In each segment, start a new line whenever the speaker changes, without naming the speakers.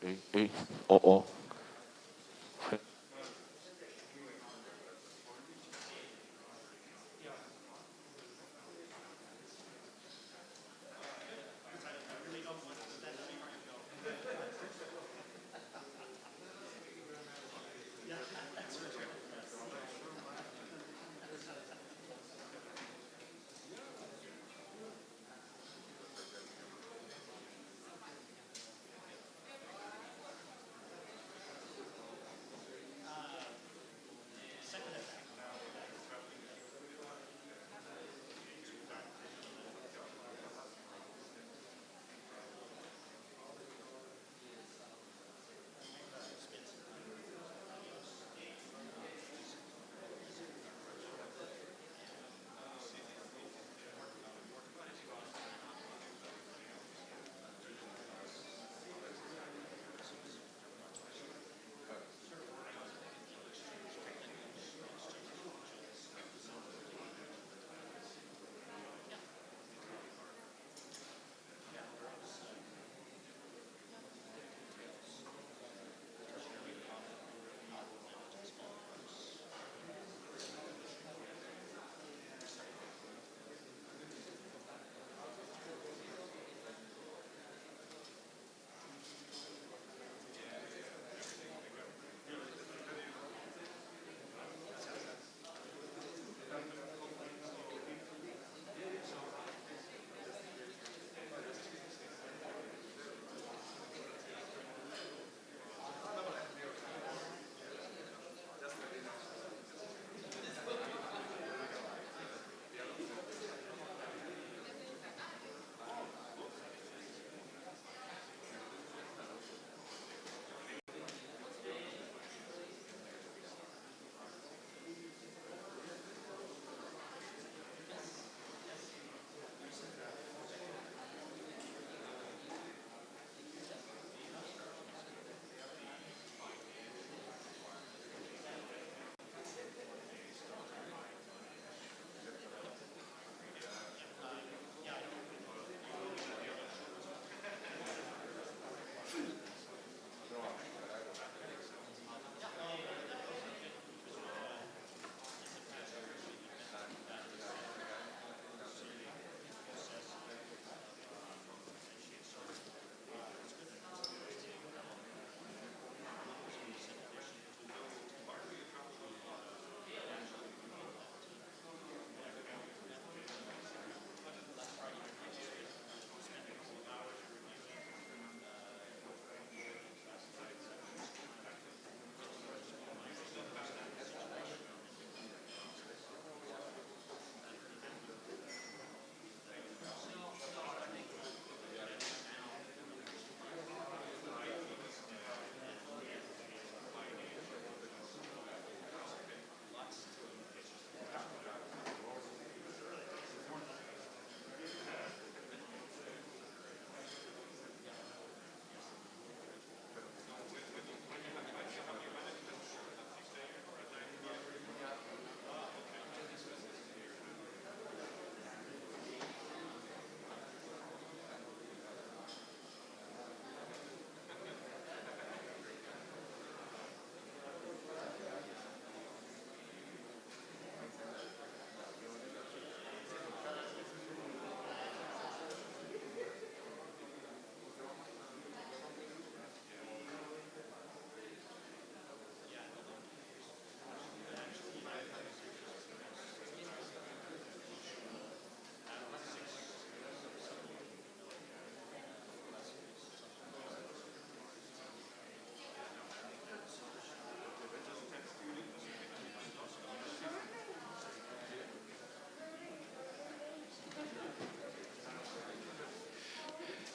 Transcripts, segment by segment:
Oh.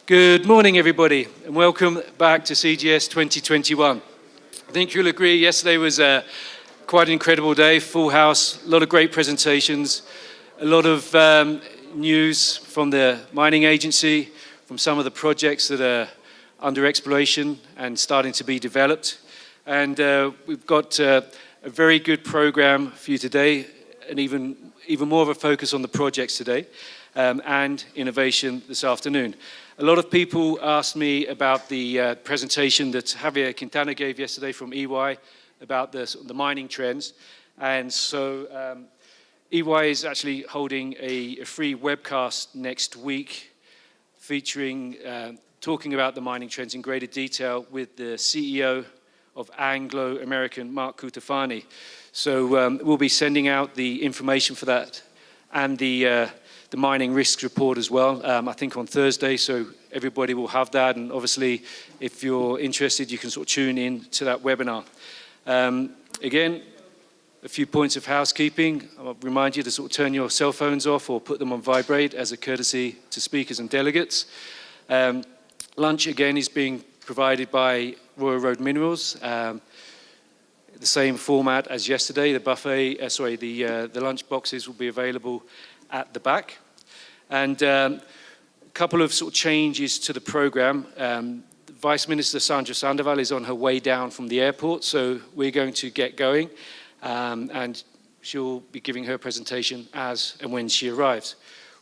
Good morning, everybody, and welcome back to CGS 2021. I think you'll agree yesterday was quite an incredible day, full house, a lot of great presentations, a lot of news from the mining agency, from some of the projects that are under exploration and starting to be developed. And we've got a very good program for you today, and even more of a focus on the projects today. and innovation this afternoon. A lot of people asked me about the presentation that Javier Quintana gave yesterday from EY about the mining trends. And so EY is actually holding a free webcast next week featuring, talking about the mining trends in greater detail with the CEO of Anglo-American, Mark Cutifani. So we'll be sending out the information for that and the mining risks report as well, I think on Thursday, so everybody will have that. And obviously, if you're interested, you can sort of tune in to that webinar. Again, a few points of housekeeping. I'll remind you to sort of turn your cell phones off or put them on vibrate as a courtesy to speakers and delegates. Lunch, again, is being provided by Royal Road Minerals. The same format as yesterday. The buffet, the lunch boxes will be available at the back. And a couple of sort of changes to the program. Vice Minister Sandra Sandoval is on her way down from the airport, so we're going to get going. And she'll be giving her presentation as and when she arrives.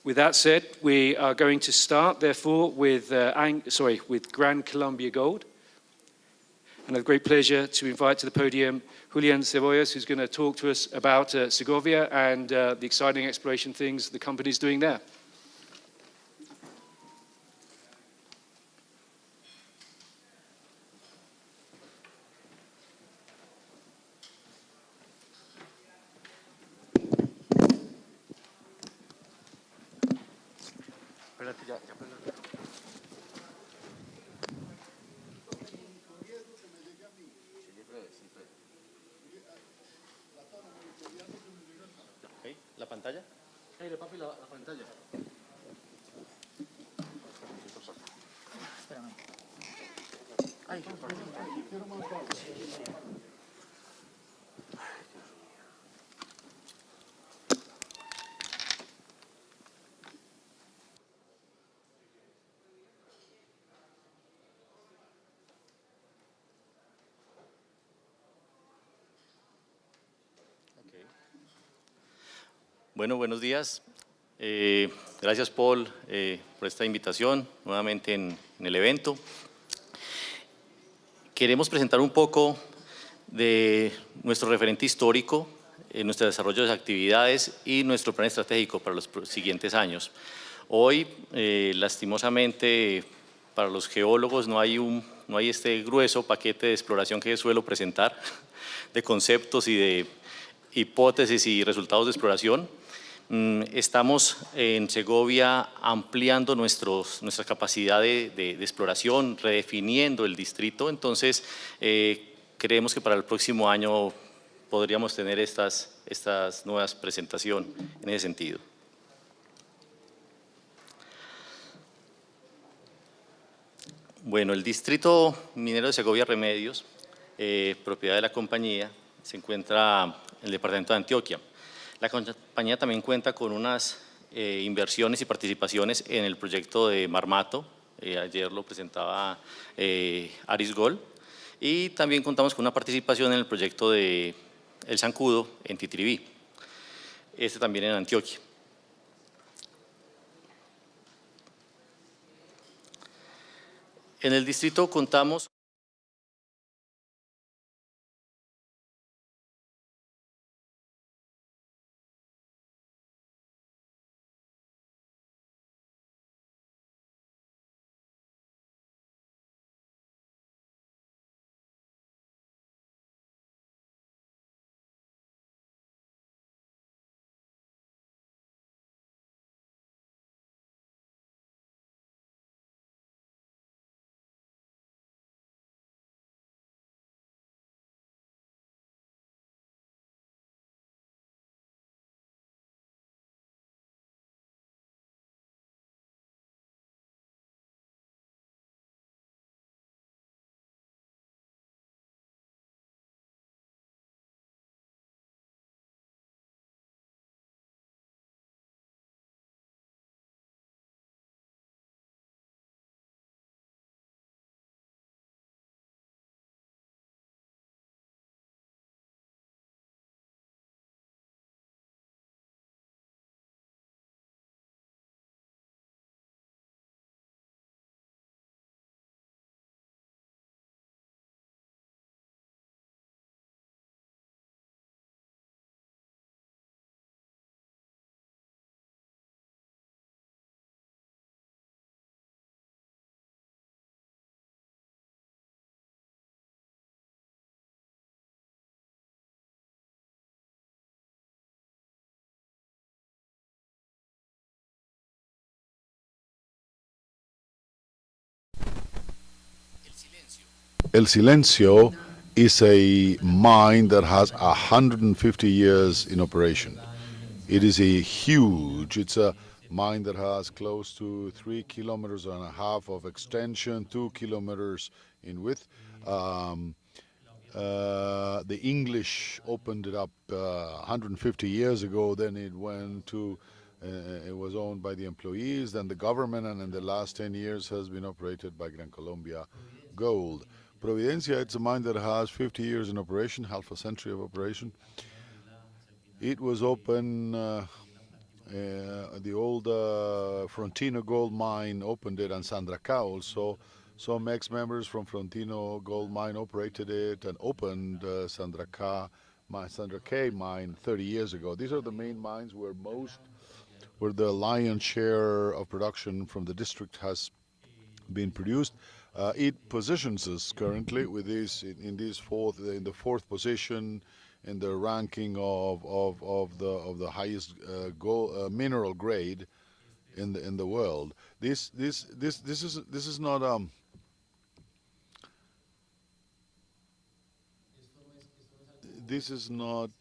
With that said, we are going to start, therefore, with Gran Colombia Gold. And I have great pleasure to invite to the podium Julian Ceballos, who's going to talk to us about Segovia and the exciting exploration things the company is doing there.
¿La pantalla? Papi, la pantalla. Espérame. Ay, Bueno, buenos días. Gracias, Paul, por esta invitación nuevamente en el evento. Queremos presentar un poco de nuestro referente histórico, nuestro desarrollo de actividades y nuestro plan estratégico para los siguientes años. Hoy, lastimosamente, para los geólogos no hay este grueso paquete de exploración que suelo presentar, de conceptos y de hipótesis y resultados de exploración. Estamos en Segovia ampliando nuestra capacidad de exploración, redefiniendo el distrito. Entonces, creemos que para el próximo año podríamos tener estas nuevas presentaciones en ese sentido. Bueno, el distrito minero de Segovia Remedios, propiedad de la compañía, se encuentra en el departamento de Antioquia. La compañía también cuenta con unas inversiones y participaciones en el proyecto de Marmato, ayer lo presentaba AngloGold, y también contamos con una participación en el proyecto de El Zancudo en Titiribí, también en Antioquia. En el distrito contamos
El Silencio is a mine that has 150 years in operation. It is a huge, it's a mine that has close to 3.5 kilometers of extension, 2 kilometers in width. The English opened it up 150 years ago. Then it went to, it was owned by the employees, then the government, and in the last 10 years has been operated by Gran Colombia Gold. Providencia, it's a mine that has 50 years in operation, half a century of operation. It was open, the old Frontino gold mine opened it, and Sandra also. Some ex-members from Frontino Gold Mine operated it and opened Sandra K mine 30 years ago. These are the main mines where the lion's share of production from the district has been produced. It positions us currently with this in the fourth position in the ranking of the highest gold mineral grade in the world. This is not this is not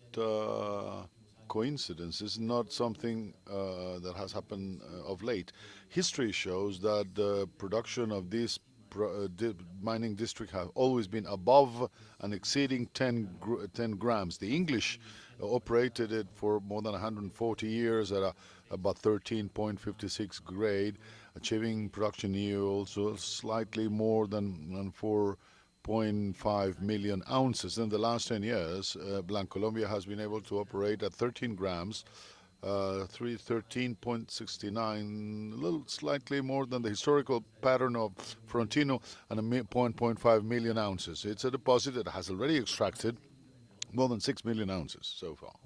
coincidence. It's not something that has happened of late. History shows that the production of this mining district has always been above and exceeding 10 grams. The English operated it for more than 140 years at about 13.56 grade, achieving production yields slightly more than 4.5 million ounces. In the last 10 years, Colombia has been able to operate at 13 grams, 13.69, a little slightly more than the historical pattern of Frontino, and 0.5 million ounces. It's a deposit that has already extracted more than 6 million ounces so far.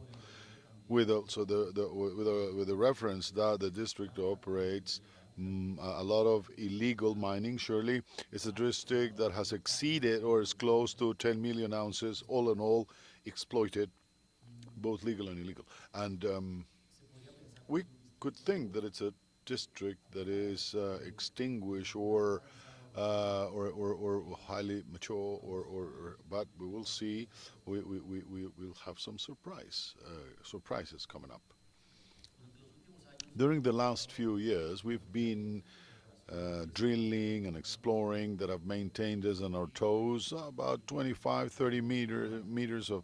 With also with the reference that the district operates a lot of illegal mining. Surely it's a district that has exceeded or is close to 10 million ounces, all in all, exploited, both legal and illegal. And we could think that it's a district that is extinguished or highly mature, but we will see. We'll have some surprises coming up. During the last few years, we've been drilling and exploring that have maintained us on our toes, about 25, 30 meters of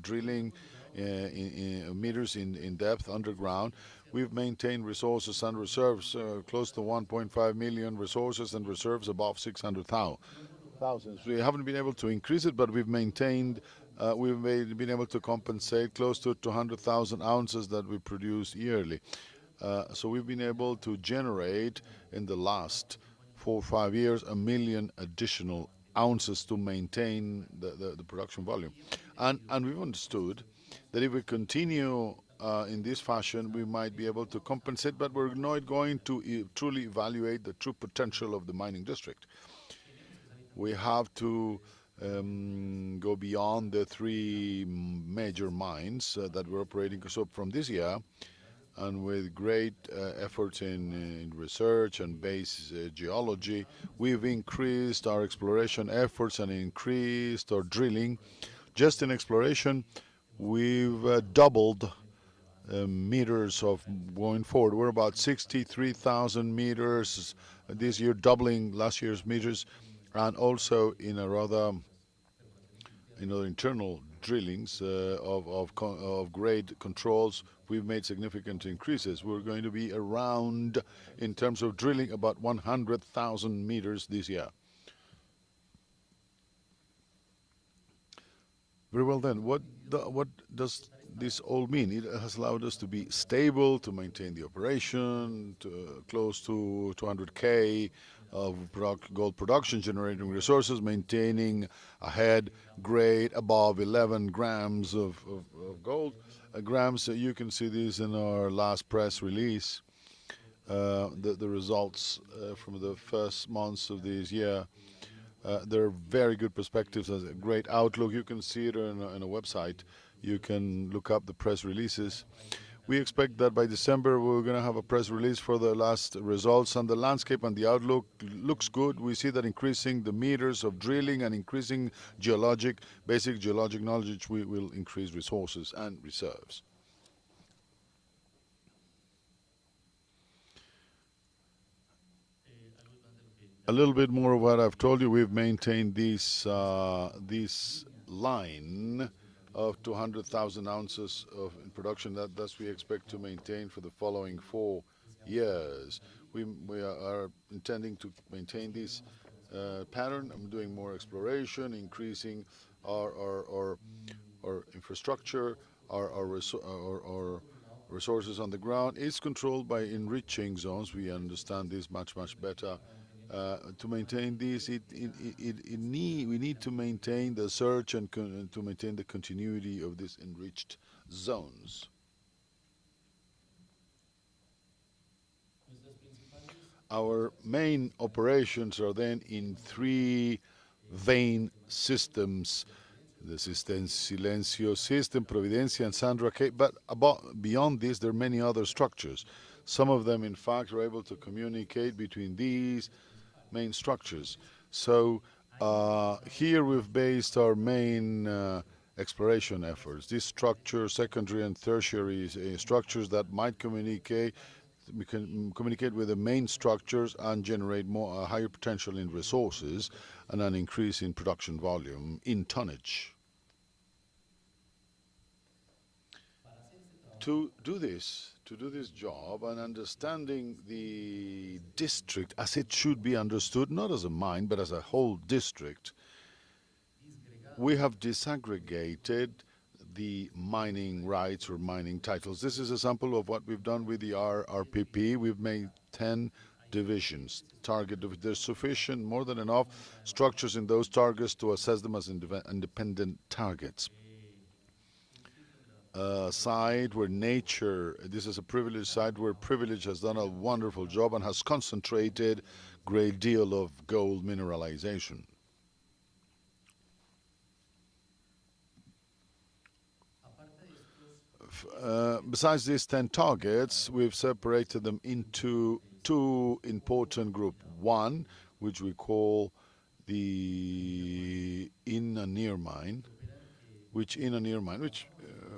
drilling meters in depth underground. We've maintained resources and reserves close to 1.5 million resources and reserves above 600,000. We haven't been able to increase it, but we've been able to compensate close to 200,000 ounces that we produce yearly. So we've been able to generate in the last 4 or 5 years 1 million additional ounces to maintain the production volume. And we've understood that if we continue in this fashion, we might be able to compensate, but we're not going to truly evaluate the true potential of the mining district. We have to go beyond the 3 major mines that we're operating. So from this year, and with great efforts in research and base geology, we've increased our exploration efforts and increased our drilling. Just in exploration, we've doubled meters of going forward. We're about 63,000 meters this year, doubling last year's meters, and also in a rather internal drillings of grade controls, we've made significant increases. We're going to be around, in terms of drilling, about 100,000 meters this year. Very well then, what does this all mean? It has allowed us to be stable, to maintain the operation, to close to 200K of gold production, generating resources, maintaining a head grade above 11 grams of gold. Grams, you can see this in our last press release, the results from the first months of this year. There are very good perspectives, a great outlook. You can see it on a website. You can look up the press releases. We expect that by December we're going to have a press release for the last results, and the landscape and the outlook looks good. We see that increasing the meters of drilling and increasing basic geologic knowledge, we will increase resources and reserves. A little bit more of what I've told you. We've maintained this line of 200,000 ounces in production. That's we expect to maintain for the following 4 years. We are intending to maintain this pattern. I'm doing more exploration, increasing our infrastructure, our resources on the ground. It's controlled by enriching zones. We understand this much better. To maintain this, we need to maintain the search and to maintain the continuity of these enriched zones. Our main operations are then in 3 vein systems: the Silencio system, Providencia, and Sandra K. But beyond this, there are many other structures. Some of them, in fact, are able to communicate between these main structures. So here we've based our main exploration efforts. These structures, secondary and tertiary structures that might communicate with the main structures and generate a higher potential in resources and an increase in production volume in tonnage. To do this job and understanding the district as it should be understood, not as a mine, but as a whole district, we have disaggregated the mining rights or mining titles. This is a sample of what we've done with the RPP. We've made 10 divisions. There's sufficient, more than enough structures in those targets to assess them as independent targets. Site where this is a privileged site where privilege has done a wonderful job and has concentrated a great deal of gold mineralization. Besides these 10 targets, we've separated them into 2 important groups. One, which we call the in and near mine,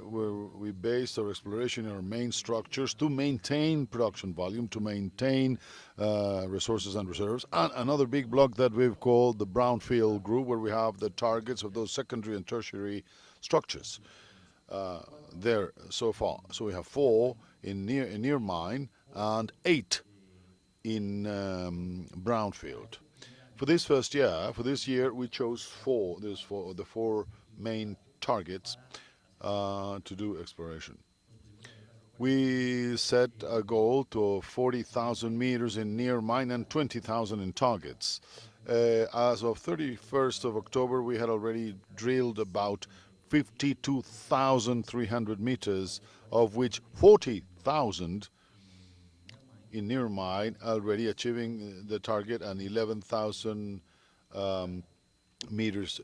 where we based our exploration in our main structures to maintain production volume, to maintain resources and reserves. And another big block that we've called the brownfield group, where we have the targets of those secondary and tertiary structures there so far. So we have 4 in near mine and 8 in brownfield. For this year, we chose 4. There's the 4 main targets to do exploration. We set a goal to 40,000 meters in near mine and 20,000 in targets. As of 31st of October, we had already drilled about 52,300 meters, of which 40,000 in near mine, already achieving the target, and 11,000 meters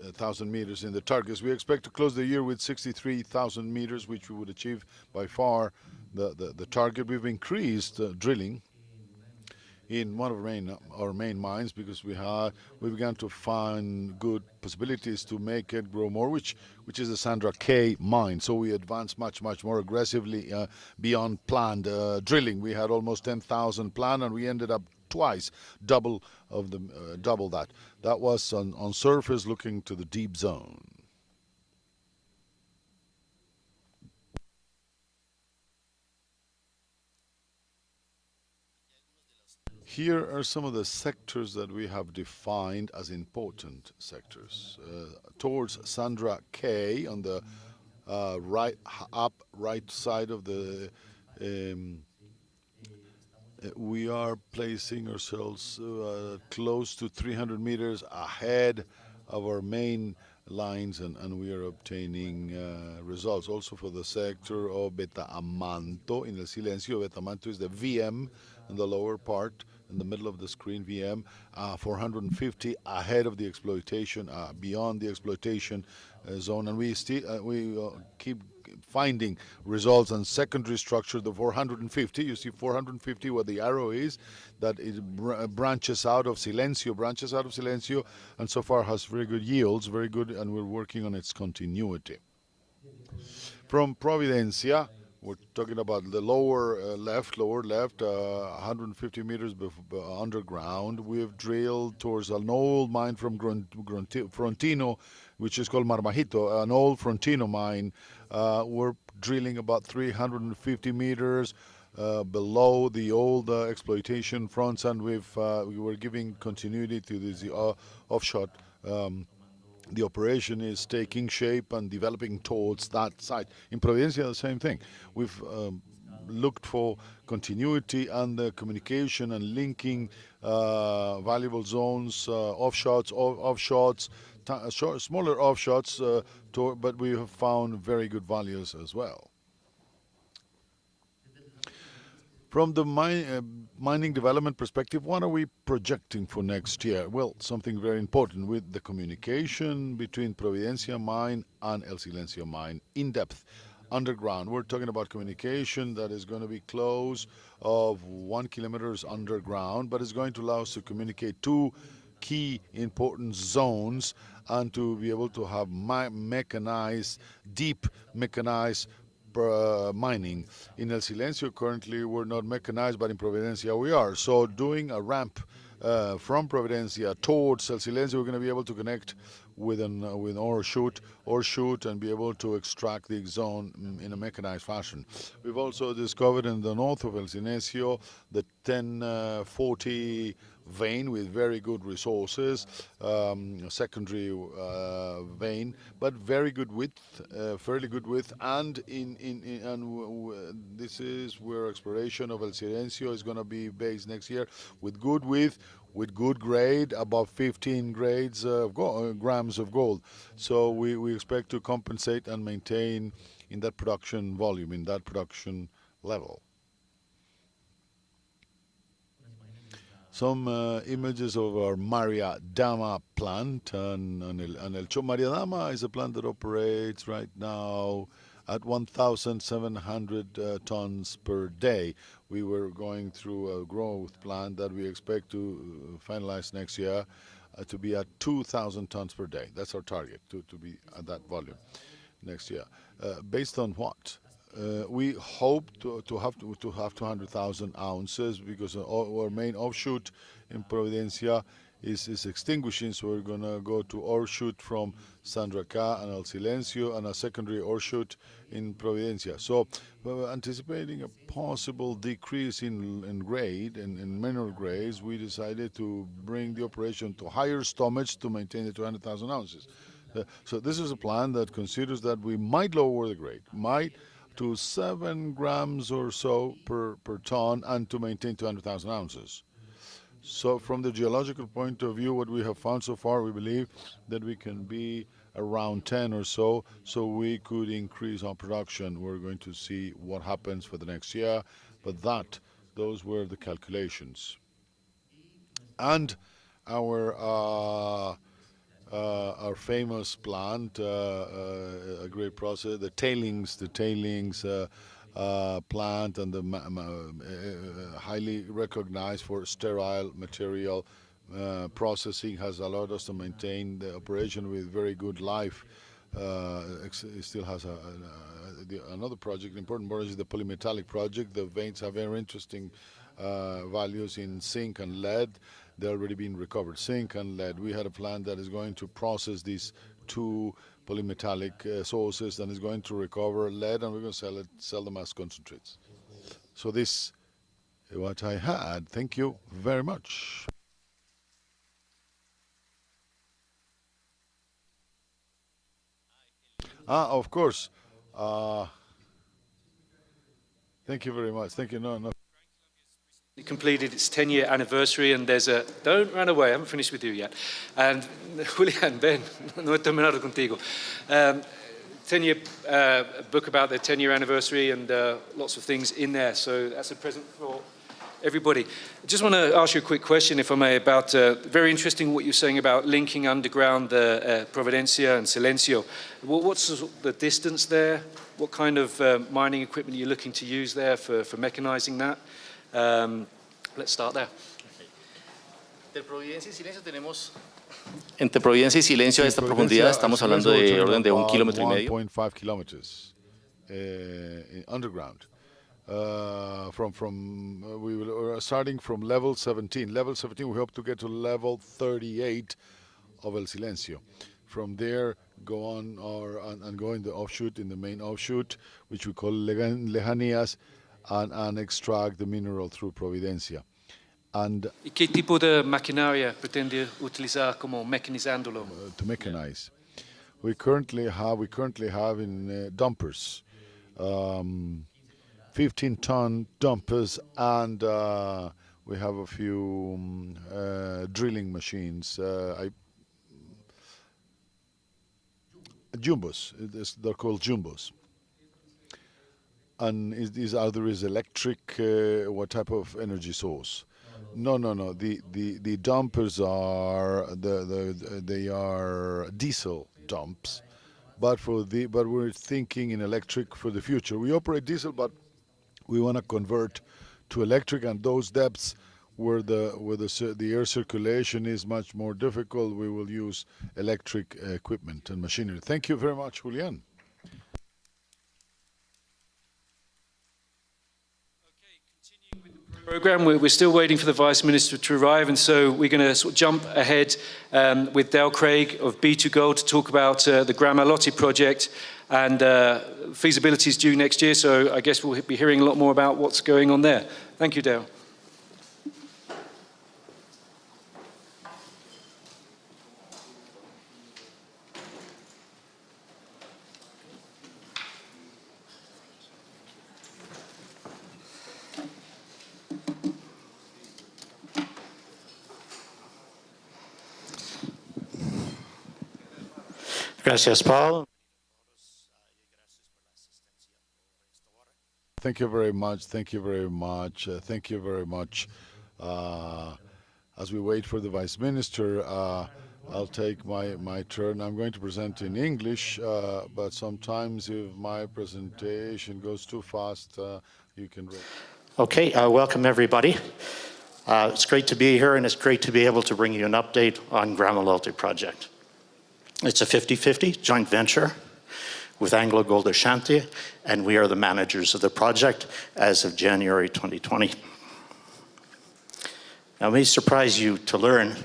in the targets. We expect to close the year with 63,000 meters, which we would achieve by far the target. We've increased drilling in one of our main mines because we began to find good possibilities to make it grow more, which is the Sandra K mine. So we advanced much more aggressively beyond planned drilling. We had almost 10,000 planned, and we ended up double that. That was on surface looking to the deep zone. Here are some of the sectors that we have defined as important sectors. Towards Sandra K on the right side of the we are placing ourselves close to 300 meters ahead of our main lines, and we are obtaining results. Also for the sector of Betamanto in the Silencio. Betamanto is the VM in the lower part, in the middle of the screen, VM, 450 ahead of the exploitation, beyond the exploitation zone, and we keep finding results and secondary structure, the 450. You see 450 where the arrow is, that it branches out of Silencio, and so far has very good yields, very good, and we're working on its continuity. From Providencia, we're talking about the lower left, 150 meters underground. We've drilled towards an old mine from Frontino, which is called Marmajito, an old Frontino mine. We're drilling about 350 meters below the old exploitation fronts, and we were giving continuity to this offshot. The operation is taking shape and developing towards that site. In Providencia, the same thing. We've looked for continuity and the communication and linking valuable zones, offshots, smaller offshots, but we have found very good values as well. From the mining development perspective, what are we projecting for next year? Well, something very important with the communication between Providencia mine and El Silencio mine, in depth, underground. We're talking about communication that is going to be close of 1 kilometer underground, but it's going to allow us to communicate two key important zones and to be able to have mechanized, deep mechanized mining. In El Silencio currently we're not mechanized, but in Providencia we are. So doing a ramp from Providencia towards El Silencio, we're going to be able to connect with ore chute and be able to extract the zone in a mechanized fashion. We've also discovered in the north of El Silencio the 1040 vein with very good resources, secondary vein, but very good width, fairly good width, and this is where exploration of El Silencio is going to be based next year, with good width, with good grade, above 15 grams of gold. So we expect to compensate and maintain in that production volume, in that production level. Some images of our Maria Dama plant, and Maria Dama is a plant that operates right now at 1,700 tons per day. We were going through a growth plan that we expect to finalize next year to be at 2,000 tons per day. That's our target, to be at that volume next year. Based on what? We hope to have 200,000 ounces, because our main offshoot in Providencia is extinguishing, so we're going to go to ore shoot from Sandra and El Silencio, and a secondary ore shoot in Providencia. So we're anticipating a possible decrease in grade, in mineral grades. We decided to bring the operation to higher tonnage to maintain the 200,000 ounces. So this is a plan that considers that we might lower the grade, to 7 grams or so per ton, and to maintain 200,000 ounces. So from the geological point of view, what we have found so far, we believe that we can be around 10 or so we could increase our production. We're going to see what happens for the next year, but those were the calculations. And our famous plant, a great process, the tailings plant, and the highly recognized for sterile material processing, has allowed us to maintain the operation with very good life. It still has another project, important project, is the polymetallic project. The veins have very interesting values in zinc and lead. They're already being recovered, zinc and lead. We had a plant that is going to process these two polymetallic sources and is going to recover lead, and we're going to sell them as concentrates. So this is what I had. Thank you very much. Of course. Thank you very much. Thank you. No.
It completed its 10-year anniversary, and there's a, don't run away, I haven't finished with you yet. And Julian, Ben, no he terminado contigo. 10-year book about their 10-year anniversary, and lots of things in there. So that's a present for everybody. I just want to ask you a quick question, if I may, about very interesting what you're saying about linking underground Providencia and Silencio. What's the distance there? What kind of mining equipment are you looking to use there for mechanizing that? Let's start there.
Entre Providencia y Silencio a esta profundidad estamos hablando de orden de 1,5 kilómetros.
1.5 kilometers underground. We will starting from level 17. Level 17, we hope to get to level 38 of El Silencio. From there, go on and go in the offshoot, in the main offshoot, which we call Lejanías, and extract the mineral through Providencia.
¿Y qué tipo de maquinaria pretende utilizar como mecanizándolo?
To mechanize. We currently have in dumpers, 15-ton dumpers, and we have a few drilling machines. Jumbos, they're called jumbos. And there is electric, what type of energy source? No. The dumpers are they are diesel dumps, but we're thinking in electric for the future. We operate diesel, but we want to convert to electric, and those depths where the air circulation is much more difficult, we will use electric equipment and machinery. Thank you very much, Julian.
Program. We're still waiting for the Vice Minister to arrive, and so we're going to sort of jump ahead with Dale Craig of B2Gold to talk about the Gramalote project, and feasibility is due next year, so I guess we'll be hearing a lot more about what's going on there. Thank you, Dale.
Gracias, Paul.
Thank you very much. Thank you very much. Thank you very much. As we wait for the Vice Minister, I'll take my turn. I'm going to present in English, but sometimes if my presentation goes too fast, you can read.
Okay, welcome everybody. It's great to be here, and it's great to be able to bring you an update on Gramalote project. It's a 50-50 joint venture with AngloGold Ashanti, and we are the managers of the project as of January 2020. Now, it may surprise you to learn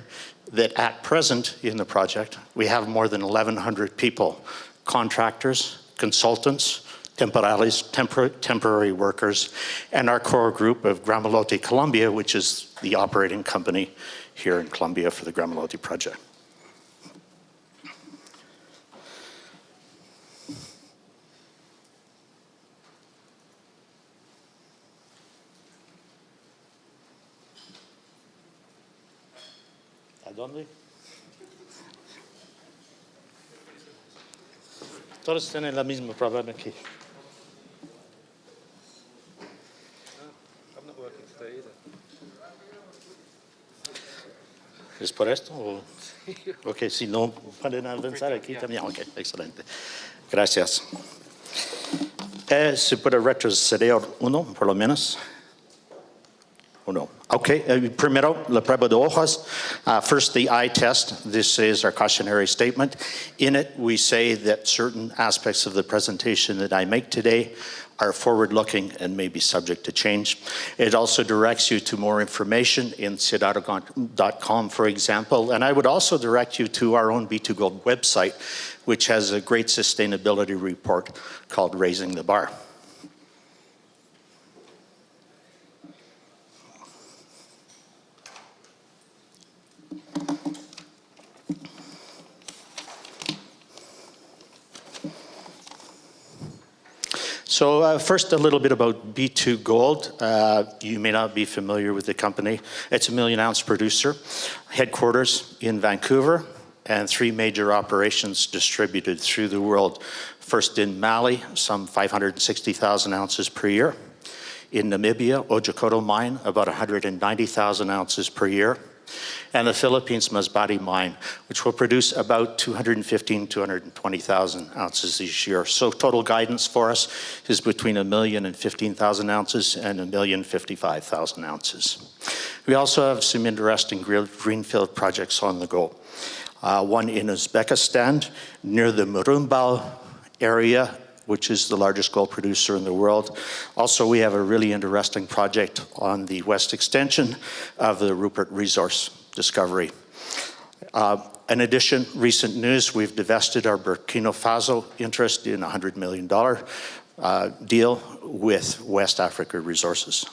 that at present in the project, we have more than 1,100 people, contractors, consultants, temporary workers, and our core group of Gramalote Colombia, which is the operating company here in Colombia for the Gramalote project. ¿Dónde? Todos tienen el mismo problema aquí.
I'm not working today either.
¿Es por esto? O? Ok, si no pueden avanzar aquí también. Ok, excelente. Gracias. Se puede retroceder uno, por lo menos. No. Okay, primero, la prueba de ojos. First, the eye test. This is our cautionary statement. In it, we say that certain aspects of the presentation that I make today are forward-looking and may be subject to change. It also directs you to more information in Cedargon.com, for example. And I would also direct you to our own B2Gold website, which has a great sustainability report called Raising the Bar. So first, a little bit about B2Gold. You may not be familiar with the company. It's a 1 million ounce producer, headquarters in Vancouver, and 3 major operations distributed through the world. First in Mali, some 560,000 ounces per year. In Namibia, Otjikoto mine, about 190,000 ounces per year. And the Philippines Masbate mine, which will produce about 215,000, 220,000 ounces each year. So total guidance for us is between 1,015,000 ounces and 1,055,000 ounces. We also have some interesting greenfield projects on the go. One in Uzbekistan, near the Murumbal area, which is the largest gold producer in the world. Also, we have a really interesting project on the west extension of the Rupert resource discovery. In addition, recent news, we've divested our Burkina Faso interest in a $100 million deal with West Africa Resources.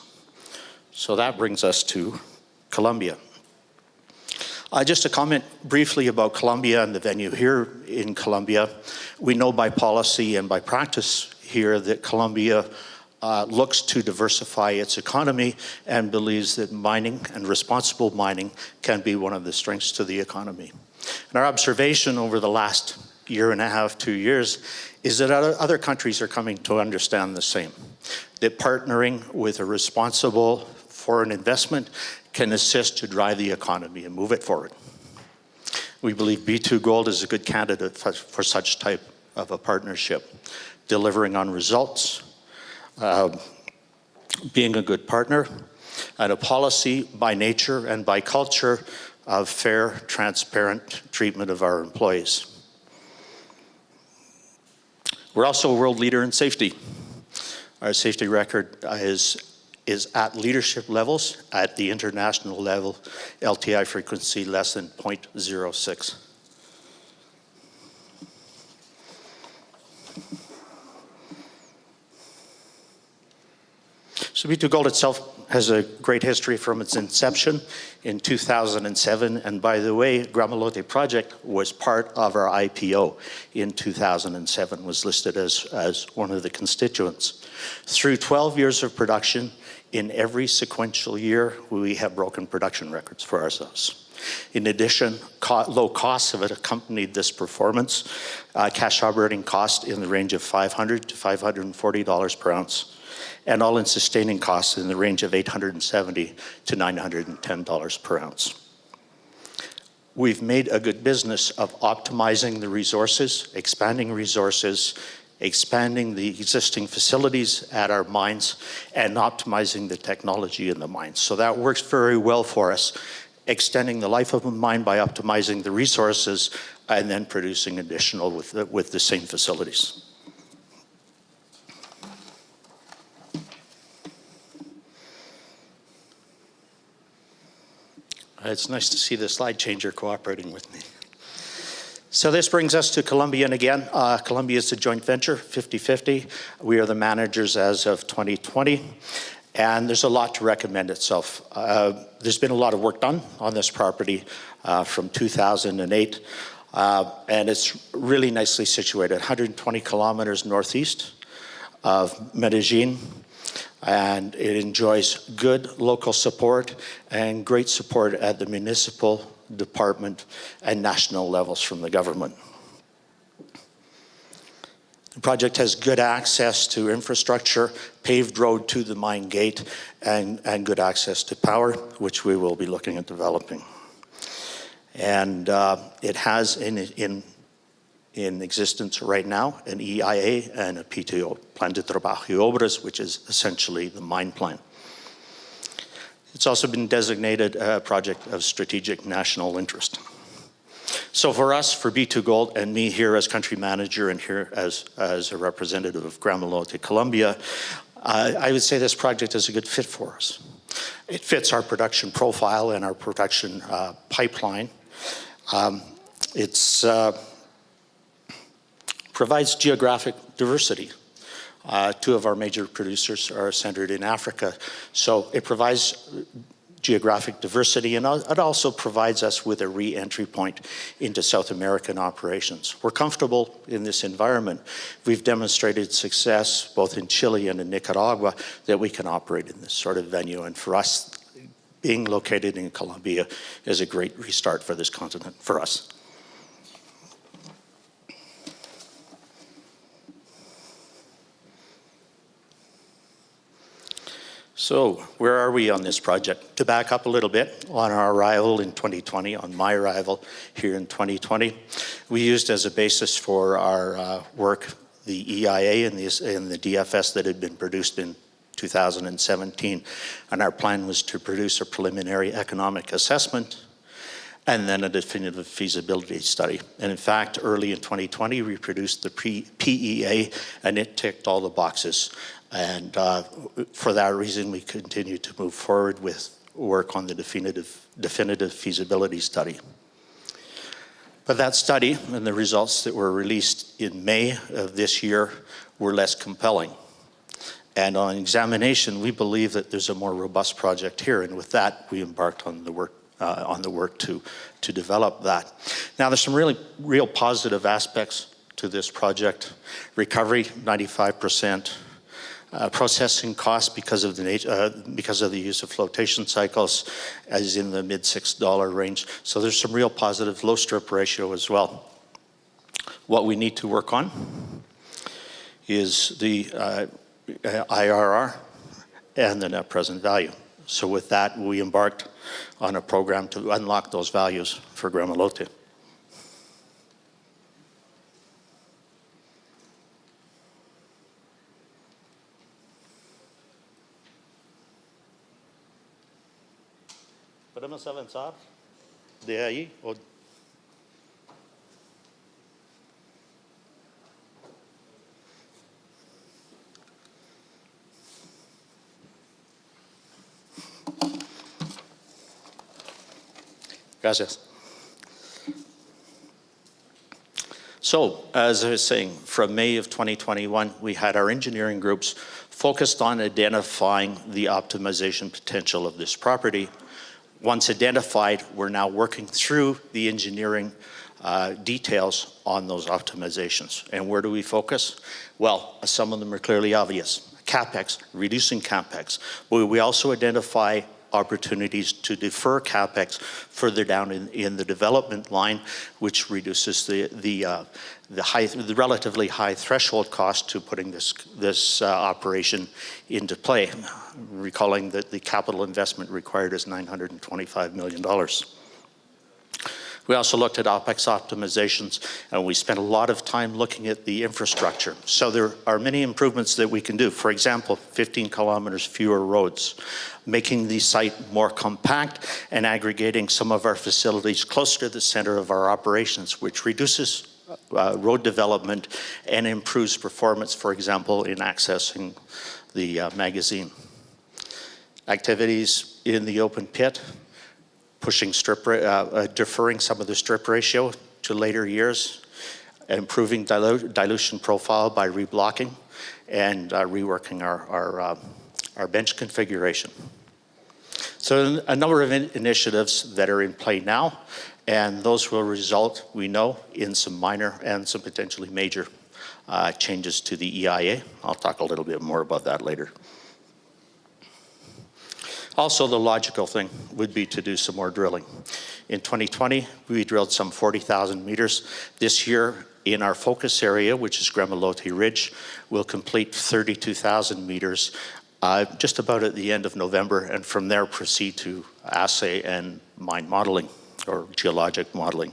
So that brings us to Colombia. Just to comment briefly about Colombia and the venue here in Colombia. We know by policy and by practice here that Colombia looks to diversify its economy and believes that mining and responsible mining can be one of the strengths to the economy. And our observation over the last year and a half, 2 years, is that other countries are coming to understand the same. That partnering with a responsible foreign investment can assist to drive the economy and move it forward. We believe B2Gold is a good candidate for such type of a partnership, delivering on results, being a good partner, and a policy by nature and by culture of fair, transparent treatment of our employees. We're also a world leader in safety. Our safety record is at leadership levels. At the international level, LTI frequency less than 0.06. So B2Gold itself has a great history from its inception in 2007. And by the way, Gramalote project was part of our IPO in 2007, was listed as one of the constituents. Through 12 years of production, in every sequential year, we have broken production records for ourselves. In addition, low costs have accompanied this performance. Cash operating cost in the range of $500 to $540 per ounce, and all-in sustaining costs in the range of $870 to $910 per ounce. We've made a good business of optimizing the resources, expanding the existing facilities at our mines, and optimizing the technology in the mines. So that works very well for us, extending the life of a mine by optimizing the resources and then producing additional with the same facilities. It's nice to see the slide changer cooperating with me. So this brings us to Colombia, and again, Colombia is a joint venture, 50-50. We are the managers as of 2020, and there's a lot to recommend itself. There's been a lot of work done on this property from 2008, and it's really nicely situated, 120 kilometers northeast of Medellin, and it enjoys good local support and great support at the municipal, department, and national levels from the government. The project has good access to infrastructure, paved road to the mine gate, and good access to power, which we will be looking at developing. And it has in existence right now an EIA and a PTO, Plan de Trabajo y Obras, which is essentially the mine plan. It's also been designated a project of strategic national interest. So for us, for B2Gold, and me here as country manager and here as a representative of Gramalote, Colombia, I would say this project is a good fit for us. It fits our production profile and our production pipeline. It provides geographic diversity. Two of our major producers are centered in Africa, so it provides geographic diversity, and it also provides us with a re-entry point into South American operations. We're comfortable in this environment. We've demonstrated success both in Chile and in Nicaragua that we can operate in this sort of venue, and for us, being located in Colombia is a great restart for this continent, for us. So where are we on this project? To back up a little bit, on our arrival in 2020, on my arrival here in 2020, we used as a basis for our work the EIA and the DFS that had been produced in 2017. And our plan was to produce a preliminary economic assessment and then a definitive feasibility study. And in fact, early in 2020, we produced the PEA, and it ticked all the boxes. And for that reason, we continue to move forward with work on the definitive feasibility study. But that study and the results that were released in May of this year were less compelling. And on examination, we believe that there's a more robust project here. And with that, we embarked on the work to develop that. Now, there's some real positive aspects to this project. Recovery, 95%. Processing costs because of the use of flotation cycles is in the mid $6 range. So there's some real positive, low strip ratio as well. What we need to work on is the IRR and the net present value. So with that, we embarked on a program to unlock those values for Gramalote. ¿Podemos avanzar de ahí? Gracias. So, as I was saying, from May of 2021, we had our engineering groups focused on identifying the optimization potential of this property. Once identified, we're now working through the engineering details on those optimizations. And where do we focus? Well, some of them are clearly obvious. CapEx, reducing CapEx. But we also identify opportunities to defer CapEx further down in the development line, which reduces the relatively high threshold cost to putting this operation into play, recalling that the capital investment required is $925 million. We also looked at OpEx optimizations, and we spent a lot of time looking at the infrastructure. So there are many improvements that we can do. For example, 15 kilometers fewer roads, making the site more compact and aggregating some of our facilities closer to the center of our operations, which reduces road development and improves performance, for example, in accessing the magazine. Activities in the open pit, pushing deferring some of the strip ratio to later years, improving dilution profile by reblocking, and reworking our bench configuration. So a number of initiatives that are in play now, and those will result, we know, in some minor and some potentially major changes to the EIA. I'll talk a little bit more about that later. Also, the logical thing would be to do some more drilling. In 2020, we drilled some 40,000 meters. This year, in our focus area, which is Gramalote Ridge, we'll complete 32,000 meters just about at the end of November, and from there proceed to assay and mine modeling, or geologic modeling.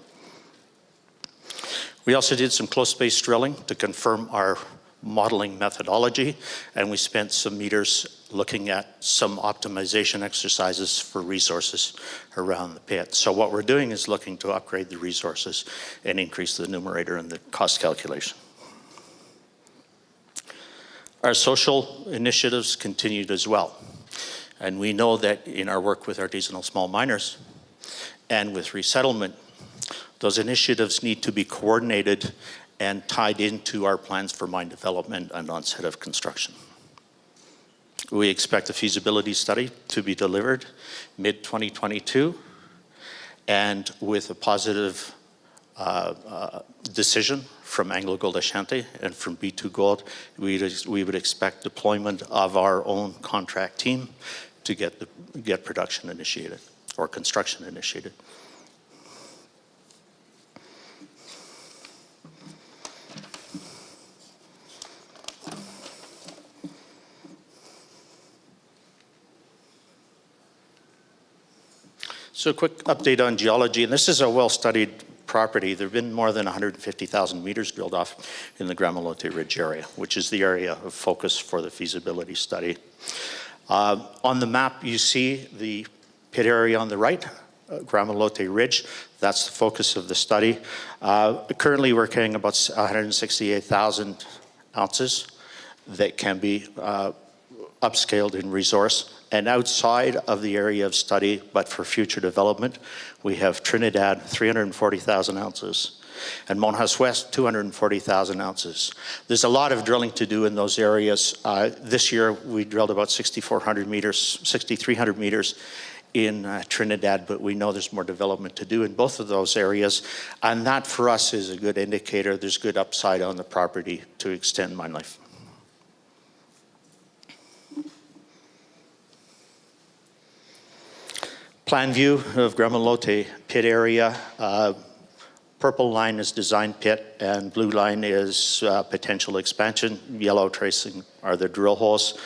We also did some close space drilling to confirm our modeling methodology, and we spent some meters looking at some optimization exercises for resources around the pit. So what we're doing is looking to upgrade the resources and increase the numerator in the cost calculation. Our social initiatives continued as well. And we know that in our work with artisanal small miners and with resettlement, those initiatives need to be coordinated and tied into our plans for mine development and onset of construction. We expect the feasibility study to be delivered mid-2022, and with a positive decision from AngloGold Ashanti and from B2Gold, we would expect deployment of our own contract team to get production initiated or construction initiated. So a quick update on geology, and this is a well-studied property. There have been more than 150,000 meters drilled off in the Gramalote Ridge area, which is the area of focus for the feasibility study. On the map, you see the pit area on the right, Gramalote Ridge. That's the focus of the study. Currently, we're carrying about 168,000 ounces that can be upscaled in resource. And outside of the area of study, but for future development, we have Trinidad, 340,000 ounces, and Monjas West, 240,000 ounces. There's a lot of drilling to do in those areas. This year, we drilled about 6,400 meters, 6,300 meters in Trinidad, but we know there's more development to do in both of those areas. And that, for us, is a good indicator. There's good upside on the property to extend mine life. Plan view of Gramalote pit area. Purple line is design pit and blue line is potential expansion. Yellow tracing are the drill holes.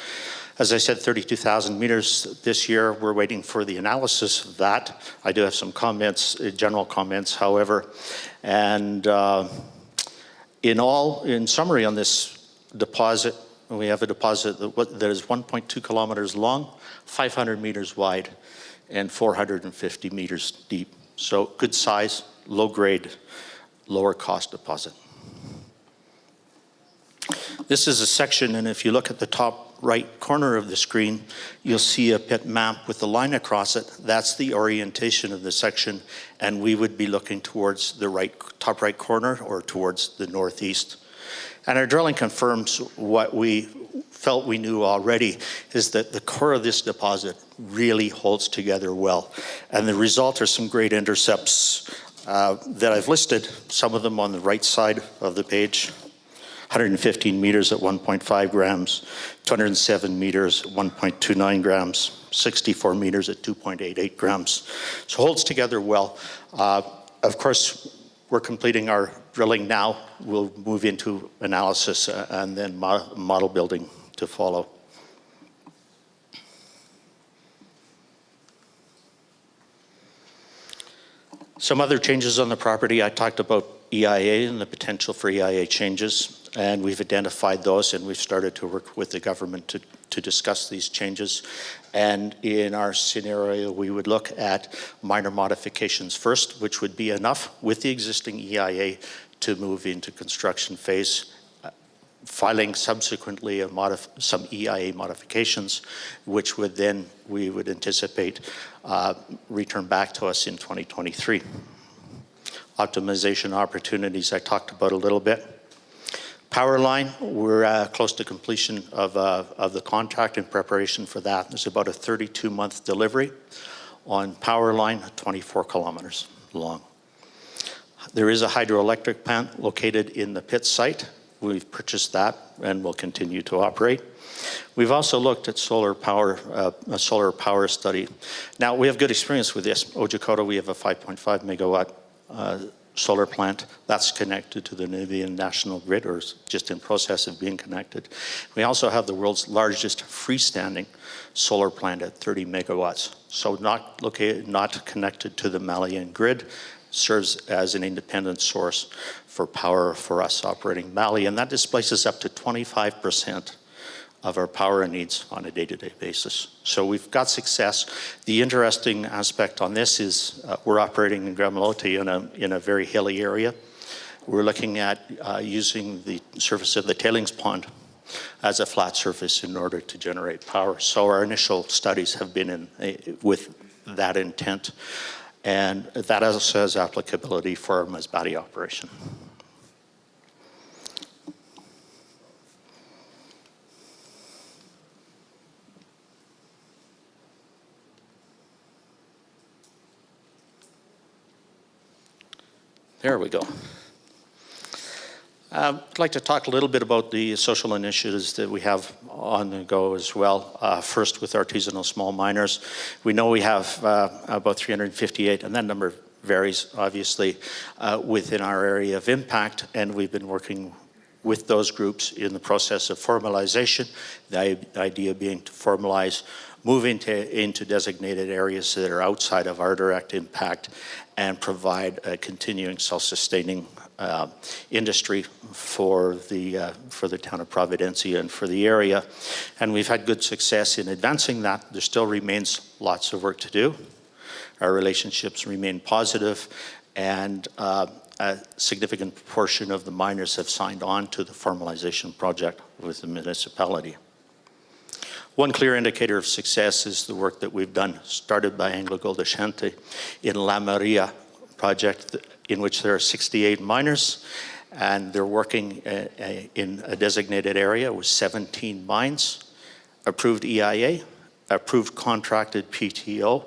As I said, 32,000 meters this year. We're waiting for the analysis of that. I do have some comments, general comments, however. And in summary on this deposit, we have a deposit that is 1.2 kilometers long, 500 meters wide, and 450 meters deep. So good size, low grade, lower cost deposit. This is a section, and if you look at the top right corner of the screen, you'll see a pit map with the line across it. That's the orientation of the section, and we would be looking towards the top right corner or towards the northeast. And our drilling confirms what we felt we knew already, is that the core of this deposit really holds together well. And the result are some great intercepts that I've listed, some of them on the right side of the page. 115 meters at 1.5 grams, 207 meters at 1.29 grams, 64 meters at 2.88 grams. So holds together well. Of course, we're completing our drilling now. We'll move into analysis and then model building to follow. Some other changes on the property. I talked about EIA and the potential for EIA changes, and we've identified those, and we've started to work with the government to discuss these changes. And in our scenario, we would look at minor modifications first, which would be enough with the existing EIA to move into construction phase, filing subsequently some EIA modifications, which would then, we would anticipate, return back to us in 2023. Optimization opportunities I talked about a little bit. Power line, we're close to completion of the contract in preparation for that. There's about a 32-month delivery on power line, 24 kilometers long. There is a hydroelectric plant located in the pit site. We've purchased that and will continue to operate. We've also looked at solar power, a solar power study. Now, we have good experience with this. Otjikoto, we have a 5.5 megawatt solar plant that's connected to the Namibian national grid, or is just in process of being connected. We also have the world's largest freestanding solar plant at 30 megawatts. So not connected to the Malian grid, serves as an independent source for power for us operating Mali, and that displaces up to 25% of our power needs on a day-to-day basis. So we've got success. The interesting aspect on this is we're operating in Gramalote in a very hilly area. We're looking at using the surface of the tailings pond as a flat surface in order to generate power. So our initial studies have been with that intent, and that also has applicability for our Masbate operation. There we go. I'd like to talk a little bit about the social initiatives that we have on the go as well. First, with artisanal small miners. We know we have about 358, and that number varies, obviously, within our area of impact, and we've been working with those groups in the process of formalization, the idea being to formalize move into designated areas that are outside of our direct impact and provide a continuing self-sustaining industry for the town of Providencia and for the area. And we've had good success in advancing that. There still remains lots of work to do. Our relationships remain positive, and a significant portion of the miners have signed on to the formalization project with the municipality. One clear indicator of success is the work that we've done, started by AngloGold Ashanti in La Maria project, in which there are 68 miners, and they're working in a designated area with 17 mines, approved EIA, approved contracted PTO,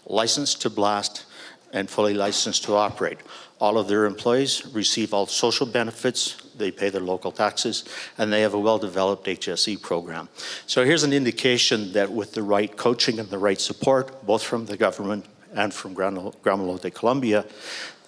licensed to blast, and fully licensed to operate. All of their employees receive all social benefits, they pay their local taxes, and they have a well-developed HSE program. So here's an indication that with the right coaching and the right support, both from the government and from Gramalote, Colombia,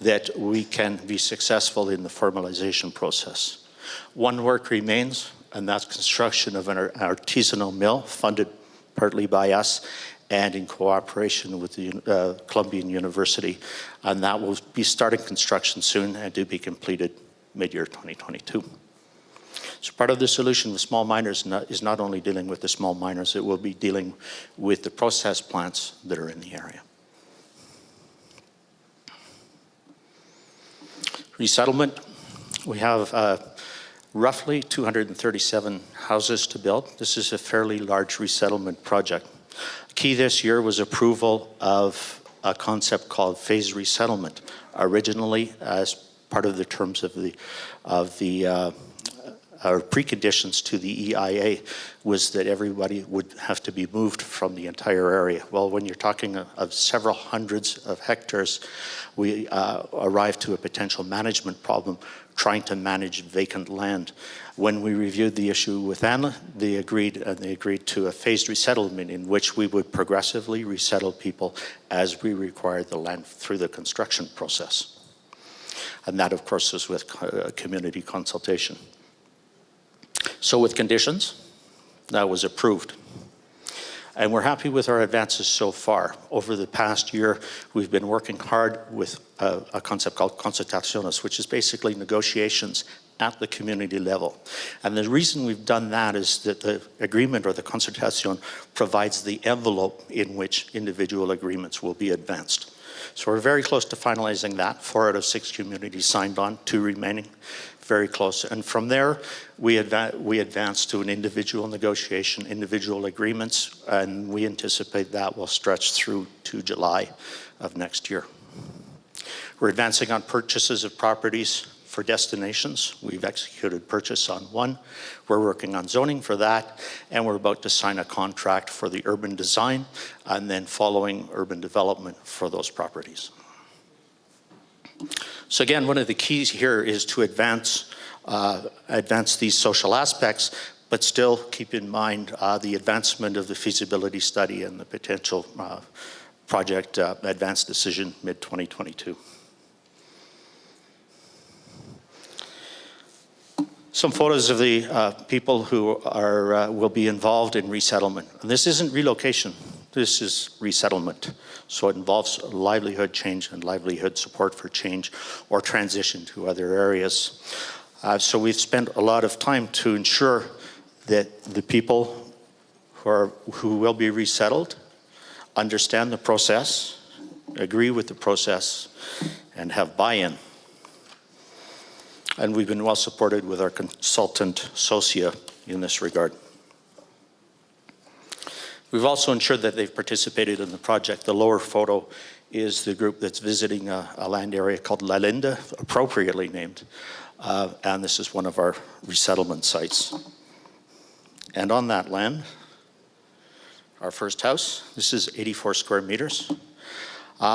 that we can be successful in the formalization process. One work remains, and that's construction of an artisanal mill funded partly by us and in cooperation with the Colombian University. And that will be starting construction soon and to be completed mid-year 2022. So part of the solution with small miners is not only dealing with the small miners, it will be dealing with the process plants that are in the area. Resettlement, we have roughly 237 houses to build. This is a fairly large resettlement project. Key this year was approval of a concept called phased resettlement. Originally, as part of the terms of our preconditions to the EIA was that everybody would have to be moved from the entire area. Well, when you're talking of several hundreds of hectares, we arrived to a potential management problem trying to manage vacant land. When we reviewed the issue with ANLA, they agreed to a phased resettlement in which we would progressively resettle people as we required the land through the construction process. And that, of course, is with community consultation. So with conditions, that was approved. And we're happy with our advances so far. Over the past year, we've been working hard with a concept called consultaciones, which is basically negotiations at the community level. And the reason we've done that is that the agreement or the consultation provides the envelope in which individual agreements will be advanced. So we're very close to finalizing that. 4 out of 6 communities signed on, 2 remaining, very close. And from there, we advance to an individual negotiation, individual agreements, and we anticipate that will stretch through to July of next year. We're advancing on purchases of properties for destinations. We've executed purchase on 1. We're working on zoning for that, and we're about to sign a contract for the urban design and then following urban development for those properties. So again, one of the keys here is to advance these social aspects, but still keep in mind the advancement of the feasibility study and the potential project advance decision mid-2022. Some photos of the people who will be involved in resettlement. And this isn't relocation, this is resettlement. So it involves livelihood change and livelihood support for change or transition to other areas. So we've spent a lot of time to ensure that the people who will be resettled understand the process, agree with the process, and have buy-in. And we've been well supported with our consultant, Socia, in this regard. We've also ensured that they've participated in the project. The lower photo is the group that's visiting a land area called La Linda, appropriately named. And this is one of our resettlement sites. And on that land, our first house, this is 84 square meters.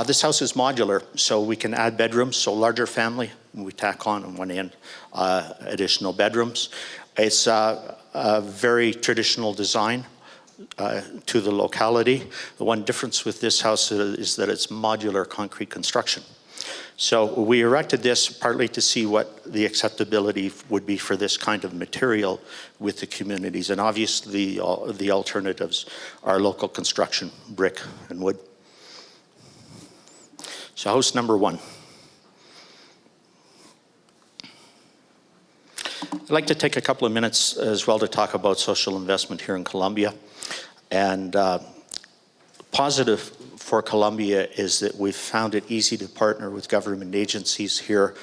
This house is modular, so we can add bedrooms, so larger family, we tack on one end additional bedrooms. It's a very traditional design to the locality. The one difference with this house is that it's modular concrete construction. So we erected this partly to see what the acceptability would be for this kind of material with the communities. And obviously the alternatives are local construction, brick and wood. So house number one. I'd like to take a couple of minutes as well to talk about social investment here in Colombia. And positive for Colombia is that we've found it easy to partner with government agencies here,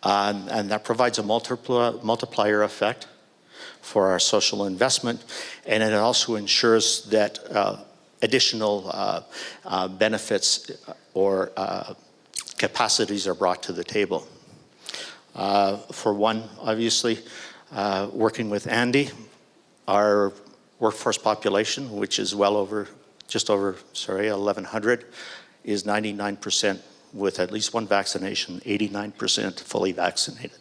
and that provides a multiplier effect for our social investment, and it also ensures that additional benefits or capacities are brought to the table. For one, obviously, working with Andy, our workforce population, which is well over, just over, 1,100, is 99% with at least one vaccination, 89% fully vaccinated.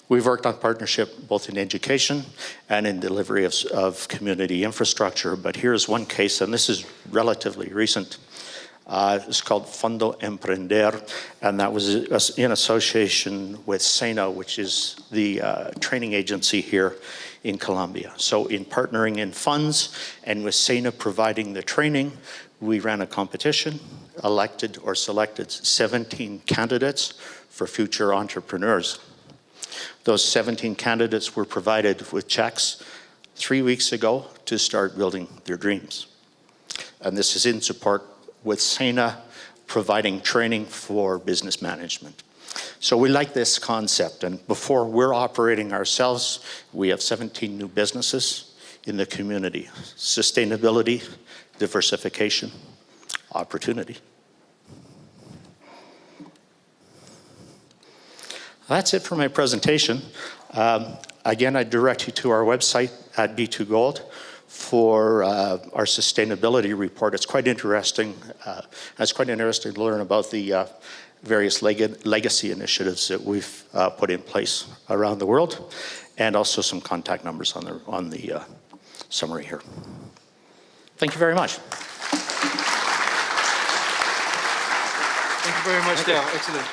We've worked on partnership both in education and in delivery of community infrastructure, but here's one case, and this is relatively recent. It's called Fondo Emprender, and that was in association with SENA, which is the training agency here in Colombia. So in partnering in funds and with SENA providing the training, we ran a competition, elected or selected 17 candidates for future entrepreneurs. Those 17 candidates were provided with checks 3 weeks ago to start building their dreams. And this is in support with SENA providing training for business management. So we like this concept, and before we're operating ourselves, we have 17 new businesses in the community. Sustainability, diversification, opportunity. That's it for my presentation. Again, I direct you to our website at B2Gold for our sustainability report. It's quite interesting. It's quite interesting to learn about the various legacy initiatives that we've put in place around the world, and also some contact numbers on the summary here. Thank you very much.
Thank you very much, Dale. Excellent.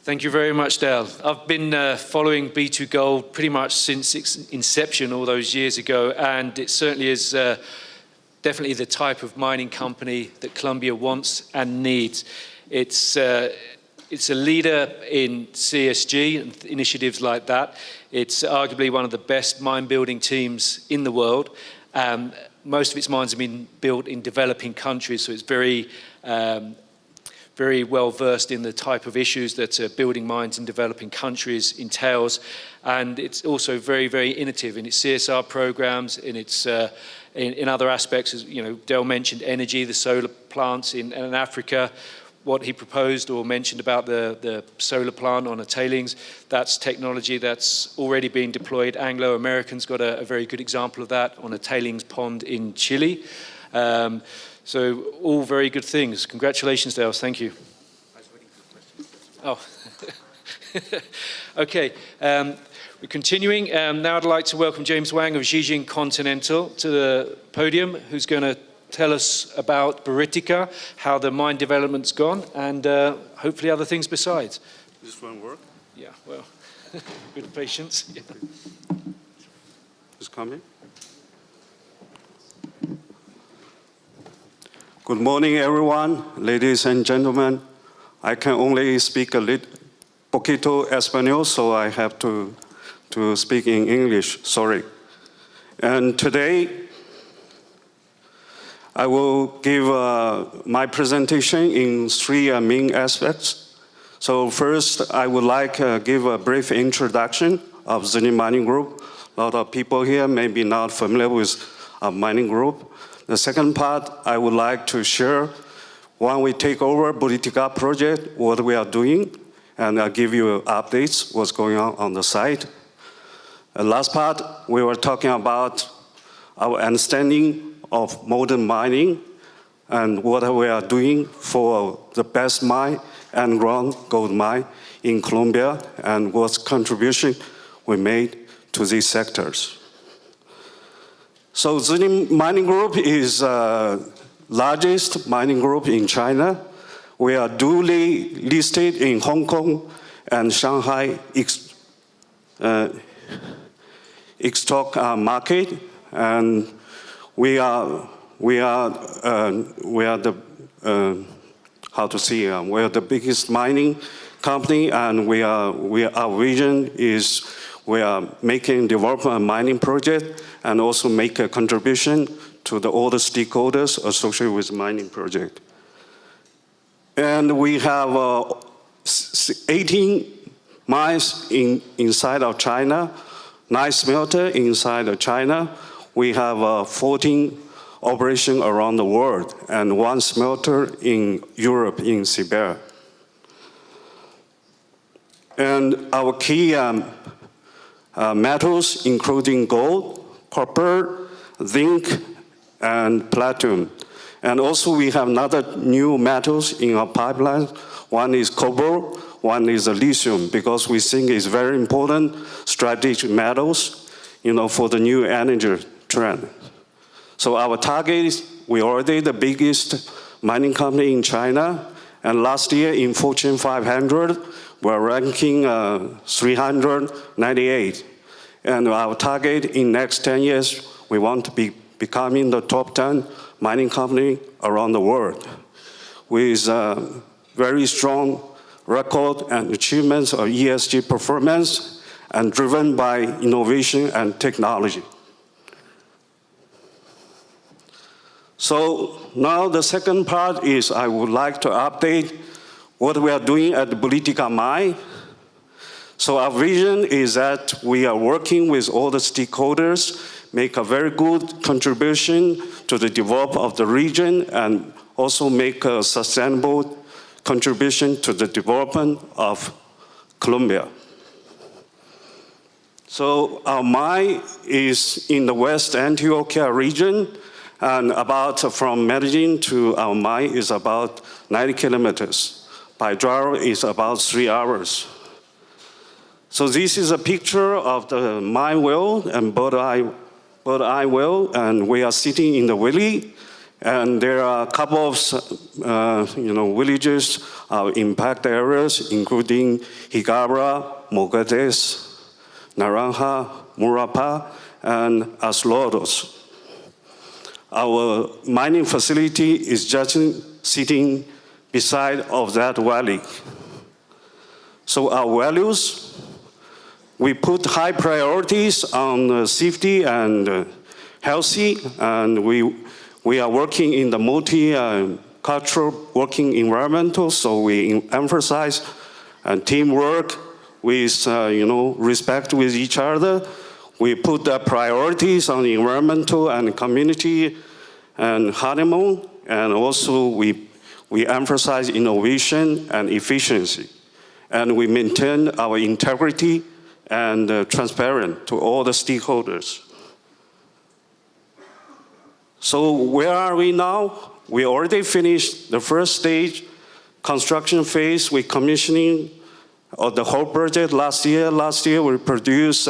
Thank you very much, Dale. I've been following B2Gold pretty much since its inception all those years ago, and it certainly is definitely the type of mining company that Colombia wants and needs. It's a leader in CSG and initiatives like that. It's arguably one of the best mine building teams in the world. Most of its mines have been built in developing countries, so it's very well versed in the type of issues that building mines in developing countries entails, and it's also very, very innovative in its CSR programs, in its in other aspects. As you know, Dale mentioned energy, the solar plants in Africa. What he proposed or mentioned about the solar plant on a tailings, that's technology that's already being deployed. Anglo American's got a very good example of that on a tailings pond in Chile. So all very good things. Congratulations, Dale. Thank you. I was waiting for questions. Oh, okay. We're continuing. Now I'd like to welcome James Wang of Zijin Continental to the podium, who's going to tell us about Buritica, how the mine development's gone, and hopefully other things besides.
This won't work?
Yeah, well, good patience. Yeah.
It's coming. Good morning, everyone, ladies and gentlemen. I can only speak a little poquito Espanol, so I have to speak in English, sorry. And today, I will give my presentation in three main aspects. So first, I would like to give a brief introduction of Zijin Mining Group. A lot of people here may be not familiar with our mining group. The second part, I would like to share when we take over Buritica project, what we are doing, and I'll give you updates, what's going on the site. The last part, we were talking about our understanding of modern mining and what we are doing for the best mine and Gran gold mine in Colombia, and what contribution we made to these sectors. So Zijin Mining Group is largest mining group in China. We are duly listed in Hong Kong and Shanghai stock market, and we are the the biggest mining company, and our vision is we are making development mining project and also make a contribution to all the stakeholders associated with mining project. And we have 18 mines inside of China, 9 smelters inside of China. We have 14 operations around the world and 1 smelter in Europe, in Siberia. And our key metals, including gold, copper, zinc, and platinum. And also we have another new metals in our pipeline. One is cobalt, one is lithium, because we think it's very important strategic metals, for the new energy trend. So our target is, we're already the biggest mining company in China, and last year in Fortune 500, we're ranking 398. And our target in next 10 years, we want to be becoming the top 10 mining company around the world with very strong record and achievements of ESG performance and driven by innovation and technology. So now the second part is I would like to update what we are doing at the Buritica mine. So our vision is that we are working with all the stakeholders, make a very good contribution to the development of the region, and also make a sustainable contribution to the development of Colombia. So our mine is in the West Antioquia region, and from Medellin to our mine is about 90 kilometers. By drive is about 3 hours. So this is a picture of the mine well and bird eye well, and we are sitting in the valley, and there are a couple of villages, impact areas, including Higabra, Mogates, Naranja, Murapa, and Aslodos. Our mining facility is just sitting beside of that valley. So our values, we put high priorities on safety and healthy, and we are working in the multi-cultural working environmental, so we emphasize teamwork with respect with each other. We put the priorities on environmental and community and honeymoon, and also we emphasize innovation and efficiency, and we maintain our integrity and transparent to all the stakeholders. So where are we now? We already finished the first stage, construction phase. We commissioning of the whole project last year. Last year we produced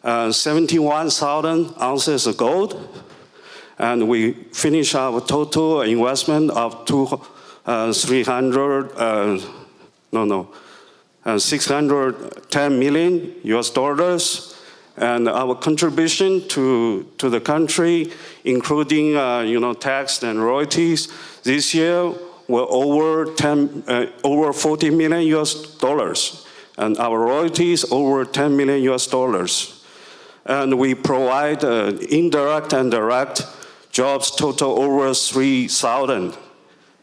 71,000 ounces of gold, and we finished our total investment of $610 million US dollars, and our contribution to the country, including tax and royalties, this year were over 40 million US dollars, and our royalties over 10 million US dollars. And we provide indirect and direct jobs total over 3,000,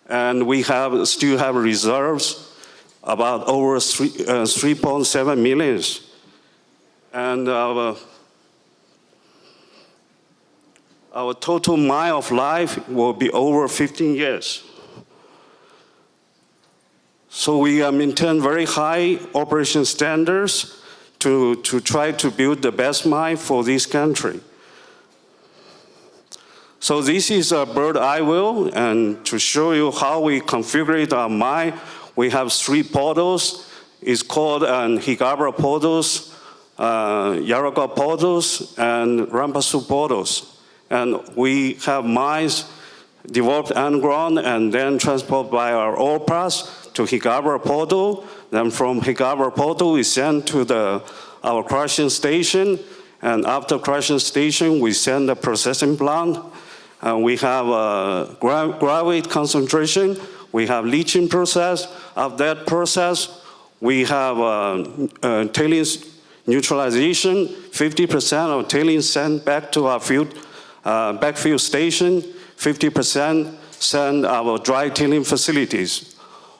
and we still have reserves about over 3.7 million. And our total mine of life will be over 15 years. So we maintain very high operation standards to try to build the best mine for this country. So this is a bird eye view, and to show you how we configure our mine, we have 3 portals. It's called Higabra portals, Yaraga portals, and Rampasu portals. And we have mines developed underground and then transported by our ore pass to Higabra portal. Then from Higabra portal, we send to our crushing station. And after crushing station, we send the processing plant. And we have gravity concentration. We have leaching process. Of that process, we have tailings neutralization. 50% of tailings sent back to our backfill station. 50% send our dry tailing facilities.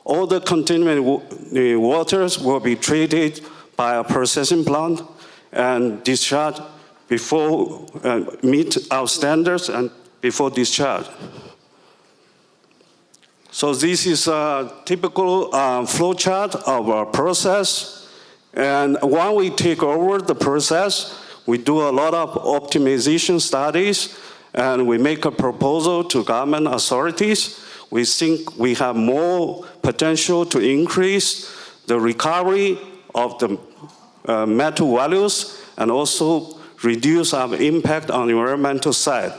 All the contaminated waters will be treated by a processing plant and discharged before meet our standards and before discharge. So this is a typical flow chart of our process. And when we take over the process, we do a lot of optimization studies, and we make a proposal to government authorities. We think we have more potential to increase the recovery of the metal values and also reduce our impact on the environmental side.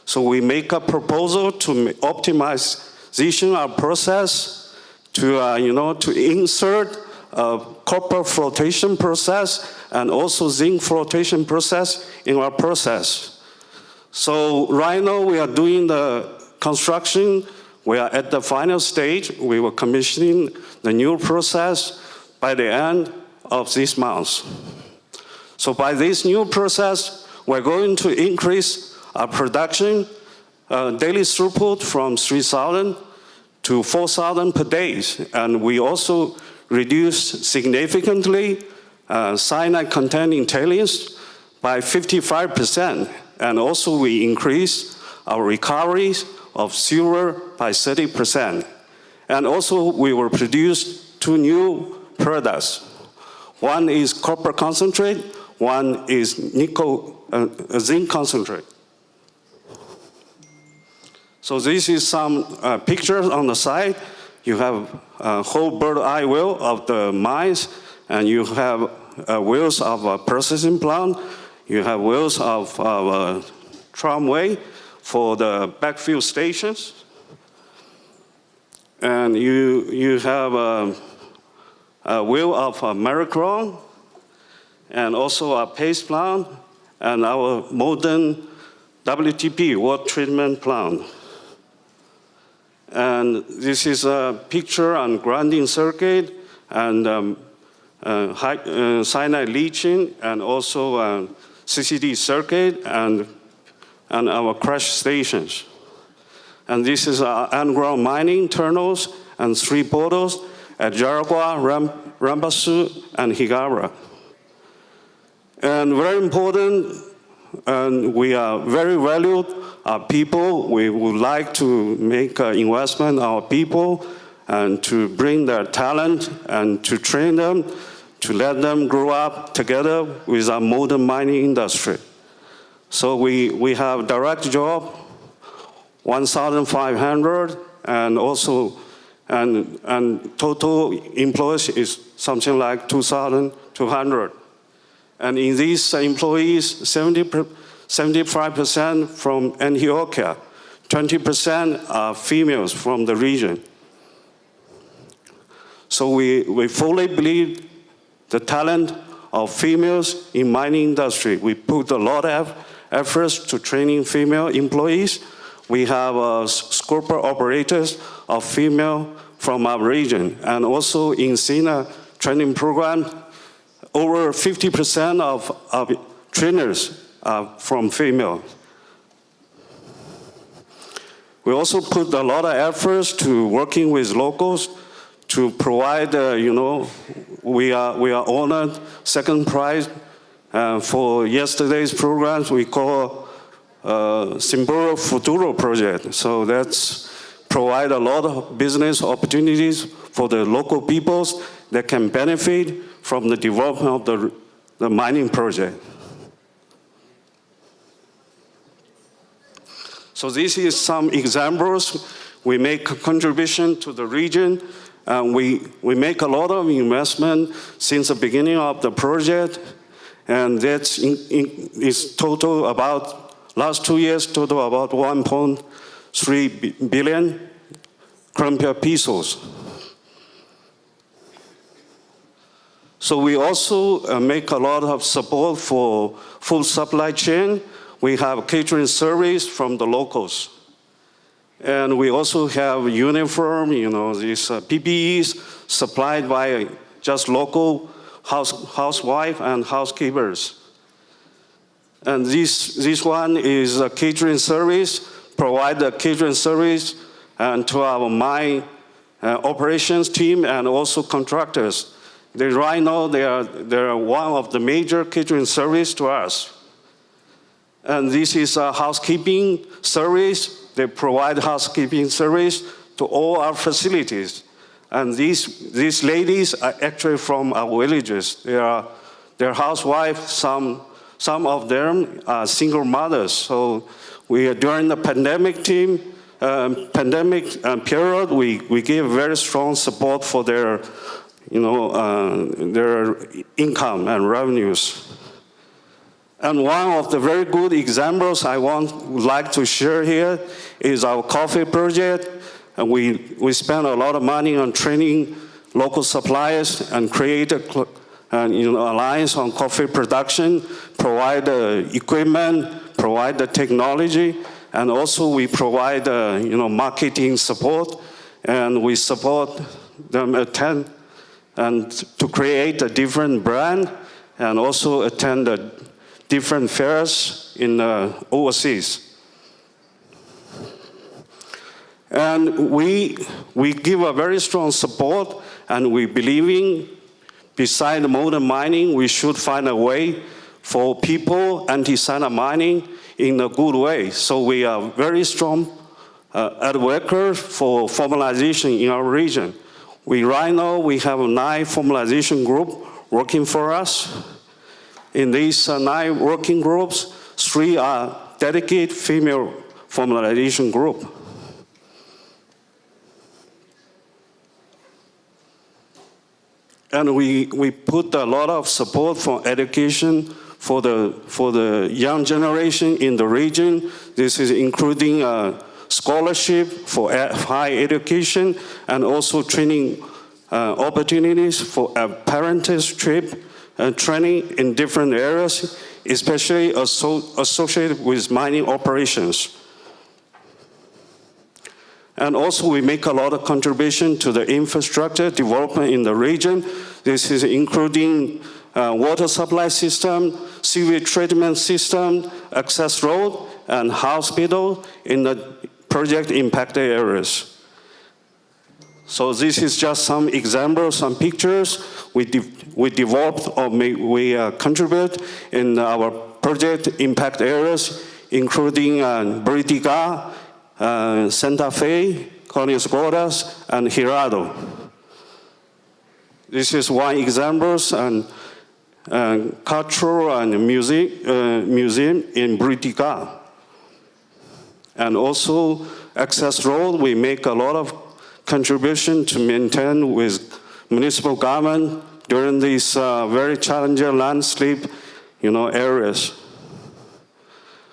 So we make a proposal to optimization of process to insert a copper flotation process and also zinc flotation process in our process. So right now we are doing the construction. We are at the final stage. We were commissioning the new process by the end of this month. So by this new process, we're going to increase our production daily throughput from 3,000 to 4,000 per day. And we also reduce significantly cyanide containing tailings by 55%. And also we increase our recoveries of silver by 30%. And also we will produce 2 new products. One is copper concentrate, one is zinc concentrate. So this is some pictures on the side. You have a whole bird eye view of the mines, and you have views of a processing plant. You have views of a tramway for the backfill stations. And you have a view of a Maricron, and also a paste plant, and our modern WTP, water treatment plant. And this is a picture on grinding circuit and cyanide leaching, and also CCD circuit and our crush stations. And this is our underground mining tunnels and 3 portals at Jaragua, Rambasu, and Higabra. And very important, and we are very valued people. We would like to make an investment in our people and to bring their talent and to train them, to let them grow up together with our modern mining industry. So we have direct job, 1,500, and also and total employees is something like 2,200. And in these employees, 75% from Antioquia, 20% are females from the region. So we fully believe the talent of females in mining industry. We put a lot of efforts to training female employees. We have scraper operators of female from our region. And also in SINA training program, over 50% of trainers are from female. We also put a lot of efforts to working with locals to provide, we are honored second prize for yesterday's programs we call Simboro Futuro project. So that's provide a lot of business opportunities for the local peoples that can benefit from the development of the mining project. So this is some examples. We make a contribution to the region, and we make a lot of investment since the beginning of the project, and that's is total about Last 2 years total about 1.3 billion Colombian pesos. So we also make a lot of support for food supply chain. We have catering service from the locals. And we also have uniform, these PPEs supplied by just local housewife and housekeepers. And this one is a catering service, provide the catering service and to our mine operations team and also contractors. Right now, they are one of the major catering service to us. And this is a housekeeping service. They provide housekeeping service to all our facilities. And these ladies are actually from our villages. They're housewives, some of them are single mothers. So during the pandemic period, we gave very strong support for their income and revenues. And one of the very good examples I would like to share here is our coffee project. And we spent a lot of money on training local suppliers and create an alliance on coffee production, provide the equipment, provide the technology, and also we provide marketing support, and we support them attend and to create a different brand and also attend the different fairs in overseas. And we give a very strong support, and we believe in, beside modern mining, we should find a way for people anti-cyanide mining in a good way. So we are very strong advocates for formalization in our region. Right now, we have 9 formalization groups working for us. In these 9 working groups, 3 are dedicated female formalization group. And we put a lot of support for education for the young generation in the region. This is including scholarship for high education and also training opportunities for apprentice trip and training in different areas, especially associated with mining operations. And also we make a lot of contribution to the infrastructure development in the region. This is including water supply system, sewage treatment system, access road, and hospital in the project impacted areas. So this is just some examples, some pictures we developed or we contribute in our project impact areas, including Buritica, Santa Fe, Conios Gordas, and Hirado. This is one example, and cultural and museum in Buritica. And also access road, we make a lot of contribution to maintain with municipal government during these very challenging landscape, areas.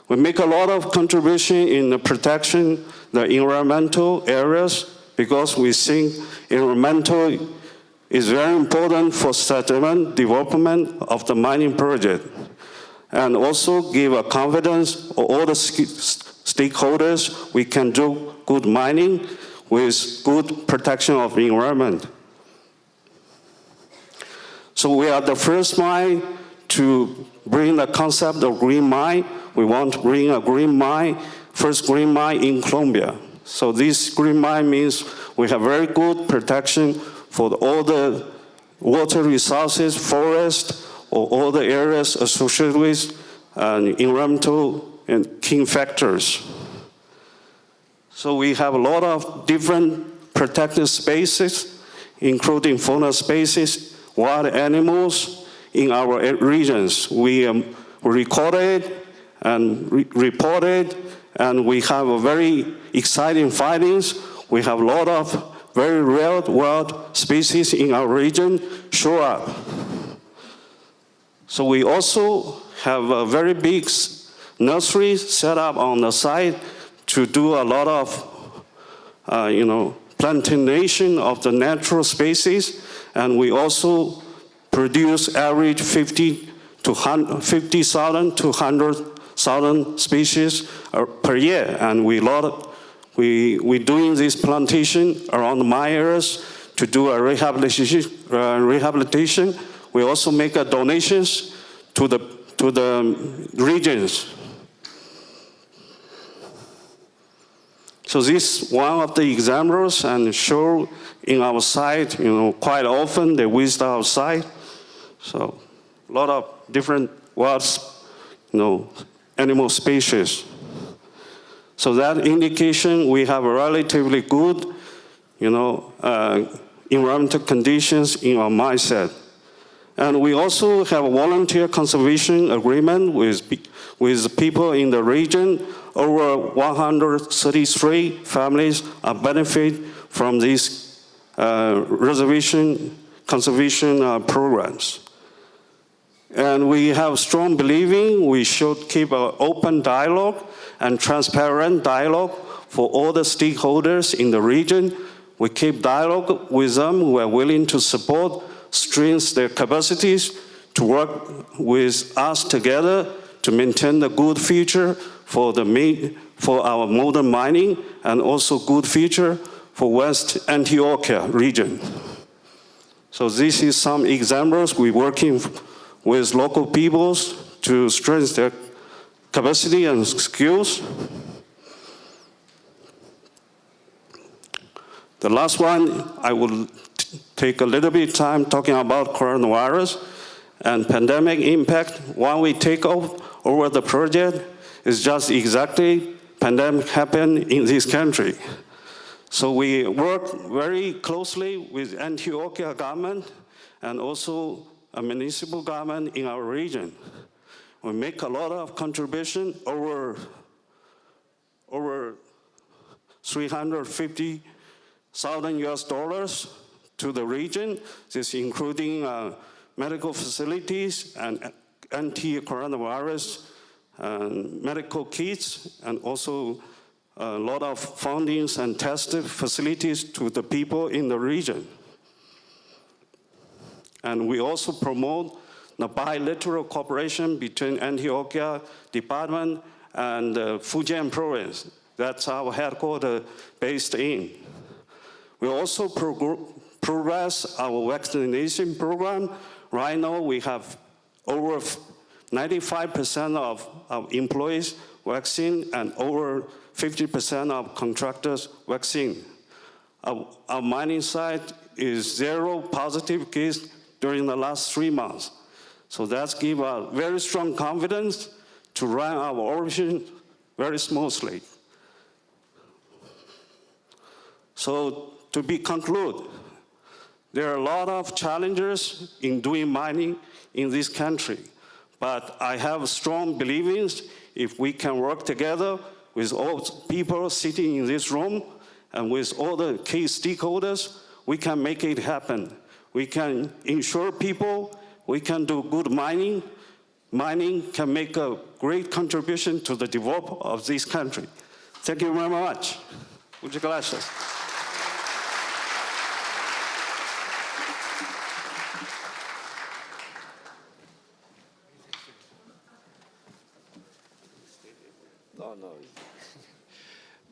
We make a lot of contribution in the protection, the environmental areas, because we think environmental is very important for settlement, development of the mining project. And also give a confidence of all the stakeholders we can do good mining with good protection of the environment. So we are the first mine to bring the concept of green mine. We want to bring a green mine, first green mine in Colombia. So this green mine means we have very good protection for all the water resources, forest, or all the areas associated with environmental and key factors. So we have a lot of different protected spaces, including fauna spaces, wild animals in our regions. We recorded and reported, and we have a very exciting findings. We have a lot of very rare wild species in our region show up. So we also have a very big nurseries set up on the site to do a lot of, plantation of the natural species, and we also produce average 50,000 to 100,000 species per year, and we're doing this plantation around my areas to do a rehabilitation. We also make donations to the regions. So this is one of the examples, and show in our site, quite often they visit our site. So a lot of different wild, animal species. So that indication we have a relatively good, environmental conditions in our mindset. And we also have a volunteer conservation agreement with people in the region. Over 133 families are benefit from these conservation programs. And we have strong believing we should keep an open dialogue and transparent dialogue for all the stakeholders in the region. We keep dialogue with them who are willing to support, strengthen their capacities to work with us together to maintain the good future for our modern mining, and also good future for West Antioquia region. So this is some examples. We're working with local peoples to strengthen their capacity and skills. The last one, I will take a little bit of time talking about coronavirus and pandemic impact. When we take over the project, it's just exactly pandemic happened in this country. So we work very closely with Antioquia government and also a municipal government in our region. We make a lot of contribution, over 350,000 US dollars to the region. This including medical facilities and anti-coronavirus medical kits, and also a lot of fundings and testing facilities to the people in the region. And we also promote the bilateral cooperation between Antioquia Department and Fujian Province. That's our headquarters based in. We also progress our vaccination program. Right now we have over 95% of our employees vaccine and over 50% of contractors vaccine. Our mining site is 0 positive case during the last 3 months. So that's give us very strong confidence to run our operation very smoothly. So to conclude, there are a lot of challenges in doing mining in this country. But I have strong beliefs if we can work together with all people sitting in this room and with all the key stakeholders, we can make it happen. We can ensure people, we can do good mining. Mining can make a great contribution to the development of this country. Thank you very much. Muchas gracias.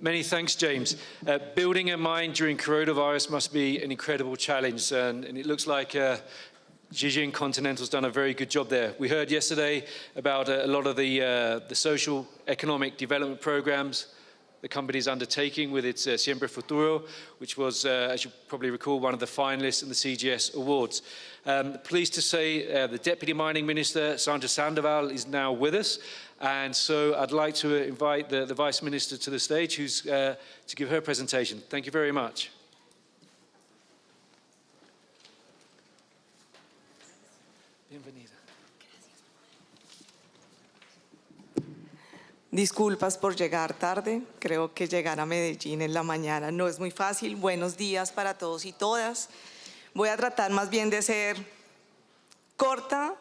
Many thanks, James. Building a mine during coronavirus must be an incredible challenge, and it looks like Zijin Continental's done a very good job there. We heard yesterday about a lot of the social economic development programs the company is undertaking with its Siempre Futuro, which was, as you probably recall, one of the finalists in the CGS Awards. Pleased to say the Deputy Mining Minister, Sandra Sandoval, is now with us. And so I'd like to invite the Vice Minister to the stage, who's to give her presentation. Thank you very much. Bienvenida.
Disculpas por llegar tarde. Creo que llegar a Medellín en la mañana no es muy fácil. Buenos días para todos y todas. Voy a tratar más bien de ser corta,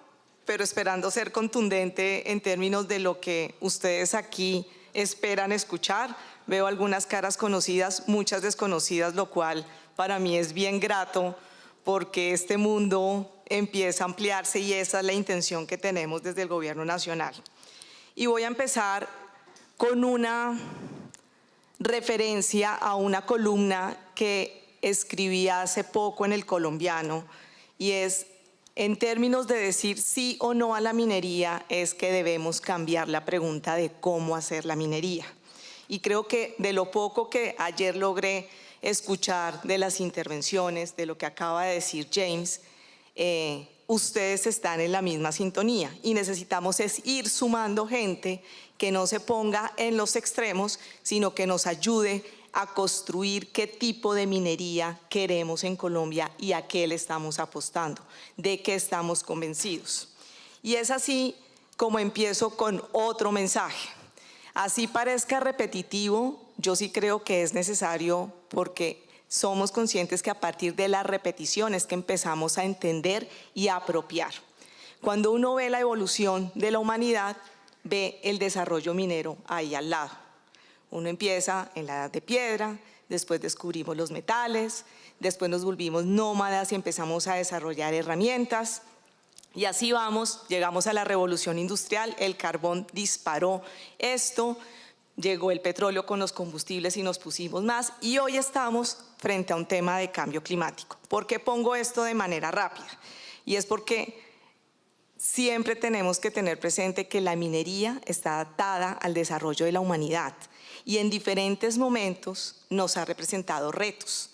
pero esperando ser contundente en términos de lo que ustedes aquí esperan escuchar. Veo algunas caras conocidas, muchas desconocidas, lo cual para mí es bien grato porque este mundo empieza a ampliarse y esa es la intención que tenemos desde el Gobierno Nacional. Y voy a empezar con una referencia a una columna que escribí hace poco en El Colombiano y es, en términos de decir sí o no a la minería, es que debemos cambiar la pregunta de cómo hacer la minería. Y creo que de lo poco que ayer logré escuchar de las intervenciones, de lo que acaba de decir James, ustedes están en la misma sintonía y necesitamos es ir sumando gente que no se ponga en los extremos, sino que nos ayude a construir qué tipo de minería queremos en Colombia y a qué le estamos apostando, de qué estamos convencidos. Y es así como empiezo con otro mensaje. Así parezca repetitivo, yo sí creo que es necesario porque somos conscientes que a partir de la repetición es que empezamos a entender y a apropiar. Cuando uno ve la evolución de la humanidad, ve el desarrollo minero ahí al lado. Uno empieza en la edad de piedra, después descubrimos los metales, después nos volvimos nómadas y empezamos a desarrollar herramientas. Y así vamos, llegamos a la revolución industrial, el carbón disparó esto, llegó el petróleo con los combustibles y nos pusimos más y hoy estamos frente a un tema de cambio climático. ¿Por qué pongo esto de manera rápida? Y es porque siempre tenemos que tener presente que la minería está adaptada al desarrollo de la humanidad y en diferentes momentos nos ha representado retos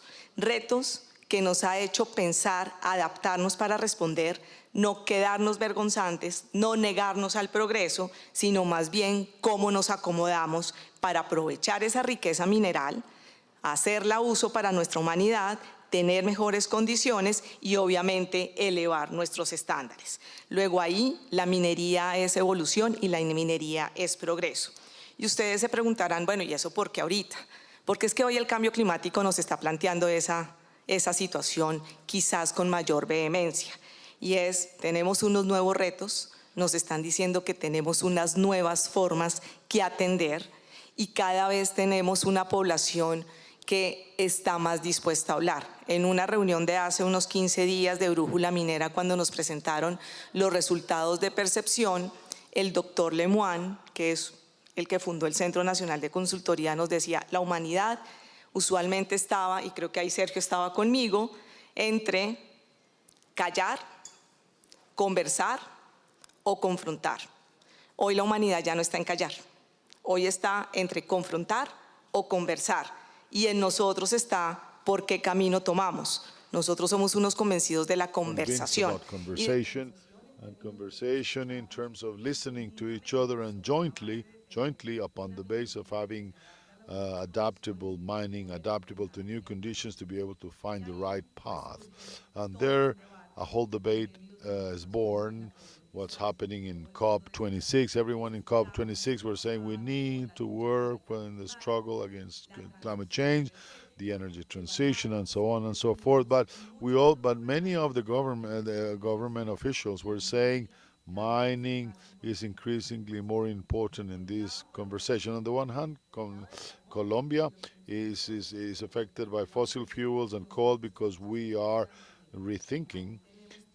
que nos ha hecho pensar, adaptarnos para responder, no quedarnos vergonzantes, no negarnos al progreso, sino más bien cómo nos acomodamos para aprovechar esa riqueza mineral, hacerla uso para nuestra humanidad, tener mejores condiciones y obviamente elevar nuestros estándares. Luego ahí la minería es evolución y la minería es progreso. Y ustedes se preguntarán, bueno, ¿y eso por qué ahorita? Porque es que hoy el cambio climático nos está planteando esa situación quizás con mayor vehemencia. Y tenemos unos nuevos retos, nos están diciendo que tenemos unas nuevas formas que atender y cada vez tenemos una población que está más dispuesta a hablar. En una reunión de hace unos 15 días de Brújula Minera, cuando nos presentaron los resultados de percepción, el doctor Wang, que es el que fundó el Centro Nacional de Consultoría, nos decía, la humanidad usualmente estaba, y creo que ahí Sergio estaba conmigo, entre callar, conversar o confrontar. Hoy la humanidad ya no está en callar, hoy está entre confrontar o conversar y en nosotros está por qué camino tomamos. Nosotros somos unos convencidos de la conversación.
Conversation in terms of listening to each other and jointly upon the base of having adaptable mining, adaptable to new conditions to be able to find the right path. And there a whole debate is born. What's happening in COP26. Everyone in COP26 were saying we need to work in the struggle against climate change, the energy transition, and so on and so forth. But many of the government officials were saying mining is increasingly more important in this conversation. On the one hand, Colombia is affected by fossil fuels and coal because we are rethinking.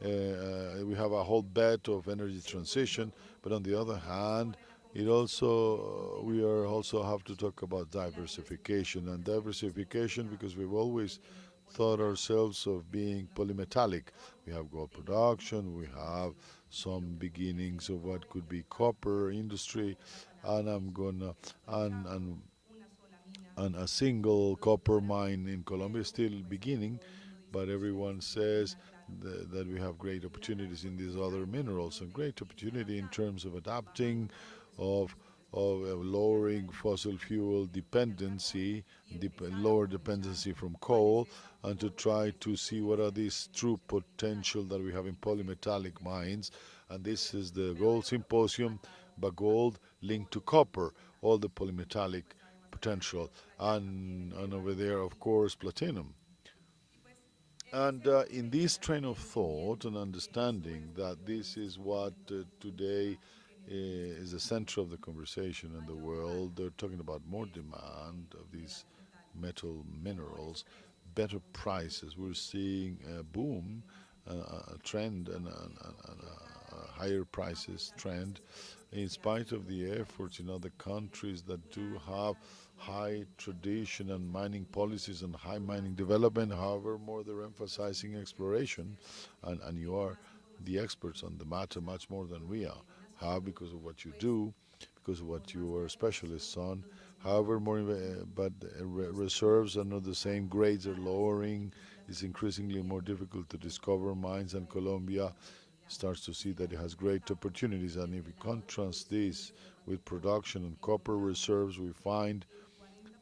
We have a whole bet of energy transition, but on the other hand, we also have to talk about diversification because we've always thought ourselves of being polymetallic. We have gold production, we have some beginnings of what could be copper industry, and a single copper mine in Colombia is still beginning, but everyone says that we have great opportunities in these other minerals and great opportunity in terms of adapting, of lowering fossil fuel dependency, lower dependency from coal, and to try to see what are these true potential that we have in polymetallic mines. And this is the Gold Symposium, but gold linked to copper, all the polymetallic potential, and over there, of course, platinum. And in this train of thought and understanding that this is what today is the center of the conversation in the world, they're talking about more demand of these metal minerals, better prices. We're seeing a boom, a trend, and a higher prices trend, in spite of the efforts in other countries that do have high tradition and mining policies and high mining development. However, more they're emphasizing exploration, and you are the experts on the matter much more than we are. How? Because of what you do, because of what you are specialists on. However, but reserves are not the same. Grades are lowering. It's increasingly more difficult to discover mines, and Colombia starts to see that it has great opportunities. And if we contrast this with production and copper reserves, we find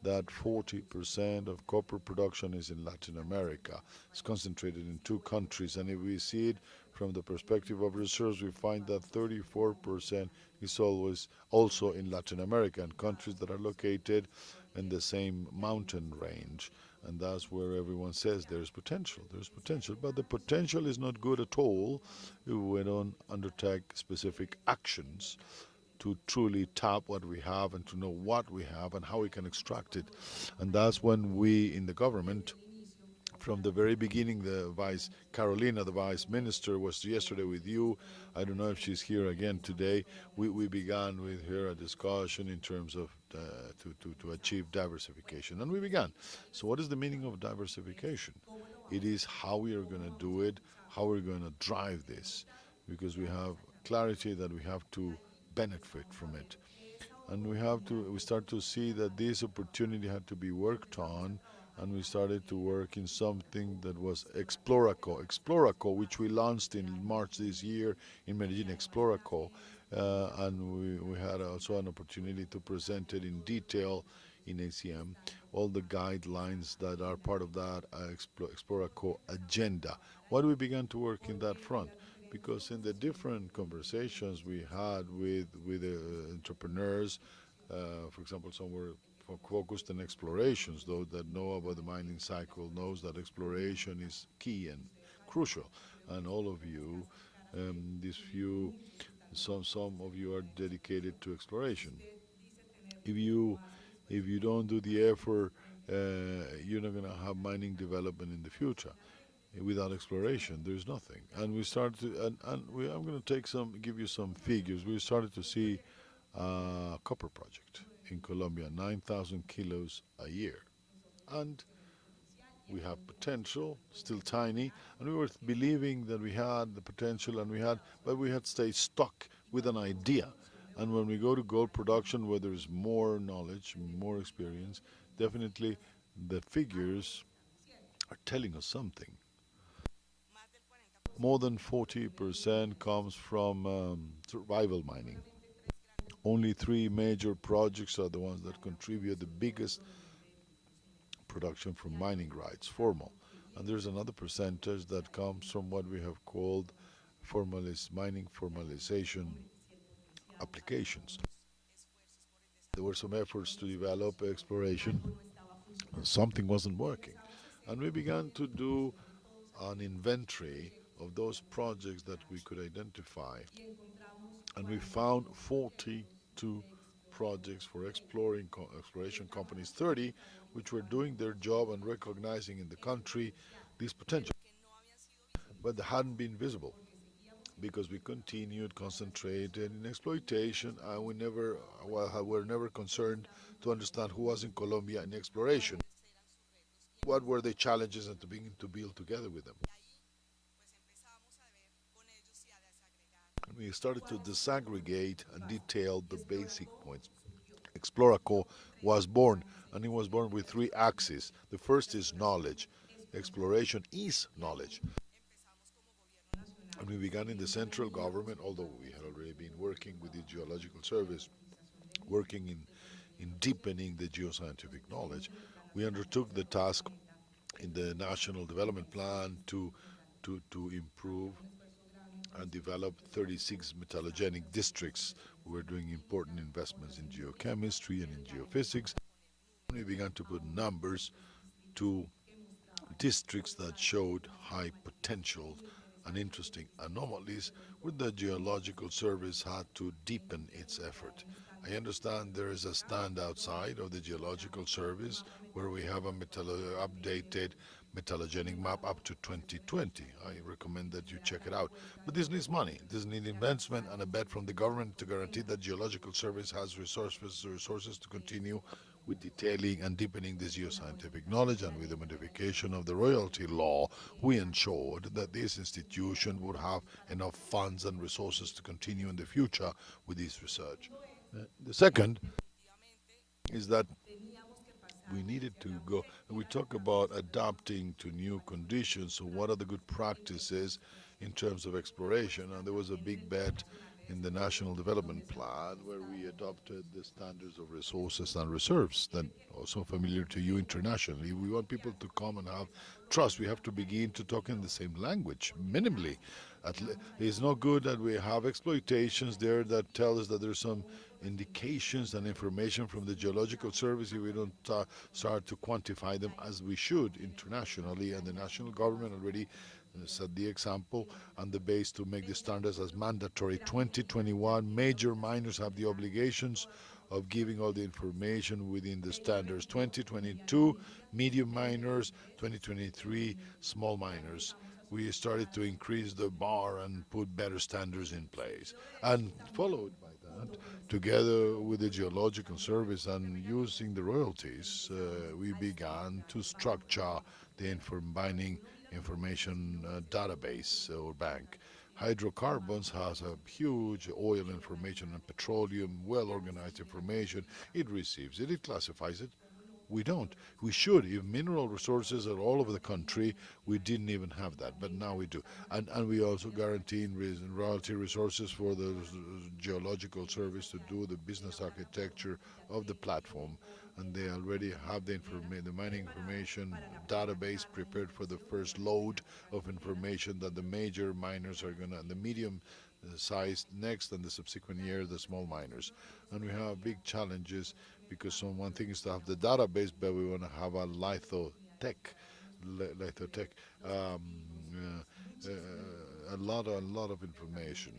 that 40% of copper production is in Latin America. It's concentrated in two countries. And if we see it from the perspective of reserves, we find that 34% is always also in Latin America and countries that are located in the same mountain range. And that's where everyone says there's potential. There's potential. But the potential is not good at all if we don't undertake specific actions to truly tap what we have and to know what we have and how we can extract it. And that's when we in the government, from the very beginning, the Vice Carolina, the Vice Minister, was yesterday with you. I don't know if she's here again today. We began with her a discussion in terms of to achieve diversification, and we began. So what is the meaning of diversification? It is how we are going to do it, how we're going to drive this, because we have clarity that we have to benefit from it. And we start to see that this opportunity had to be worked on, and we started to work in something that was Exploraco, which we launched in March this year in Medellin, Exploraco, and we had also an opportunity to present it in detail in ACM, all the guidelines that are part of that Exploraco agenda. Why do we began to work in that front? Because in the different conversations we had with entrepreneurs, for example, some were focused on explorations. Those that know about the mining cycle knows that exploration is key and crucial. And all of you, some of you are dedicated to exploration. If you don't do the effort, you're not going to have mining development in the future. Without exploration, there's nothing. And we started to, I'm going to give you some figures. We started to see a copper project in Colombia, 9,000 kilos a year. And we have potential, still tiny, and we were believing that we had the potential, but we had stayed stuck with an idea. And when we go to gold production, where there's more knowledge, more experience, definitely the figures are telling us something. More than 40% comes from survival mining. Only 3 major projects are the ones that contribute the biggest production from mining rights, formal. And there's another percentage that comes from what we have called mining formalization applications. There were some efforts to develop exploration, and something wasn't working. And we began to do an inventory of those projects that we could identify. And we found 42 projects for exploration companies, 30 which were doing their job and recognizing in the country this potential. But they hadn't been visible because we continued concentrated in exploitation, and we were never concerned to understand who was in Colombia in exploration. What were the challenges and to begin to build together with them. And we started to disaggregate and detail the basic points. Exploraco was born, and it was born with 3 axes. The first is knowledge. Exploration is knowledge. And we began in the central government, although we had already been working with the Geological Service, working in deepening the geoscientific knowledge. We undertook the task in the National Development Plan to improve and develop 36 metallogenic districts. We were doing important investments in geochemistry and in geophysics. We began to put numbers to districts that showed high potential and interesting anomalies where the Geological Service had to deepen its effort. I understand there is a stand outside of the Geological Service where we have a updated metallogenic map up to 2020. I recommend that you check it out. But this needs money. This needs investment and a bet from the government to guarantee that Geological Service has resources to continue with detailing and deepening this geoscientific knowledge, and with the modification of the royalty law, we ensured that this institution would have enough funds and resources to continue in the future with this research. The second is that we needed to go, and we talk about adapting to new conditions, so what are the good practices in terms of exploration? And there was a big bet in the National Development Plan where we adopted the standards of resources and reserves that are also familiar to you internationally. We want people to come and have trust. We have to begin to talk in the same language, minimally. It's not good that we have exploitations there that tell us that there's some indications and information from the Geological Service if we don't start to quantify them as we should internationally, and the national government already set the example and the base to make the standards as mandatory. 2021, major miners have the obligations of giving all the information within the standards. 2022, medium miners. 2023, small miners. We started to increase the bar and put better standards in place. And followed by that, together with the Geological Service and using the royalties, we began to structure the mining information database or bank. Hydrocarbons has a huge oil information and petroleum, well-organized information. It receives it, it classifies it. We don't. We should. If mineral resources are all over the country, we didn't even have that, but now we do. And we also guarantee royalty resources for the Geological Service to do the business architecture of the platform. And they already have the mining information database prepared for the first load of information that the major miners are going to, and the medium size next, and the subsequent year, the small miners. And we have big challenges because one thing is to have the database, but we want to have a lithotech, a lot of information.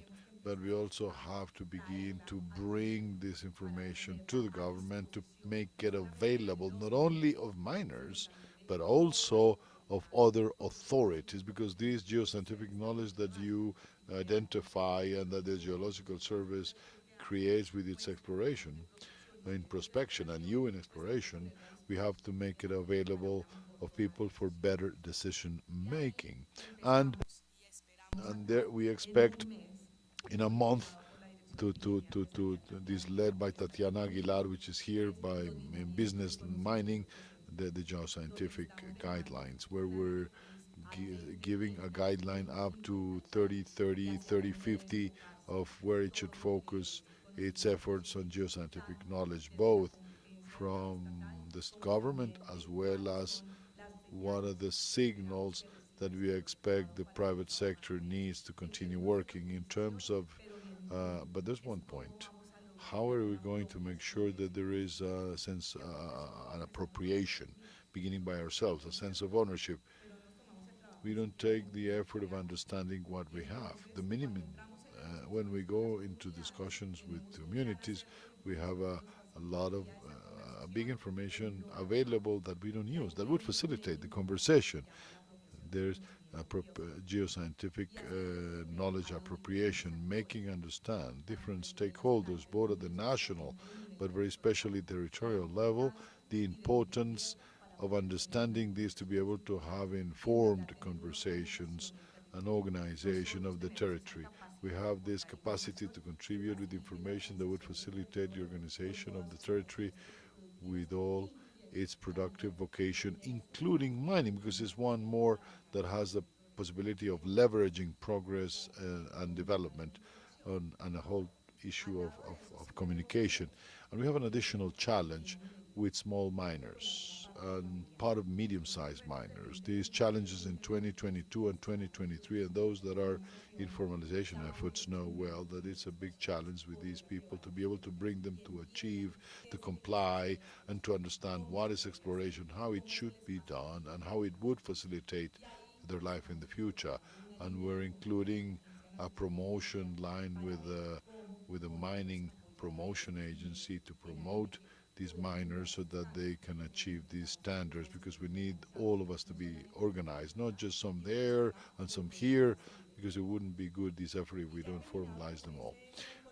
But we also have to begin to bring this information to the government to make it available not only of miners, but also of other authorities, because this geoscientific knowledge that you identify and that the Geological Service creates with its exploration, in prospection, and you in exploration, we have to make it available of people for better decision making. And there we expect in a month to this led by Thyana Aguilar, which is here by business and mining, the geoscientific guidelines, where we're giving a guideline up to 30-50 of where it should focus its efforts on geoscientific knowledge, both from the government as well as one of the signals that we expect the private sector needs to continue working in terms of, but there's one point. How are we going to make sure that there is a sense, an appropriation, beginning by ourselves, a sense of ownership? We don't take the effort of understanding what we have. The minimum, when we go into discussions with communities, we have a lot of big information available that we don't use, that would facilitate the conversation. There's geoscientific knowledge appropriation, making understand different stakeholders, both at the national, but very especially territorial level, the importance of understanding this to be able to have informed conversations and organization of the territory. We have this capacity to contribute with information that would facilitate the organization of the territory with all its productive vocation, including mining, because it's one more that has the possibility of leveraging progress and development and a whole issue of communication. And we have an additional challenge with small miners. part of medium-sized miners. These challenges in 2022 and 2023, and those that are in formalization efforts know well that it's a big challenge with these people to be able to bring them to achieve, to comply, and to understand what is exploration, how it should be done, and how it would facilitate their life in the future. And we're including a promotion line with a mining promotion agency to promote these miners so that they can achieve these standards, because we need all of us to be organized, not just some there and some here, because it wouldn't be good, this effort, if we don't formalize them all.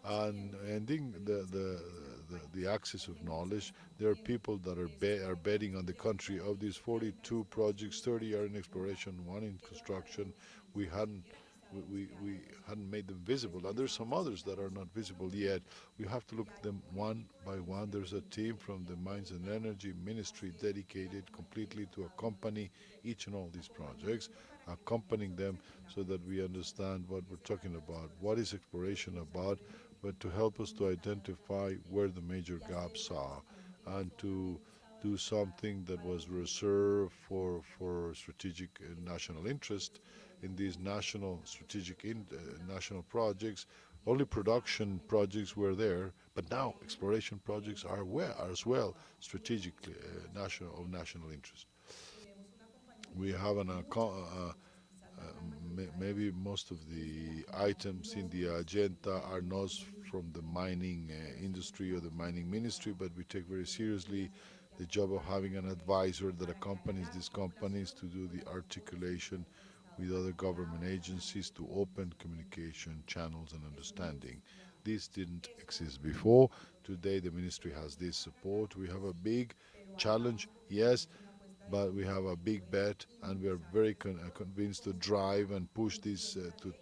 And ending the access of knowledge, there are people that are betting on the country. Of these 42 projects, 30 are in exploration, 1 in construction. We hadn't made them visible, and there's some others that are not visible yet. We have to look at them one by one. There's a team from the Mines and Energy Ministry dedicated completely to accompany each and all these projects, accompanying them so that we understand what we're talking about, what is exploration about, but to help us to identify where the major gaps are, and to do something that was reserved for strategic national interest. In these national strategic national projects, only production projects were there, but now exploration projects are as well strategically national interest. We have maybe most of the items in the agenda are not from the mining industry or the mining ministry, but we take very seriously the job of having an advisor that accompanies these companies to do the articulation with other government agencies to open communication channels and understanding. This didn't exist before. Today the ministry has this support. We have a big challenge, yes, but we have a big bet, and we are very convinced to drive and push this to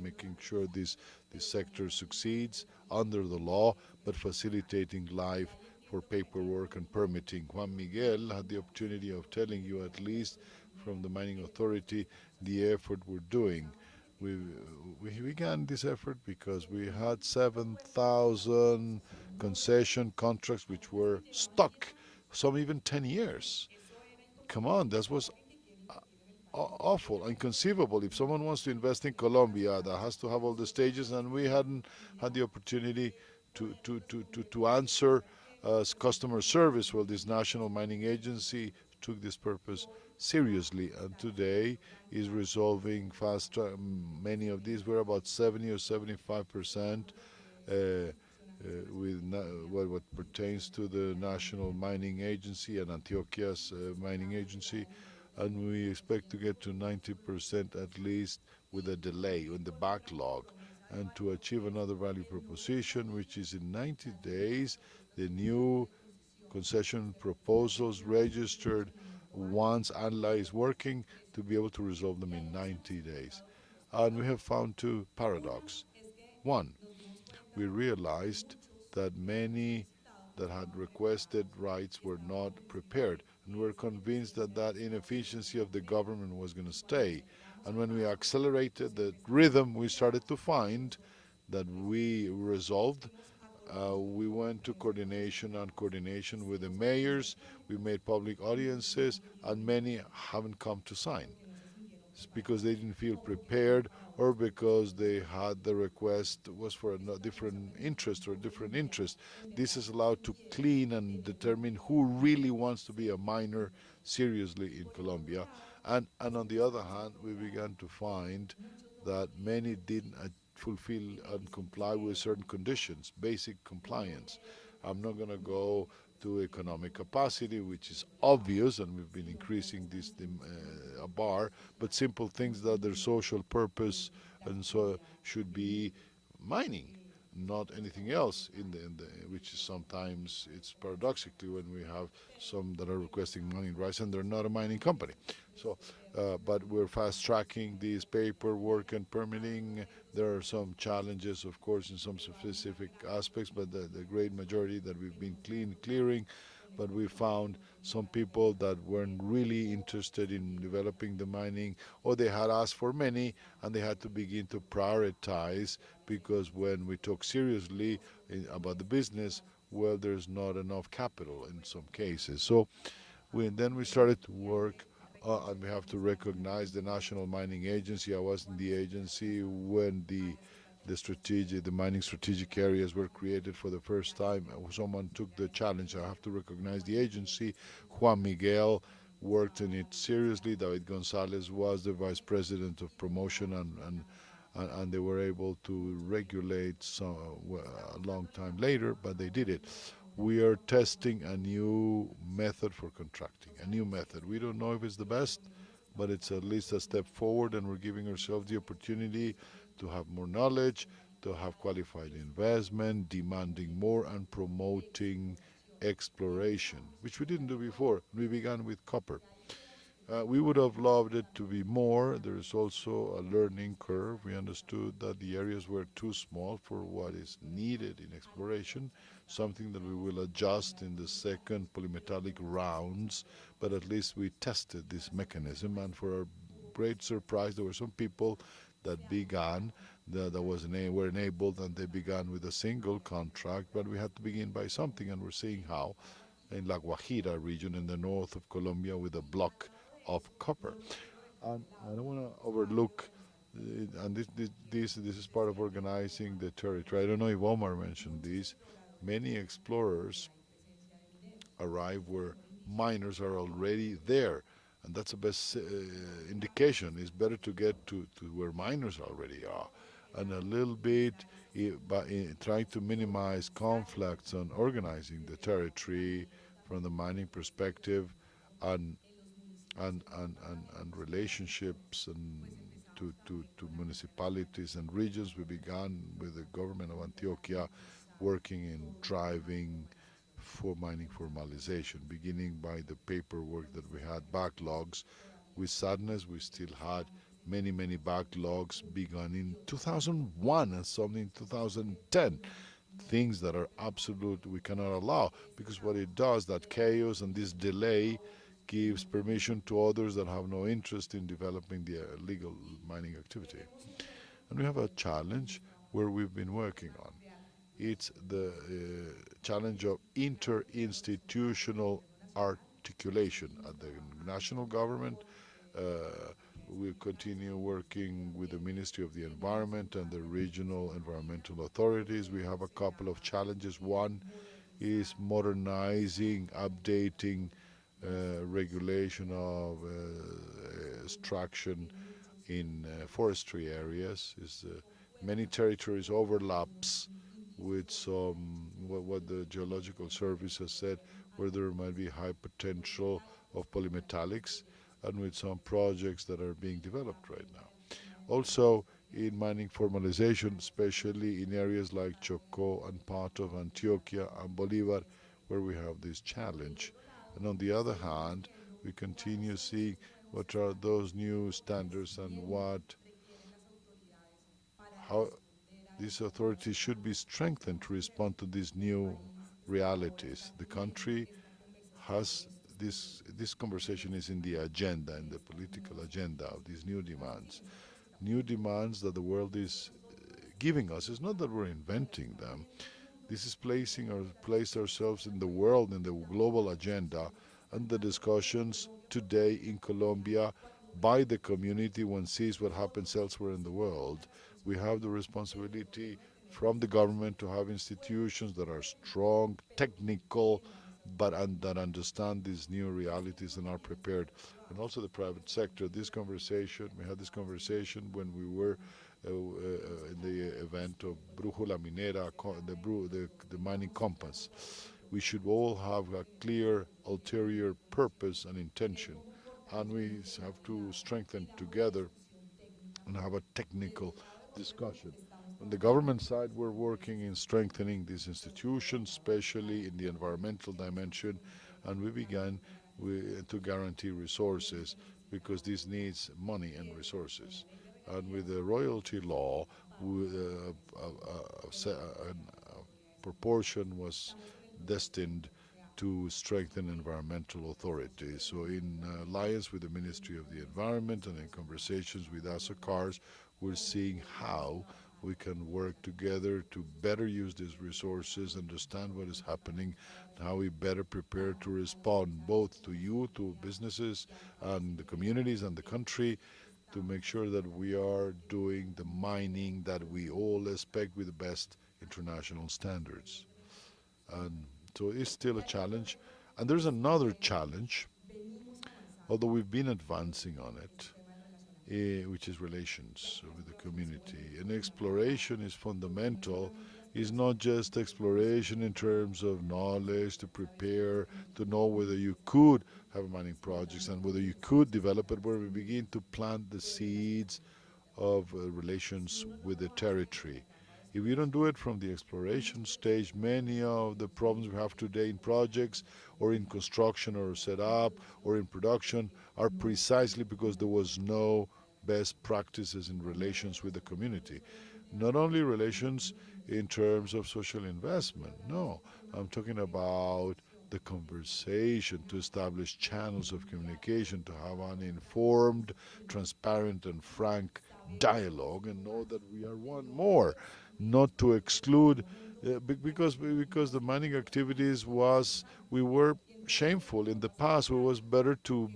making sure this sector succeeds under the law, but facilitating life for paperwork and permitting. Juan Miguel had the opportunity of telling you, at least from the mining authority, the effort we're doing. We began this effort because we had 7,000 concession contracts which were stuck, some even 10 years. Come on, that was awful, inconceivable. If someone wants to invest in Colombia, that has to have all the stages, and we hadn't had the opportunity to answer customer service. Well, this National Mining Agency took this purpose seriously, and today is resolving fast many of these. We're about 70 or 75% with what pertains to the National Mining Agency and Antioquia's mining agency, and we expect to get to 90% at least with a delay in the backlog, and to achieve another value proposition, which is in 90 days, the new concession proposals registered once analyzed working to be able to resolve them in 90 days. And we have found two paradoxes. One, we realized that many that had requested rights were not prepared, and we're convinced that that inefficiency of the government was going to stay. And when we accelerated the rhythm, we started to find that we resolved. We went to coordination with the mayors. We made public audiences, and many haven't come to sign. It's because they didn't feel prepared, or because they had the request was for a different interest or a different interest. This is allowed to clean and determine who really wants to be a miner seriously in Colombia. And on the other hand, we began to find that many didn't fulfill and comply with certain conditions, basic compliance. I'm not going to go to economic capacity, which is obvious, and we've been increasing this a bar, but simple things that their social purpose and so should be mining, not anything else, which is sometimes it's paradoxically when we have some that are requesting mining rights and they're not a mining company. So, but we're fast tracking these paperwork and permitting. There are some challenges, of course, in some specific aspects, but the great majority that we've been clearing. But we found some people that weren't really interested in developing the mining, or they had asked for many, and they had to begin to prioritize, because when we talk seriously about the business, well, there's not enough capital in some cases. So Then we started to work, and we have to recognize the National Mining Agency. I was in the agency when the mining strategic areas were created for the first time. Someone took the challenge. I have to recognize the agency. Juan Miguel worked in it seriously. David Gonzalez was the vice president of promotion, and they were able to regulate a long time later, but they did it. We are testing a new method for contracting, a new method. We don't know if it's the best, but it's at least a step forward, and we're giving ourselves the opportunity to have more knowledge, to have qualified investment, demanding more, and promoting exploration, which we didn't do before. We began with copper. We would have loved it to be more. There is also a learning curve. We understood that the areas were too small for what is needed in exploration, something that we will adjust in the second polymetallic rounds, but at least we tested this mechanism, and for our great surprise, there were some people that began, were enabled, and they began with a single contract, but we had to begin by something, and we're seeing how in La Guajira region in the north of Colombia with a block of copper. And I don't want to overlook, and this is part of organizing the territory. I don't know if Omar mentioned this. Many explorers arrive where miners are already there, and that's the best indication. It's better to get to where miners already are, and a little bit by trying to minimize conflicts on organizing the territory from the mining perspective, and and relationships and to municipalities and regions. We began with the government of Antioquia working in driving for mining formalization, beginning by the paperwork that we had, backlogs. With sadness, we still had many backlogs begun in 2001 and some in 2010. Things that are absolute we cannot allow, because what it does, that chaos and this delay, gives permission to others that have no interest in developing the legal mining activity. And we have a challenge where we've been working on. It's the challenge of interinstitutional articulation at the national government. We continue working with the Ministry of the Environment and the regional environmental authorities. We have a couple of challenges. One is modernizing, updating regulation of extraction in forestry areas. Many territories overlaps with some what the Geological Service has said, where there might be high potential of polymetallics, and with some projects that are being developed right now. Also, in mining formalization, especially in areas like Chocó and part of Antioquia and Bolívar, where we have this challenge. And on the other hand, we continue seeing what are those new standards and how these authorities should be strengthened to respond to these new realities. The country has this conversation is in the agenda, in the political agenda of these new demands that the world is giving us. It's not that we're inventing them. This is place ourselves in the world, in the global agenda, and the discussions today in Colombia by the community one sees what happens elsewhere in the world. We have the responsibility from the government to have institutions that are strong, technical, but that understand these new realities and are prepared. And also the private sector. We had this conversation when we were in the event of Brújula Minera, the mining compass. We should all have a clear ulterior purpose and intention, and we have to strengthen together and have a technical discussion. On the government side, we're working in strengthening these institutions, especially in the environmental dimension, and we began to guarantee resources, because this needs money and resources. And with the royalty law, a proportion was destined to strengthen environmental authorities. So in alliance with the Ministry of the Environment and in conversations with ASOCARS, we're seeing how we can work together to better use these resources, understand what is happening, and how we better prepare to respond both to you, to businesses, and the communities and the country, to make sure that we are doing the mining that we all expect with the best international standards. And so it's still a challenge. And there's another challenge, although we've been advancing on it, which is relations with the community. And exploration is fundamental. It's not just exploration in terms of knowledge to prepare, to know whether you could have mining projects and whether you could develop it, where we begin to plant the seeds of relations with the territory. If we don't do it from the exploration stage, many of the problems we have today in projects or in construction or setup or in production are precisely because there was no best practices in relations with the community. Not only relations in terms of social investment, no, I'm talking about the conversation, to establish channels of communication, to have an informed, transparent, and frank dialogue, and know that we are one more, not to exclude, because the mining activities we were shameful in the past. It was better to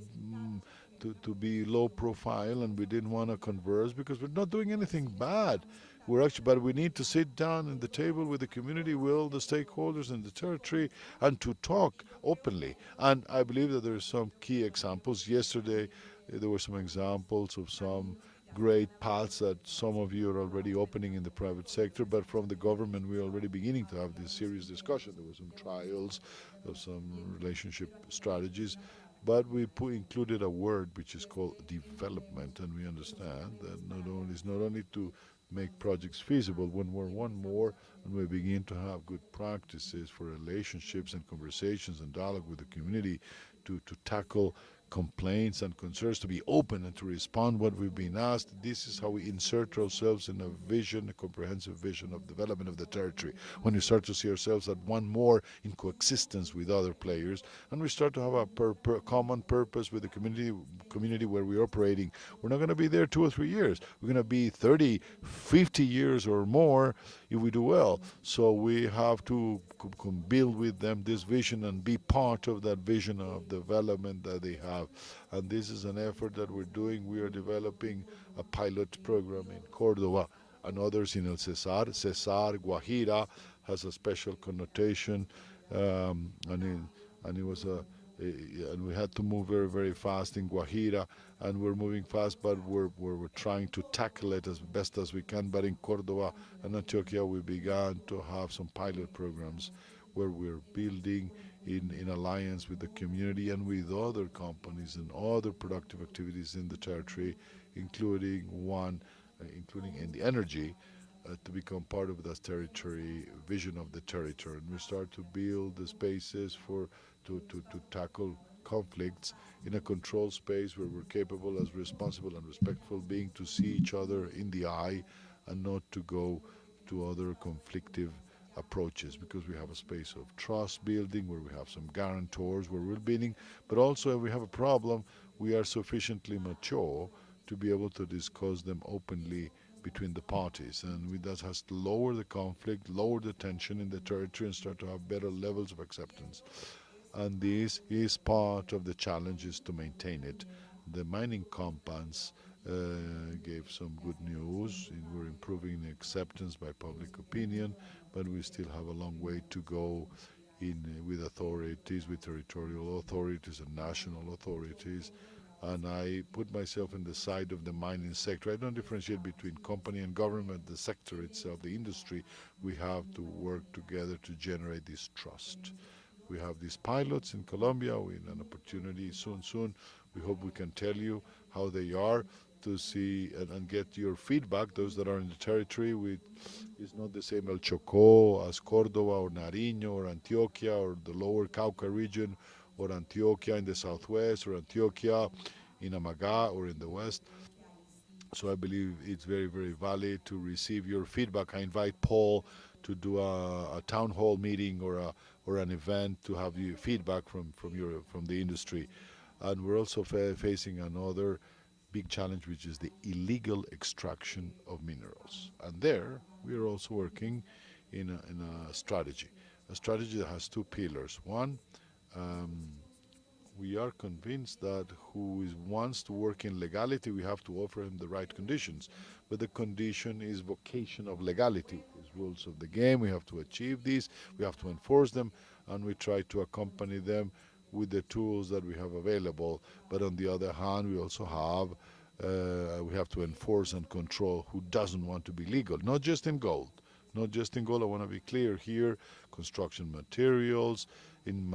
be low profile, and we didn't want to converse because we're not doing anything bad. But we need to sit down at the table with the community, with all the stakeholders in the territory, and to talk openly. And I believe that there are some key examples. Yesterday, there were some examples of some great paths that some of you are already opening in the private sector, but from the government, we're already beginning to have this serious discussion. There were some trials of some relationship strategies, but we included a word which is called development, and we understand that it's not only to make projects feasible. When we're one more and we begin to have good practices for relationships and conversations and dialogue with the community, to tackle complaints and concerns, to be open and to respond what we've been asked. This is how we insert ourselves in a vision, a comprehensive vision of development of the territory. When we start to see ourselves at one more in coexistence with other players, and we start to have a common purpose with the community where we're operating, we're not going to be there 2 or 3 years. We're going to be 30, 50 years or more if we do well. So we have to build with them this vision and be part of that vision of development that they have. And this is an effort that we're doing. We are developing a pilot program in Cordova and others in El Cesar. Cesar, Guajira has a special connotation, and it was and we had to move very, very fast in Guajira, and we're moving fast, but we're trying to tackle it as best as we can. But in Cordova and Antioquia, we began to have some pilot programs where we're building in alliance with the community and with other companies and other productive activities in the territory, including in the energy, to become part of that territory vision of the territory. And we start to build the spaces to tackle conflicts in a controlled space where we're capable, as responsible and respectful being, to see each other in the eye and not to go to other conflictive approaches, because we have a space of trust building where we have some guarantors where we're building, but also if we have a problem, we are sufficiently mature to be able to discuss them openly between the parties. And that has to lower the conflict, lower the tension in the territory, and start to have better levels of acceptance. And this is part of the challenges to maintain it. The mining compounds gave some good news. We're improving acceptance by public opinion, but we still have a long way to go with authorities, with territorial authorities and national authorities. And I put myself in the side of the mining sector. I don't differentiate between company and government, the sector itself, the industry. We have to work together to generate this trust. We have these pilots in Colombia. We have an opportunity soon. We hope we can tell you how they are, to see and get your feedback. Those that are in the territory, it's not the same El Chocó as Cordova or Nariño or Antioquia or the lower Cauca region, or Antioquia in the southwest, or Antioquia in Amagá or in the west. So I believe it's very, very valid to receive your feedback. I invite Paul to do a town hall meeting or an event to have your feedback from the industry. And we're also facing another big challenge, which is the illegal extraction of minerals. And there, we are also working in a strategy that has two pillars. One, we are convinced that who wants to work in legality, we have to offer him the right conditions. But the condition is vocation of legality. It's rules of the game. We have to achieve these. We have to enforce them, and we try to accompany them with the tools that we have available. But on the other hand, we also have to enforce and control who doesn't want to be legal, not just in gold. Not just in gold, I want to be clear here, construction materials. In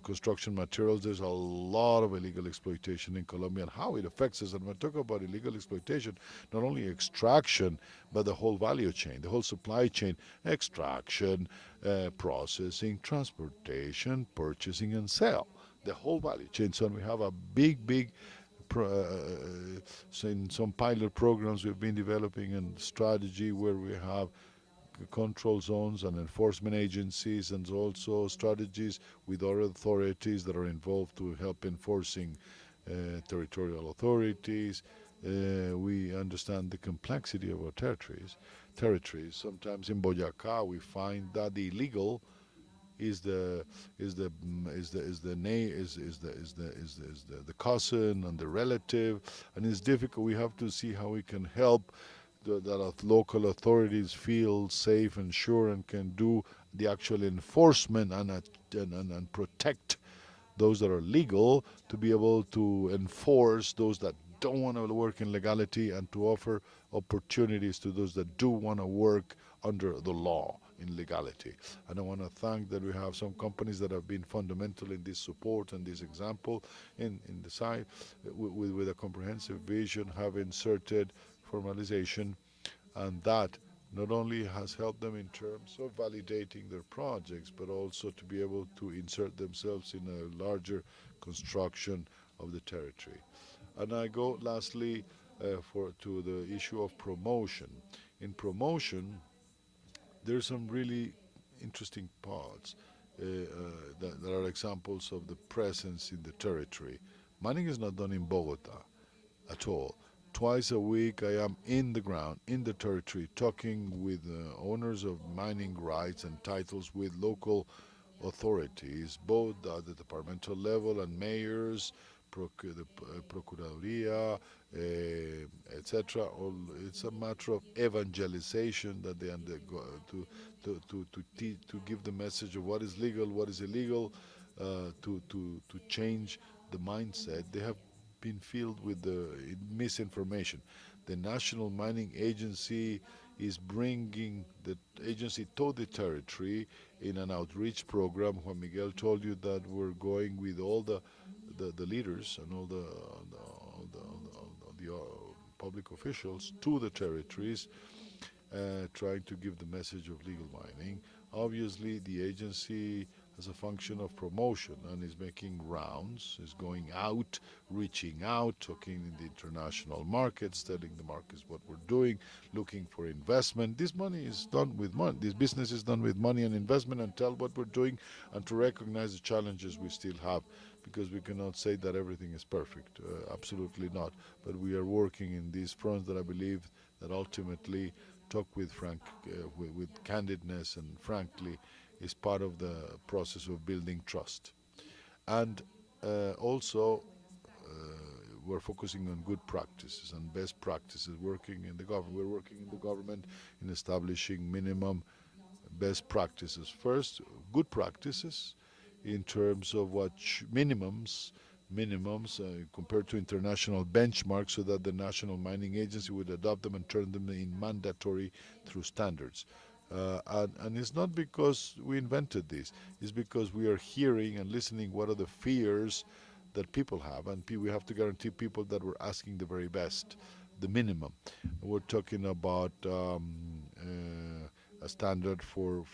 construction materials, there's a lot of illegal exploitation in Colombia, and how it affects us. And when I talk about illegal exploitation, not only extraction, but the whole value chain, the whole supply chain, extraction, processing, transportation, purchasing, and sale, the whole value chain. So we have a big so in some pilot programs we've been developing a strategy where we have control zones and enforcement agencies, and also strategies with other authorities that are involved to help enforcing territorial authorities. We understand the complexity of our territories. Sometimes in Boyacá we find that the illegal is the cousin and the relative, and it's difficult. We have to see how we can help that local authorities feel safe and sure and can do the actual enforcement and protect those that are legal, to be able to enforce those that don't want to work in legality, and to offer opportunities to those that do want to work under the law in legality. And I want to thank that we have some companies that have been fundamental in this support and this example in the side with a comprehensive vision, have inserted formalization, and that not only has helped them in terms of validating their projects, but also to be able to insert themselves in a larger construction of the territory. And I go lastly to the issue of promotion. In promotion, there's some really interesting parts that are examples of the presence in the territory. Mining is not done in Bogota at all. Twice a week I am in the ground, in the territory, talking with owners of mining rights and titles, with local authorities, both at the departmental level and mayors, the Procuraduría, etc. It's a matter of evangelization that they undergo to give the message of what is legal, what is illegal, to change the mindset. They have been filled with the misinformation. The National Mining Agency is bringing the agency to the territory in an outreach program. Juan Miguel told you that we're going with all the leaders and all the public officials to the territories, trying to give the message of legal mining. Obviously, the agency has a function of promotion and is making rounds, is going out, reaching out, talking in the international markets, telling the markets what we're doing, looking for investment. This money is done with money. This business is done with money and investment, and tell what we're doing, and to recognize the challenges we still have, because we cannot say that everything is perfect. Absolutely not. But we are working in these fronts that I believe that ultimately talk with with candidness and frankly is part of the process of building trust. And also we're focusing on good practices and best practices. Working in the government, we're working in the government in establishing minimum best practices. First, good practices in terms of what minimums compared to international benchmarks, so that the National Mining Agency would adopt them and turn them in mandatory through standards. And it's not because we invented this, it's because we are hearing and listening what are the fears that people have, and we have to guarantee people that we're asking the very best, the minimum. We're talking about a standard for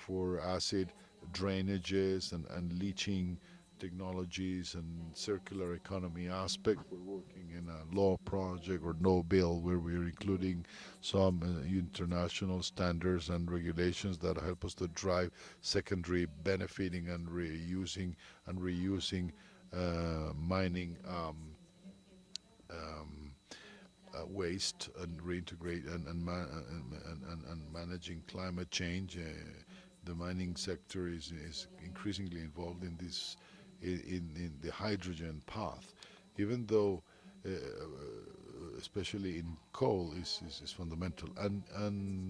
acid drainages and leaching technologies and circular economy aspect. We're working in a law project or no bill where we're including some international standards and regulations that help us to drive secondary benefiting and reusing mining waste and reintegrate and managing climate change. The mining sector is increasingly involved in this in the hydrogen path, even though especially in coal is fundamental, and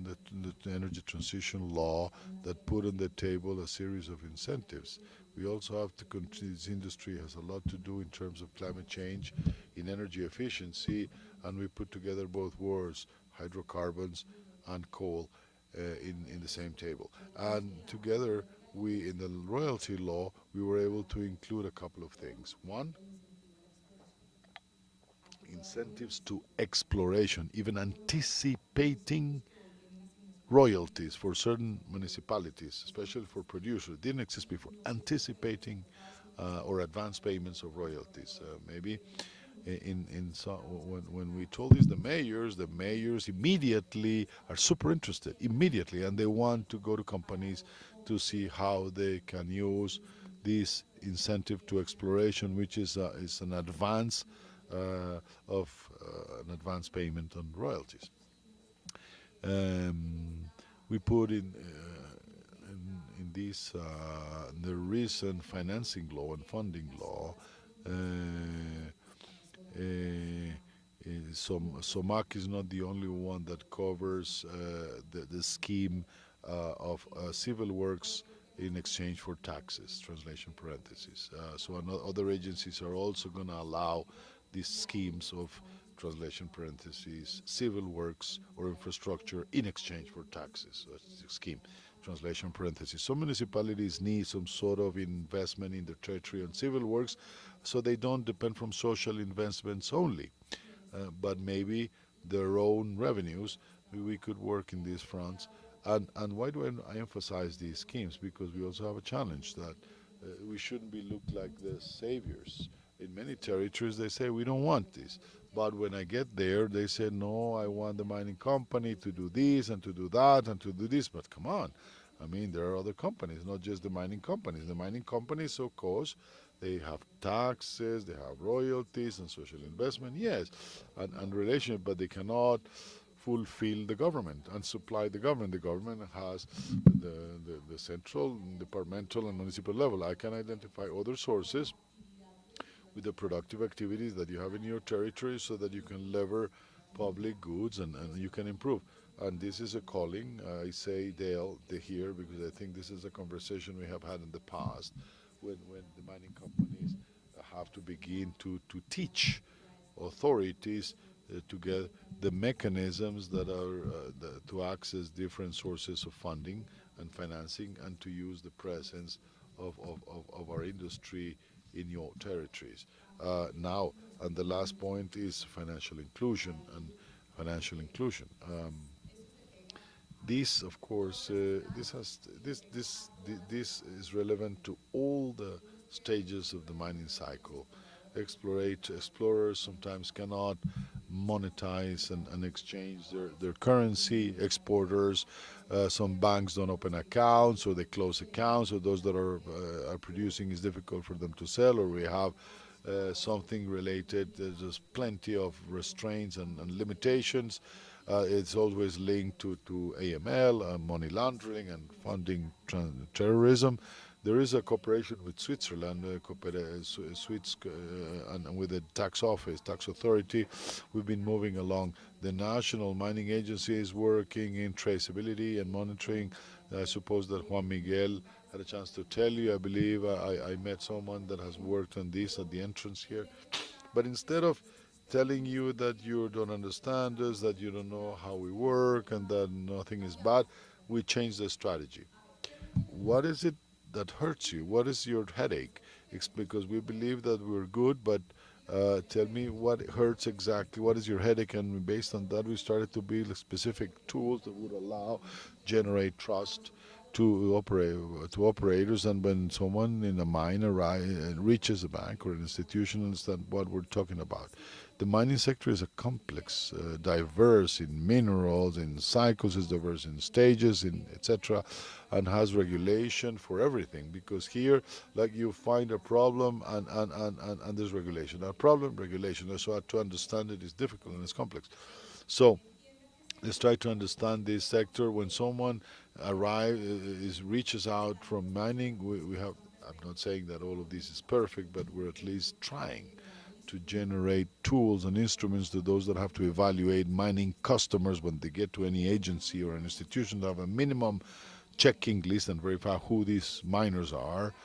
the energy transition law that put on the table a series of incentives. We also have to continue, this industry has a lot to do in terms of climate change, in energy efficiency, and we put together both words, hydrocarbons and coal, in the same table. And together, we, in the royalty law, we were able to include a couple of things. One, incentives to exploration, even anticipating royalties for certain municipalities, especially for producers, didn't exist before. Anticipating or advance payments of royalties. Maybe when we told this, the mayors immediately are super interested, immediately, and they want to go to companies to see how they can use this incentive to exploration, which is an advance of an advance payment on royalties. We put in this the recent financing law and funding law. SOMAC is not the only one that covers the scheme of civil works in exchange for taxes, translation parentheses. So other agencies are also going to allow these schemes of translation parentheses, civil works or infrastructure in exchange for taxes, scheme, translation parentheses. Some municipalities need some sort of investment in their territory on civil works, so they don't depend from social investments only, but maybe their own revenues. We could work in these fronts. And why do I emphasize these schemes? Because we also have a challenge that we shouldn't be looked like the saviors. In many territories, they say, we don't want this. But when I get there, they say, no, I want the mining company to do this and to do that and to do this. But come on. I mean, there are other companies, not just the mining companies. The mining companies, of course, they have taxes, they have royalties and social investment, yes, and relationship, but they cannot fulfill the government and supply the government. The government has the central, departmental, and municipal level. I can identify other sources with the productive activities that you have in your territory so that you can lever public goods and you can improve. And this is a calling. I say Dale here because I think this is a conversation we have had in the past when the mining companies have to begin to teach authorities to get the mechanisms that are to access different sources of funding and financing and to use the presence of our industry in your territories. Now, and the last point is financial inclusion and financial inclusion. This, of course, this is relevant to all the stages of the mining cycle. Explorers sometimes cannot monetize and exchange their currency. Exporters, some banks don't open accounts or they close accounts, or those that are producing is difficult for them to sell, or we have something related. There's plenty of restraints and limitations. It's always linked to AML, money laundering, and funding terrorism. There is a cooperation with Switzerland, and with the tax office, tax authority. We've been moving along. The National Mining Agency is working in traceability and monitoring. I suppose that Juan Miguel had a chance to tell you. I believe I met someone that has worked on this at the entrance here. But instead of telling you that you don't understand us, that you don't know how we work, and that nothing is bad, we changed the strategy. What is it that hurts you? What is your headache? It's because we believe that we're good, but tell me what hurts exactly. What is your headache? And based on that, we started to build specific tools that would generate trust to operators. And when someone in a mine reaches a bank or an institution, understand what we're talking about. the mining sector is a complex, diverse in minerals, in cycles, is diverse in stages, in etc., and has regulation for everything. Because here, like you find a problem and there's regulation. A problem, regulation. So to understand it is difficult and it's complex. So let's try to understand this sector. When someone reaches out from mining, we have. I'm not saying that all of this is perfect, but we're at least trying to generate tools and instruments to those that have to evaluate mining customers when they get to any agency or an institution to have a minimum checking list and verify who these miners are.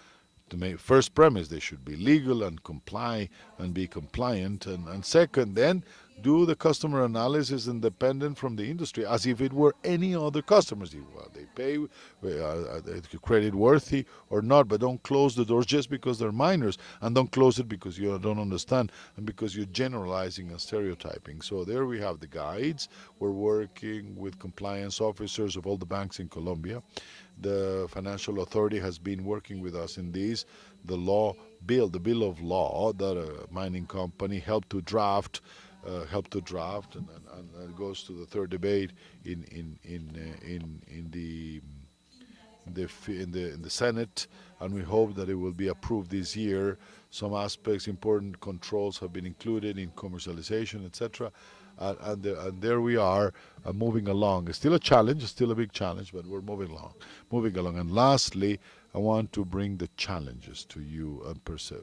To make first premise, they should be legal and comply and be compliant, and second, then do the customer analysis independent from the industry as if it were any other customers. Well, they pay, credit worthy or not, but don't close the doors just because they're minors, and don't close it because you don't understand and because you're generalizing and stereotyping. So there we have the guides. We're working with compliance officers of all the banks in Colombia. The financial authority has been working with us in this. The the bill of law that a mining company helped to draft, and it goes to the third debate in the Senate, and we hope that it will be approved this year. Some aspects, important controls have been included in commercialization, etc. And there we are, moving along. It's still a challenge, still a big challenge, but we're moving along. And lastly, I want to bring the challenges to you.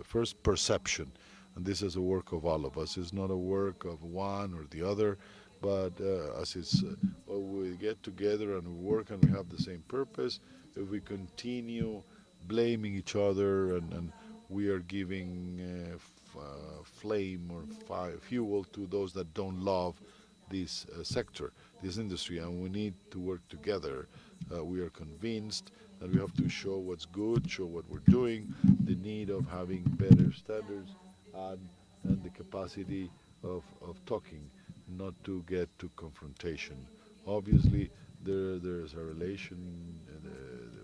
First, perception. And this is a work of all of us. It's not a work of one or the other, but as it's, we get together and we work and we have the same purpose. If we continue blaming each other and we are giving flame or fuel to those that don't love this sector, this industry, and we need to work together. We are convinced that we have to show what's good, show what we're doing, the need of having better standards, and the capacity of talking, not to get to confrontation. Obviously, there's a relation.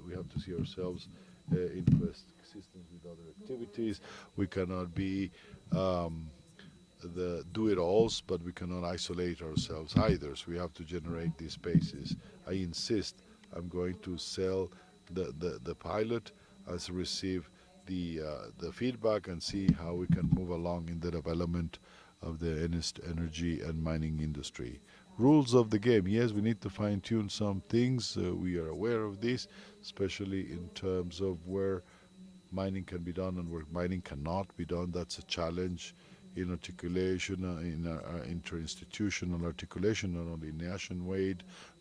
We have to see ourselves in consistent with other activities. We cannot be the do-it-alls, but we cannot isolate ourselves either. So we have to generate these spaces. I insist. I'm going to sell the pilot as receive the feedback and see how we can move along in the development of the energy and mining industry. Rules of the game. Yes, we need to fine-tune some things. We are aware of this, especially in terms of where mining can be done and where mining cannot be done. That's a challenge in articulation, in interinstitutional articulation, not only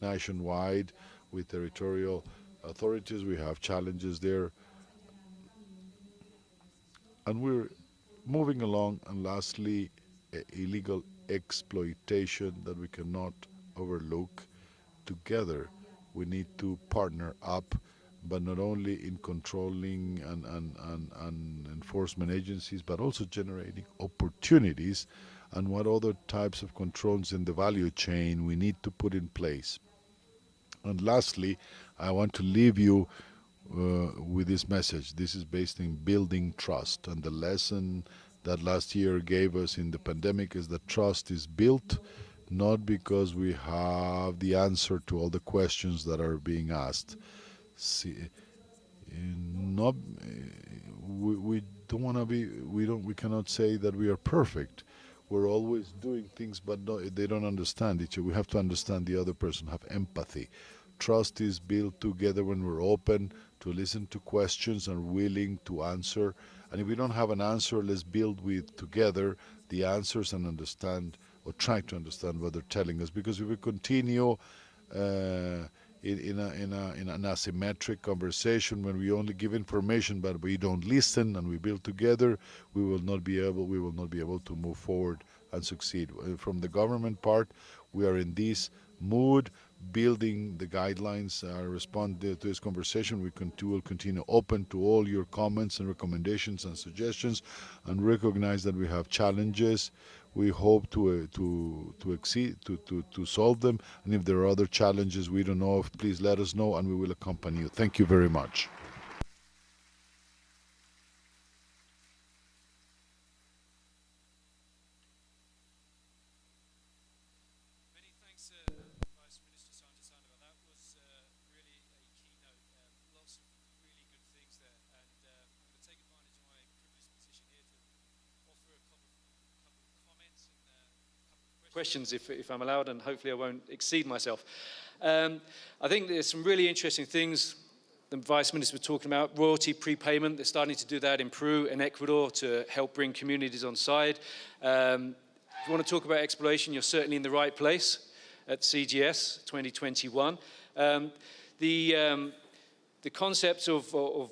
nationwide with territorial authorities. We have challenges there. And we're moving along. And lastly, illegal exploitation that we cannot overlook. Together, we need to partner up, but not only in controlling and enforcement agencies, but also generating opportunities and what other types of controls in the value chain we need to put in place. And lastly, I want to leave you with this message. This is based in building trust, and the lesson that last year gave us in the pandemic is that trust is built not because we have the answer to all the questions that are being asked. We don't want to be. We cannot say that we are perfect. We're always doing things, but they don't understand each other. We have to understand the other person, have empathy. Trust is built together when we're open to listen to questions and willing to answer. And if we don't have an answer, let's build together the answers and understand, or try to understand what they're telling us. Because if we continue in an asymmetric conversation, when we only give information but we don't listen and we build together, we will not be able to move forward and succeed. From the government part, we are in this mood, building the guidelines. Respond to this conversation. We will continue open to all your comments and recommendations and suggestions, and recognize that we have challenges. We hope to solve them, and if there are other challenges we don't know of, please let us know and we will accompany you. Thank you very much.
questions if I'm allowed, and hopefully I won't exceed myself. I think there's some really interesting things the Vice Minister was talking about. Royalty prepayment, they're starting to do that in Peru and Ecuador to help bring communities on side. If you want to talk about exploration, you're certainly in the right place at CGS 2021. The concept of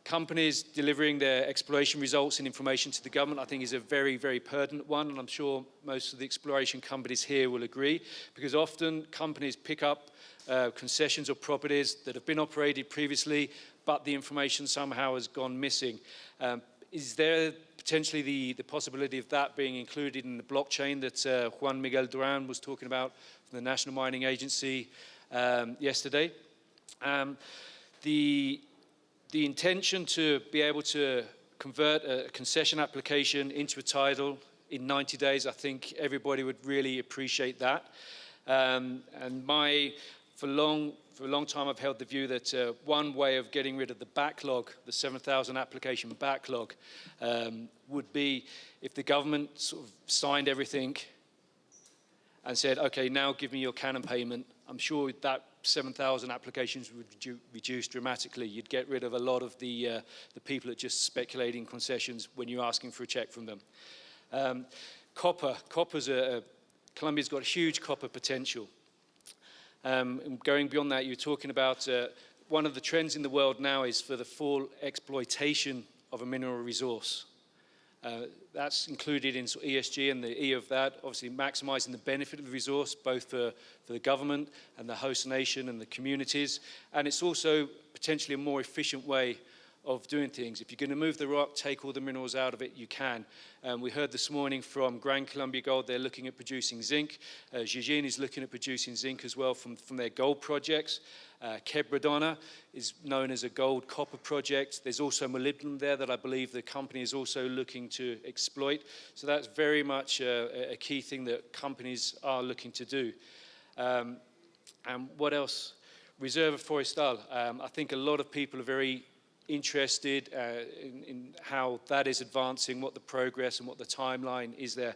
companies delivering their exploration results and information to the government, I think, is a very, very pertinent one, and I'm sure most of the exploration companies here will agree, because often companies pick up concessions or properties that have been operated previously, but the information somehow has gone missing. Is there potentially the possibility of that being included in the blockchain that Juan Miguel Duran was talking about from the National Mining Agency yesterday? The intention to be able to convert a concession application into a title in 90 days, I think everybody would really appreciate that. And for a long time, I've held the view that one way of getting rid of the backlog, the 7,000 application backlog, would be if the government sort of signed everything and said, okay, now give me your canon payment. I'm sure that 7,000 applications would reduce dramatically. You'd get rid of a lot of the people that just speculating concessions when you're asking for a check from them. Colombia's got huge copper potential. Going beyond that, you're talking about one of the trends in the world now is for the full exploitation of a mineral resource. That's included in sort of ESG, and the E of that, obviously maximizing the benefit of the resource, both for the government and the host nation and the communities. And it's also potentially a more efficient way of doing things. If you're going to move the rock, take all the minerals out of it, you can. We heard this morning from Gran AngloGold, they're looking at producing zinc. Zijin is looking at producing zinc as well from their gold projects. Quebradona is known as a gold-copper project. There's also molybdenum there that I believe the company is also looking to exploit. So that's very much a key thing that companies are looking to do. And what else? Reserva Forestal. I think a lot of people are very interested in how that is advancing, what the progress and what the timeline is there,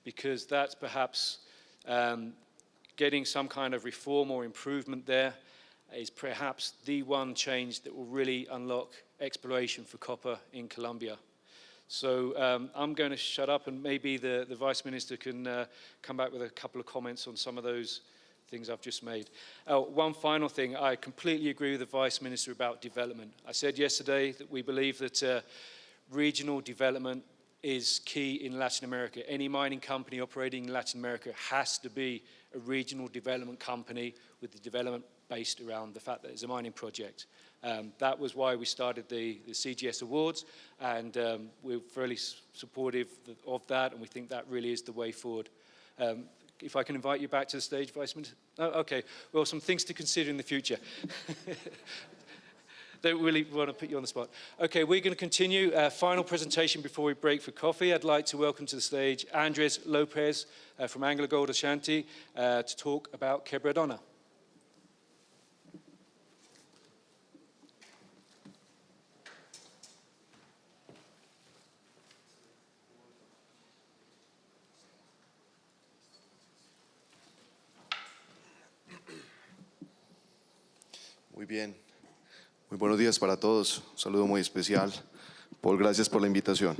because that's perhaps getting some kind of reform or improvement there is perhaps the one change that will really unlock exploration for copper in Colombia. So I'm going to shut up, and maybe the Vice Minister can come back with a couple of comments on some of those things I've just made. One final thing, I completely agree with the Vice Minister about development. I said yesterday that we believe that regional development is key in Latin America. Any mining company operating in Latin America has to be a regional development company with the development based around the fact that it's a mining project. That was why we started the CGS Awards, and we're fairly supportive of that, and we think that really is the way forward. If I can invite you back to the stage, Vice Minister. Oh, okay, well, some things to consider in the future. Don't really want to put you on the spot. Okay, we're going to continue. Final presentation before we break for coffee. I'd like to welcome to the stage Andres Lopez from AngloGold Ashanti to talk about Quebradona.
Muy bien. Muy buenos días para todos. Un saludo muy especial. Paul, gracias por la invitación.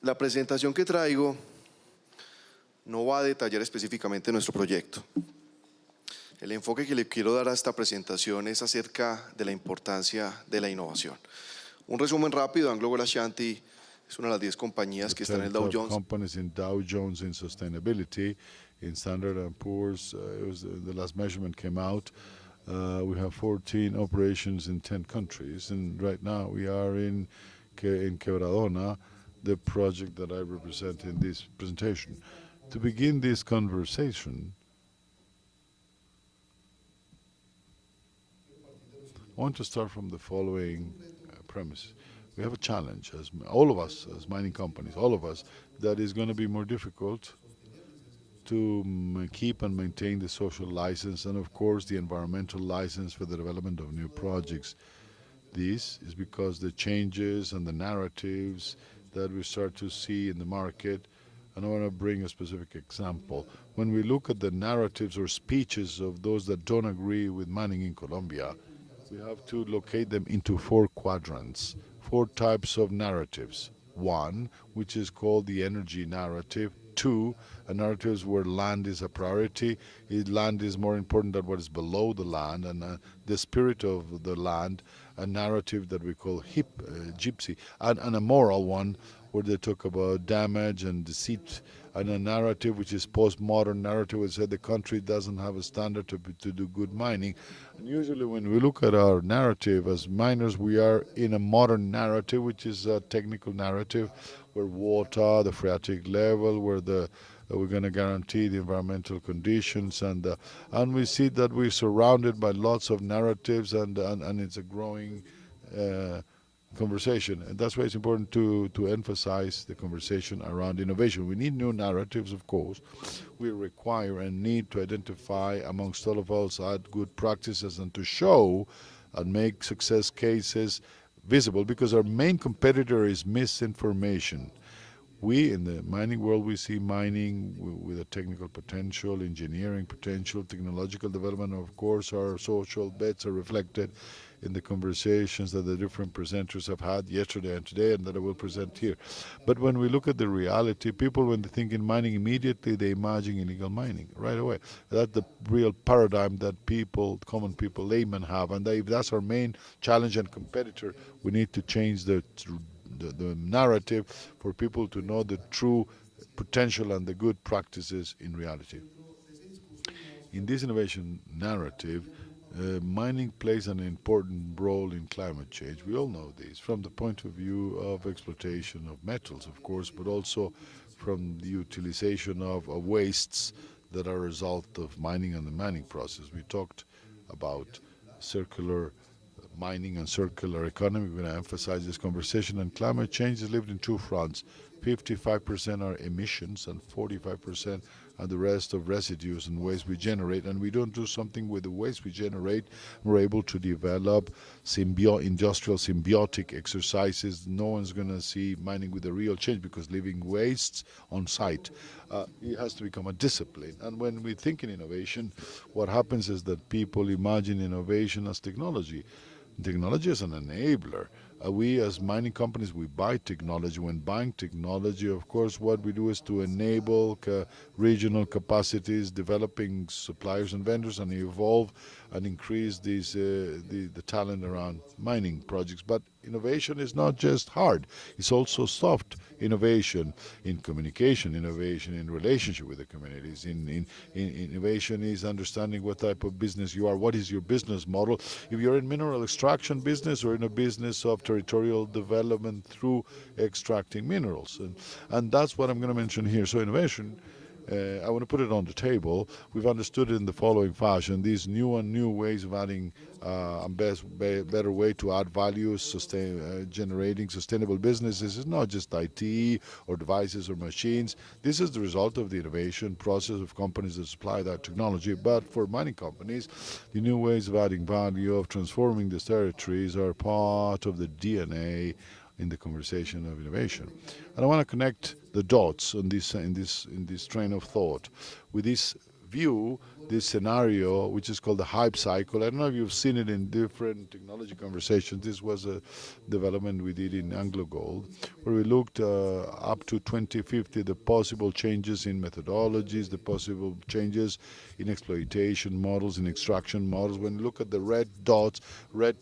La presentación que traigo no va a detallar específicamente nuestro proyecto. El enfoque que le quiero dar a esta presentación es acerca de la importancia de la innovación. Un resumen rápido, AngloGold Ashanti es una de las 10 compañías que están en el Dow Jones.
Companies in Dow Jones in sustainability, in Standard & Poor's, the last measurement came out. We have 14 operations in 10 countries, and right now we are in Quebradona, the project that I represent in this presentation. To begin this conversation, I want to start from the following premise. We have a challenge, as all of us, as mining companies, all of us, that is going to be more difficult to keep and maintain the social license and, of course, the environmental license for the development of new projects. This is because the changes and the narratives that we start to see in the market And I want to bring a specific example. When we look at the narratives or speeches of those that don't agree with mining in Colombia, we have to locate them into 4 quadrants, 4 types of narratives. 1, which is called the energy narrative. 2, a narrative where land is a priority. Land is more important than what is below the land, and the spirit of the land, a narrative that we call gypsy, and a moral one where they talk about damage and deceit, and a narrative which is postmodern narrative which said the country doesn't have a standard to do good mining. And usually when we look at our narrative as miners, we are in a modern narrative, which is a technical narrative where water, the phreatic level, where we're going to guarantee the environmental conditions, and we see that we're surrounded by lots of narratives, and it's a growing conversation, and that's why it's important to emphasize the conversation around innovation. We need new narratives, of course. We require and need to identify amongst all of us good practices and to show and make success cases visible, because our main competitor is misinformation. We, in the mining world, we see mining with a technical potential, engineering potential, technological development. Of course, our social bets are reflected in the conversations that the different presenters have had yesterday and today, and that I will present here. But when we look at the reality, people, when they think in mining, immediately they imagine illegal mining right away. That's the real paradigm that people, common people, laymen have, and if that's our main challenge and competitor, we need to change the narrative for people to know the true potential and the good practices in reality. In this innovation narrative, mining plays an important role in climate change. We all know this from the point of view of exploitation of metals, of course, but also from the utilization of wastes that are a result of mining and the mining process. We talked about circular mining and circular economy. We're going to emphasize this conversation, and climate change is lived in 2 fronts. 55% are emissions and 45% are the rest of residues and waste we generate, and we don't do something with the waste we generate. We're able to develop industrial symbiotic exercises. No one's going to see mining with a real change, because leaving wastes on site, it has to become a discipline. And when we think in innovation, what happens is that people imagine innovation as technology. Technology is an enabler. We as mining companies, we buy technology. When buying technology, of course, what we do is to enable regional capacities, developing suppliers and vendors, and evolve and increase the talent around mining projects. But innovation is not just hard, it's also soft innovation in communication, innovation in relationship with the communities. Innovation is understanding what type of business you are, what is your business model. If you're in mineral extraction business or in a business of territorial development through extracting minerals. And that's what I'm going to mention here. So innovation, I want to put it on the table. We've understood it in the following fashion. These new ways of adding better way to add value, generating sustainable businesses is not just IT or devices or machines. This is the result of the innovation process of companies that supply that technology. But for mining companies, the new ways of adding value, of transforming these territories, are part of the DNA in the conversation of innovation. And I want to connect the dots on this in this train of thought with this view, this scenario, which is called the hype cycle. I don't know if you've seen it in different technology conversations. This was a development we did in AngloGold, where we looked up to 2050, the possible changes in methodologies, the possible changes in exploitation models, in extraction models. When you look at the red dots, red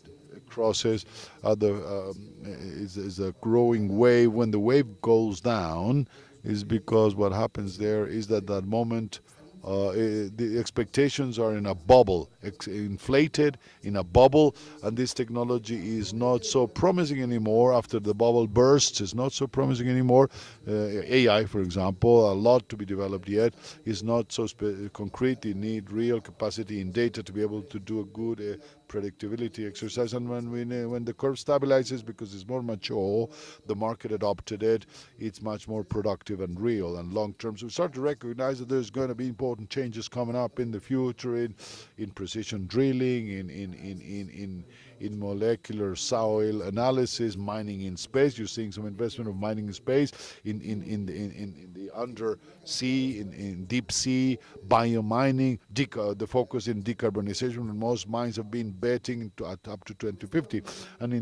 crosses is a growing wave. When the wave goes down, is because what happens there is that moment the expectations are in a bubble, inflated in a bubble, and this technology is not so promising anymore. After the bubble bursts, it's not so promising anymore. AI, for example, a lot to be developed yet, is not so concrete. You need real capacity in data to be able to do a good predictability exercise. And when the curve stabilizes, because it's more mature, the market adopted it, it's much more productive and real and long term. So we start to recognize that there's going to be important important changes coming up in the future in precision drilling, in molecular soil analysis, mining in space. You're seeing some investment of mining in space, in the undersea, in deep sea, biomining, the focus in decarbonization, and most mines have been betting up to 2050. And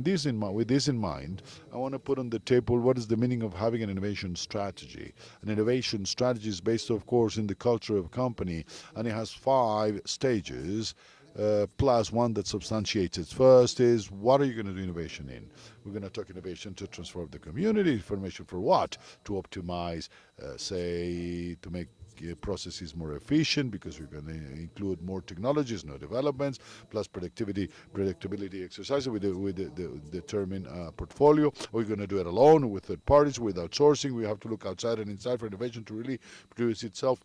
with this in mind, I want to put on the table what is the meaning of having an innovation strategy. An innovation strategy is based, of course, in the culture of a company, and it has 5 stages. Plus one that substantiates it. First is, what are you going to do innovation in? We're going to talk innovation to transform the community. Information for what? To optimize, to make processes more efficient, because we're going to include more technologies, new developments, plus predictability exercises with the determined portfolio. We're going to do it alone, with third parties, with outsourcing. We have to look outside and inside for innovation to really produce itself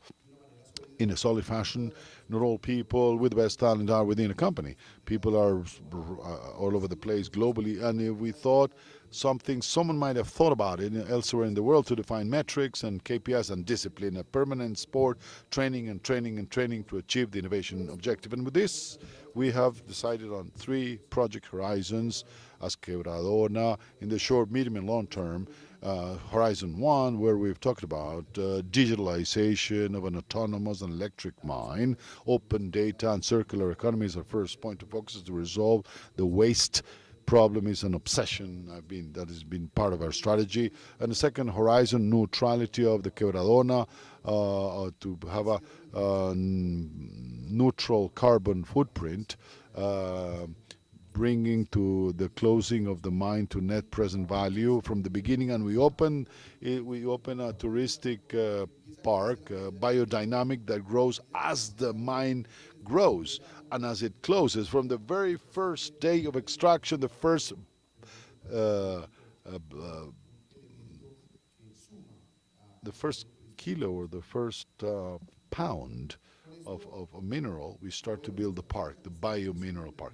in a solid fashion. Not all people with the best talent are within a company. People are all over the place globally, and if we thought someone might have thought about it elsewhere in the world to define metrics and KPIs and discipline, a permanent sport, training to achieve the innovation objective. And with this, we have decided on 3 project horizons as Quebradona in the short, medium, and long term. Horizon 1, where we've talked about digitalization of an autonomous and electric mine, open data and circular economy is our first point of focus to resolve the waste problem. Is an obsession that has been part of our strategy. And the second horizon, neutrality of the Quebradona, to have a neutral carbon footprint, bringing to the closing of the mine to net present value from the beginning. And we open a touristic park, biodynamic, that grows as the mine grows and as it closes. From the very first day of extraction, the first kilo or the first pound of a mineral, we start to build the park, the biomineral park.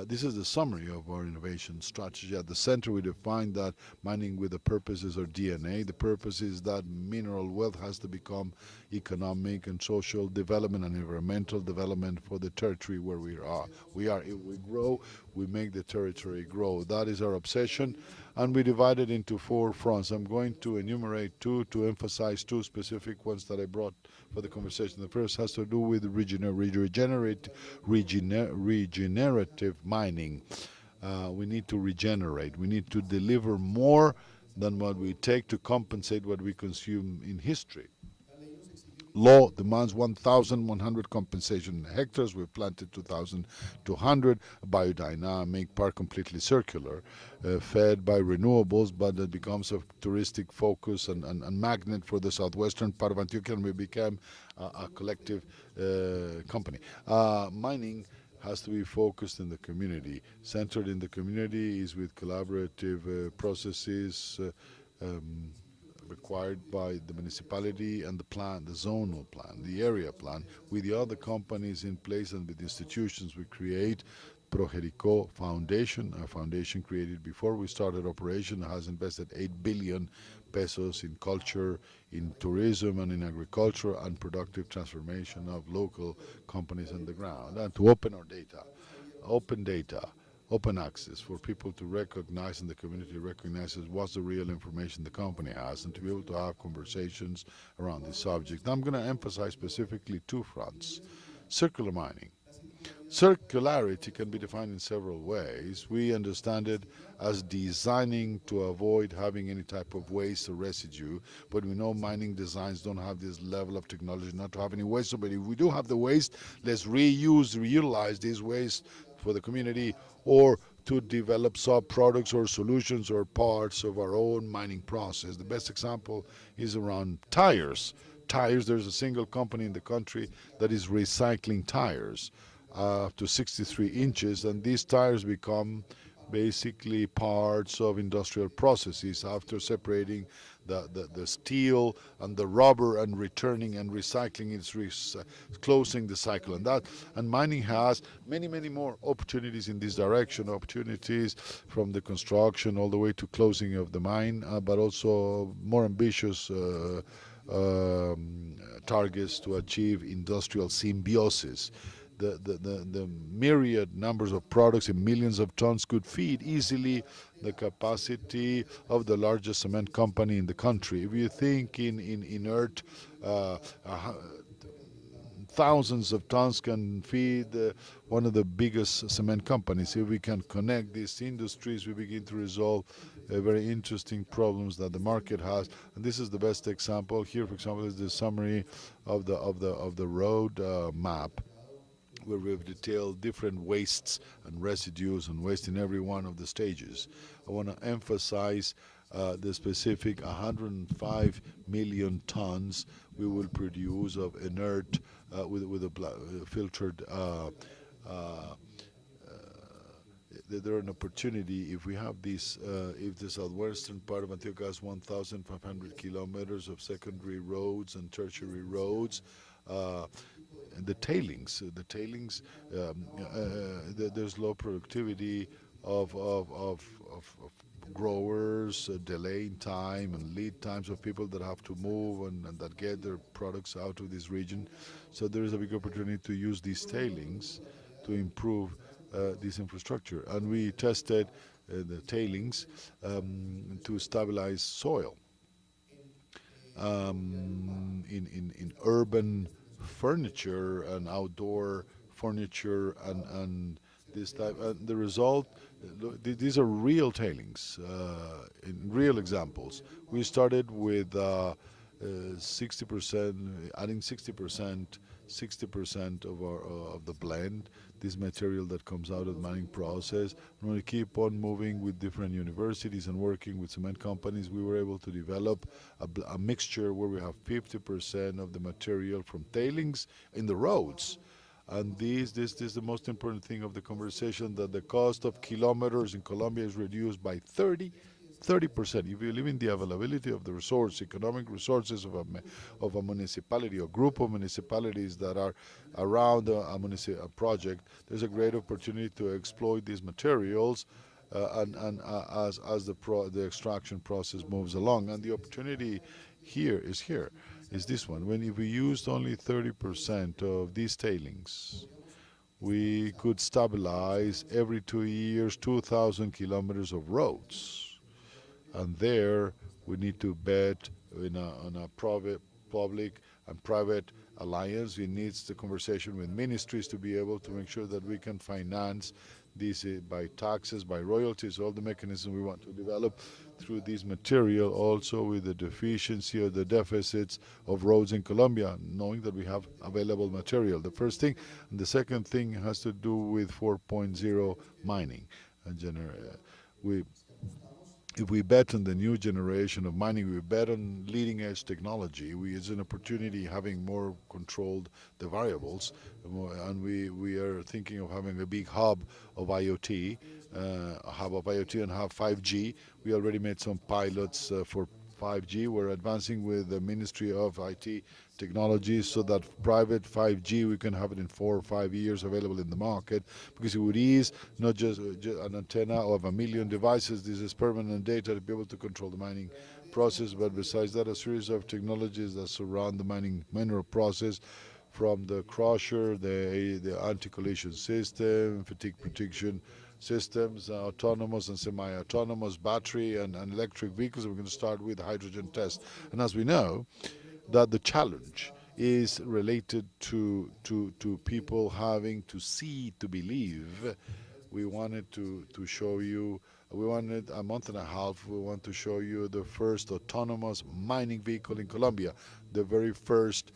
This is the summary of our innovation strategy. At the center, we define that mining with a purpose is our DNA. The purpose is that mineral wealth has to become economic and social development and environmental development for the territory where we are. If we grow, we make the territory grow. That is our obsession, and we divide it into 4 fronts. I'm going to enumerate 2 to emphasize 2 specific ones that I brought for the conversation. The first has to do with regenerative mining. We need to regenerate. We need to deliver more than what we take to compensate what we consume in history. Law demands 1,100 compensation hectares. We've planted 2,200. Biodynamic park, completely circular, fed by renewables, but it becomes a touristic focus and magnet for the southwestern part of Antioquia, and we became a collective company. Mining has to be focused in the community. Centered in the community is with collaborative processes required by the municipality and the plan, the zonal plan, the area plan. With the other companies in place and with institutions, we create Progerico Foundation, a foundation created before we started operation, has invested 8 billion pesos in culture, in tourism, and in agriculture and productive transformation of local companies on the ground. And to open our data, open access for people to recognize, and the community recognizes what's the real information the company has, and to be able to have conversations around this subject. I'm going to emphasize specifically 2 fronts. Circular mining. Circularity can be defined in several ways. We understand it as designing to avoid having any type of waste or residue, but we know mining designs don't have this level of technology not to have any waste. But if we do have the waste, let's reutilize this waste for the community, or to develop sub-products or solutions or parts of our own mining process. The best example is around tires. There's a single company in the country that is recycling tires up to 63 inches, and these tires become basically parts of industrial processes after separating the steel and the rubber and returning and recycling. It's closing the cycle, and mining has many more opportunities in this direction, opportunities from the construction all the way to closing of the mine, but also more ambitious targets to achieve industrial symbiosis. The myriad numbers of products in millions of tons could feed easily the capacity of the largest cement company in the country. If you think in inert, thousands of tons can feed one of the biggest cement companies. If we can connect these industries, we begin to resolve very interesting problems that the market has. And this is the best example. Here, for example, is the summary of the road map, where we've detailed different wastes and residues and waste in every one of the stages. I want to emphasize the specific 105 million tons we will produce of inert with a filtered. There are an opportunity if we have this, if the southwestern part of Antioquia has 1,500 kilometers of secondary roads and tertiary roads. The tailings, there's low productivity of growers, delay in time and lead times of people that have to move and that get their products out of this region. So there is a big opportunity to use these tailings to improve this infrastructure. And we tested the tailings to stabilize soil. In urban furniture and outdoor furniture and this type. The result, these are real tailings, in real examples. We started with 60%, adding 60% of the blend, this material that comes out of the mining process. And when we keep on moving with different universities and working with cement companies, we were able to develop a mixture where we have 50% of the material from tailings in the roads. And this is the most important thing of the conversation, that the cost of kilometers in Colombia is reduced by 30%. If you live in the availability of the resource, economic resources of a municipality or group of municipalities that are around a project, there's a great opportunity to exploit these materials and as the extraction process moves along. And the opportunity here is this one. If we used only 30% of these tailings, we could stabilize every 2 years 2,000 kilometers of roads. And there we need to bet on a public and private alliance. It needs the conversation with ministries to be able to make sure that we can finance this by taxes, by royalties, all the mechanisms we want to develop through this material, also with the deficiency or the deficits of roads in Colombia, knowing that we have available material. The first thing. And the second thing has to do with 4.0 mining. If we bet on the new generation of mining, we bet on leading edge technology. It's an opportunity having more controlled the variables, and we are thinking of having a big hub of IoT, and have 5G. We already made some pilots for 5G. We're advancing with the Ministry of IT Technology so that private 5G, we can have it in 4 or 5 years available in the market, because it would ease not just an antenna of 1 million devices. This is permanent data to be able to control the mining process, but besides that, a series of technologies that surround the mineral process, from the crusher, the anti-collision system, fatigue protection systems, autonomous and semi-autonomous battery and electric vehicles. We're going to start with hydrogen test. And as we know, that the challenge is related to people having to see to believe. We wanted to show you, we wanted a month and a half, we want to show you the first autonomous mining vehicle in Colombia, the very first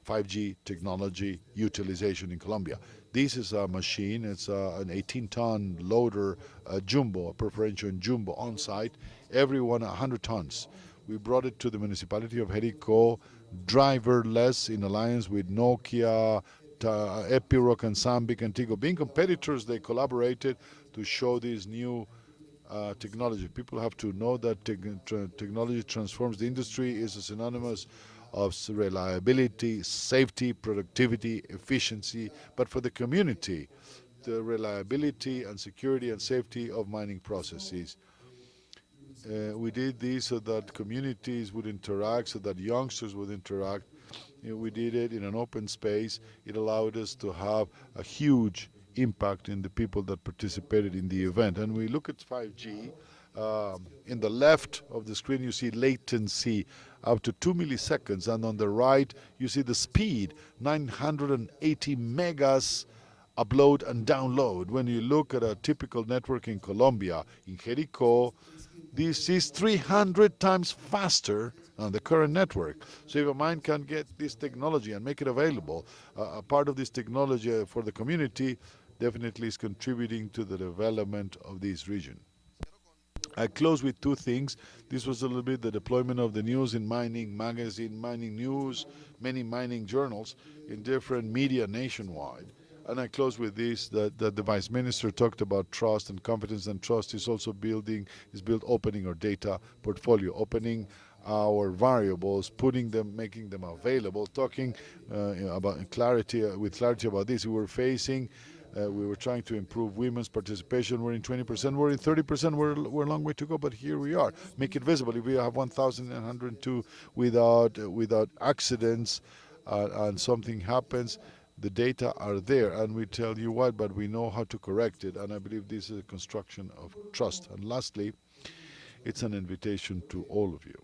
5G technology utilization in Colombia. This is a machine, it's an 18-ton loader, jumbo, a preferential jumbo on site, every one 100 tons. We brought it to the municipality of Jerico, driverless, in alliance with Nokia, Epiroc and Sambic and Tigo. Being competitors, they collaborated to show this new technology. People have to know that technology transforms the industry, is synonymous of reliability, safety, productivity, efficiency, but for the community, the reliability and security and safety of mining processes. We did this so that communities would interact, so that youngsters would interact. We did it in an open space. It allowed us to have a huge impact in the people that participated in the event. And we look at 5G. In the left of the screen, you see latency up to 2 milliseconds, and on the right, you see the speed, 980 megas upload and download. When you look at a typical network in Colombia, in Jericho, this is 300 times faster than the current network. So if a mine can get this technology and make it available, a part of this technology for the community definitely is contributing to the development of this region. I close with two things. This was a little bit the deployment of the news in mining magazine, mining news, many mining journals in different media nationwide. And I close with this, that the Vice Minister talked about trust and confidence, and trust is also built opening our data portfolio, opening our variables, putting them, making them available, talking about clarity, with clarity about this. We were trying to improve women's participation. We're in 20%, we're in 30%, we're a long way to go, but here we are. Make it visible. If we have 1,902 without accidents and something happens, the data are there, and we tell you what, but we know how to correct it, and I believe this is a construction of trust. And lastly, it's an invitation to all of you.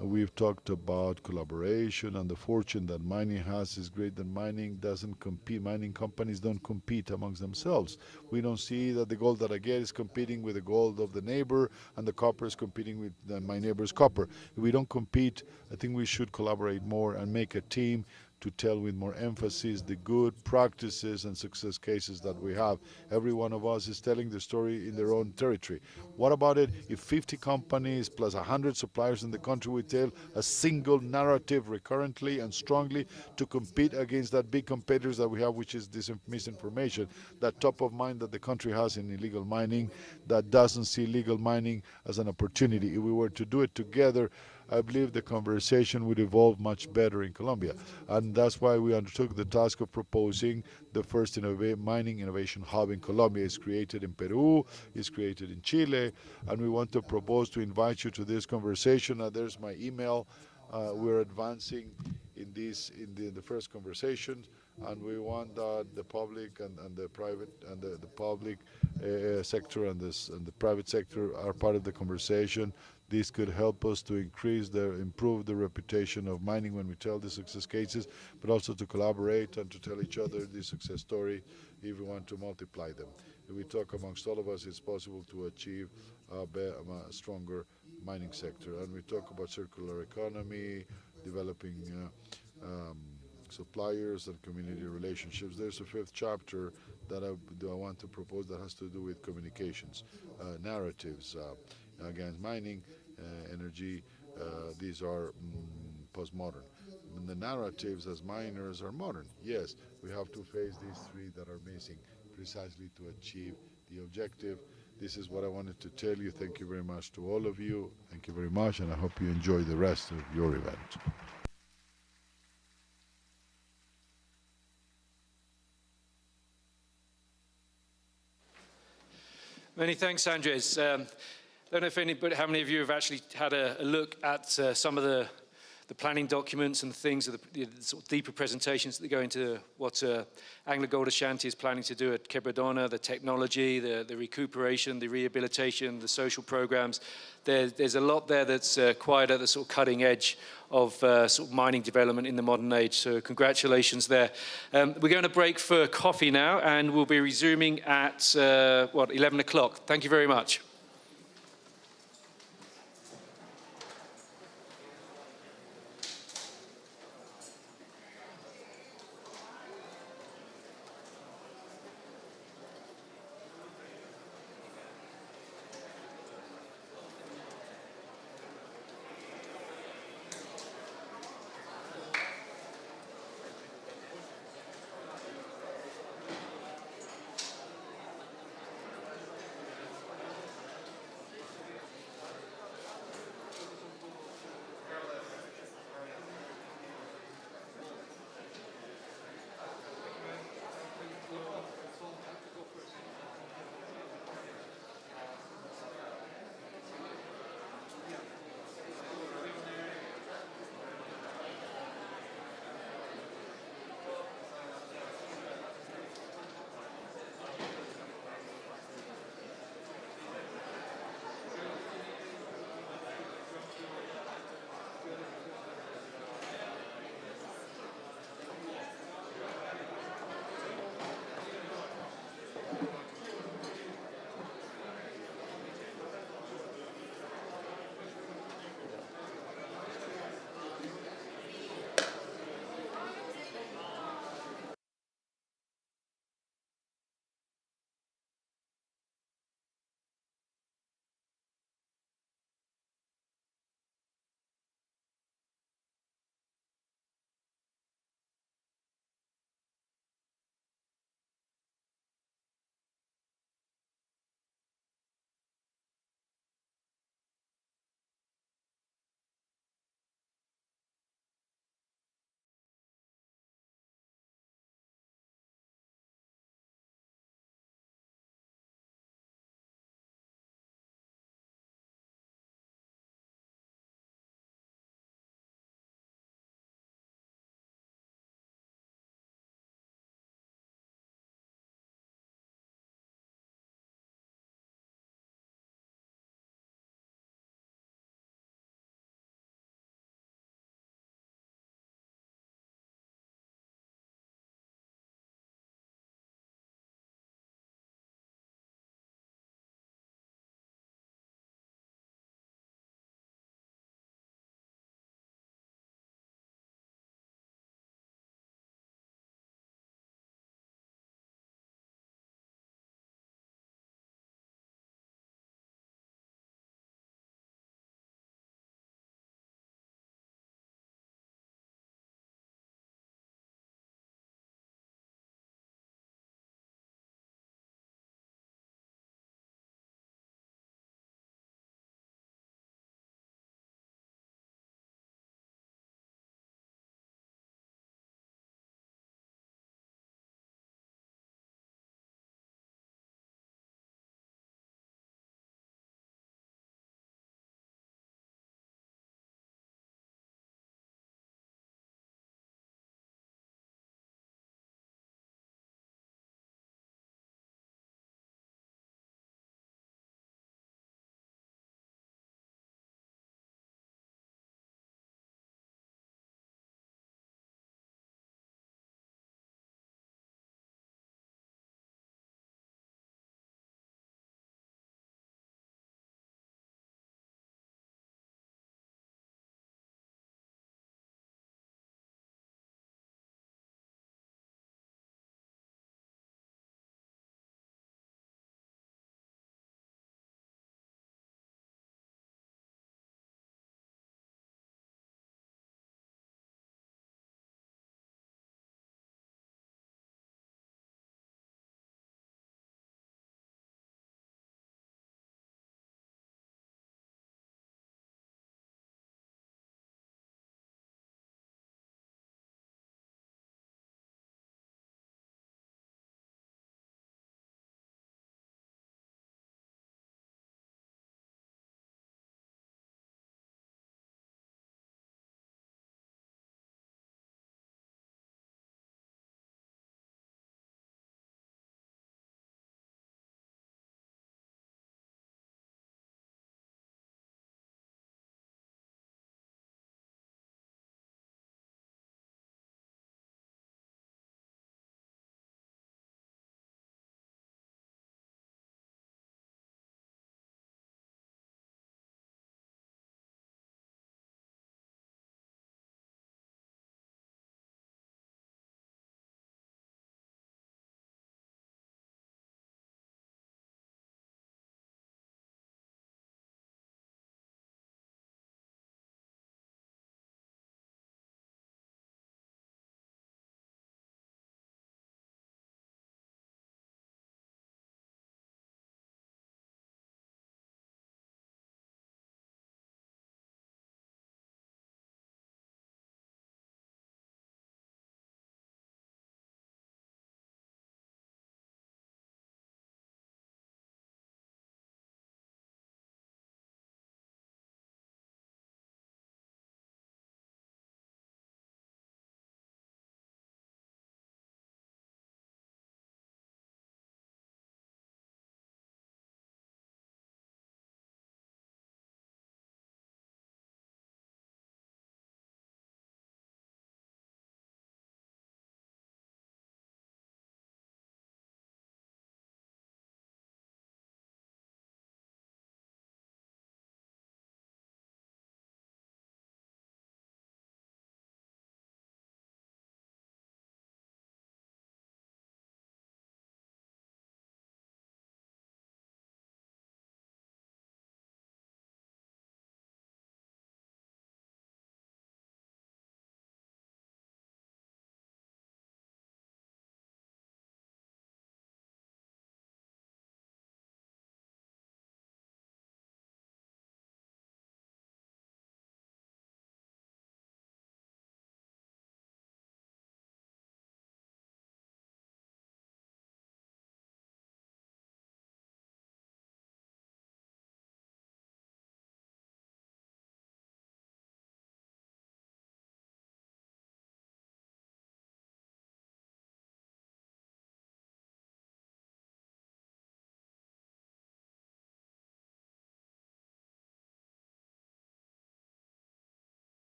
We've talked about collaboration, and the fortune that mining has is great, that mining doesn't compete, mining companies don't compete amongst themselves. We don't see that the gold that I get is competing with the gold of the neighbor, and the copper is competing with my neighbor's copper. If we don't compete, I think we should collaborate more and make a team to tell with more emphasis the good practices and success cases that we have. Every one of us is telling the story in their own territory. What about it if 50 companies plus 100 suppliers in the country would tell a single narrative recurrently and strongly to compete against that big competitors that we have, which is this misinformation, that top of mind that the country has in illegal mining, that doesn't see legal mining as an opportunity. If we were to do it together, I believe the conversation would evolve much better in Colombia. And that's why we undertook the task of proposing the first mining innovation hub in Colombia. It's created in Peru, it's created in Chile, and we want to propose to invite you to this conversation. There's my email. We're advancing in the first conversation, and we want that the public and the private and the public sector and the private sector are part of the conversation. This could help us to improve the reputation of mining when we tell the success cases, but also to collaborate and to tell each other the success story if we want to multiply them. If we talk amongst all of us, it's possible to achieve a stronger mining sector. And we talk about circular economy, developing suppliers and community relationships. There's a fifth chapter that I want to propose that has to do with communications, narratives against mining, energy. These are postmodern. And the narratives as miners are modern. Yes, we have to face these three that are missing precisely to achieve the objective. This is what I wanted to tell you. Thank you very much to all of you. Thank you very much, and I hope you enjoy the rest of your event.
Many thanks, Andres. I don't know if how many of you have actually had a look at some of the planning documents and the things, the sort of deeper presentations that go into what AngloGold Ashanti is planning to do at Quebradona, the technology, the recuperation, the rehabilitation, the social programs. There's a lot there that's quite at the sort of cutting edge of sort of mining development in the modern age. So congratulations there. We're going to break for coffee now, and we'll be resuming at, 11 o'clock. Thank you very much.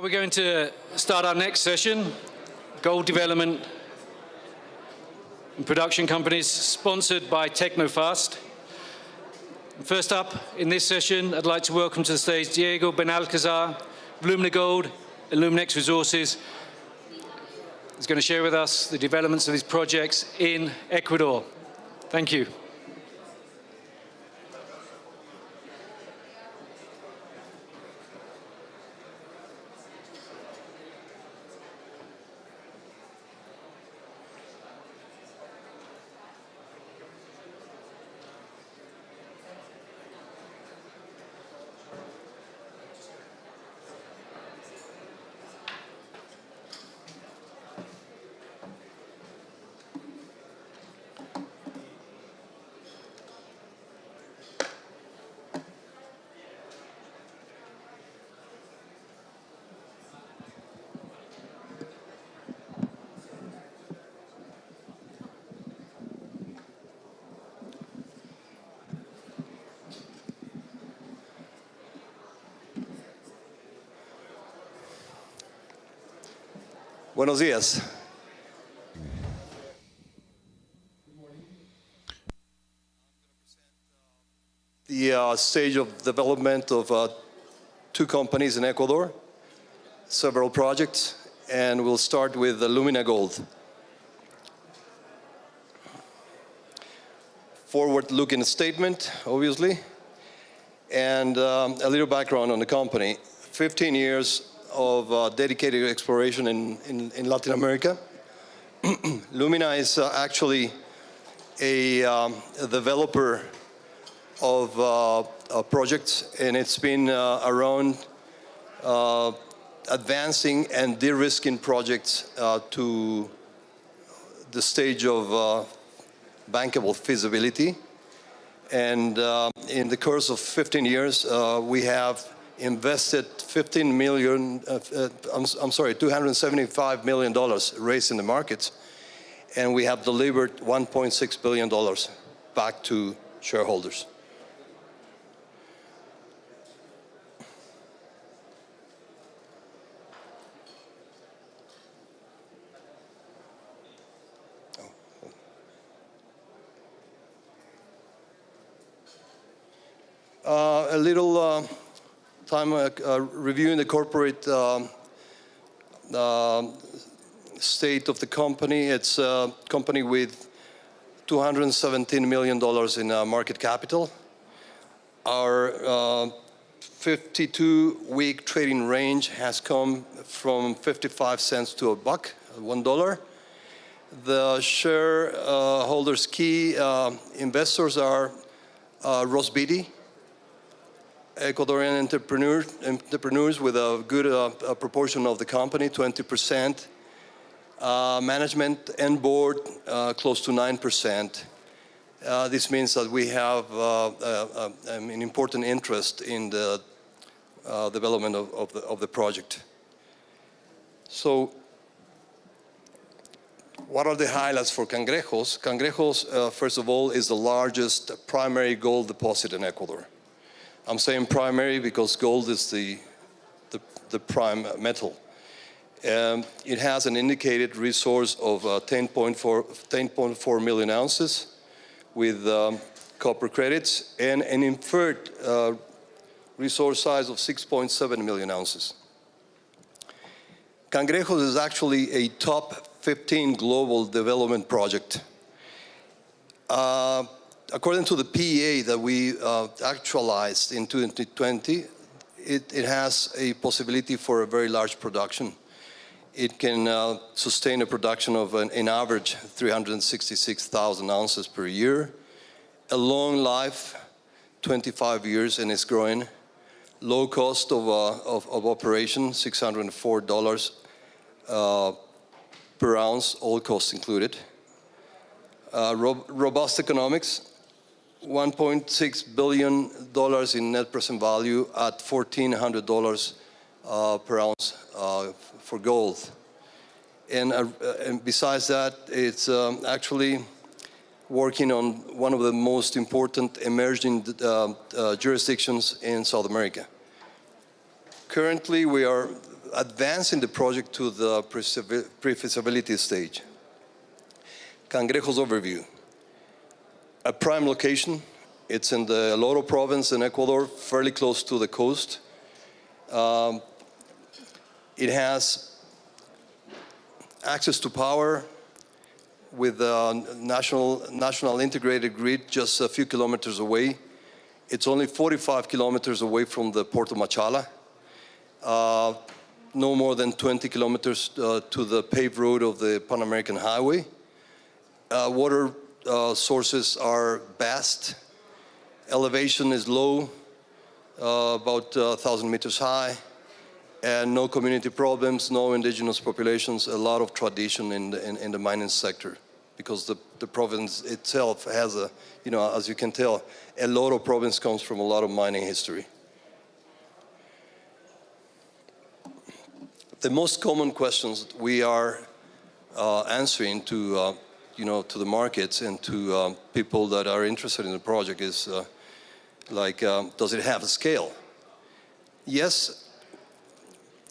We're going to start our next session, Gold Development and Production Companies, sponsored by Technofast. First up in this session, I'd like to welcome to the stage Diego Benalcazar, Lumina Gold and Luminex Resources. He's going to share with us the developments of his projects in Ecuador. Thank you.
Buenos días. The stage of development of two companies in Ecuador, several projects, and we'll start with the Lumina Gold. Forward-looking statement, obviously, and a little background on the company. 15 years of dedicated exploration in Latin America. Lumina is actually a developer of projects, and it's been around advancing and de-risking projects to the stage of bankable feasibility. And in the course of 15 years, we have invested $275 million raised in the markets, and we have delivered $1.6 billion back to shareholders. A little time reviewing the corporate state of the company. It's a company with $217 million in market capital. Our 52-week trading range has come from 55 cents to a buck, $1. The shareholders' key investors are Rosbidi, Ecuadorian entrepreneurs with a good proportion of the company, 20%. Management and board, close to 9%. This means that we have an important interest in the development of the project. So, what are the highlights for Cangrelos? Cangrelos, first of all, is the largest primary gold deposit in Ecuador. I'm saying primary because gold is the prime metal. It has an indicated resource of 10.4 million ounces with copper credits and an inferred resource size of 6.7 million ounces. Cangrelos is actually a top 15 global development project. According to the PEA that we actualized in 2020, it has a possibility for a very large production. It can sustain a production of an average 366,000 ounces per year, a long life, 25 years, and it's growing. Low cost of operation, $604 per ounce, all costs included. Robust economics, $1.6 billion in net present value at $1,400 per ounce for gold. And besides that, it's actually working on one of the most important emerging jurisdictions in South America. Currently, we are advancing the project to the pre-feasibility stage. Cangrejos overview. A prime location. It's in the Loro province in Ecuador, fairly close to the coast. It has access to power with a national integrated grid just a few kilometers away. It's only 45 kilometers away from the Port of Machala. No more than 20 kilometers to the paved road of the Pan American Highway. Water sources are vast. Elevation is low, about 1,000 meters high, and no community problems, no indigenous populations, a lot of tradition in the mining sector, because the province itself has a, as you can tell, a lot of province comes from a lot of mining history. The most common questions we are answering to, to the markets and to people that are interested in the project is does it have a scale? Yes.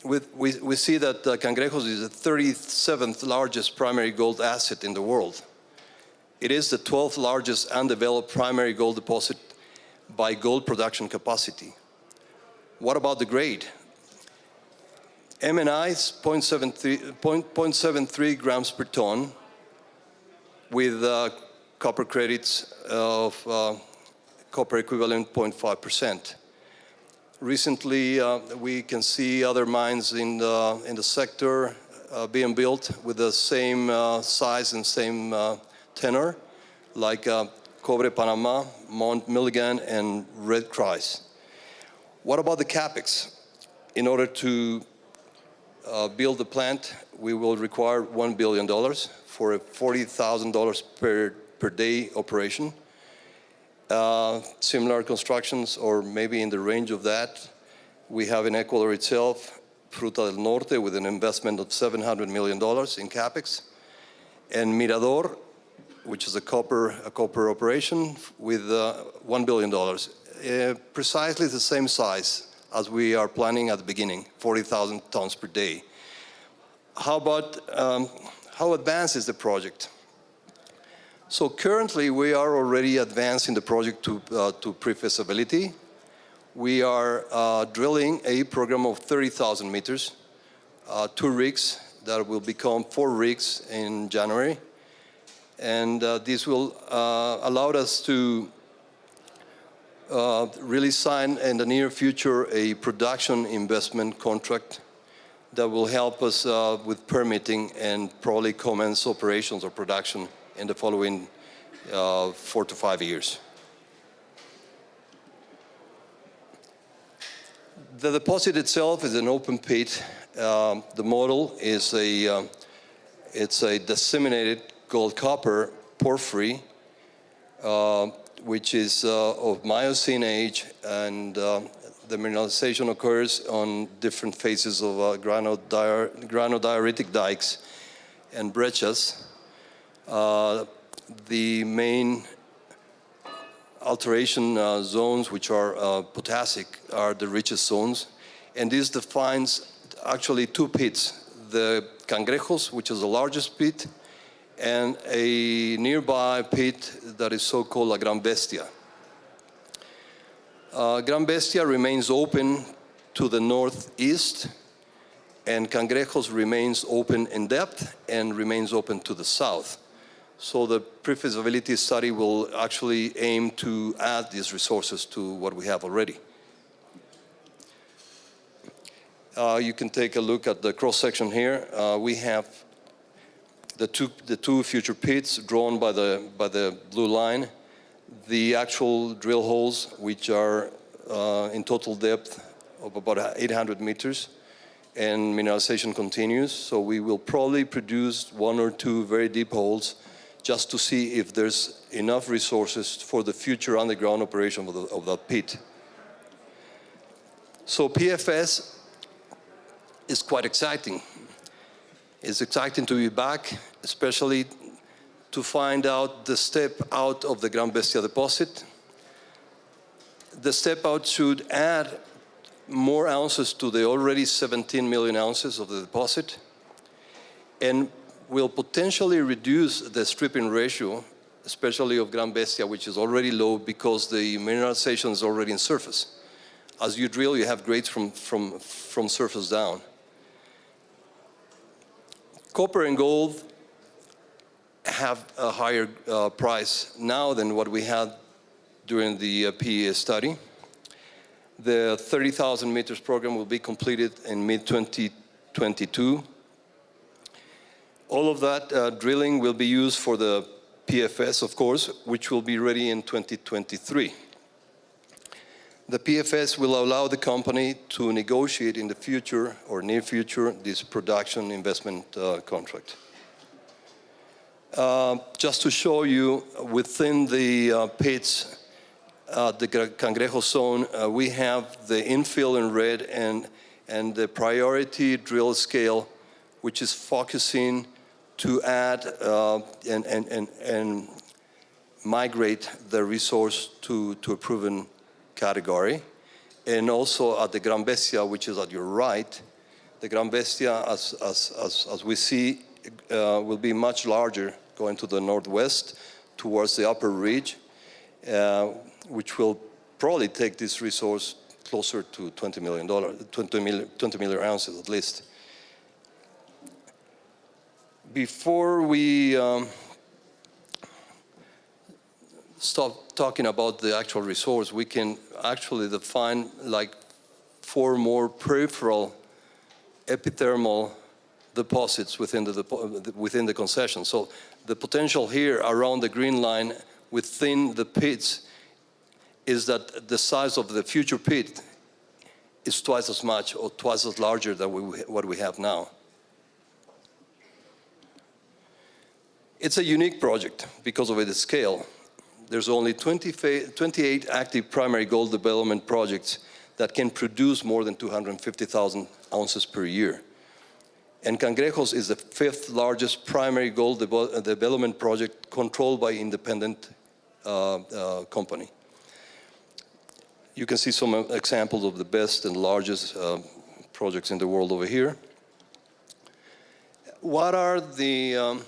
We see that Cangrejos is the 37th largest primary gold asset in the world. It is the 12th largest undeveloped primary gold deposit by gold production capacity. What about the grade? M&I is 0.73 grams per ton with copper credits of copper equivalent 0.5%. Recently, we can see other mines in the sector being built with the same size and same tenor, like Cobre Panama, Mount Milligan, and Red Chris. What about the capex? In order to build the plant, we will require $1 billion for a $40,000 per day operation. Similar constructions, or maybe in the range of that, we have in Ecuador itself, Fruta del Norte, with an investment of $700 million in capex, and Mirador, which is a copper operation, with $1 billion. Precisely the same size as we are planning at the beginning, 40,000 tons per day. How about, how advanced is the project? So currently, we are already advancing the project to pre-feasibility. We are drilling a program of 30,000 meters, 2 rigs that will become 4 rigs in January. And this will allow us to really sign in the near future a production investment contract that will help us with permitting and probably commence operations or production in the following 4 to 5 years. The deposit itself is an open pit. The model is it's a disseminated gold copper porphyry, which is of Miocene age, and the mineralization occurs on different phases of granodioritic dikes and breccias. The main alteration zones, which are potassic, are the richest zones. And this defines actually 2 pits, the Cangrejos, which is the largest pit, and a nearby pit that is so-called La Gran Bestia. Gran Bestia remains open to the northeast, and Cangrejos remains open in depth and remains open to the south. So the pre-feasibility study will actually aim to add these resources to what we have already. You can take a look at the cross-section here. We have the two future pits drawn by the blue line, the actual drill holes, which are in total depth of about 800 meters, and mineralization continues. So we will probably produce 1 or 2 very deep holes just to see if there's enough resources for the future underground operation of that pit. So PFS is quite exciting. It's exciting to be back, especially to find out the step out of the Gran Bestia deposit. The step out should add more ounces to the already 17 million ounces of the deposit, and will potentially reduce the stripping ratio, especially of Gran Bestia, which is already low because the mineralization is already in surface. As you drill, you have grades from surface down. Copper and gold have a higher price now than what we had during the PEA study. The 30,000 meters program will be completed in mid-2022. All of that drilling will be used for the PFS, of course, which will be ready in 2023. The PFS will allow the company to negotiate in the future or near future this production investment contract. Just to show you, within the pits, the Cangrelos zone, we have the infill in red and the priority drill scale, which is focusing to add and migrate the resource to a proven category. And also at the Gran Bestia, which is at your right, the Gran Bestia, as we see, will be much larger going to the northwest towards the upper ridge, which will probably take this resource closer to $20 million ounces at least. Before we stop talking about the actual resource, we can actually define like 4 more peripheral epithermal deposits within the concession. So the potential here around the green line within the pits is that the size of the future pit is twice as much or twice as larger than what we have now. It's a unique project because of its scale. There's only 28 active primary gold development projects that can produce more than 250,000 ounces per year. And Cangrelos is the 5th largest primary gold development project controlled by independent company. You can see some examples of the best and largest projects in the world over here. What are the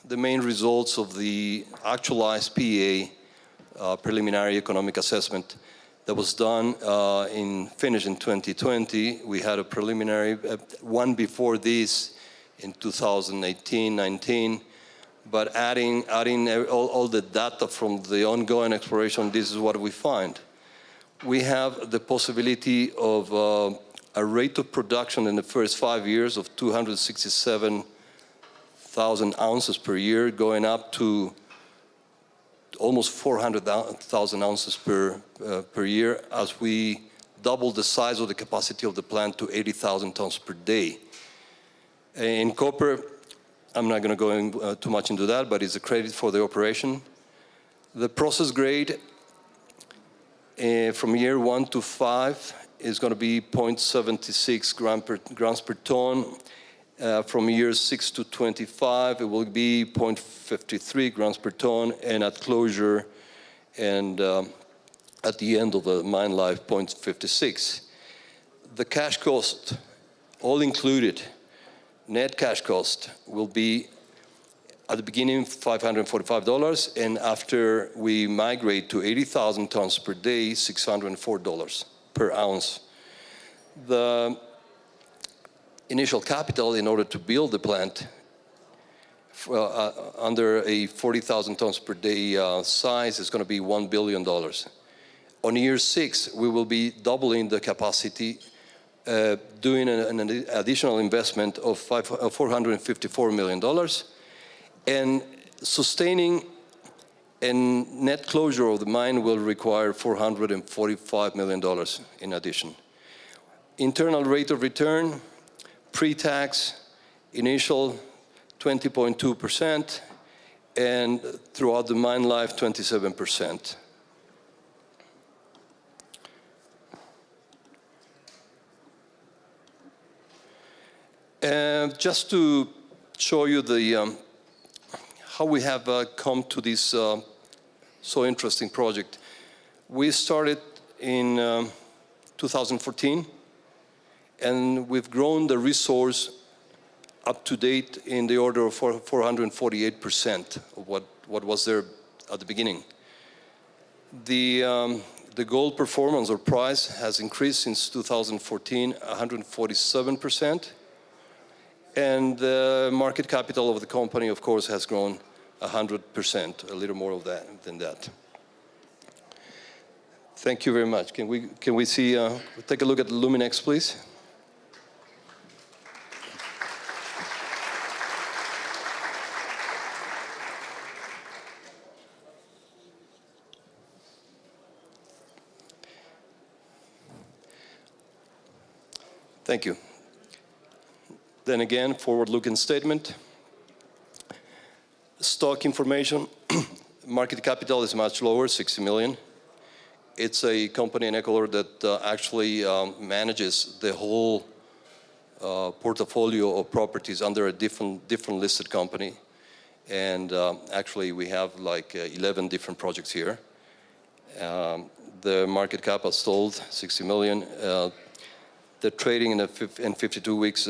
main results of the actualized PEA, preliminary economic assessment, that was done finished in 2020? We had a preliminary one before this in 2018-19, but adding all the data from the ongoing exploration, this is what we find. We have the possibility of a rate of production in the first 5 years of 267,000 ounces per year, going up to almost 400,000 ounces per year as we double the size of the capacity of the plant to 80,000 tons per day. In copper, I'm not going to go too much into that, but it's a credit for the operation. The process grade from year 1 to 5 is going to be 0.76 grams per ton. From years 6 to 25, it will be 0.53 grams per ton, and at closure and at the end of the mine life, 0.56. The cash cost, all included, net cash cost will be at the beginning $545, and after we migrate to 80,000 tons per day, $604 per ounce. The initial capital in order to build the plant under a 40,000 tons per day size is going to be $1 billion. On year 6, we will be doubling the capacity, doing an additional investment of $454 million, and sustaining and net closure of the mine will require $445 million in addition. Internal rate of return, pre-tax, initial 20.2%, and throughout the mine life, 27%. Just to show you how we have come to this so interesting project. We started in 2014 And we've grown the resource up to date in the order of 448% of what was there at the beginning. The gold performance or price has increased since 2014, 147%. And the market capital of the company, of course, has grown 100%, a little more of that than that. Thank you very much. Can we see, take a look at the Luminex, please? Thank you. Then again, forward-looking statement. Stock information, market capital is much lower, 60 million. It's a company in Ecuador that actually manages the whole portfolio of properties under a different listed company. And actually we have like 11 different projects here. The market cap is sold, 60 million. The trading in 52 weeks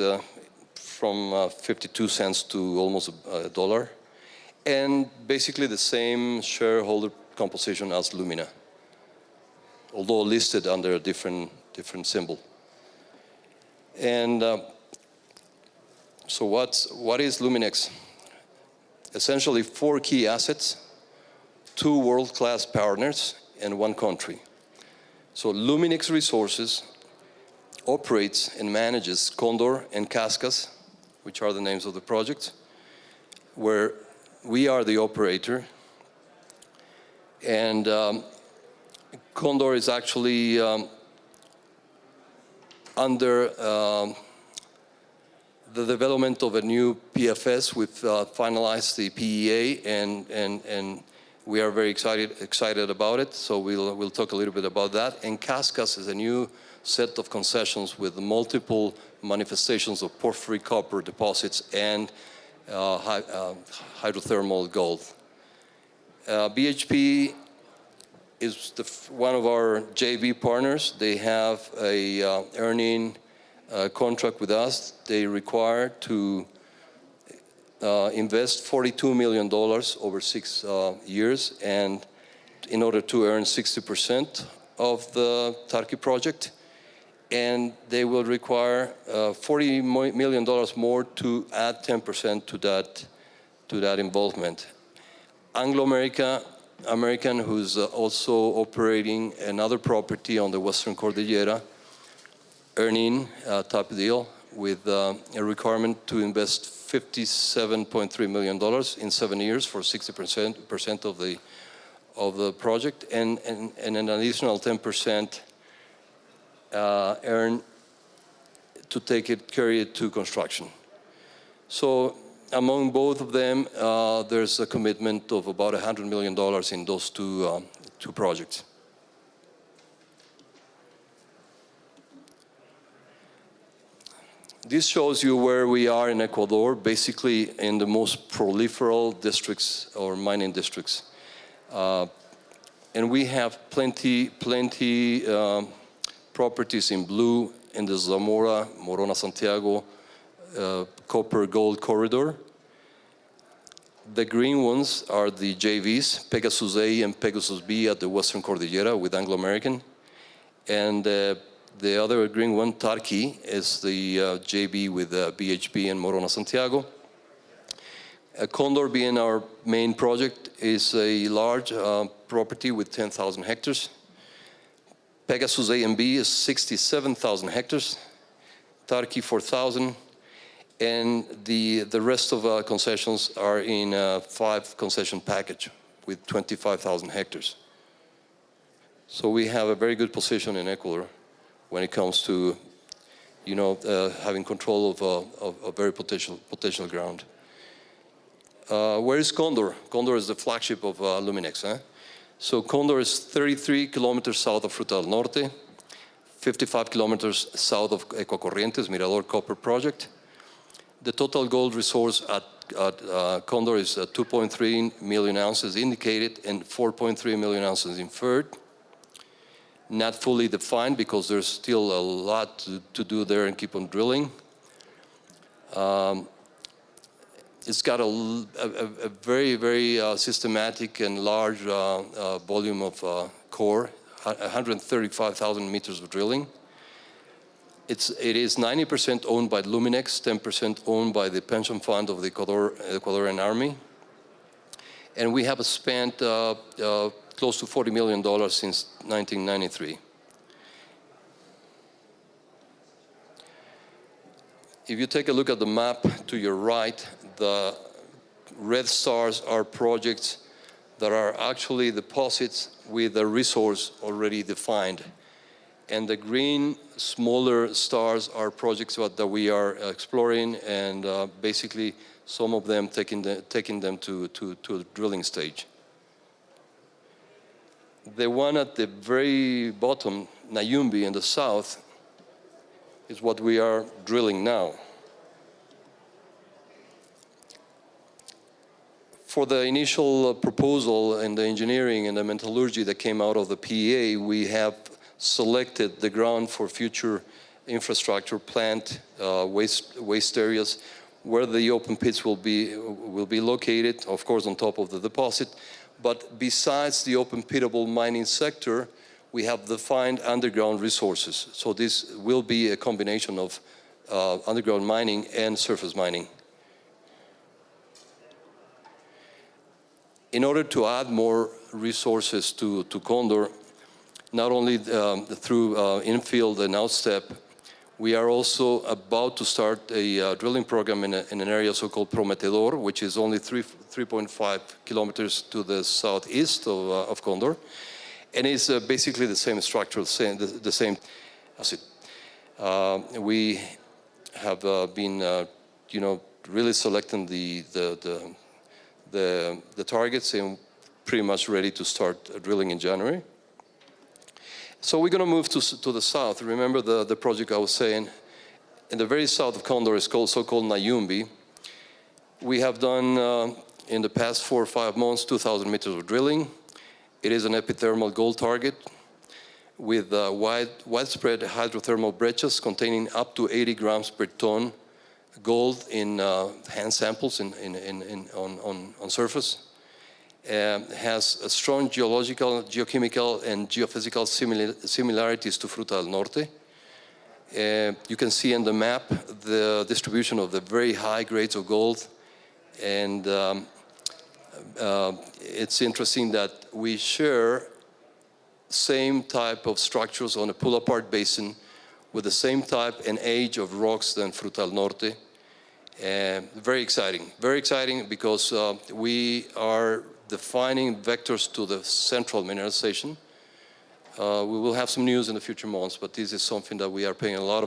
from 52 cents to almost $1. And basically the same shareholder composition as Lumina, although listed under a different symbol. And so what is Luminex? Essentially 4 key assets, 2 world-class partners, and 1 country. So Luminex Resources operates and manages Condor and Cascas, which are the names of the projects, where we are the operator. And Condor is actually under the development of a new PFS. We've finalized the PEA, and we are very excited about it. So we'll talk a little bit about that. And Cascas is a new set of concessions with multiple manifestations of porphyry copper deposits and hydrothermal gold. BHP is one of our JV partners. They have a earning contract with us. They require to invest $42 million over 6 years, and in order to earn 60% of the Tarqui project. And they will require $40 million more to add 10% to that involvement. American, who's also operating another property on the Western Cordillera, earning a top deal with a requirement to invest $57.3 million in 7 years for 60% of the project, and an additional 10% earn to carry it to construction. So among both of them, there's a commitment of about $100 million in those two projects. This shows you where we are in Ecuador, basically in the most proliferal districts or mining districts. And we have plenty properties in blue in the Zamora, Morona, Santiago, copper gold corridor. The green ones are the JVs, Pegasus A and Pegasus B at the Western Cordillera with Anglo American. And the other green one, Tarqui, is the JV with BHP and Morona, Santiago. Condor, being our main project, is a large property with 10,000 hectares. Pegasus A and B is 67,000 hectares. Tarqui, 4,000. And the rest of concessions are in a 5 concession package with 25,000 hectares. So we have a very good position in Ecuador when it comes to, having control of very potential ground. Where is Condor? Condor is the flagship of Luminex. So Condor is 33 kilometers south of Fruta del Norte, 55 kilometers south of Ecuacorrientes, Mirador Copper Project. The total gold resource at Condor is 2.3 million ounces indicated and 4.3 million ounces inferred. not fully defined because there's still a lot to do there and keep on drilling. It's got a very, very systematic and large volume of core, 135,000 meters of drilling. It is 90% owned by Luminex, 10% owned by the pension fund of the Ecuadorian Army. And we have spent close to $40 million since 1993. If you take a look at the map to your right, the red stars are projects that are actually deposits with a resource already defined. And the green, smaller stars are projects that we are exploring, and basically some of them taking them to the drilling stage. The one at the very bottom, Nayumbi in the south, is what we are drilling now. For the initial proposal and the engineering and the metallurgy that came out of the PEA, we have selected the ground for future infrastructure, plant, waste areas, where the open pits will be located, of course, on top of the deposit. But besides the open pitable mining sector, we have defined underground resources. So this will be a combination of underground mining and surface mining. In order to add more resources to Condor, not only through infill and outstep, we are also about to start a drilling program in an area so-called Prometedor, which is only 3.5 kilometers to the southeast of Condor. And it's basically the same structure, the same. We have been, really selecting the targets and pretty much ready to start drilling in January. So we're going to move to the south. Remember the project I was saying? In the very south of Condor is so-called Nayumbi. We have done, in the past 4 or 5 months, 2,000 meters of drilling. It is an epithermal gold target with widespread hydrothermal breccias containing up to 80 grams per ton gold in hand samples on surface. Has a strong geological, geochemical, and geophysical similarities to Fruta del Norte. You can see in the map the distribution of the very high grades of gold, and it's interesting that we share same type of structures on a pull-apart basin with the same type and age of rocks than Fruta del Norte. Very exciting because we are defining vectors to the central mineralization. We will have some news in the future months, but this is something that we are paying a lot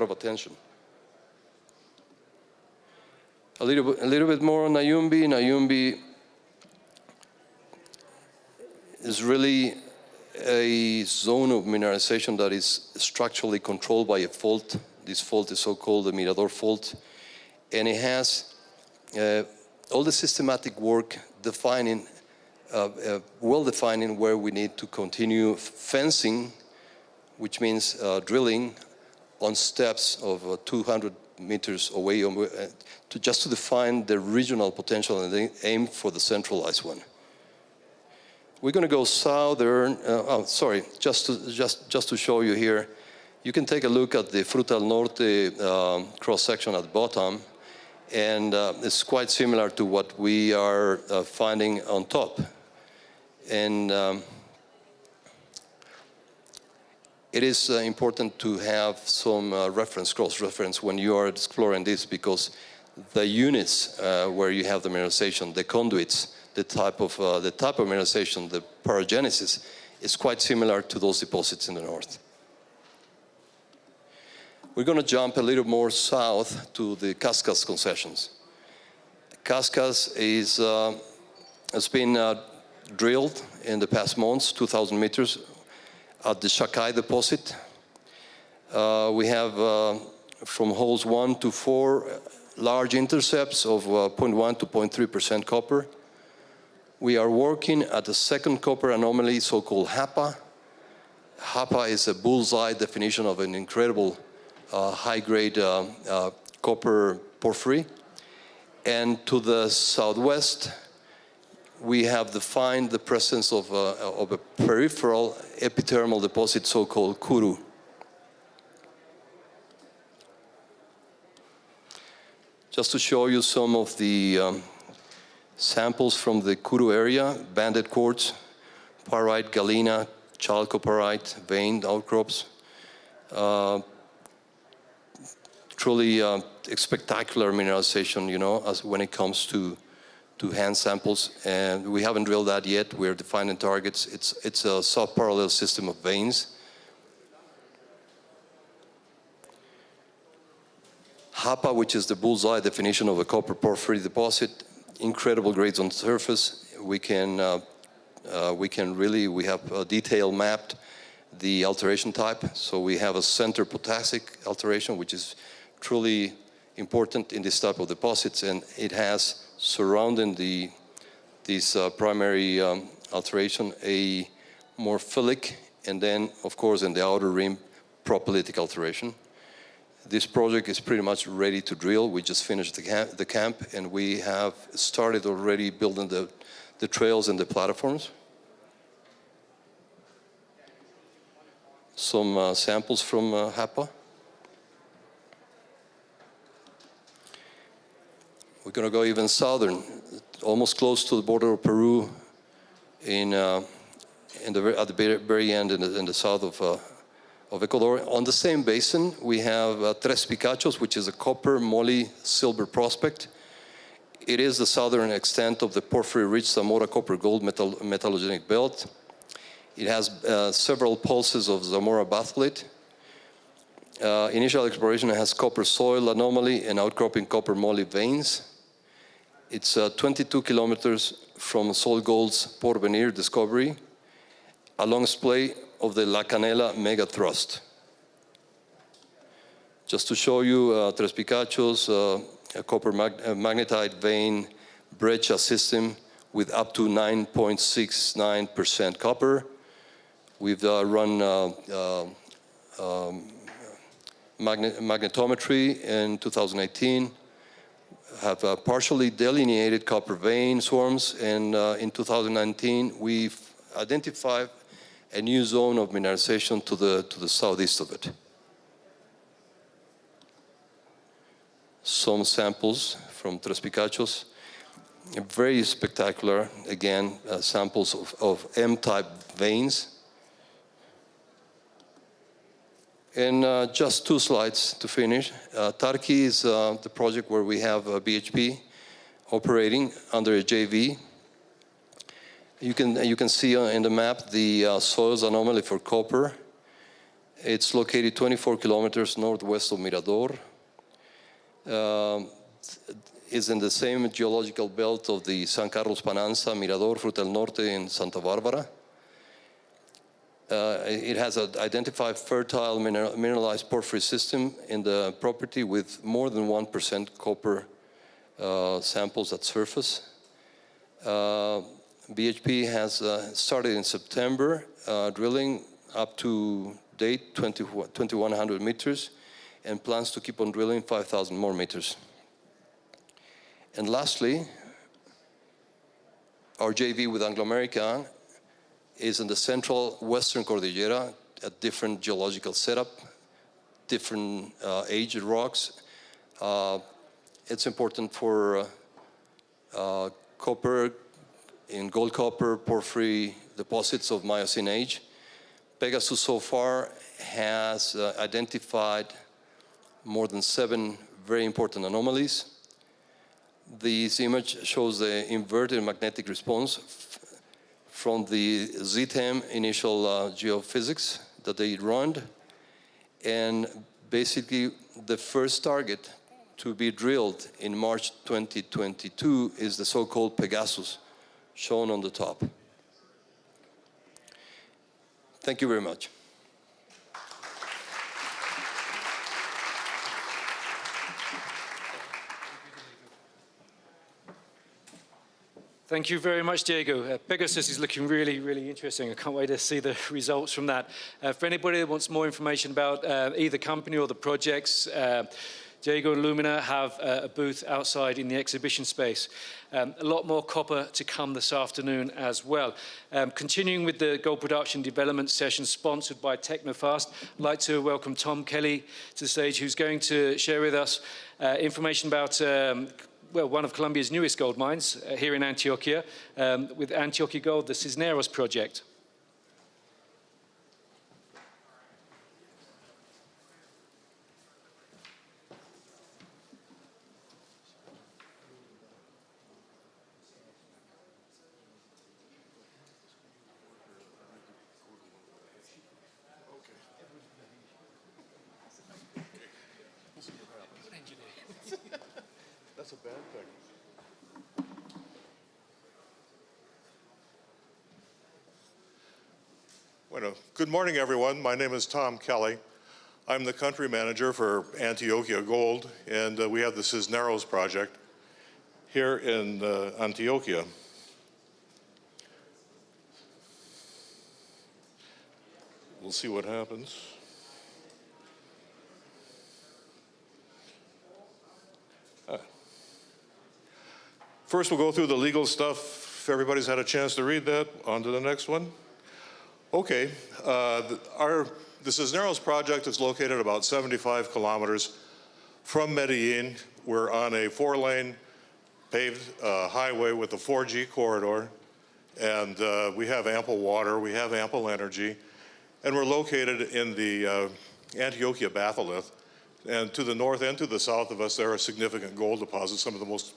of attention. A little bit more on Nayumbi. Nayumbi is really a zone of mineralization that is structurally controlled by a fault. This fault is so-called the Mirador Fault, and it has all the systematic work defining, well-defining where we need to continue fencing, which means drilling on steps of 200 meters away, just to define the regional potential and then aim for the centralized one. We're going to go southern. Just to show you here, you can take a look at the Fruta del Norte cross-section at the bottom, and it's quite similar to what we are finding on top. And it is important to have some cross-reference when you are exploring this, because the units where you have the mineralization, the conduits, the type of mineralization, the paragenesis, is quite similar to those deposits in the north. We're going to jump a little more south to the Cascas concessions. Cascas has been drilled in the past months, 2,000 meters at the Shakai deposit. We have from holes 1 to 4 large intercepts of 0.1 to 0.3% copper. We are working at the second copper anomaly, so-called HAPA. Japa is a bullseye definition of an incredible high-grade copper porphyry. And to the southwest, we have defined the presence of a peripheral epithermal deposit, so-called Kuru. Just to show you some of the samples from the Kuru area: banded quartz, pyrite, galena, chalcopyrite, veined outcrops. Truly spectacular mineralization, you know, as when it comes to hand samples. And we haven't drilled that yet. We're defining targets. It's a sub-parallel system of veins. Japa, which is the bullseye definition of a copper porphyry deposit, incredible grades on the surface. We have detail mapped the alteration type. So we have a center potassic alteration, which is truly important in this type of deposits, and it has surrounding this primary alteration a morphilic, and then of course in the outer rim propylitic alteration. This project is pretty much ready to drill. We just finished the camp, and we have started already building the trails and the platforms. Some samples from Japa. We're going to go even southern, almost close to the border of Peru, at the very end in the south of Ecuador. On the same basin, we have Tres Picachos, which is a copper, moly, silver prospect. It is the southern extent of the porphyry-rich Zamora copper-gold metallogenic belt. It has several pulses of Zamora batholite. Initial exploration has copper soil anomaly and outcropping copper moly veins. It's 22 kilometers from SolGold's Porvenir discovery, along splay of the La Canela mega thrust. Just to show you Tres Picachos, a copper magnetite vein breccia system with up to 9.69% copper. We've run magnetometry in 2018, have partially delineated copper vein swarms, and in 2019 we've identified a new zone of mineralization to the southeast of it. Some samples from Tres Picachos, very spectacular, again, samples of M-type veins. And just 2 slides to finish. Tarqui is the project where we have BHP operating under a JV. You can see in the map the soils anomaly for copper. It's located 24 kilometers northwest of Mirador. Is in the same geological belt of the San Carlos Pananza, Mirador, Fruta del Norte, and Santa Barbara. It has an identified fertile mineralized porphyry system in the property with more than 1% copper samples at surface. BHP has started in September drilling up to date 2,100 meters and plans to keep on drilling 5,000 more meters. And lastly, our JV with Anglo American is in the central western Cordillera, a different geological setup, different aged rocks. It's important for copper and gold copper porphyry deposits of Miocene age. Pegasus so far has identified more than 7 very important anomalies. This image shows the inverted magnetic response from the ZTEM initial geophysics that they run. And basically, the first target to be drilled in March 2022 is the so-called Pegasus, shown on the top. Thank you very much.
Thank you very much, Diego. Pegasus is looking really, really interesting. I can't wait to see the results from that. For anybody that wants more information about either company or the projects, Diego and Lumina have a booth outside in the exhibition space. A lot more copper to come this afternoon as well. Continuing with the gold production development session sponsored by Technofast, I'd like to welcome Tom Kelly to the stage, who's going to share with us information about one of Colombia's newest gold mines here in Antioquia, with Antioquia Gold, the Cisneros project.
That's a bad thing.
Bueno, good morning, everyone. My name is Tom Kelly. I'm the country manager for Antioquia Gold, and we have the Cisneros project here in Antioquia. We'll see what happens. First, we'll go through the legal stuff. If everybody's had a chance to read that, on to the next one. Okay, the Cisneros project is located about 75 kilometers from Medellin. We're on a 4-lane paved highway with a 4G corridor, and we have ample water, we have ample energy, and we're located in the Antioquia batholith. And to the north and to the south of us, there are significant gold deposits, some of the most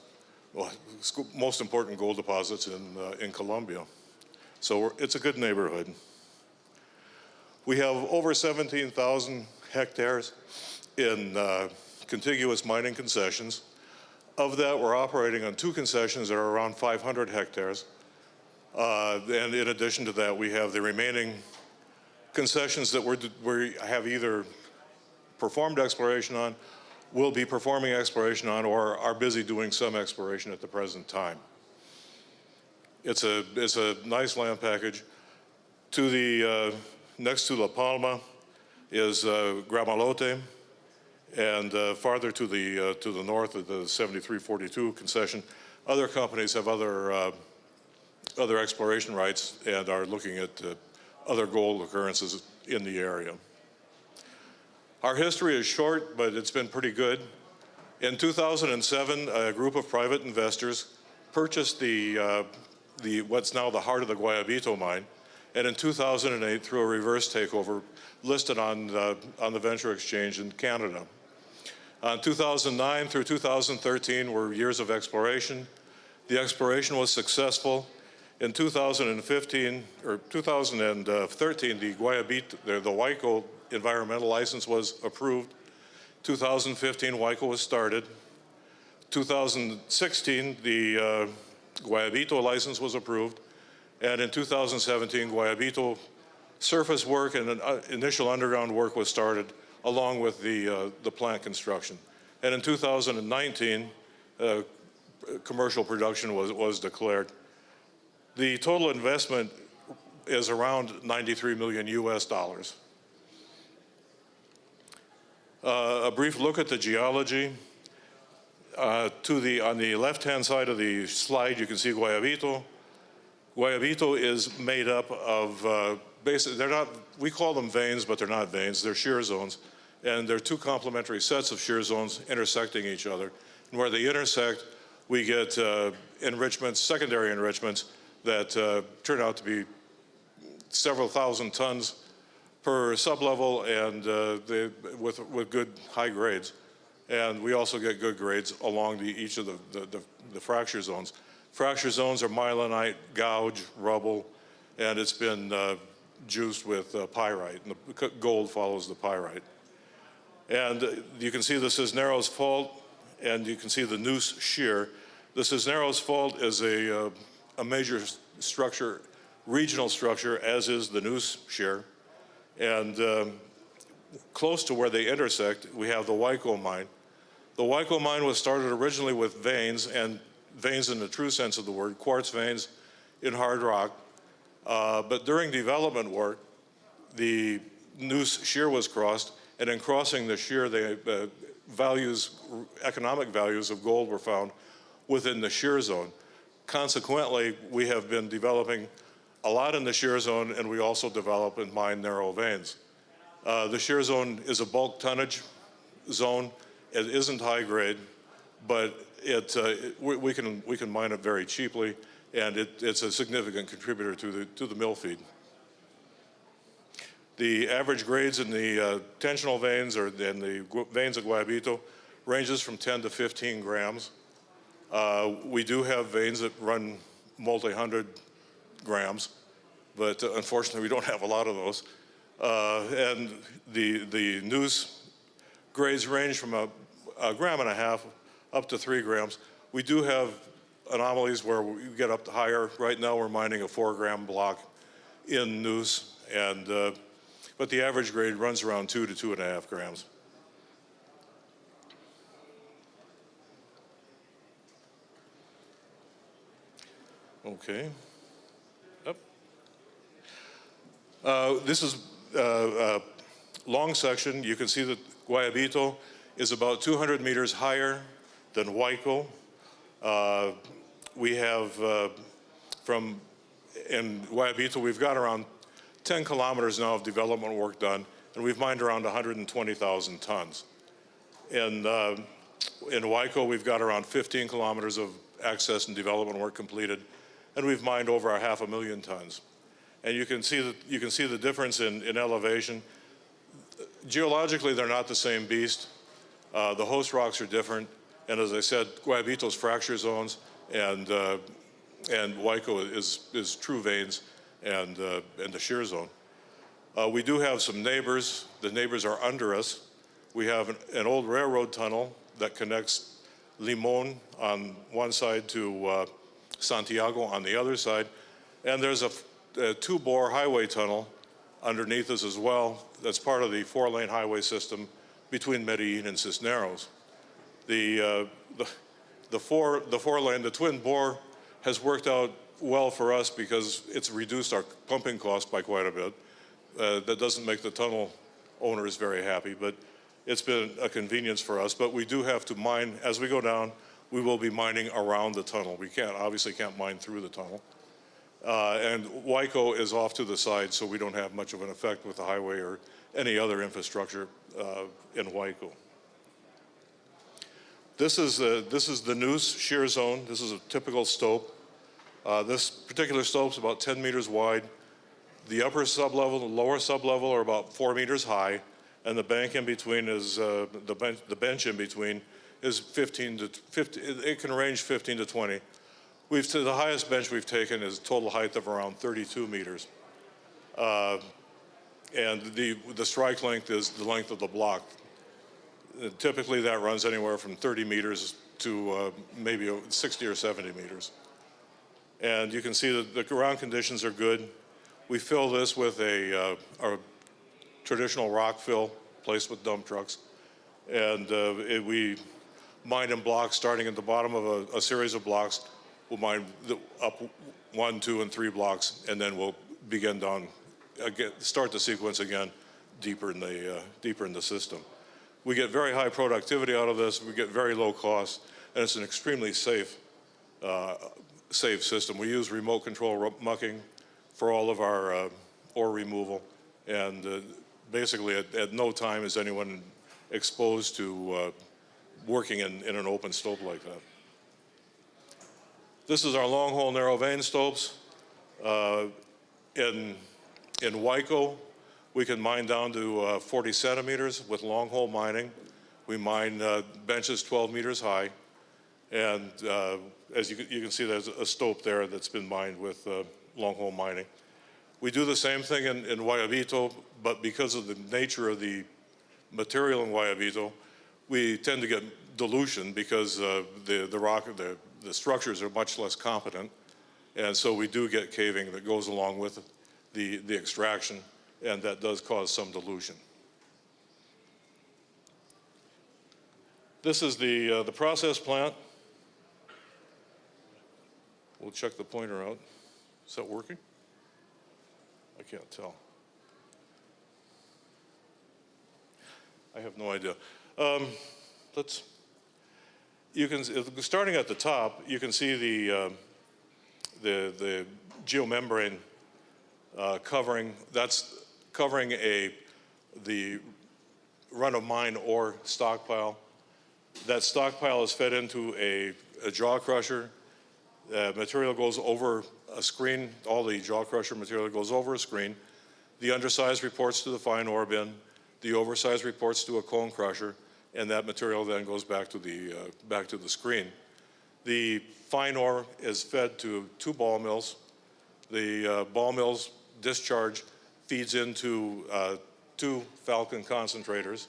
important gold deposits in Colombia. So it's a good neighborhood. We have over 17,000 hectares in contiguous mining concessions. Of that, we're operating on 2 concessions that are around 500 hectares. And in addition to that, we have the remaining concessions that we have either performed exploration on, will be performing exploration on, or are busy doing some exploration at the present time. It's a nice land package. To the next to La Palma is Gramalote, and farther to the north of the 7342 concession, other companies have other exploration rights and are looking at other gold occurrences in the area. Our history is short, but it's been pretty good. In 2007, a group of private investors purchased what's now the heart of the Guayabito mine, and in 2008, through a reverse takeover, listed on the venture exchange in Canada. 2009 through 2013 were years of exploration. The exploration was successful. In 2013, the Huayco environmental license was approved. 2015, Huayco was started. 2016, the Guayabito license was approved. And in 2017, Guayabito surface work and initial underground work was started, along with the plant construction. And in 2019, commercial production was declared. The total investment is around $93 million US. A brief look at the geology. On the left-hand side of the slide, you can see Guayabito. Guayabito is made up of basically, we call them veins, but they're not veins, they're shear zones. And they're 2 complementary sets of shear zones intersecting each other. And where they intersect, we get enrichments, secondary enrichments, that turn out to be several thousand tons per sublevel, and with good high grades. And we also get good grades along each of the fracture zones. Fracture zones are myelinite, gouge, rubble, and it's been juiced with pyrite, and the gold follows the pyrite. And you can see the Cisneros fault, and you can see the Noose shear. The Cisneros fault is a major structure, regional structure, as is the Noose shear. And close to where they intersect, we have the Huayco mine. The Huayco mine was started originally with veins, and veins in the true sense of the word, quartz veins in hard rock. But during development work, the Neuse shear was crossed, and in crossing the shear, the economic values of gold were found within the shear zone. Consequently, we have been developing a lot in the shear zone, and we also develop and mine narrow veins. The shear zone is a bulk tonnage zone. It isn't high grade, but we can mine it very cheaply, and it's a significant contributor to the mill feed. The average grades in the tensional veins or in the veins of Guayabito ranges from 10 to 15 grams. We do have veins that run multi-hundred grams, but unfortunately we don't have a lot of those. And the Neuse grades range from a gram and a half up to 3 grams. We do have anomalies where we get up to higher. Right now we're mining a 4-gram block in Neuse, and but the average grade runs around 2 to 2.5 grams. Okay. Yep. This is a long section. You can see that Guayabito is about 200 meters higher than Huayco. We have, in Guayabito, we've got around 10 kilometers now of development work done, and we've mined around 120,000 tons. In Huayco, we've got around 15 kilometers of access and development work completed, and we've mined over 500,000 tons. And you can see the difference in elevation. Geologically, they're not the same beast. The host rocks are different, and as I said, Guayabito's fracture zones, and Huayco is true veins, and the shear zone. We do have some neighbors. The neighbors are under us. We have an old railroad tunnel that connects Limon on one side to Santiago on the other side, and there's a 2-bore highway tunnel underneath us as well. That's part of the 4-lane highway system between Medellin and Cisneros. The 4-lane, the twin bore, has worked out well for us because it's reduced our pumping cost by quite a bit. That doesn't make the tunnel owners very happy, but it's been a convenience for us. But we do have to mine, as we go down, we will be mining around the tunnel. We obviously can't mine through the tunnel. And Huayco is off to the side, so we don't have much of an effect with the highway or any other infrastructure in Huayco. This is the Neuse shear zone. This is a typical stope. This particular stope is about 10 meters wide. The upper sublevel, the lower sublevel are about 4 meters high, and the bank in between is the bench in between is 15 to 50. It can range 15 to 20. The highest bench we've taken is total height of around 32 meters, and the strike length is the length of the block. Typically, that runs anywhere from 30 meters to maybe 60 or 70 meters. And you can see that the ground conditions are good. We fill this with our traditional rock fill placed with dump trucks. And we mine in blocks starting at the bottom of a series of blocks. We'll mine up 1, 2, and 3 blocks, and then we'll begin down, start the sequence again deeper in the system. We get very high productivity out of this. We get very low cost, and it's an extremely safe system. We use remote control mucking for all of our ore removal, and basically at no time is anyone exposed to working in an open stope like that. This is our long hole narrow vein stopes. In Huayco, we can mine down to 40 centimeters with long hole mining. We mine benches 12 meters high, and as you can see, there's a stope there that's been mined with long hole mining. We do the same thing in Guayabito, but because of the nature of the material in Guayabito, we tend to get dilution because the structures are much less competent, and so we do get caving that goes along with the extraction, and that does cause some dilution. This is the process plant. we'll check the pointer out. Is that working? I can't tell. I have no idea. Starting at the top, you can see the geomembrane covering. That's covering the run-of-mine ore stockpile. That stockpile is fed into a jaw crusher. Material goes over a screen. All the jaw crusher material goes over a screen. The undersize reports to the fine ore bin. The oversize reports to a cone crusher, and that material then goes back to the screen. The fine ore is fed to 2 ball mills. The ball mills discharge feeds into 2 Falcon concentrators,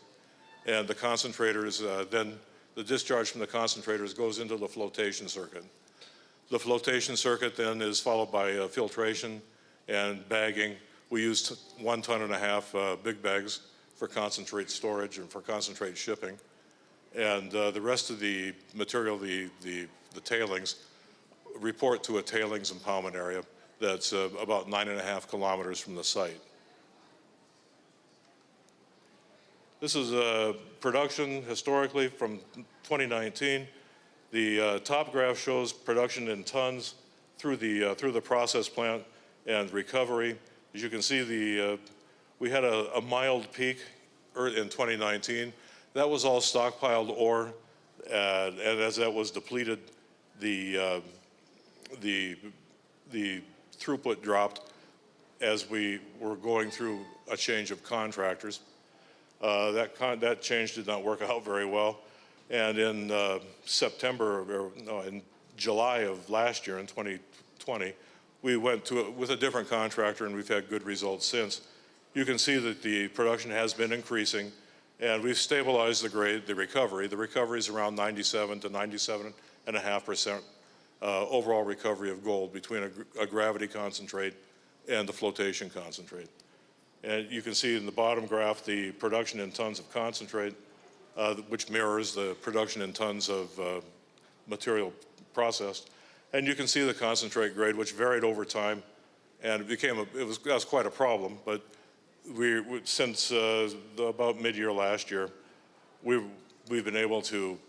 and the concentrators then the discharge from the concentrators goes into the flotation circuit. The flotation circuit then is followed by filtration and bagging. We used 1.5 ton big bags for concentrate storage and for concentrate shipping. And the rest of the material, the tailings, report to a tailings impoundment area that's about 9.5 kilometers from the site. This is production historically from 2019. The top graph shows production in tons through the process plant and recovery. As you can see, we had a mild peak in 2019. That was all stockpiled ore, and as that was depleted, the throughput dropped as we were going through a change of contractors. That change did not work out very well, and in in July of last year, in 2020, we went with a different contractor, and we've had good results since. You can see that the production has been increasing, and we've stabilized the grade, the recovery. The recovery is around 97 to 97.5% overall recovery of gold between a gravity concentrate and the flotation concentrate. And you can see in the bottom graph the production in tons of concentrate, which mirrors the production in tons of material processed. And you can see the concentrate grade, which varied over time, and that was quite a problem. But since about mid-year last year, we've been able to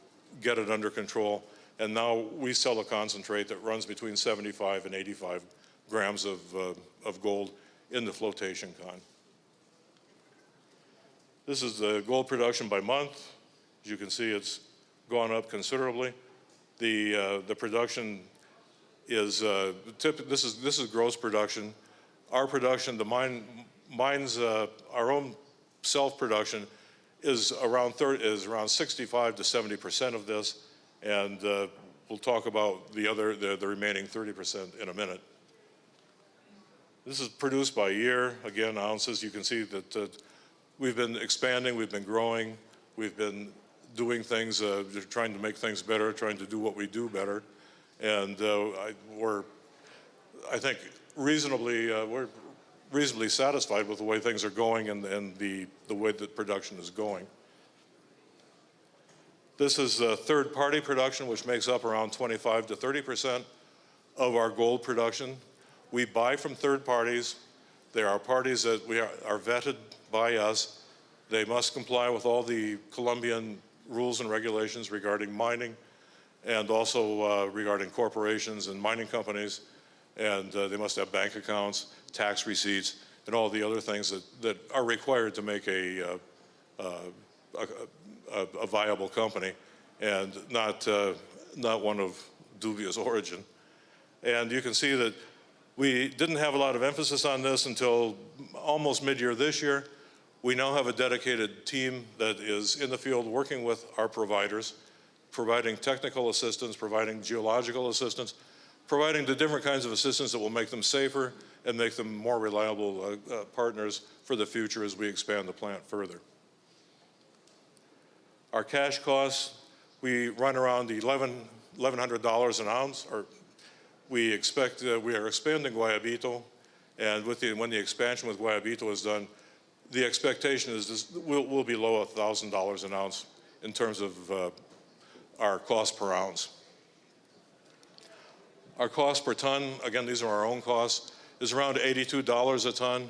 get it under control, and now we sell a concentrate that runs between 75 and 85 grams of gold in the flotation con. This is the gold production by month. As you can see, it's gone up considerably. The production is this is gross production. Our production, the mine's our own self-production is around 65 to 70% of this, and we'll talk about the remaining 30% in a minute. This is produced by year, again, ounces. You can see that we've been expanding, we've been growing, we've been doing things, trying to make things better, trying to do what we do better, and we're reasonably satisfied with the way things are going and the way that production is going. This is third-party production, which makes up around 25 to 30% of our gold production. We buy from third parties. There are parties that are vetted by us. They must comply with all the Colombian rules and regulations regarding mining, and also regarding corporations and mining companies. And they must have bank accounts, tax receipts, and all the other things that are required to make a viable company, and not one of dubious origin. And you can see that we didn't have a lot of emphasis on this until almost mid-year this year. We now have a dedicated team that is in the field working with our providers, providing technical assistance, providing geological assistance, providing the different kinds of assistance that will make them safer and make them more reliable partners for the future as we expand the plant further. Our cash costs, we run around $1,100 an ounce. We expect we are expanding Guayabito, and when the expansion with Guayabito is done, the expectation is this will be below $1,000 an ounce in terms of our cost per ounce. Our cost per ton, again, these are our own costs, is around $82 a ton.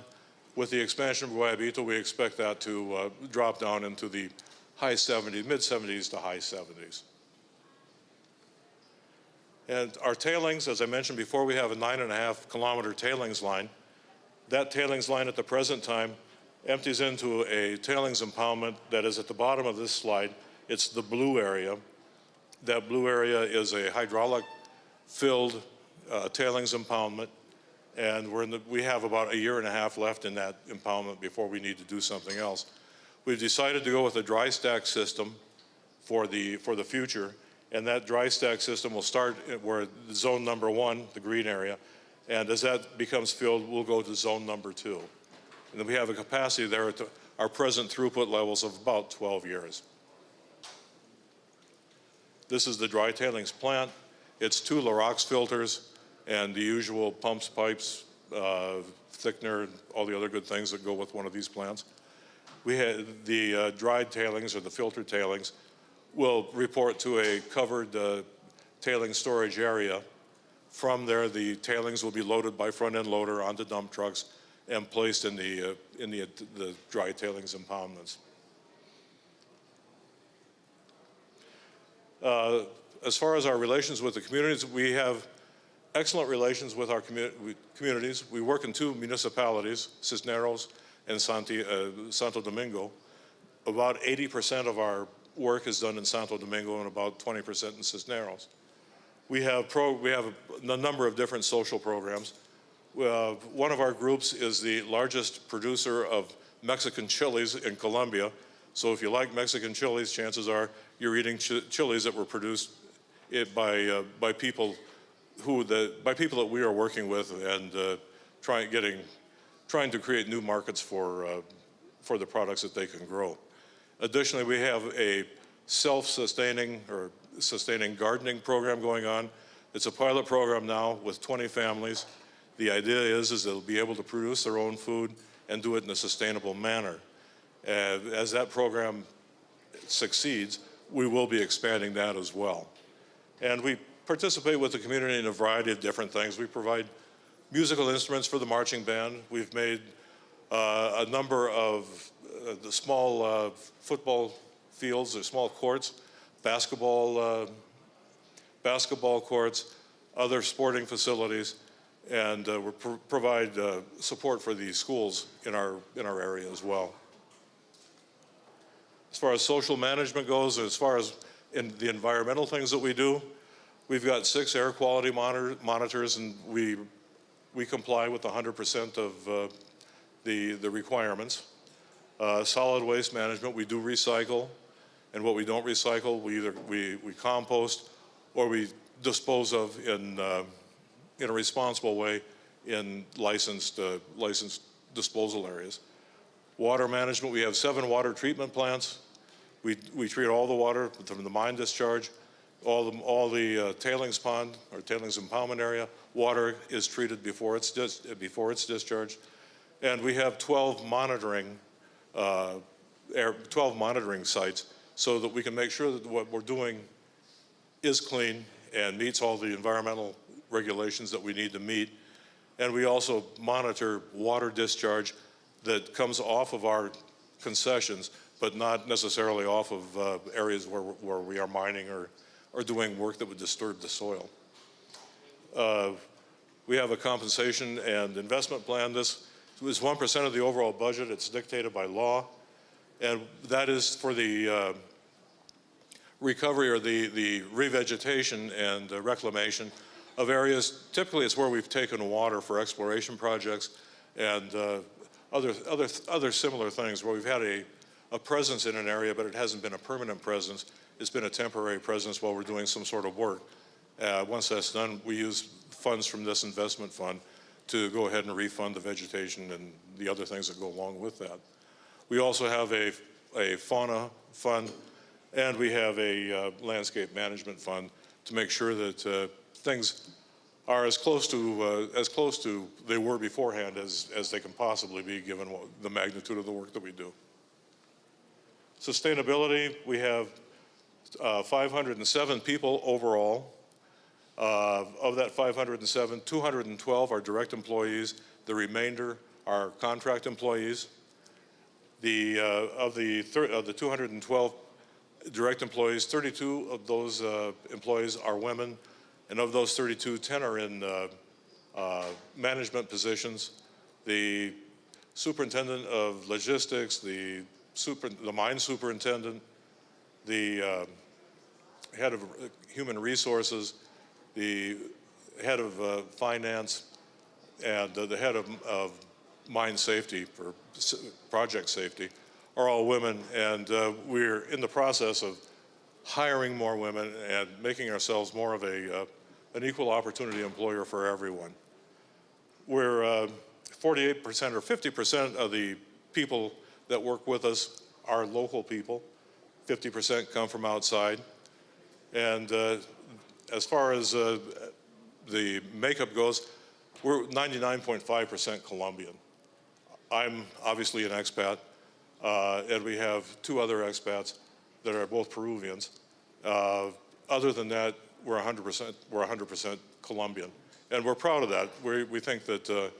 With the expansion of Guayabito, we expect that to drop down into the high 70s, mid 70s to high 70s. And our tailings, as I mentioned before, we have a 9.5 kilometer tailings line. That tailings line at the present time empties into a tailings impoundment that is at the bottom of this slide. It's the blue area. That blue area is a hydraulic filled tailings impoundment, and we have about a year and a half left in that impoundment before we need to do something else. We've decided to go with a dry stack system for the future, and that dry stack system will start where zone number 1, the green area, and as that becomes filled, we'll go to zone number 2. And then we have a capacity there at our present throughput levels of about 12 years. This is the dry tailings plant. It's 2 Larox filters and the usual pumps, pipes, thickener, all the other good things that go with one of these plants. We had the dried tailings or the filtered tailings will report to a covered tailings storage area. From there, the tailings will be loaded by front-end loader onto dump trucks and placed in the dry tailings impoundments. As far as our relations with the communities, we have excellent relations with our communities. We work in 2 municipalities, Cisneros and Santo Domingo. About 80% of our work is done in Santo Domingo and about 20% in Cisneros. We have a number of different social programs. One of our groups is the largest producer of Mexican chilies in Colombia. So if you like Mexican chilies, chances are you're eating chilies that were produced by people that we are working with and trying to create new markets for the products that they can grow. Additionally, we have a self-sustaining or sustaining gardening program going on. It's a pilot program now with 20 families. The idea is they'll be able to produce their own food and do it in a sustainable manner. As that program succeeds, we will be expanding that as well. And we participate with the community in a variety of different things. We provide musical instruments for the marching band. We've made a number of the small football fields or small courts, basketball courts, other sporting facilities, and we provide support for the schools in our area as well. As far as social management goes, as far as in the environmental things that we do, we've got 6 air quality monitors, and we comply with 100% of the requirements. Solid waste management, we do recycle, and what we don't recycle, we compost or we dispose of in a responsible way in licensed disposal areas. Water management, we have 7 water treatment plants. We treat all the water from the mine discharge, all the tailings pond or tailings impoundment area. Water is treated before it's discharged, and we have 12 monitoring sites so that we can make sure that what we're doing is clean and meets all the environmental regulations that we need to meet. And we also monitor water discharge that comes off of our concessions, but not necessarily off of areas where we are mining or doing work that would disturb the soil. We have a compensation and investment plan. This is 1% of the overall budget. It's dictated by law, and that is for the recovery or the revegetation and reclamation of areas. Typically, it's where we've taken water for exploration projects and other similar things where we've had a presence in an area, but it hasn't been a permanent presence. It's been a temporary presence while we're doing some sort of work. Once that's done, we use funds from this investment fund to go ahead and refund the vegetation and the other things that go along with that. We also have a fauna fund, and we have a landscape management fund to make sure that things are as close to they were beforehand as they can possibly be, given the magnitude of the work that we do. Sustainability, we have 507 people overall. Of that 507, 212 are direct employees. The remainder are contract employees. Of the 212 direct employees, 32 of those employees are women, and of those 32, 10 are in management positions. The superintendent of logistics, the mine superintendent, the head of human resources, the head of finance, and the head of mine safety for project safety are all women, and we're in the process of hiring more women and making ourselves more of an equal opportunity employer for everyone. We're 48% or 50% of the people that work with us are local people. 50% come from outside. And as far as the makeup goes, we're 99.5% Colombian. I'm obviously an expat, and we have two other expats that are both Peruvians. Other than that, we're 100% Colombian, and we're proud of that. We think that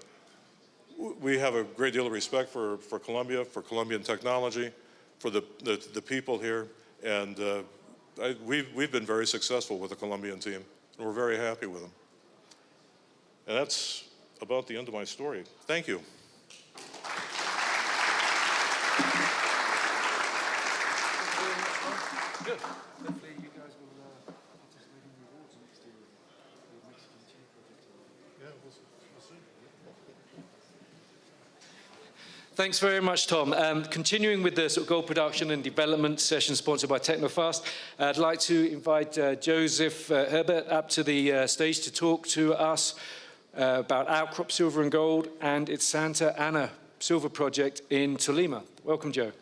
we have a great deal of respect for Colombia, for Colombian technology, for the people here, and we've been very successful with the Colombian team, and we're very happy with them. And that's about the end of my story. Thank you.
Good. Hopefully you guys will participate in the awards next year. The Mexican Chair project.
Yeah, we'll see.
Thanks very much, Tom. Continuing with the sort of gold production and development session sponsored by Technofast, I'd like to invite Joseph Hebert up to the stage to talk to us about Outcrop Silver and Gold and its Santa Ana Silver Project in Tolima. Welcome, Joe.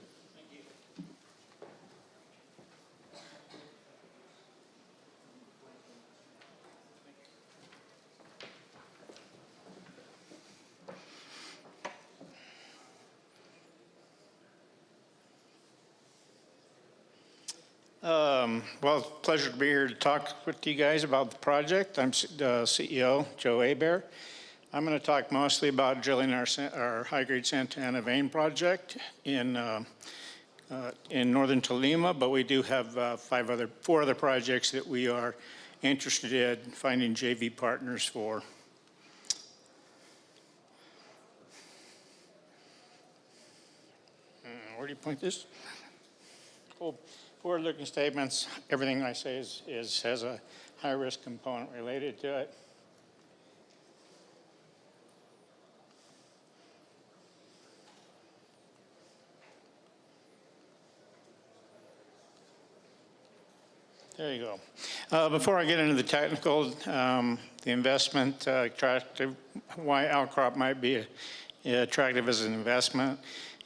Well, it's a pleasure to be here to talk with you guys about the project. I'm CEO, Joe Hebert. I'm going to talk mostly about drilling our high-grade Santa Ana vein project in northern Tolima, but we do have four other projects that we are interested in finding JV partners for. Where do you point this? Oh. Forward-looking statements, everything I say has a high-risk component related to it. There you go. Before I get into the technical, the investment attractive, why Outcrop might be attractive as an investment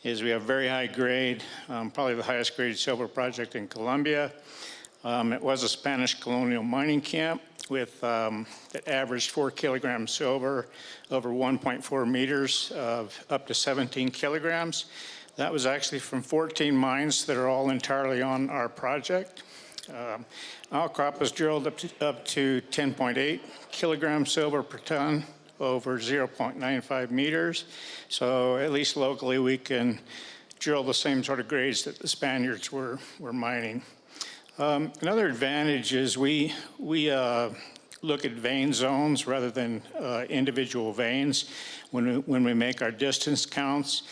is we have very high grade, probably the highest graded silver project in Colombia. It was a Spanish colonial mining camp with that averaged 4 kilograms silver over 1.4 meters of up to 17 kilograms. That was actually from 14 mines that are all entirely on our project. Outcrop was drilled up to 10.8 kilograms silver per ton over 0.95 meters. So at least locally we can drill the same sort of grades that the Spaniards were mining. Another advantage is we look at vein zones rather than individual veins when we make our distance counts.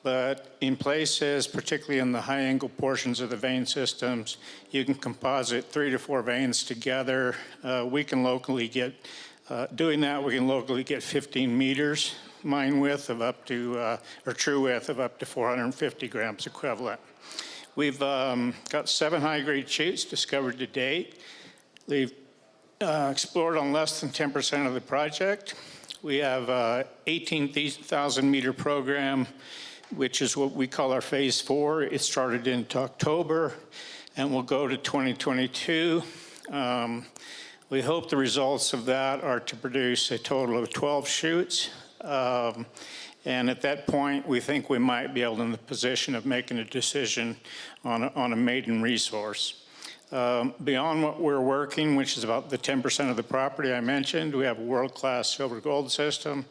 But in places, particularly in the high angle portions of the vein systems, you can composite 3 to 4 veins together. We can locally get doing that, we can locally get 15 meters mine width of up to, or true width of up to 450 grams equivalent. We've got 7 high-grade shoots discovered to date. We've explored on less than 10% of the project. We have a 18,000 meter program, which is what we call our phase 4. It started in October and will go to 2022. We hope the results of that are to produce a total of 12 shoots. And at that point, we think we might be able in the position of making a decision on a maiden resource. Beyond what we're working, which is about the 10% of the property I mentioned, we have a world-class silver gold system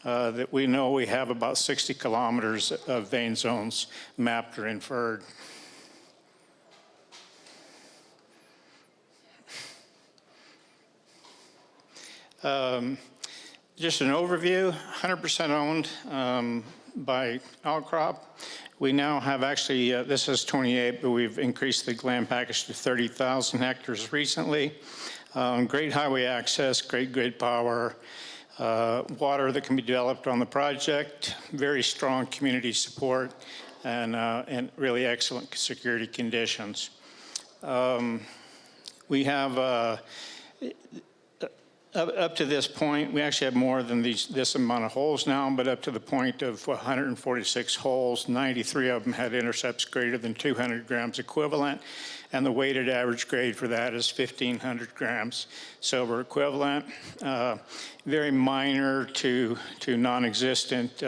that we know we have about 60 kilometers of vein zones mapped or inferred. Just an overview, 100% owned by Outcrop. We now have actually, this is 28, but we've increased the land package to 30,000 hectares recently. Great highway access, great grid power, water that can be developed on the project, very strong community support, and really excellent security conditions. We have up to this point, we actually have more than this amount of holes now, but up to the point of 146 holes, 93 of them had intercepts greater than 200 grams equivalent, and the weighted average grade for that is 1,500 grams silver equivalent. Very minor to non-existent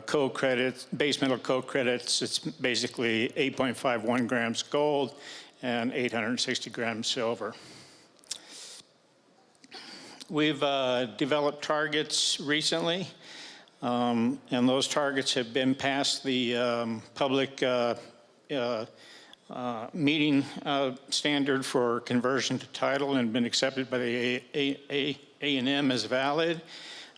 co-credits, base metal co-credits. It's basically 8.51 grams gold and 860 grams silver. We've developed targets recently, and those targets have been past the public meeting standard for conversion to title and been accepted by the A&M as valid.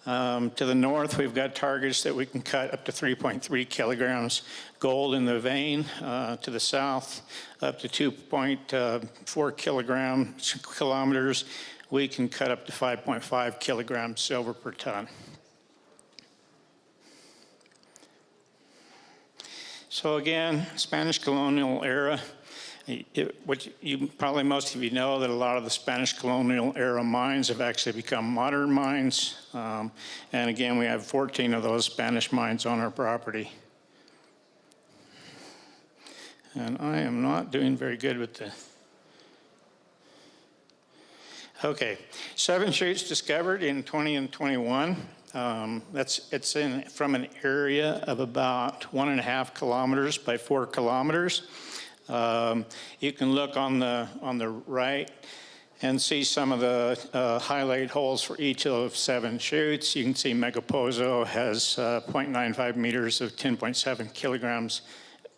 To the north, we've got targets that we can cut up to 3.3 kilograms gold in the vein. To the south, up to 2.4 kilometers. We can cut up to 5.5 kilograms silver per ton. So again, Spanish colonial era. Probably most of you know that a lot of the Spanish colonial era mines have actually become modern mines. And again, we have 14 of those Spanish mines on our property. And I am not doing very good with the... Okay, 7 chutes discovered in 20 and 21. It's from an area of about 1.5 kilometers by 4 kilometers. You can look on the right and see some of the highlight holes for each of 7 chutes. You can see Megapozo has 0.95 meters of 10.7 kilograms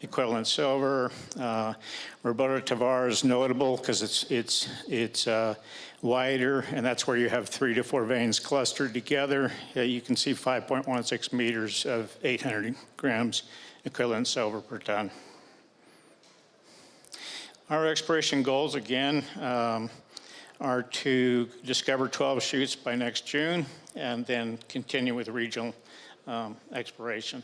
equivalent silver. Roberto Tovar is notable because it's wider, and that's where you have 3 to 4 veins clustered together. You can see 5.16 meters of 800 grams equivalent silver per ton. Our exploration goals, again, are to discover 12 chutes by next June and then continue with regional exploration.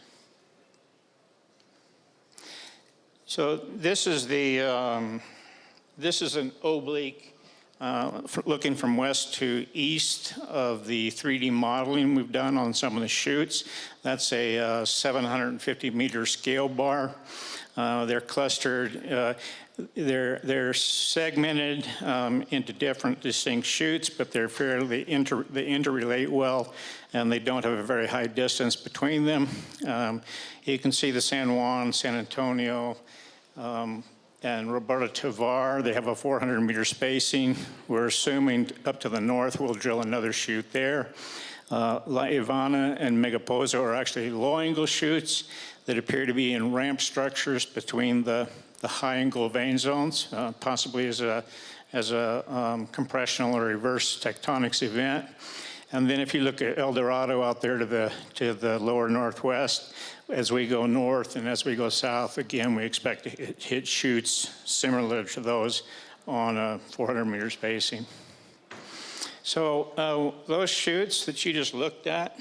So this is an oblique looking from west to east of the 3D modeling we've done on some of the chutes. That's a 750 meter scale bar. They're clustered, they're segmented into different distinct chutes, but they're they interrelate well, and they don't have a very high distance between them. You can see the San Juan, San Antonio, and Roberto Tovar. They have a 400 meter spacing. We're assuming up to the north we'll drill another chute there. La Ivana and Megapozo are actually low angle chutes that appear to be in ramp structures between the high angle vein zones, possibly as a compressional or reverse tectonics event. And then if you look at El Dorado out there to the lower northwest, as we go north and as we go south, again, we expect to hit chutes similar to those on a 400 meter spacing. So those chutes that you just looked at,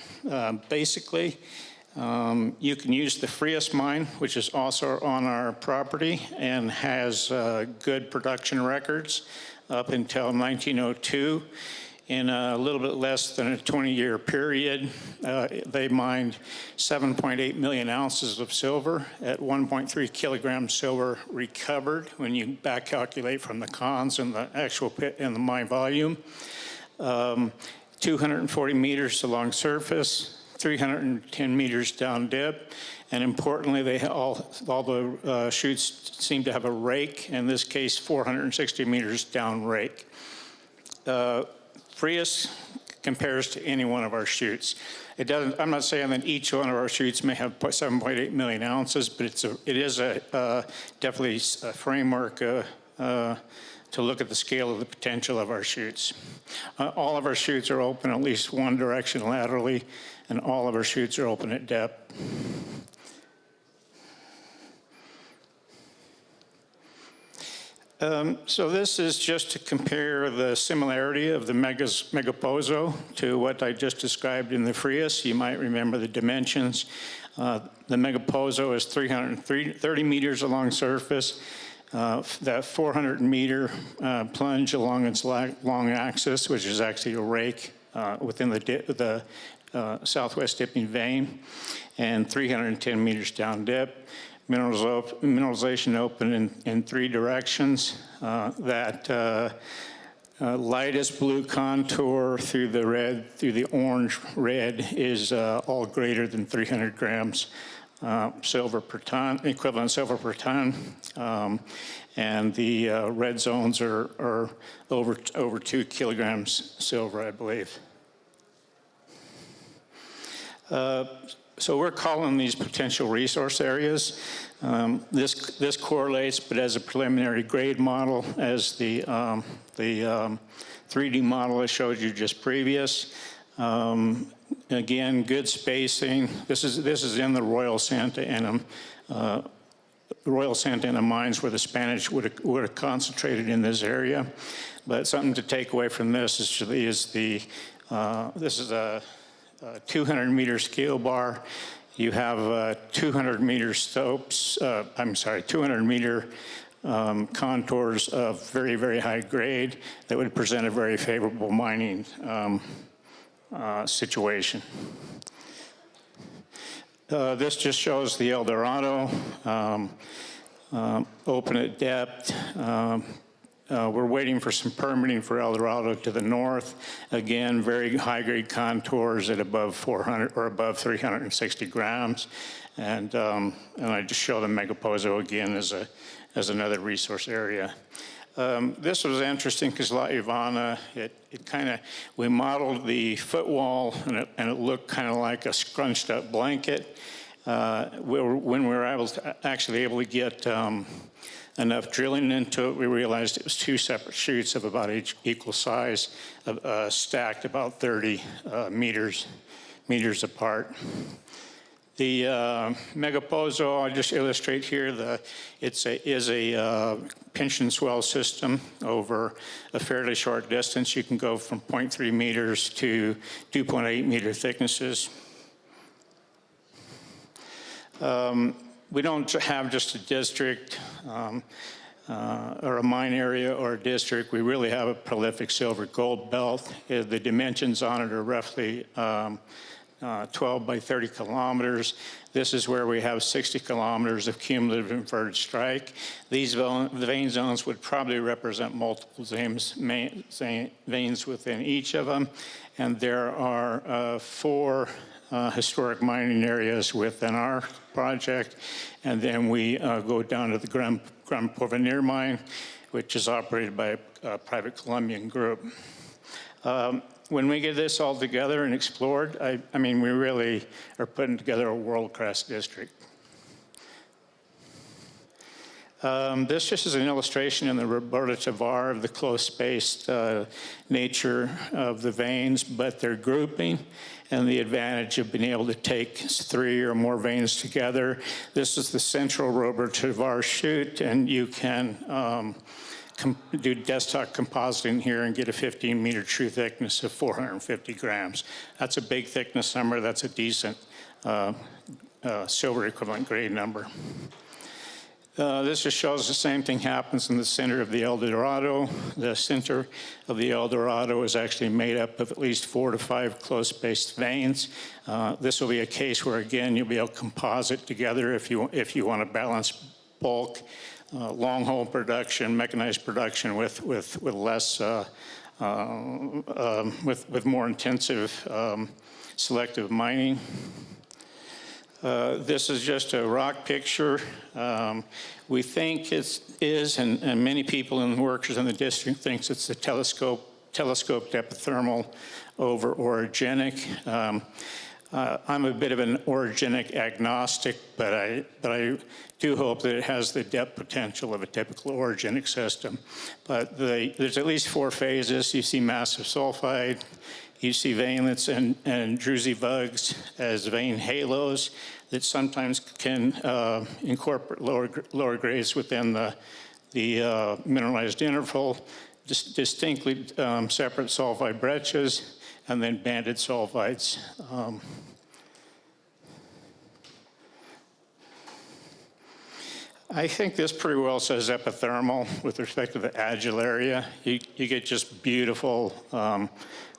basically, you can use the Frias mine, which is also on our property and has good production records up until 1902. In a little bit less than a 20-year period, they mined 7.8 million ounces of silver at 1.3 kilograms silver recovered when you back calculate from the cons and the actual pit and the mine volume. 240 meters along surface, 310 meters down dip. And importantly, all the chutes seem to have a rake, in this case 460 meters down rake. Frias compares to any one of our chutes. It doesn't, I'm not saying that each one of our chutes may have 7.8 million ounces, but it is definitely a framework to look at the scale of the potential of our chutes. All of our chutes are open at least one direction laterally, and all of our chutes are open at depth. So this is just to compare the similarity of the Megapozo to what I just described in the Frias. You might remember the dimensions. The Megapozo is 330 meters along surface. That 400-meter plunge along its long axis, which is actually a rake within the southwest dipping vein, and 310 meters down dip. Mineralization open in three directions. That lightest blue contour through the orange red is all greater than 300 grams silver per ton, equivalent silver per ton. And the red zones are over 2 kilograms silver, I believe. So we're calling these potential resource areas. This correlates, but as a preliminary grade model, as the 3D model I showed you just previous. Again, good spacing. This is in the Royal Santa Ana mines, where the Spanish would have concentrated in this area. But something to take away from this is this is a 200-meter scale bar. You have 200-meter slopes, 200-meter contours of very, very high grade that would present a very favorable mining situation. This just shows the El Dorado, open at depth. We're waiting for some permitting for El Dorado to the north. Again, very high-grade contours at above 400 or above 360 grams. And I just show the Megapozo again as another resource area. This was interesting because La Ivana, we modeled the footwall and it looked kind of like a scrunched up blanket. When we were actually able to get enough drilling into it, we realized it was two separate chutes of about equal size, stacked about 30 meters apart. The Megapozo, I'll just illustrate here, is a pinch and swell system over a fairly short distance. You can go from 0.3 meters to 2.8 meter thicknesses. We don't have just a district or a mine area or a district. We really have a prolific silver gold belt. The dimensions on it are roughly 12 by 30 kilometers. This is where we have 60 kilometers of cumulative inferred strike. These vein zones would probably represent multiple veins within each of them. And there are 4 historic mining areas within our project. And then we go down to the Gran Porvenir mine, which is operated by a private Colombian group. When we get this all together and explored, I mean, we really are putting together a world-class district. This just is an illustration in the Roberta Tovar of the close-spaced nature of the veins, but they're grouping, and the advantage of being able to take 3 or more veins together. This is the central Roberta Tovar chute, and you can do desktop compositing here and get a 15-meter true thickness of 450 grams. That's a big thickness number. That's a decent silver equivalent grade number. This just shows the same thing happens in the center of the El Dorado. The center of the El Dorado is actually made up of at least 4 to 5 close-spaced veins. This will be a case where, again, you'll be able to composite together if you want to balance bulk, long-hole production, mechanized production with less with more intensive selective mining. This is just a rock picture. We think it is, and many people and workers in the district thinks it's a telescoped epithermal over orogenic. I'm a bit of an orogenic agnostic, but I do hope that it has the depth potential of a typical orogenic system. But there's at least 4 phases. You see massive sulfide, you see veinlets and druzy bugs as vein halos that sometimes can incorporate lower grades within the mineralized interval, distinctly separate sulfide breccias, and then banded sulfides. I think this pretty well says epithermal with respect to the adularia. You get just beautiful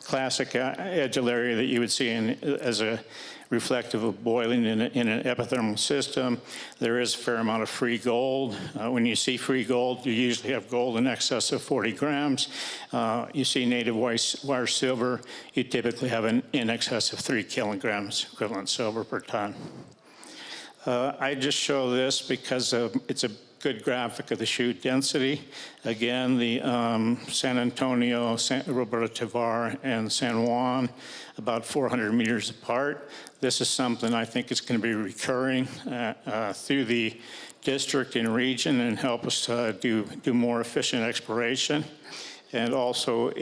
classic adularia that you would see as a reflective of boiling in an epithermal system. There is a fair amount of free gold. When you see free gold, you usually have gold in excess of 40 grams. You see native wire silver, you typically have in excess of 3 kilograms equivalent silver per ton. I just show this because it's a good graphic of the chute density. Again, the San Antonio, Roberto Tovar, and San Juan, about 400 meters apart. This is something I think is going to be recurring through the district and region and help us do more efficient exploration. And also,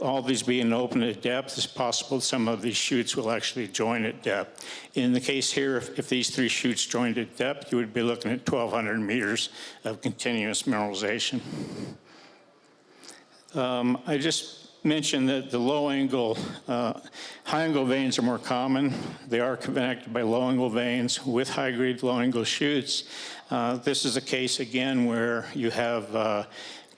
all these being open at depth, it's possible some of these chutes will actually join at depth. In the case here, if these 3 chutes joined at depth, you would be looking at 1,200 meters of continuous mineralization. I just mentioned that the low-angle, high-angle veins are more common. They are connected by low-angle veins with high-grade low-angle chutes. This is a case, again, where you have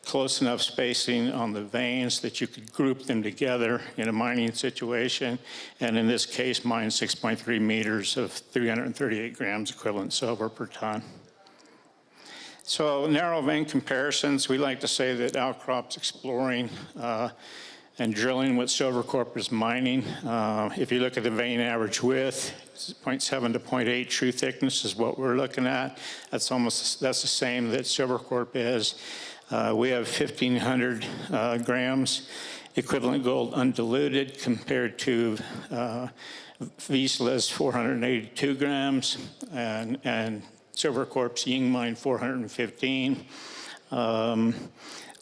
close enough spacing on the veins that you could group them together in a mining situation, and in this case, mine 6.3 meters of 338 grams equivalent silver per ton. So narrow vein comparisons, we like to say that Outcrop's exploring and drilling what Silvercorp is mining. If you look at the vein average width, 0.7 to 0.8 true thickness is what we're looking at. That's the same that Silvercorp is. We have 1,500 grams equivalent gold undiluted compared to Wisla's 482 grams and Silvercorp's Ying mine 415.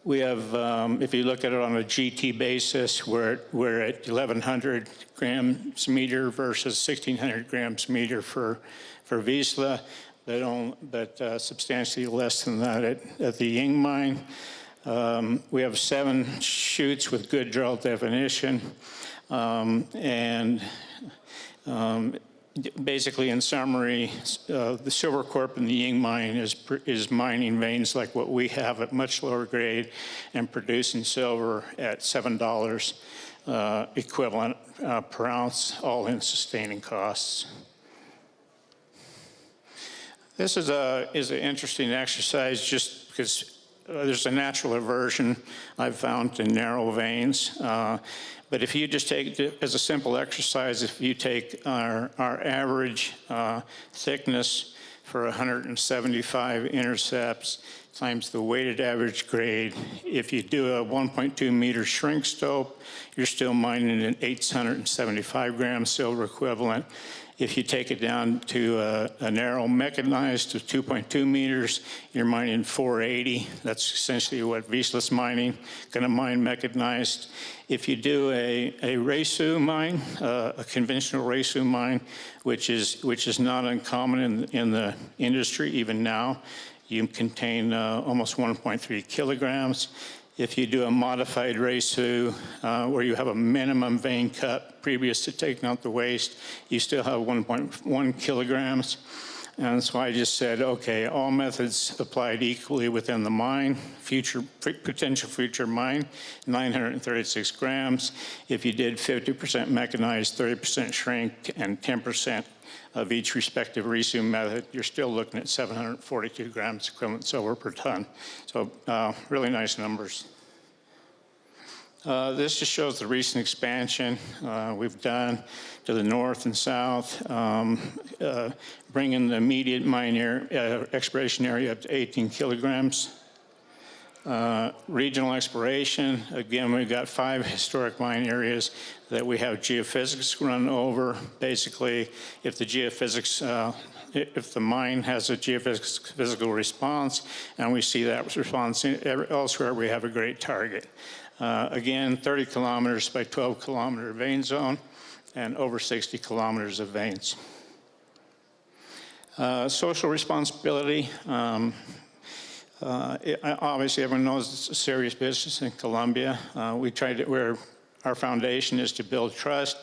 We have, if you look at it on a GT basis, we're at 1,100 grams meter versus 1,600 grams meter for Wisla. But substantially less than that at the Ying mine. We have 7 chutes with good drill definition. Basically, in summary, the Silvercorp in the Ying mine is mining veins like what we have at much lower grade and producing silver at $7 equivalent per ounce, all in sustaining costs. This is an interesting exercise just because there's a natural aversion I've found to narrow veins. But if you just take, as a simple exercise, if you take our average thickness for 175 intercepts times the weighted average grade, if you do a 1.2 meter shrink stope, you're still mining an 875 gram silver equivalent. If you take it down to a narrow mechanized of 2.2 meters, you're mining 480. That's essentially what Wisla's mining, going to mine mechanized. If you do a Resu mine, a conventional Resu mine, which is not uncommon in the industry even now, you contain almost 1.3 kilograms. If you do a modified Resu, where you have a minimum vein cut previous to taking out the waste, you still have 1.1 kilograms. And so I just said, okay, all methods applied equally within the mine, potential future mine, 936 grams. If you did 50% mechanized, 30% shrink, and 10% of each respective Resu method, you're still looking at 742 grams equivalent silver per ton. So really nice numbers. This just shows the recent expansion we've done to the north and south, bringing the immediate mine exploration area up to 18 kilograms. Regional exploration, again, we've got 5 historic mine areas that we have geophysics run over. Basically, if the geophysics, if the mine has a geophysical response, and we see that response elsewhere, we have a great target. Again, 30 kilometers by 12 kilometer vein zone and over 60 kilometers of veins. Social responsibility. Obviously, everyone knows it's a serious business in Colombia. Our foundation is to build trust,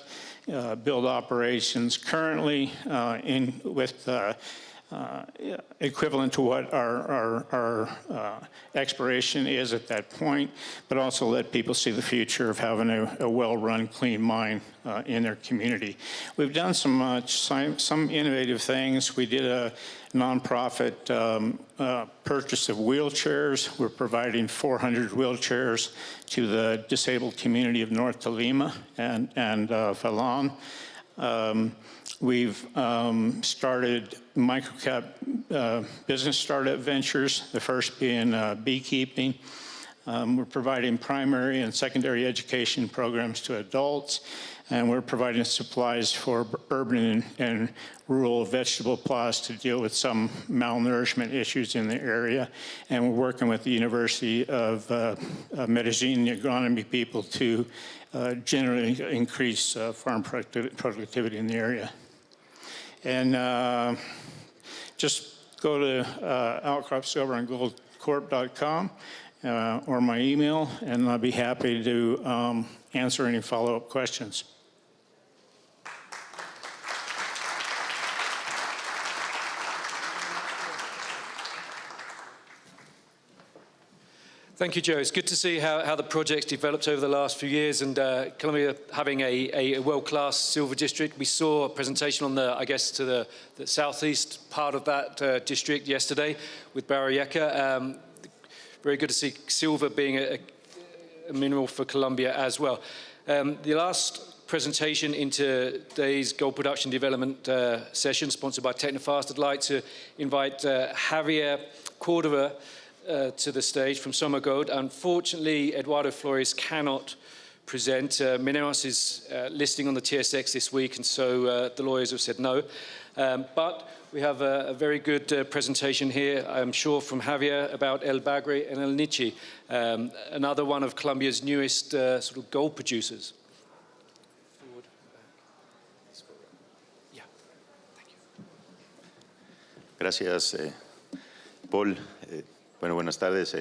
build operations currently with equivalent to what our exploration is at that point, but also let people see the future of having a well-run, clean mine in their community. We've done some innovative things. We did a nonprofit purchase of wheelchairs. We're providing 400 wheelchairs to the disabled community of North Tolima and Falan. We've started microcap business startup ventures, the first being beekeeping. We're providing primary and secondary education programs to adults, and we're providing supplies for urban and rural vegetable plots to deal with some malnourishment issues in the area. And we're working with the University of Medellin, the agronomy people, to generally increase farm productivity in the area. And just go to outcropsilverandgoldcorp.com or my email, and I'll be happy to answer any follow-up questions.
Thank you, Joe. It's good to see how the project's developed over the last few years, and Colombia having a world-class silver district. We saw a presentation on the southeast part of that district yesterday with Buritica. Very good to see silver being a mineral for Colombia as well. The last presentation in today's gold production development session, sponsored by Technofast, I'd like to invite Javier Cordova to the stage from Soma Gold. Unfortunately, Eduardo Flores cannot present. Mineros is listing on the TSX this week, and so the lawyers have said no. But we have a very good presentation here, I'm sure, from Javier about El Bagre and El Nechi, another one of Colombia's newest sort of gold producers. Forward, back. Yeah, thank you.
Gracias, Paul. Bueno, buenas tardes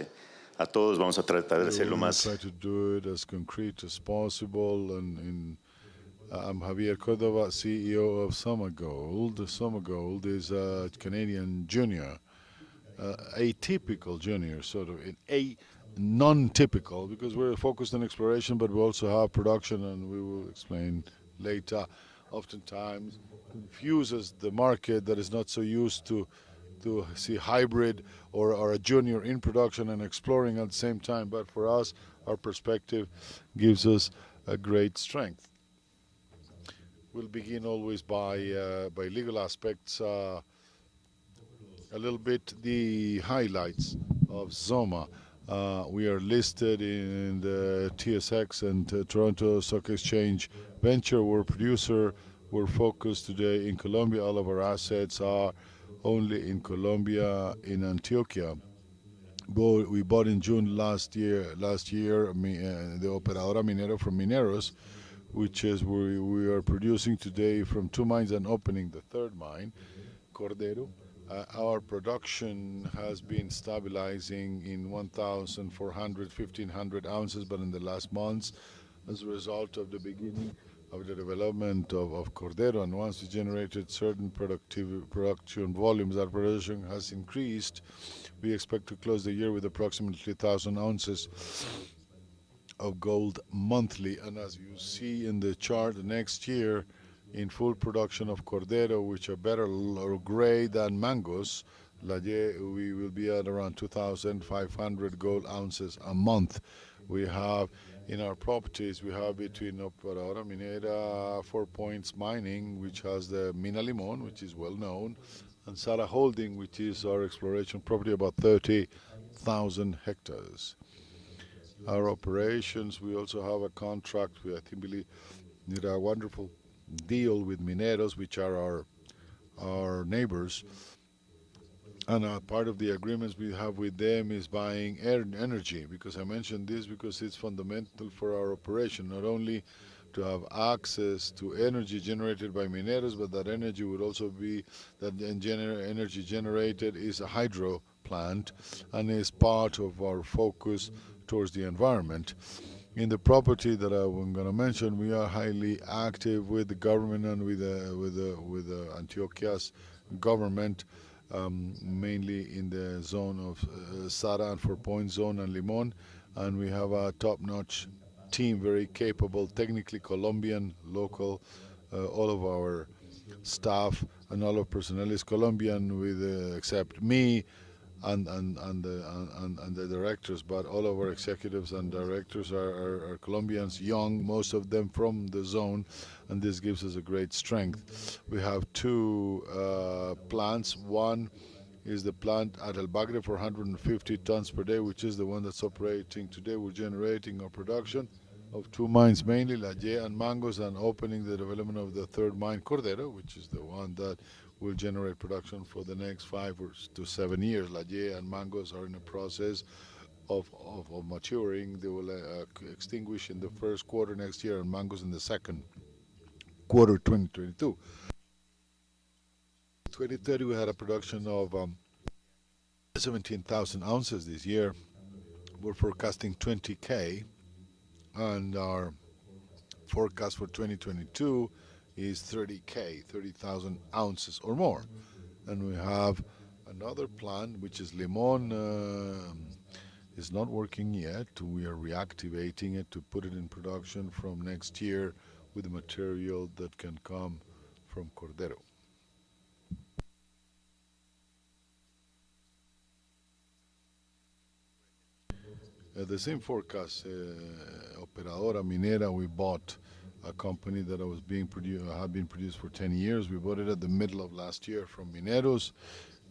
a todos. Vamos a tratar de hacerlo más.
Try to do it as concrete as possible. And I'm Javier Cordova, CEO of Soma Gold. Soma Gold is a Canadian junior, atypical junior, sort of a non-typical, because we're focused on exploration, but we also have production, and we will explain later. Oftentimes confuses the market that is not so used to see hybrid or a junior in production and exploring at the same time. But for us, our perspective gives us a great strength. We'll begin always by legal aspects. A little bit the highlights of Soma. We are listed in the TSX and Toronto Stock Exchange Venture. We're a producer. We're focused today in Colombia. All of our assets are only in Colombia, in Antioquia. We bought in June last year the Operadora Minero from Cisneros, which is where we are producing today from 2 mines and opening the 3rd mine, Cordero. Our production has been stabilizing in 1,400, 1,500 ounces, but in the last months, as a result of the beginning of the development of Cordero, and once we generated certain production volumes, that production has increased. We expect to close the year with approximately 1,000 ounces of gold monthly. And as you see in the chart, next year, in full production of Cordero, which are better grade than Mangos, we will be at around 2,500 gold ounces a month. We have In our properties, we have between Operadora Minera, 4 Points Mining, which has the Mina Limon, which is well known, and Sara Holding, which is our exploration property, about 30,000 hectares. Our operations, we also have a contract with, I think, believe, did a wonderful deal with Mineros, which are our neighbors. And part of the agreements we have with them is buying energy, because I mentioned this because it's fundamental for our operation, not only to have access to energy generated by Mineros, but that energy would also be, that energy generated is a hydro plant and is part of our focus towards the environment. In the property that I'm going to mention, we are highly active with the government and with Antioquia's government, mainly in the zone of Sara and 4 Point zone and Limon, and we have a top-notch team, very capable, technically Colombian, local. All of our staff and all of personnel is Colombian, with except me and the directors, but all of our executives and directors are Colombians, young, most of them from the zone, and this gives us a great strength. We have two plants. One is the plant at El Bagre for 150 tons per day, which is the one that's operating today. We're generating our production of two mines, mainly La Ye and Mangos, and opening the development of the third mine, Cordero, which is the one that will generate production for the next 5 to 7 years. La Ye and Mangos are in the process of maturing. They will extinguish in the first quarter next year, and Mangos in the second quarter 2022. 2030, we had a production of 17,000 ounces this year. We're forecasting 20K, and our forecast for 2022 is 30K, 30,000 ounces or more. And we have another plant, which is Limon, is not working yet. We are reactivating it to put it in production from next year with the material that can come from Cordero. The same forecast, Operadora Minera, we bought a company that had been produced for 10 years. We bought it at the middle of last year from Mineros.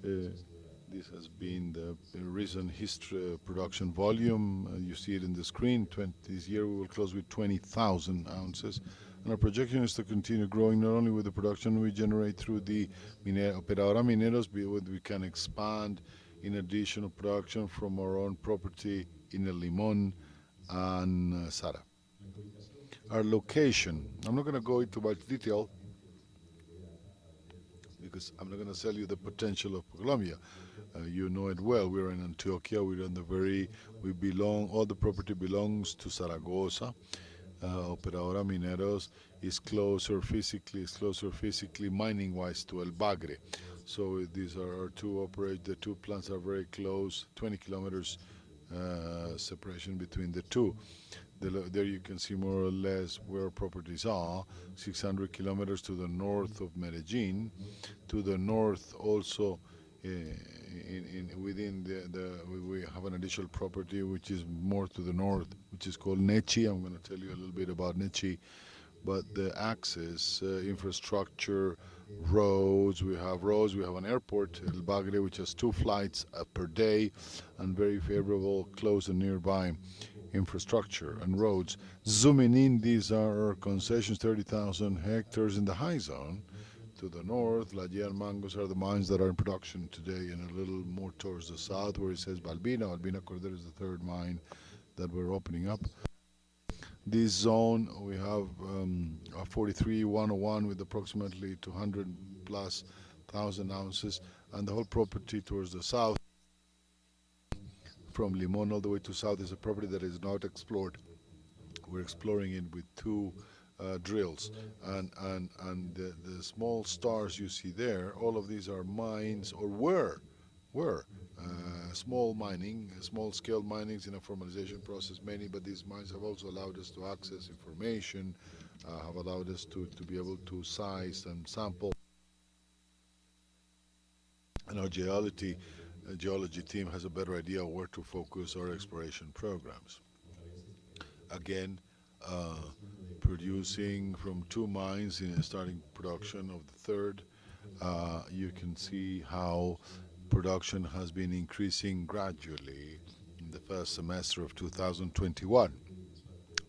This has been the recent history production volume. You see it in the screen. This year we will close with 20,000 ounces. And our projection is to continue growing, not only with the production we generate through the Operadora Mineros, but we can expand in additional production from our own property in El Limon and Sara. Our location, I'm not going to go into much detail because I'm not going to sell you the potential of Colombia. You know it well. We're in Antioquia. We're on all the property belongs to Zaragoza. Operadora Mineros is closer physically, mining-wise, to El Bagre. So these are our the two plants are very close, 20 kilometers separation between the two. There you can see more or less where properties are, 600 kilometers to the north of Medellin. To the north also, within we have an additional property which is more to the north, which is called Nechi. I'm going to tell you a little bit about Nechi. But the access, infrastructure, roads, we have an airport, El Bagre, which has 2 flights per day, and very favorable, close and nearby infrastructure and roads. Zooming in, these are our concessions, 30,000 hectares in the high zone. To the north, La Ye and Mangos are the mines that are in production today, and a little more towards the south where it says Balbina Cordero is the third mine that we're opening up. This zone, we have a 43-101 with approximately 200,000+ ounces, and the whole property towards the south, from Limon all the way to south, is a property that is not explored. We're exploring it with 2 drills, and the small stars you see there, all of these are mines, or were small-scale minings in a formalization process, many, but these mines have also allowed us to access information, have allowed us to be able to size and sample. And our geology team has a better idea of where to focus our exploration programs. again, producing from 2 mines in starting production of the third. You can see how production has been increasing gradually in the first semester of 2021.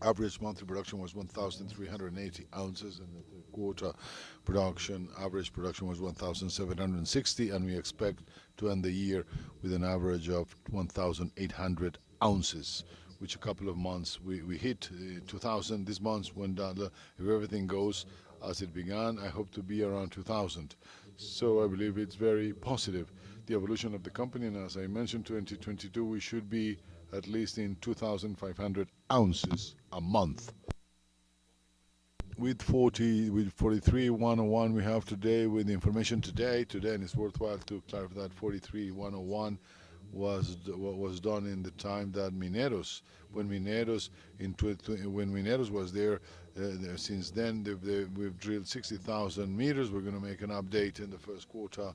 Average monthly production was 1,380 ounces, and the third quarter average production was 1,760, and we expect to end the year with an average of 1,800 ounces, which a couple of months we hit 2,000. This month went down. If everything goes as it began, I hope to be around 2,000. So I believe it's very positive, the evolution of the company, and as I mentioned, 2022 we should be at least in 2,500 ounces a month. With 43-101 we have today, with the information today, and it's worthwhile to clarify that 43-101 was done in the time that Mineros, when Mineros was there. Since then we've drilled 60,000 meters. We're going to make an update in the first quarter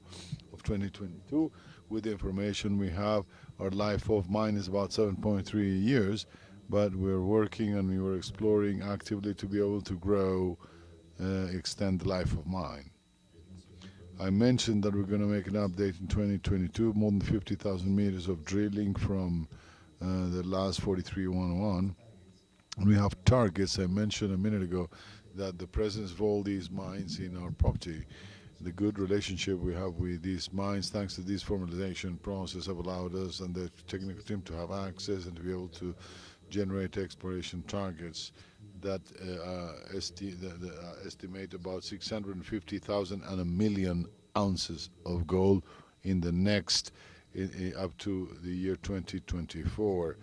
of 2022. With the information we have, our life of mine is about 7.3 years, but we're working and we were exploring actively to be able to grow, extend the life of mine. I mentioned that we're going to make an update in 2022, more than 50,000 meters of drilling from the last 43-101. And we have targets. I mentioned a minute ago that the presence of all these mines in our property, the good relationship we have with these mines, thanks to this formalization process, have allowed us and the technical team to have access and to be able to generate exploration targets that estimate about 650,000 and 1 million ounces of gold in the next, up to the year 2024.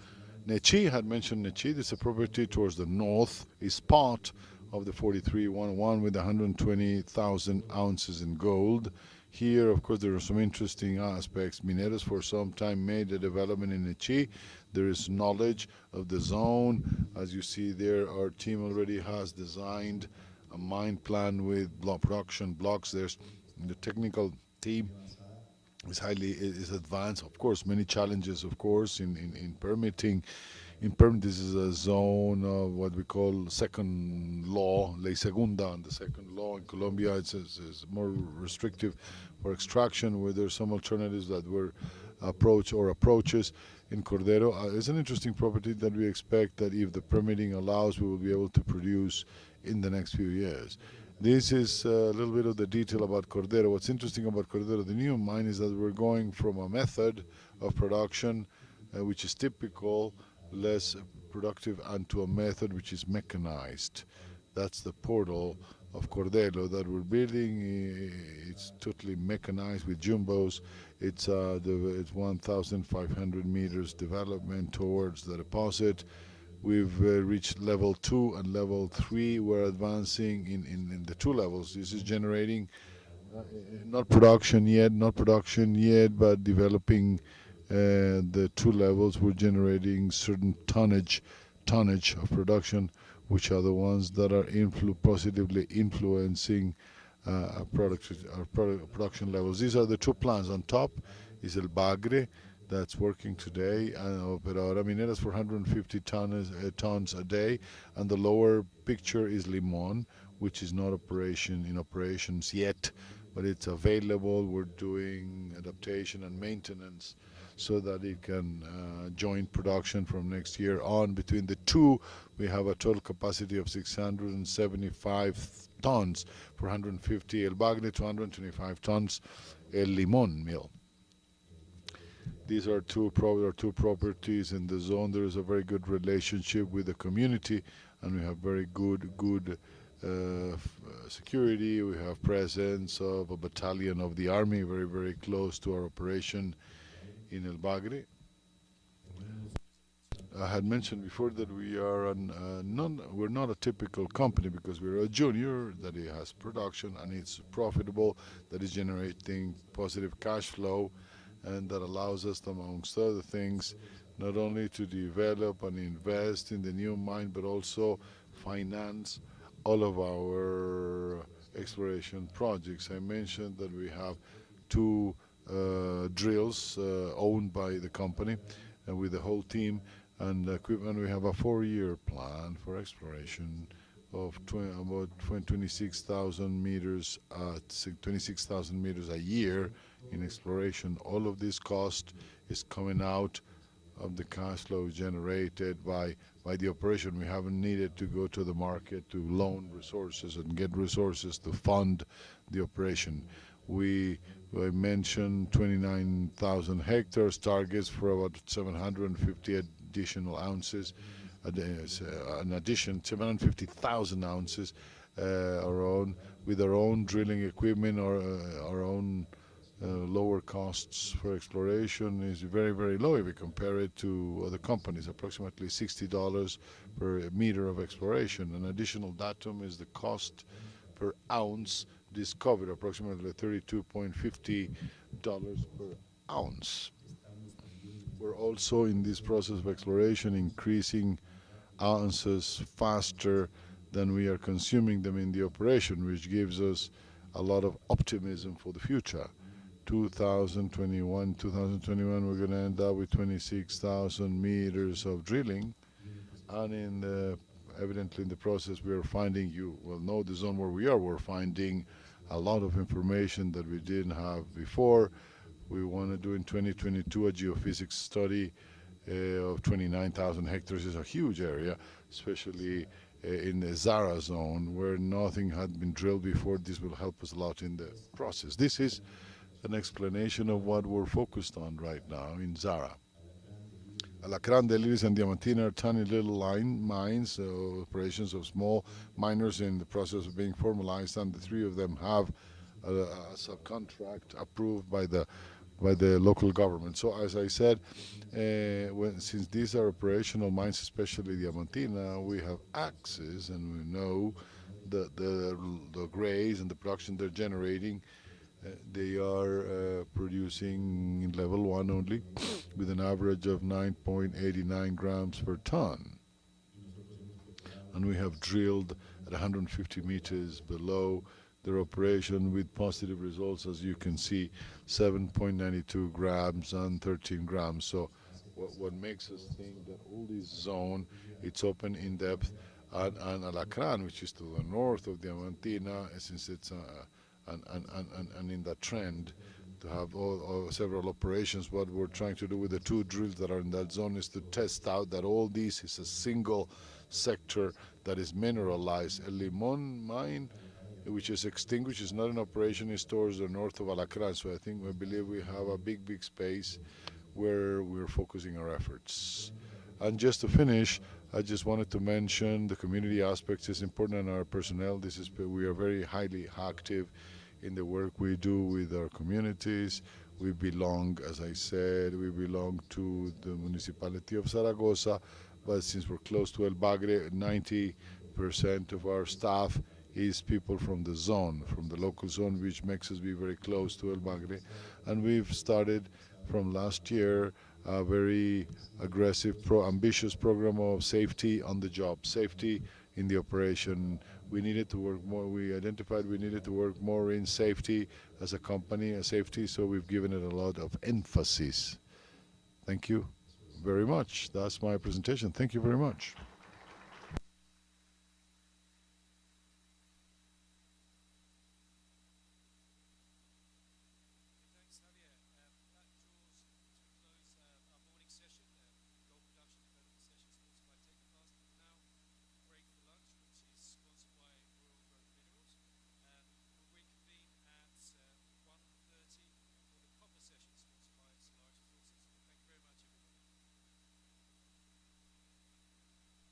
Nechi, had mentioned Nechi. This is a property towards the north, is part of the 43-101 with 120,000 ounces in gold. Here, of course, there are some interesting aspects. Mineros for some time made a development in Nechi. There is knowledge of the zone. As you see there, our team already has designed a mine plan with production blocks. There's the technical team is advanced. Of course, many challenges, of course, in permitting. This is a zone of what we call second law, ley segunda, and the second law in Colombia. It's more restrictive for extraction, where there's some alternatives that were approaches in Cordero. It's an interesting property that we expect that if the permitting allows, we will be able to produce in the next few years. This is a little bit of the detail about Cordero. What's interesting about Cordero, the new mine, is that we're going from a method of production which is typical, less productive, and to a method which is mechanized. That's the portal of Cordero that we're building. It's totally mechanized with jumbos. It's 1,500 meters development towards the deposit. We've reached level 2 and level 3. We're advancing in the 2 levels. This is generating not production yet, but developing the 2 levels. We're generating certain tonnage of production, which are the ones that are positively influencing our production levels. These are the 2 plants. On top is El Bagre, that's working today, and Operadora Mineras for 150 tons a day. And the lower picture is Limon, which is not in operations yet, but it's available. We're doing adaptation and maintenance so that it can join production from next year on. Between the 2, we have a total capacity of 675 tons for 150 El Bagre, 225 tons El Limon mill. These are two properties in the zone. There is a very good relationship with the community, and we have very good security. We have presence of a battalion of the army very, very close to our operation in El Bagre. I had mentioned before that we are we're not a typical company, because we're a junior that it has production and it's profitable, that is generating positive cash flow, and that allows us, amongst other things, not only to develop and invest in the new mine, but also finance all of our exploration projects. I mentioned that we have 2 drills owned by the company and with the whole team, And equipment, we have a 4-year plan for exploration of about 26,000 meters, 26,000 meters a year in exploration. All of this cost is coming out of the cash flow generated by the operation. We haven't needed to go to the market to loan resources and get resources to fund the operation. We mentioned 29,000 hectares targets for about 750 additional ounces, an addition 750,000 ounces, with our own drilling equipment or our own lower costs for exploration is very, very low if we compare it to other companies, approximately $60 per meter of exploration. An additional datum is the cost per ounce discovered, approximately $32.50 per ounce. We're also in this process of exploration increasing ounces faster than we are consuming them in the operation, which gives us a lot of optimism for the future. 2021, we're going to end up with 26,000 meters of drilling, and evidently in the process we are finding, you will know the zone where we are, we're finding a lot of information that we didn't have before. We want to do in 2022 a geophysics study of 29,000 hectares. Is a huge area, especially in the Zara zone where nothing had been drilled before. This will help us a lot in the process. This is an explanation of what we're focused on right now in Zara. Alacrán, Deliris, and Diamantina are tiny little mines, operations of small miners in the process of being formalized, and the 3 of them have a subcontract approved by the local government. So as I said, since these are operational mines, especially Diamantina, we have access and we know the grades and the production they're generating. They are producing in level 1 only, with an average of 9.89 grams per ton. And we have drilled at 150 meters below their operation with positive results, as you can see, 7.92 grams and 13 grams. So what makes us think that all this zone, it's open in depth, and Alacrán, which is to the north of Diamantina, since it's and in that trend to have several operations. What we're trying to do with the 2 drills that are in that zone is to test out that all this is a single sector that is mineralized. El Limon mine, which is extinguished, is not in operation, is towards the north of Alacrán. So we believe we have a big space where we're focusing our efforts. And just to finish, I just wanted to mention the community aspects is important in our personnel. We are very highly active in the work we do with our communities. We belong, as I said, we belong to the municipality of Zaragoza, but since we're close to El Bagre, 90% of our staff is people from the zone, from the local zone, which makes us be very close to El Bagre. And we've started from last year a very aggressive, ambitious program of safety on the job, safety in the operation. We needed to work more. We identified we needed to work more in safety as a company, safety, so we've given it a lot of emphasis. Thank you very much. That's my presentation. Thank you very much.
Thanks, Javier. That draws to a close our morning session, gold production development session sponsored by Technofast. Now, break for lunch, which is sponsored by Royal Growth Minerals. We'll reconvene at 1:30 for the copper session sponsored by Ceballos Resources. Thank you very much, everybody.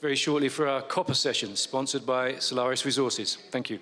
very shortly for our copper session, sponsored by Solaris Resources. Thank you.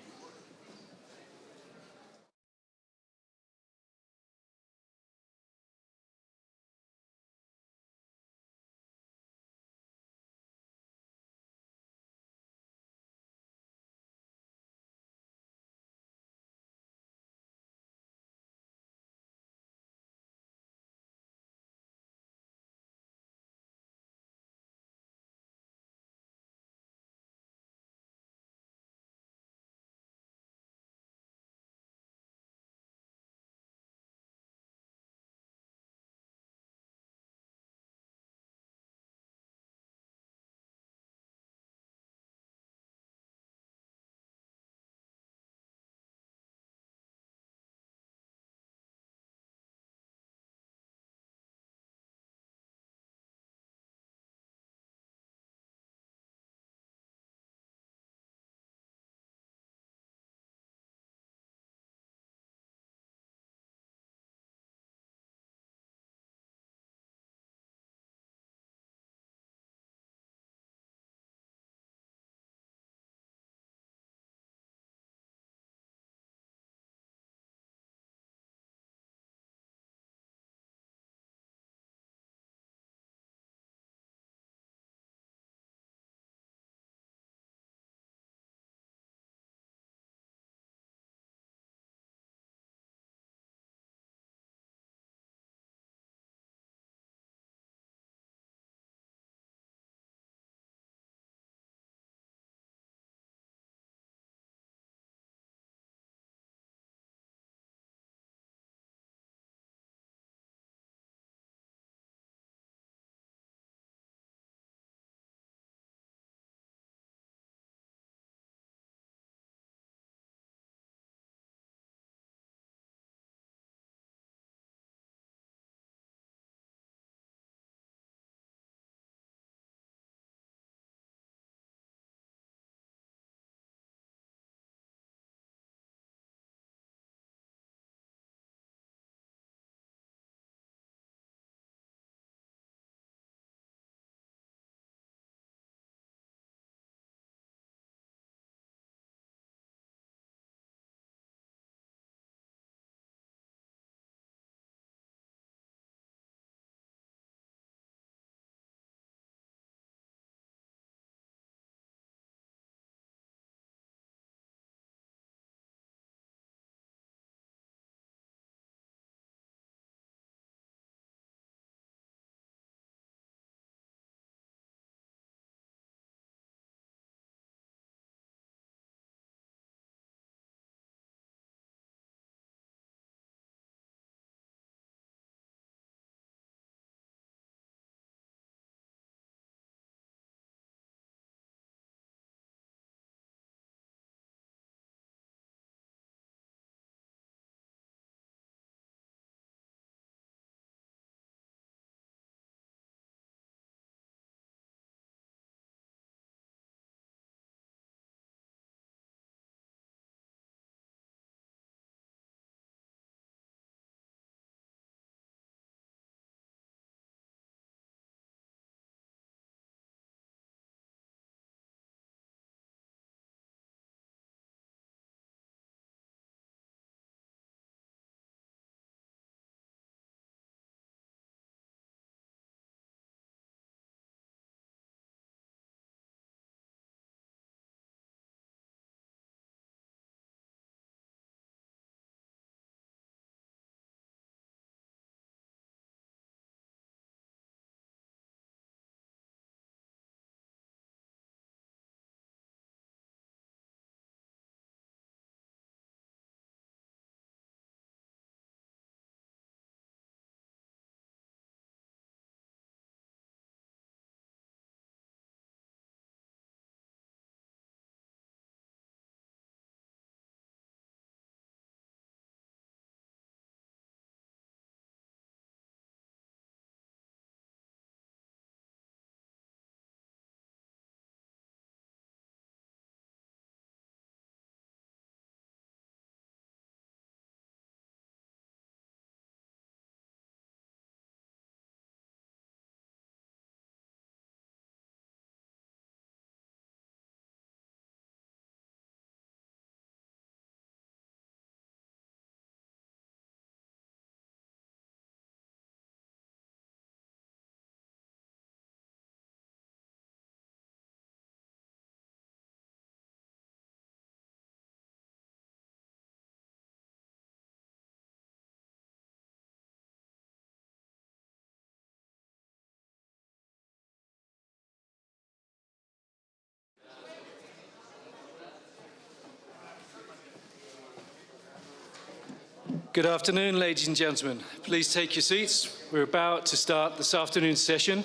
Good afternoon, ladies and gentlemen. Please take your seats. We're about to start this afternoon's session.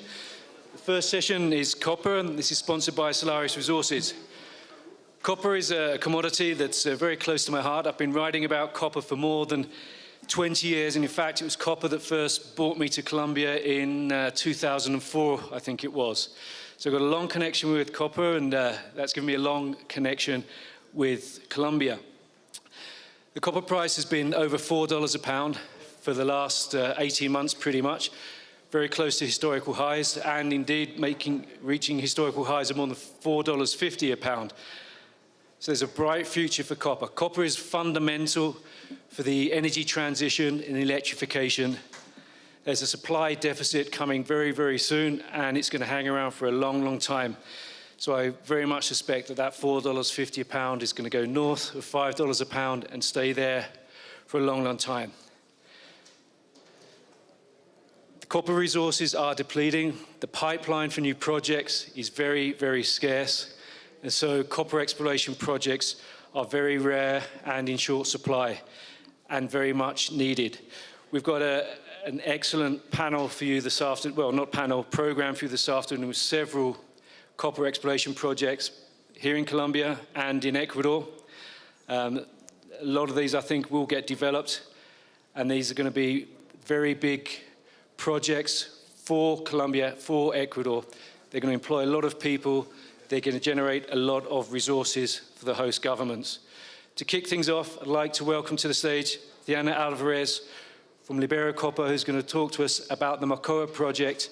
The first session is copper, and this is sponsored by Solaris Resources. Copper is a commodity that's very close to my heart. I've been writing about copper for more than 20 years, and in fact, it was copper that first brought me to Colombia in 2004, I think it was. So I've got a long connection with copper, and that's given me a long connection with Colombia. The copper price has been over $4 a pound for the last 18 months, pretty much. Very close to historical highs, and indeed reaching historical highs of more than $4.50 a pound. So there's a bright future for copper. Copper is fundamental for the energy transition and electrification. There's a supply deficit coming very, very soon, and it's going to hang around for a long, long time. So I very much suspect that $4.50 a pound is going to go north of $5 a pound and stay there for a long, long time. The copper resources are depleting. The pipeline for new projects is very, very scarce. And so copper exploration projects are very rare and in short supply, and very much needed. We've got an excellent panel for you this afternoon, well, not panel, program for you this afternoon with several copper exploration projects here in Colombia and in Ecuador. A lot of these, I think, will get developed, and these are going to be very big projects for Colombia, for Ecuador. They're going to employ a lot of people. They're going to generate a lot of resources for the host governments. To kick things off, I'd like to welcome to the stage Thyana Alvarez from Libero Copper, who's going to talk to us about the Mocoa project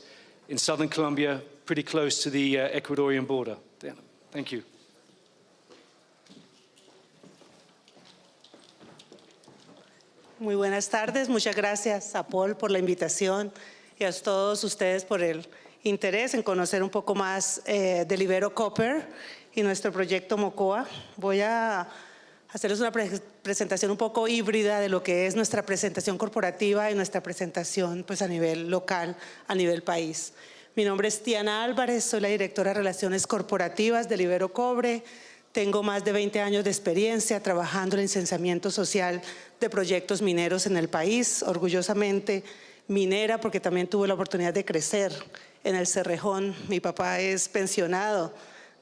in southern Colombia, pretty close to the Ecuadorian border. Thyana, thank you.
Muy buenas tardes. Muchas gracias a Paul por la invitación y a todos ustedes por el interés en conocer un poco más de Libero Copper y nuestro proyecto Mocoa. Voy a hacerles una presentación un poco híbrida de lo que es nuestra presentación corporativa y nuestra presentación pues, a nivel local, a nivel país. Mi nombre es Thyana Alvarez, soy la directora de Relaciones Corporativas de Libero Cobre. Tengo más de 20 años de experiencia trabajando en el licenciamiento social de proyectos mineros en el país, orgullosamente minera porque también tuve la oportunidad de crecer en el Cerrejón. Mi papá es pensionado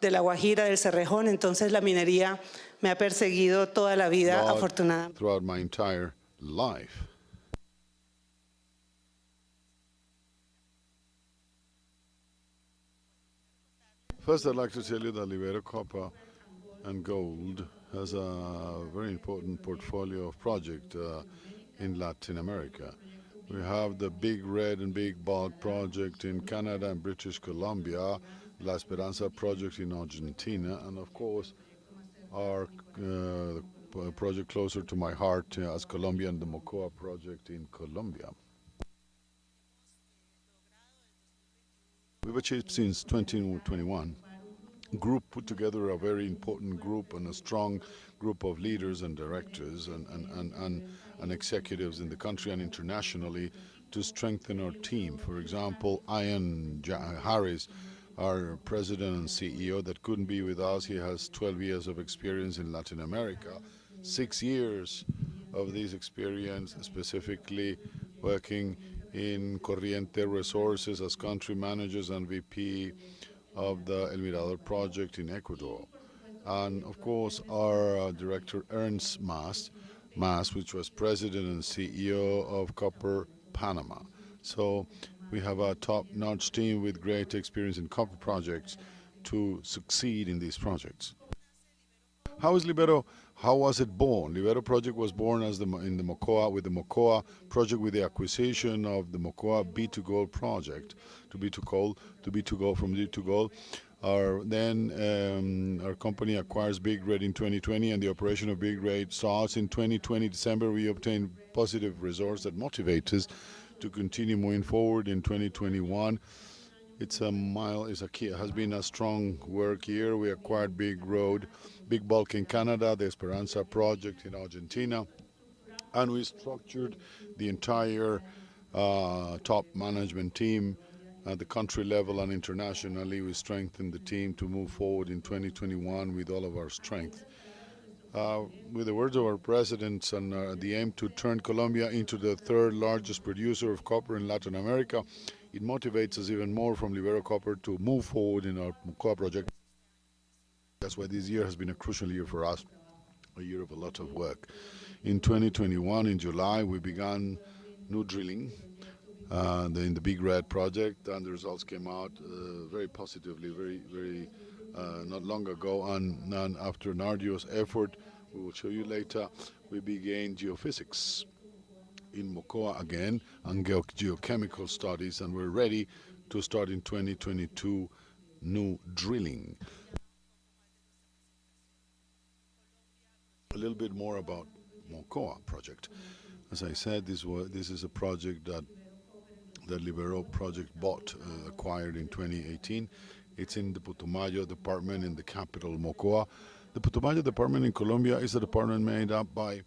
de La Guajira del Cerrejón, entonces la minería me ha perseguido toda la vida, afortunadamente.
Throughout my entire life. First, I'd like to tell you that Libero Copper and Gold has a very important portfolio of projects in Latin America. We have the Big Red and Big Bulk project in Canada and British Columbia, La Esperanza project in Argentina, and of course our project closer to my heart as Colombian, the Mocoa project in Colombia. We've achieved since 2021 group put together a very important group and a strong group of leaders and directors and executives in the country and internationally to strengthen our team. For example, Ian Harris, our president and CEO that couldn't be with us, he has 12 years of experience in Latin America, 6 years of this experience specifically working in Corriente Resources as country managers and VP of the El Mirador project in Ecuador. And of course our director Ernst Mas, which was president and CEO of Copper Panama. So we have a top-notch team with great experience in copper projects to succeed in these projects. How is Libero? How was it born? Libero project was born as in the Mocoa, with the Mocoa project, with the acquisition of the Mocoa B2Gold project, from B2Gold. Our company acquires Big Red in 2020, and the operation of Big Red starts in 2020 December. We obtain positive results that motivate us to continue moving forward in 2021. It has been a strong work year. We acquired Big Bulk in Canada, the Esperanza project in Argentina, and we structured the entire top management team at the country level and internationally. We strengthened the team to move forward in 2021 with all of our strength. with the words of our presidents and the aim to turn Colombia into the third largest producer of copper in Latin America, it motivates us even more from Libero Copper to move forward in our Mocoa project. That's why this year has been a crucial year for us, a year of a lot of work. In 2021, in July, we began new drilling in the Big Red project, and the results came out very positively, very not long ago, and after an arduous effort, we will show you later, we began geophysics in Mocoa again and geochemical studies, and we're ready to start in 2022 new drilling. A little bit more about Mocoa project. As I said, this is a project that the Libero project acquired in 2018. It's in the Putumayo department in the capital, Mocoa. The Putumayo department in Colombia is a department made up by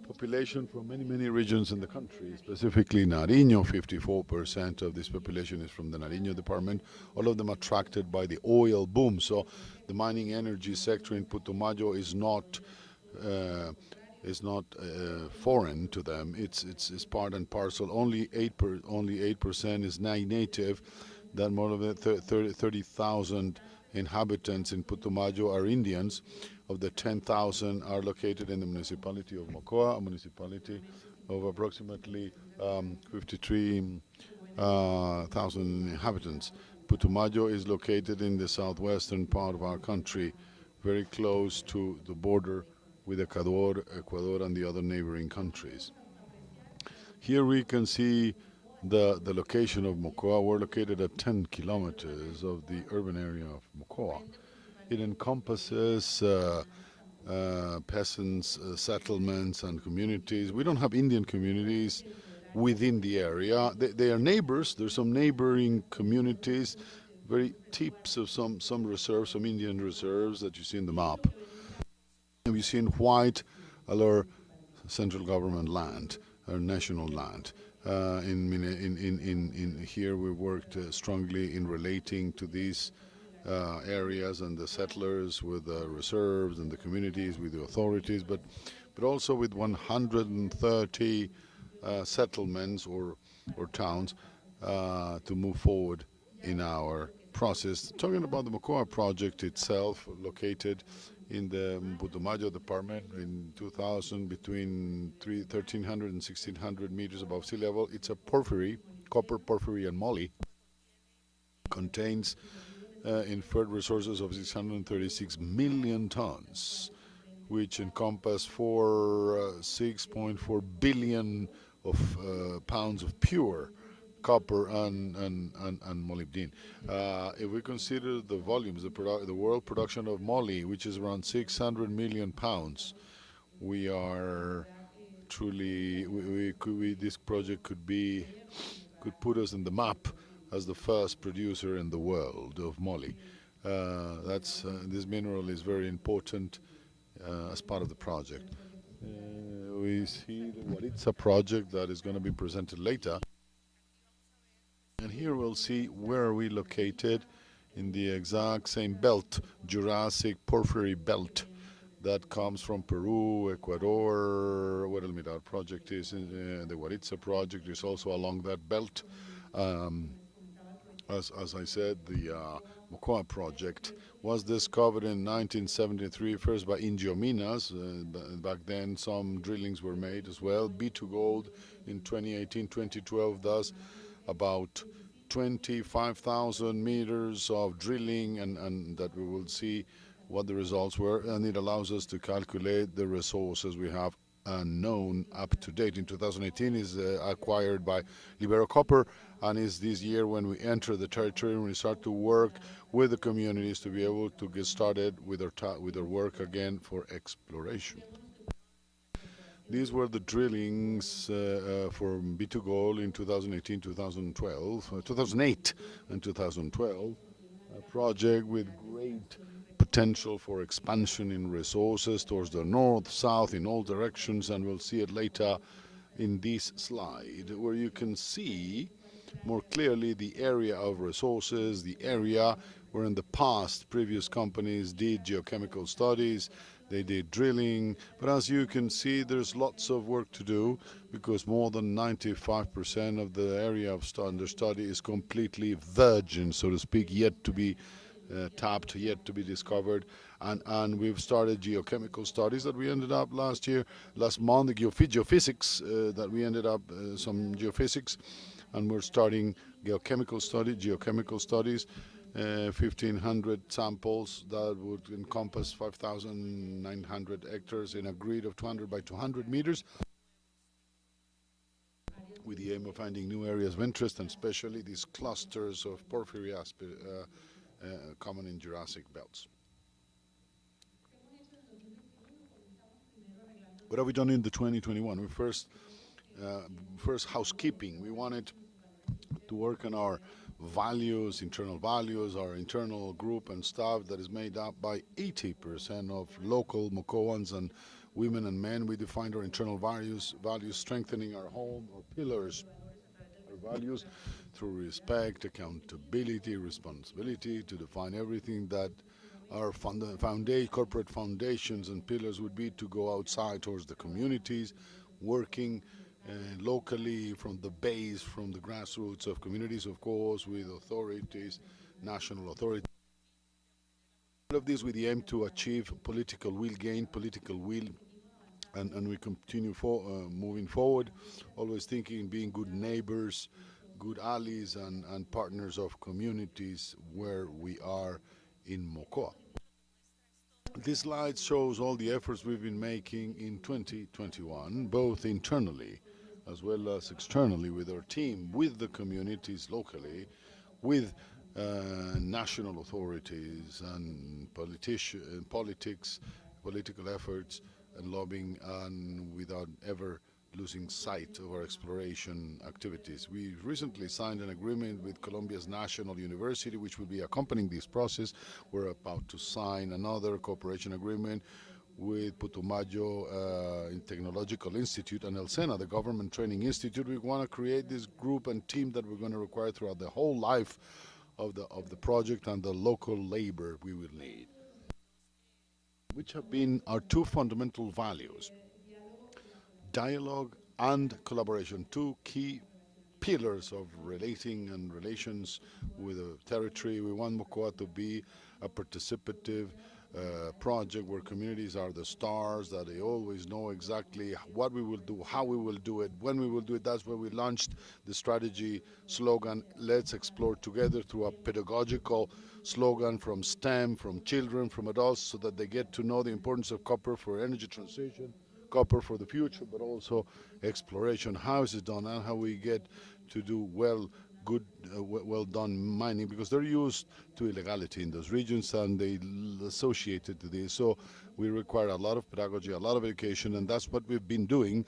population from many regions in the country, specifically Nariño. 54% of this population is from the Nariño department, all of them attracted by the oil boom. So the mining energy sector in Putumayo is not foreign to them. It's part and parcel. Only 8% is native. That more than 30,000 inhabitants in Putumayo are Indians. Of the 10,000 are located in the municipality of Mocoa, a municipality of approximately 53,000 inhabitants. Putumayo is located in the southwestern part of our country, very close to the border with Ecuador and the other neighboring countries. Here we can see the location of Mocoa. We're located at 10 kilometers of the urban area of Mocoa. It encompasses peasants, settlements, and communities. We don't have Indian communities within the area. They are neighbors. There's some neighboring communities, very tips of some reserves, some Indian reserves that you see in the map. And we see in white our central government land, our national land. Here we worked strongly in relating to these areas and the settlers with the reserves and the communities, with the authorities, but also with 130 settlements or towns to move forward in our process. Talking about the Mocoa project itself, located in the Putumayo department in 2000, between 1,300 and 1,600 meters above sea level. It's a porphyry, copper, porphyry, and moly. Contains inferred resources of 636 million tons, which encompass 6.4 billion of pounds of pure copper and molybdenum. If we consider the volumes, the world production of moly, which is around 600 million pounds, we are truly, this project could put us in the map as the first producer in the world of moly. This mineral is very important as part of the project. We see the Buritica project that is going to be presented later. And here we'll see where are we located in the exact same belt, Jurassic Porphyry belt, that comes from Peru, Ecuador, where our project is. The Buritica project is also along that belt. As I said, the Mocoa project was discovered in 1973, first by Indio Minas. Back then, some drillings were made as well. B2Gold in 2018, 2012, thus about 25,000 meters of drilling, and that we will see what the results were, and it allows us to calculate the resources we have known up to date. In 2018 is acquired by Libero Copper, and is this year when we enter the territory and we start to work with the communities to be able to get started with our work again for exploration. These were the drillings for B2Gold in 2018, 2008 and 2012. A project with great potential for expansion in resources towards the north, south, in all directions, and we'll see it later in this slide, where you can see more clearly the area of resources, the area where in the past, previous companies did geochemical studies, they did drilling, but as you can see, there's lots of work to do because more than 95% of the area of under study is completely virgin, so to speak, yet to be tapped, yet to be discovered. And we've started geochemical studies that we ended up last month, the geophysics, that we ended up some geophysics, and we're starting geochemical studies, 1,500 samples that would encompass 5,900 hectares in a grid of 200 by 200 meters, with the aim of finding new areas of interest, and especially these clusters of porphyry common in Jurassic belts. What have we done in the 2021? We first housekeeping. We wanted to work on our values, internal values, our internal group and staff that is made up by 80% of local Mocoans and women and men. We defined our internal values strengthening our home, our pillars, our values through respect, accountability, responsibility, to define everything that our corporate foundations and pillars would be, to go outside towards the communities, working locally from the base, from the grassroots of communities, of course, with authorities, national authorities. All of this with the aim to achieve political will, and we continue moving forward, always thinking, being good neighbors, good allies, and partners of communities where we are in Mocoa. This slide shows all the efforts we've been making in 2021, both internally as well as externally, with our team, with the communities locally, with national authorities and political efforts and lobbying, and without ever losing sight of our exploration activities. We recently signed an agreement with Colombia's National University, which will be accompanying this process. We're about to sign another cooperation agreement with Putumayo Technological Institute and El Sena, the Government Training Institute. We want to create this group and team that we're going to require throughout the whole life of the project, and the local labor we will need, which have been our two fundamental values: dialogue and collaboration, two key pillars of relations with the territory. We want Mocoa to be a participative project where communities are the stars, that they always know exactly what we will do, how we will do it, when we will do it. That's why we launched the strategy slogan, Let's Explore Together, through a pedagogical slogan from STEM, from children, from adults, so that they get to know the importance of copper for energy transition, copper for the future, but also exploration, how is it done, and how we get to do well done mining, because they're used to illegality in those regions and they associated to this. So we require a lot of pedagogy, a lot of education, and that's what we've been doing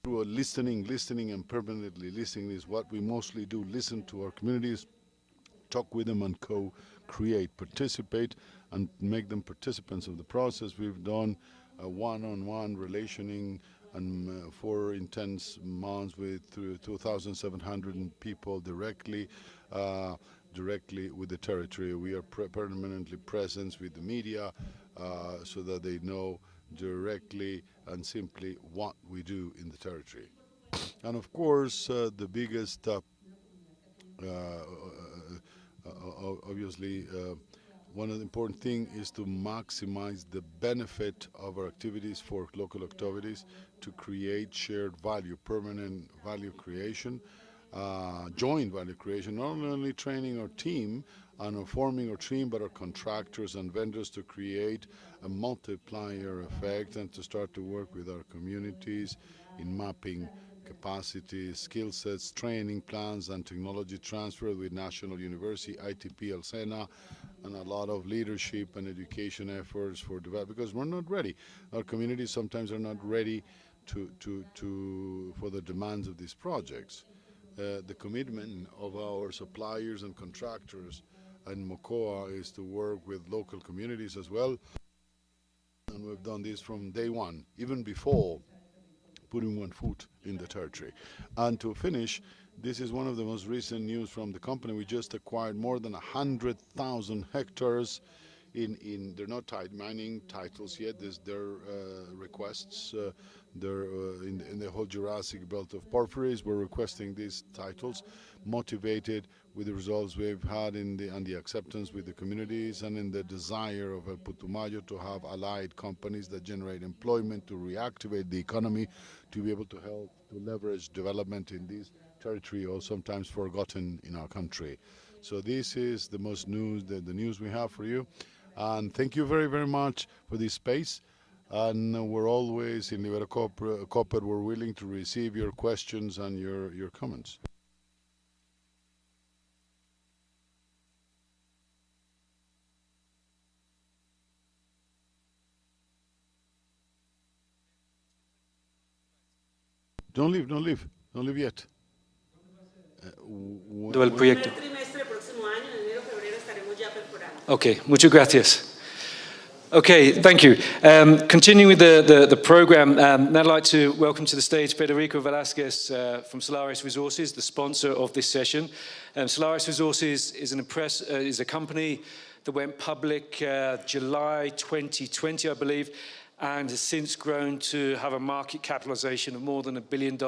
through listening and permanently listening is what we mostly do. Listen to our communities, talk with them, and co-create, participate, and make them participants of the process. We've done a one-on-one relationing and 4 intense months with 2,700 people directly with the territory. We are permanently present with the media so that they know directly and simply what we do in the territory. And of course, the biggest, obviously, one of the important things is to maximize the benefit of our activities for local activities, to create shared value, permanent value creation, joint value creation, not only training our team and forming our team, but our contractors and vendors, to create a multiplier effect and to start to work with our communities in mapping capacity, skill sets, training plans, and technology transfer with National University, ITP, El Sena, and a lot of leadership and education efforts for development, because we're not ready. Our communities sometimes are not ready for the demands of these projects. The commitment of our suppliers and contractors in Mocoa is to work with local communities as well, and we've done this from day one, even before putting one foot in the territory. And to finish, This is one of the most recent news from the company. We just acquired more than 100,000 hectares they're not mining titles yet. Their requests. They're in the whole Jurassic belt of porphyries. We're requesting these titles, motivated with the results we've had and the acceptance with the communities and in the desire of El Putumayo to have allied companies that generate employment, to reactivate the economy, to be able to help to leverage development in this territory or sometimes forgotten in our country. So this is the most news, the news we have for you. And thank you very, very much for this space. And we're always in Libero Copper, we're willing to receive your questions and your comments. Don't leave yet.
El proyecto. Okay, muchas gracias. Okay, thank you. Continuing with the program, now I'd like to welcome to the stage Federico Velasquez from Ceballos Resources, the sponsor of this session. Ceballos Resources is a company that went public July 2020, I believe, and has since grown to have a market capitalization of more than $1 billion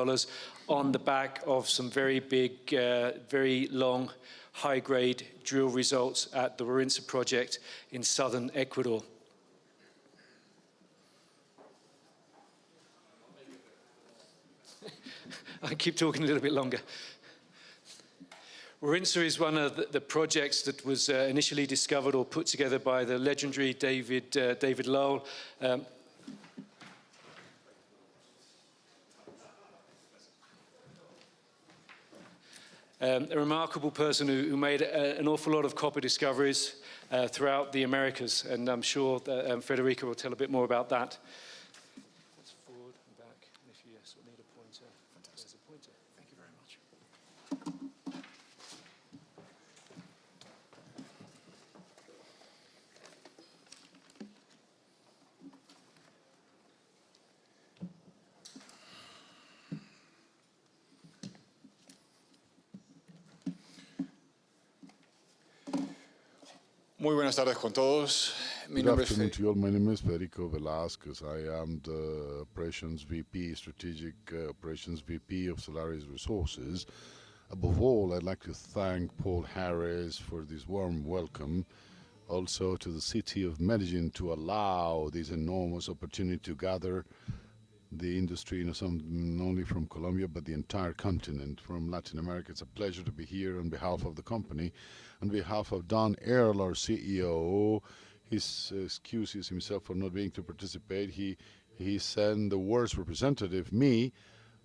on the back of some very big, very long, high-grade drill results at the Warintza project in southern Ecuador. I keep talking a little bit longer. Warintza is one of the projects that was initially discovered or put together by the legendary David Lowell. A remarkable person who made an awful lot of copper discoveries throughout the Americas, and I'm sure that Federico will tell a bit more about that. Let's forward and back, and if you need a pointer, there's a pointer. Thank you very much.
Muy buenas tardes con todos.
Good afternoon to you all. My name is Federico Velasquez. I am the Operations VP, Strategic Operations VP of Ceballos Resources. Above all, I'd like to thank Paul Harris for this warm welcome. Also to the city of Medellin to allow this enormous opportunity to gather the industry, not only from Colombia, but the entire continent, from Latin America. It's a pleasure to be here on behalf of the company. On behalf of Don Earl, our CEO, he excuses himself for not being to participate. He sent the worst representative, me,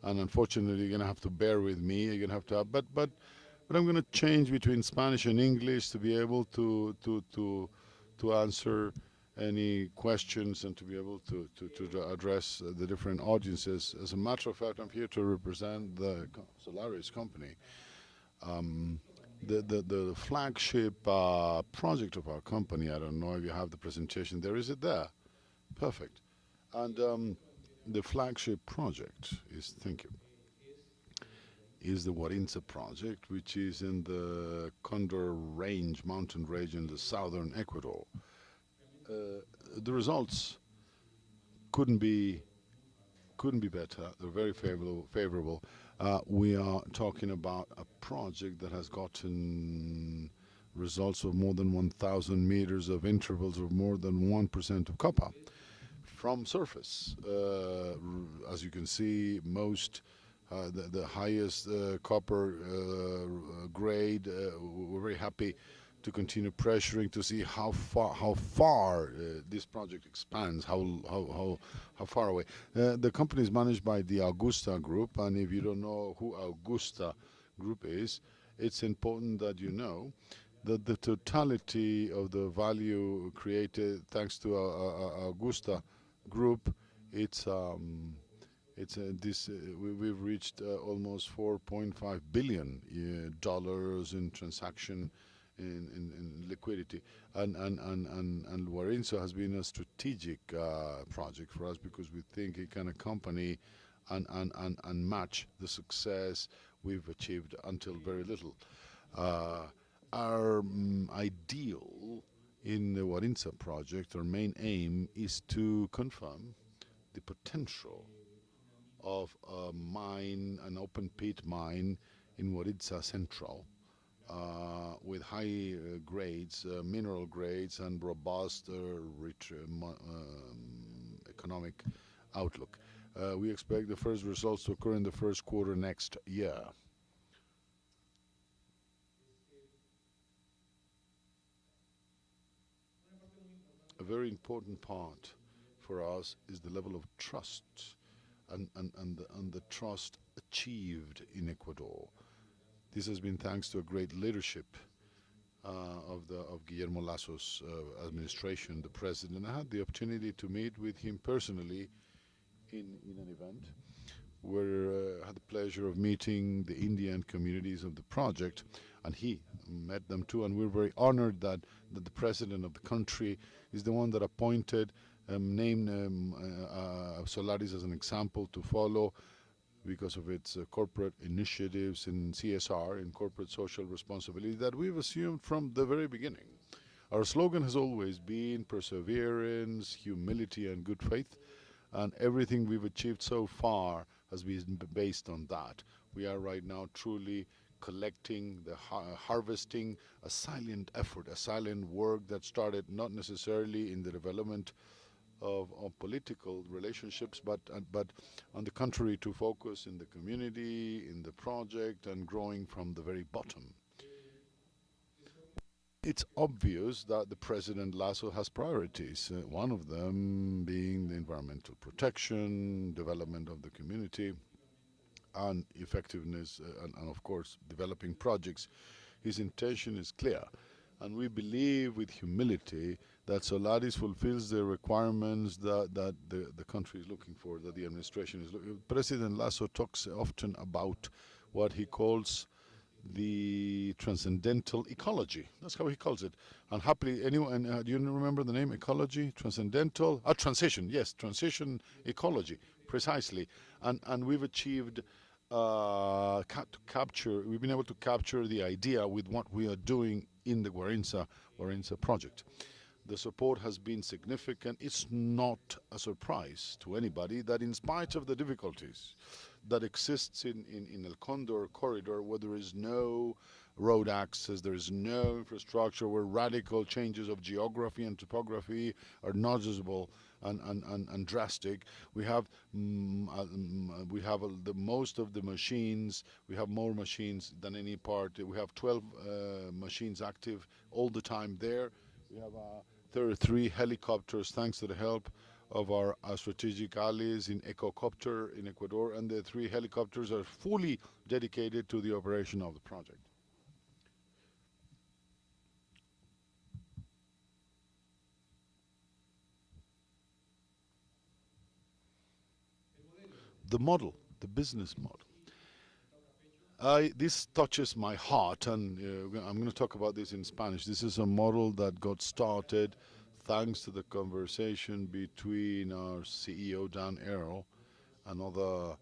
and unfortunately you're gonna have to bear with me. You're gonna have to, but I'm gonna change between Spanish and English to be able to answer any questions and to be able to address the different audiences. As a matter of fact, I'm here to represent the Ceballos company. The flagship project of our company, I don't know if you have the presentation there. Is it there? Perfect. And the flagship project is, thank you, is the Warintza project, which is in the Condor range, mountain range in the southern Ecuador. The results couldn't be better. They're very favorable. We are talking about a project that has gotten results of more than 1,000 meters of intervals of more than 1% of copper from surface. As you can see, the highest copper grade. We're very happy to continue pressuring to see how far this project expands, how far away. The company is managed by the Augusta Group, and if you don't know who Augusta Group is, it's important that you know that the totality of the value created thanks to Augusta Group, we've reached almost $4.5 billion in transaction in liquidity, and Warintza has been a strategic project for us because we think it can accompany and match the success we've achieved until very little. Our ideal in the Warintza project, our main aim is to confirm the potential of a mine, an open pit mine in Warintza Central, with high grades, mineral grades, and robust, rich economic outlook. We expect the first results to occur in the first quarter next year. A very important part for us is the level of trust and the trust achieved in Ecuador. This has been thanks to a great leadership of Guillermo Lazo's administration, the president. I had the opportunity to meet with him personally in an event where I had the pleasure of meeting the Indian communities of the project, and he met them too, and we're very honored that the president of the country is the one that appointed, named Solaris as an example to follow because of its corporate initiatives in CSR, in corporate social responsibility, that we've assumed from the very beginning. Our slogan has always been perseverance, humility, and good faith, and everything we've achieved so far has been based on that. We are right now truly collecting, harvesting a silent effort, a silent work that started not necessarily in the development of political relationships, but on the contrary, to focus in the community, in the project, and growing from the very bottom. It's obvious that the President Lazo has priorities, one of them being the environmental protection, development of the community, and effectiveness, and of course, developing projects. His intention is clear, and we believe with humility that Solaris fulfills the requirements that the country is looking for, that the administration is looking for. President Lazo talks often about what he calls the transcendental ecology. That's how he calls it. And happily, anyone, do you remember the name ecology? Transcendental? Transition, yes, transition ecology, precisely. And we've achieved we've been able to capture the idea with what we are doing in the Warintza project. The support has been significant. It's not a surprise to anybody that in spite of the difficulties that exists in El Condor corridor, where there is no road access, there is no infrastructure, where radical changes of geography and topography are noticeable and drastic. We have the most of the machines. We have more machines than any part. We have 12 machines active all the time there. We have 33 helicopters, thanks to the help of our strategic allies in Ecocopter in Ecuador, and the 3 helicopters are fully dedicated to the operation of the project. The model, the business model. This touches my heart, and I'm going to talk about this in Spanish. This is a model that got started thanks to the conversation between our CEO, Dan Earl, and other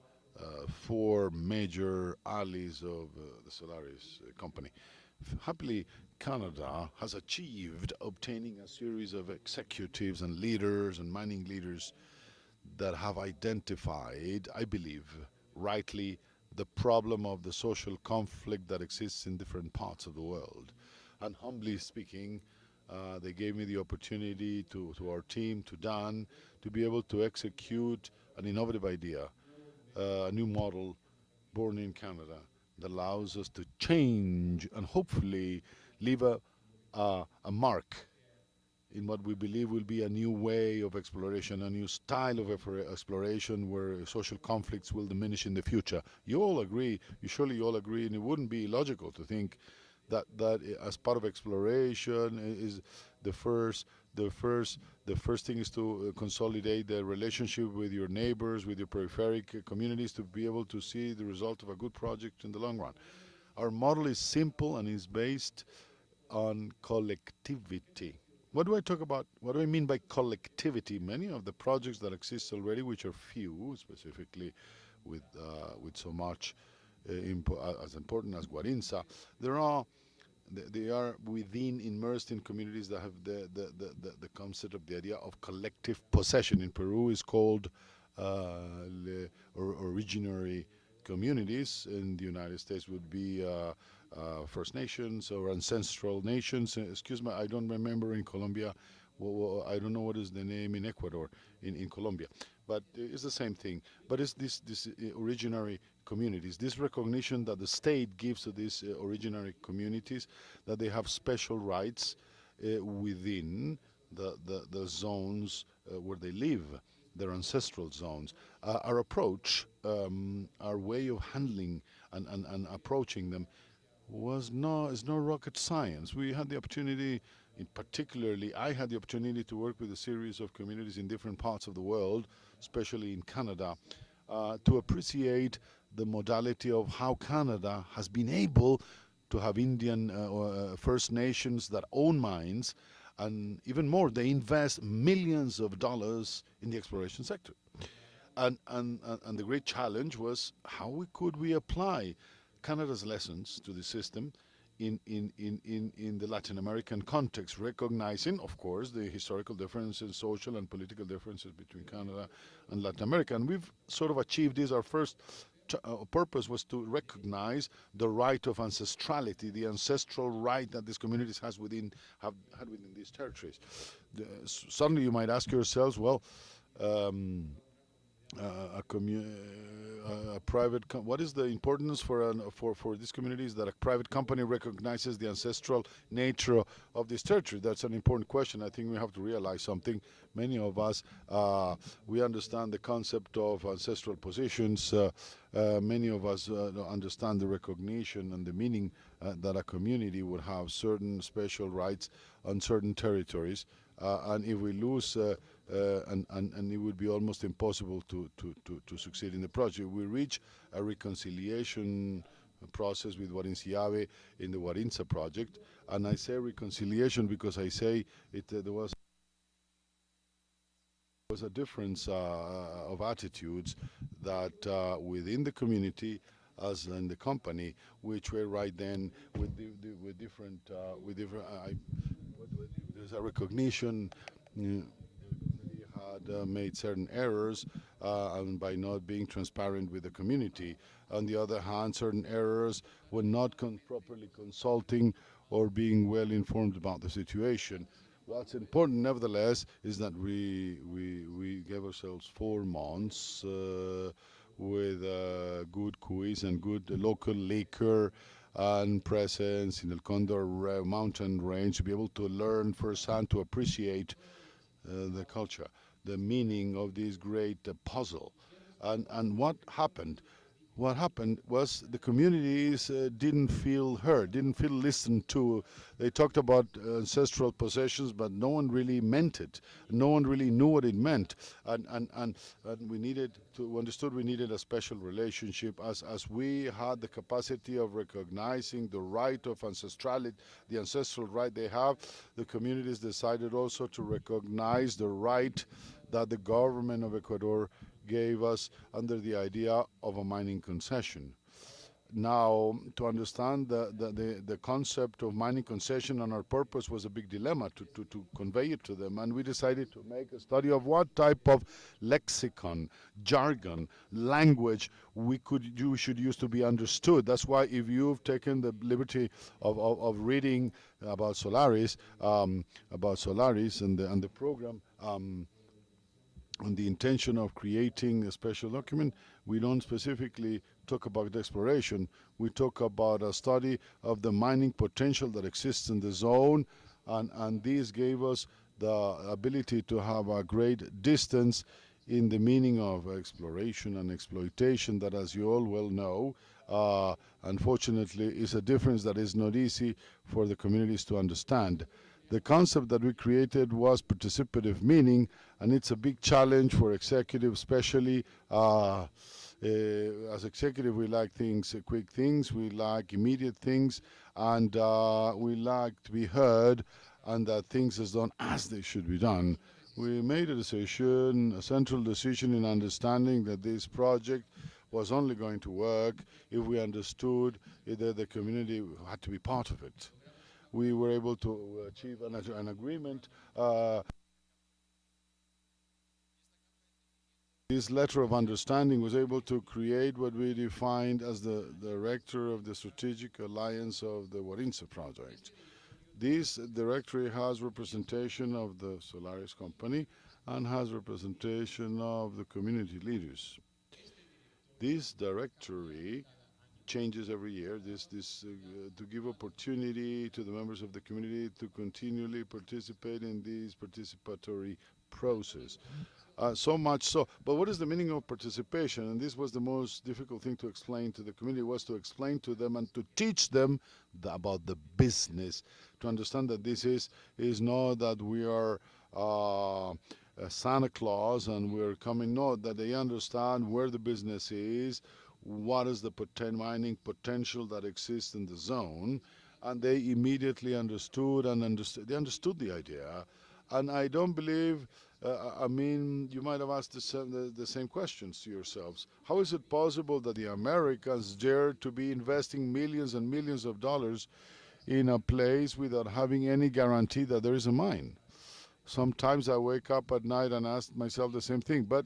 4 major allies of the Solaris company. Happily, Canada has achieved obtaining a series of executives and leaders and mining leaders that have identified, I believe, rightly, the problem of the social conflict that exists in different parts of the world. And humbly speaking, they gave me the opportunity to our team, to Dan, to be able to execute an innovative idea, a new model born in Canada that allows us to change and hopefully leave a mark in what we believe will be a new way of exploration, a new style of exploration where social conflicts will diminish in the future. You all agree, surely you all agree, and it wouldn't be illogical to think that as part of exploration is the first thing is to consolidate the relationship with your neighbors, with your peripheric communities, to be able to see the result of a good project in the long run. Our model is simple and is based on collectivity. What do I talk about? What do I mean by collectivity? Many of the projects that exist already, which are few, specifically with so much as important as Guarinza, they are immersed in communities that have the concept of the idea of collective possession. In Peru is called originary communities. In the United States would be First Nations or ancestral nations. Excuse me, I don't remember in Colombia. I don't know what is the name in Ecuador, in Colombia, but it's the same thing. But it's this originary communities, this recognition that the state gives to these originary communities, that they have special rights within the zones where they live, their ancestral zones. Our approach, our way of handling and approaching them is no rocket science. We had the opportunity, particularly I had the opportunity to work with a series of communities in different parts of the world, especially in Canada, to appreciate the modality of how Canada has been able to have Indian First Nations that own mines, and even more, they invest millions of dollars in the exploration sector. And the great challenge was how could we apply Canada's lessons to the system in the Latin American context, recognizing, of course, the historical differences, social and political differences between Canada and Latin America. And we've sort of achieved this. Our first purpose was to recognize the right of ancestrality, the ancestral right that these communities had within these territories. Suddenly you might ask yourselves, well, what is the importance for these communities that a private company recognizes the ancestral nature of this territory? That's an important question. I think we have to realize something. Many of us, we understand the concept of ancestral positions. Many of us understand the recognition and the meaning that a community would have certain special rights on certain territories. And if we lose, and it would be almost impossible to succeed in the project. We reach a reconciliation process with Guarinciabe in the Guarinza project, and I say reconciliation because I say there was a difference of attitudes that within the community as in the company, which were right then with different there's a recognition. Had made certain errors and by not being transparent with the community. On the other hand, certain errors were not properly consulting or being well informed about the situation. What's important, nevertheless, is that we gave ourselves 4 months with good quiz and good local liquor and presence in the Condor mountain range to be able to learn firsthand to appreciate the culture, the meaning of this great puzzle. And what happened? What happened was the communities didn't feel heard, didn't feel listened to. They talked about ancestral possessions, but no one really meant it. No one really knew what it meant. And we understood we needed a special relationship as we had the capacity of recognizing the right of ancestrality, the ancestral right they have. The communities decided also to recognize the right that the government of Ecuador gave us under the idea of a mining concession. Now, to understand the concept of mining concession and our purpose was a big dilemma to convey it to them, and we decided to make a study of what type of lexicon, jargon, language should use to be understood. That's why if you've taken the liberty of reading about Solaris and the program, on the intention of creating a special document, we don't specifically talk about exploration. We talk about a study of the mining potential that exists in the zone, and this gave us the ability to have a great distance in the meaning of exploration and exploitation that, as you all well know, unfortunately is a difference that is not easy for the communities to understand. The concept that we created was participative meaning, and it's a big challenge for executives, especially as executive, we like things, quick things, we like immediate things, and we like to be heard, and that things is done as they should be done. We made a decision, a central decision in understanding that this project was only going to work if we understood that the community had to be part of it. We were able to achieve an agreement. This letter of understanding was able to create what we defined as the director of the strategic alliance of the Warinsa project. This directory has representation of the Solaris company and has representation of the community leaders. This directory changes every year, to give opportunity to the members of the community to continually participate in this participatory process. So much so. But what is the meaning of participation? And this was the most difficult thing to explain to the community, was to explain to them and to teach them about the business, to understand that this is not that we are Santa Claus and we're coming, no, that they understand where the business is, what is the mining potential that exists in the zone, and they immediately understood they understood the idea. And I don't believe, I mean, you might have asked the same questions to yourselves. How is it possible that the Americans dare to be investing millions and millions of dollars in a place without having any guarantee that there is a mine? Sometimes I wake up at night and ask myself the same thing, but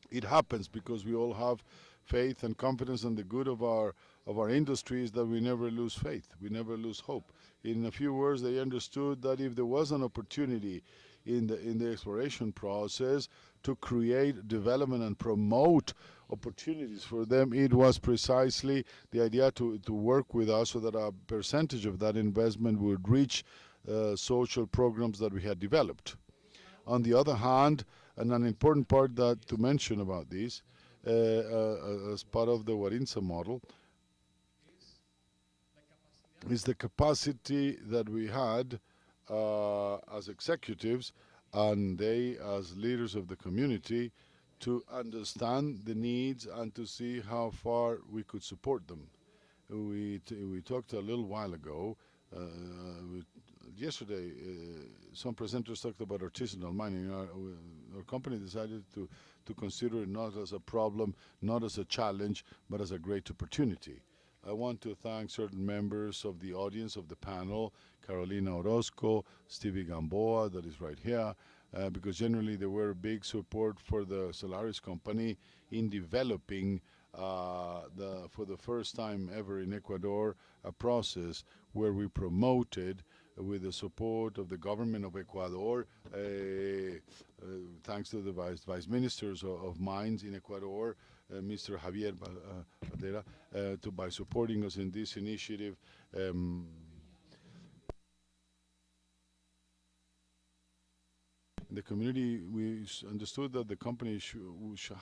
it happens because we all have faith and confidence in the good of our industries, that we never lose faith, we never lose hope. In a few words, they understood that if there was an opportunity in the exploration process to create development and promote opportunities for them, it was precisely the idea to work with us so that a percentage of that investment would reach social programs that we had developed. On the other hand, and an important part that to mention about this, as part of the Warinsa model, is the capacity that we had as executives and they as leaders of the community to understand the needs and to see how far we could support them. We talked a little while ago, yesterday, some presenters talked about artisanal mining. Our company decided to consider it not as a problem, not as a challenge, but as a great opportunity. I want to thank certain members of the audience of the panel, Carolina Orozco, Stevie Gamboa, that is right here, because generally they were big support for the Solaris company in developing for the first time ever in Ecuador, a process where we promoted, with the support of the government of Ecuador, thanks to the vice ministers of mines in Ecuador, Mr. Javier by supporting us in this initiative. The community, we understood that the company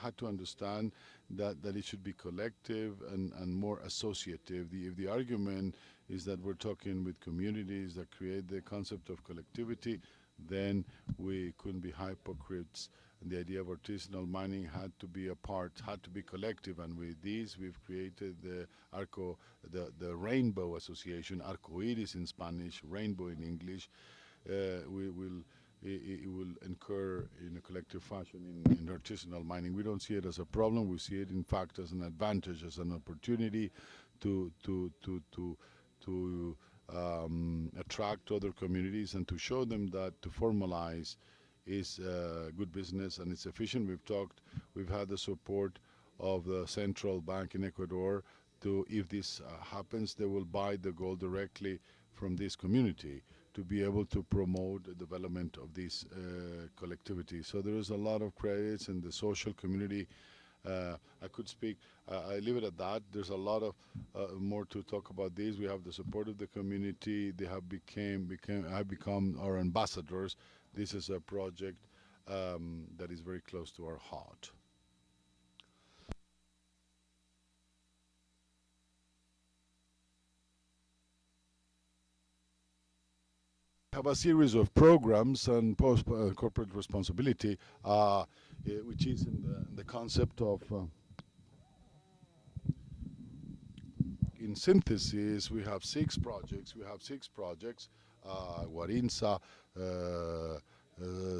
had to understand that it should be collective and more associative. If the argument is that we're talking with communities that create the concept of collectivity, then we couldn't be hypocrites. And the idea of artisanal mining had to be had to be collective. And with this, we've created the Rainbow Association, Arcoiris in Spanish, Rainbow in English. It will incur in a collective fashion in artisanal mining. We don't see it as a problem. We see it, in fact, as an advantage, as an opportunity to attract other communities and to show them that to formalize is good business and it's efficient. We've had the support of the central bank in Ecuador if this happens, they will buy the gold directly from this community to be able to promote the development of this collectivity. So there is a lot of credits in the social community. I could speak, I leave it at that. There's a lot of more to talk about this. We have the support of the community. They have become our ambassadors. This is a project that is very close to our heart. Have a series of programs and corporate responsibility, which is in the concept of, in synthesis, we have 6 projects. Warinsa,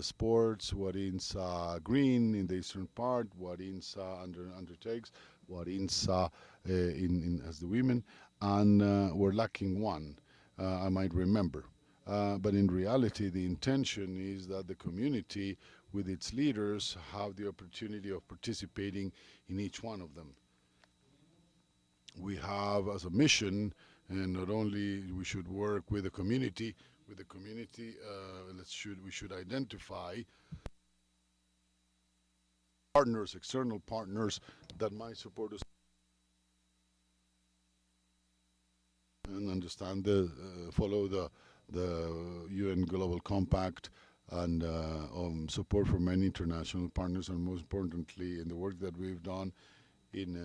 sports, what INSA green in the eastern part, what INSA undertakes, what INSA as the women, and we're lacking one, I might remember. But in reality, the intention is that the community, with its leaders, have the opportunity of participating in each one of them. We have as a mission, and not only we should work with the community, we should identify partners, external partners that might support us and understand follow the UN Global Compact and support from many international partners, and most importantly in the work that we've done in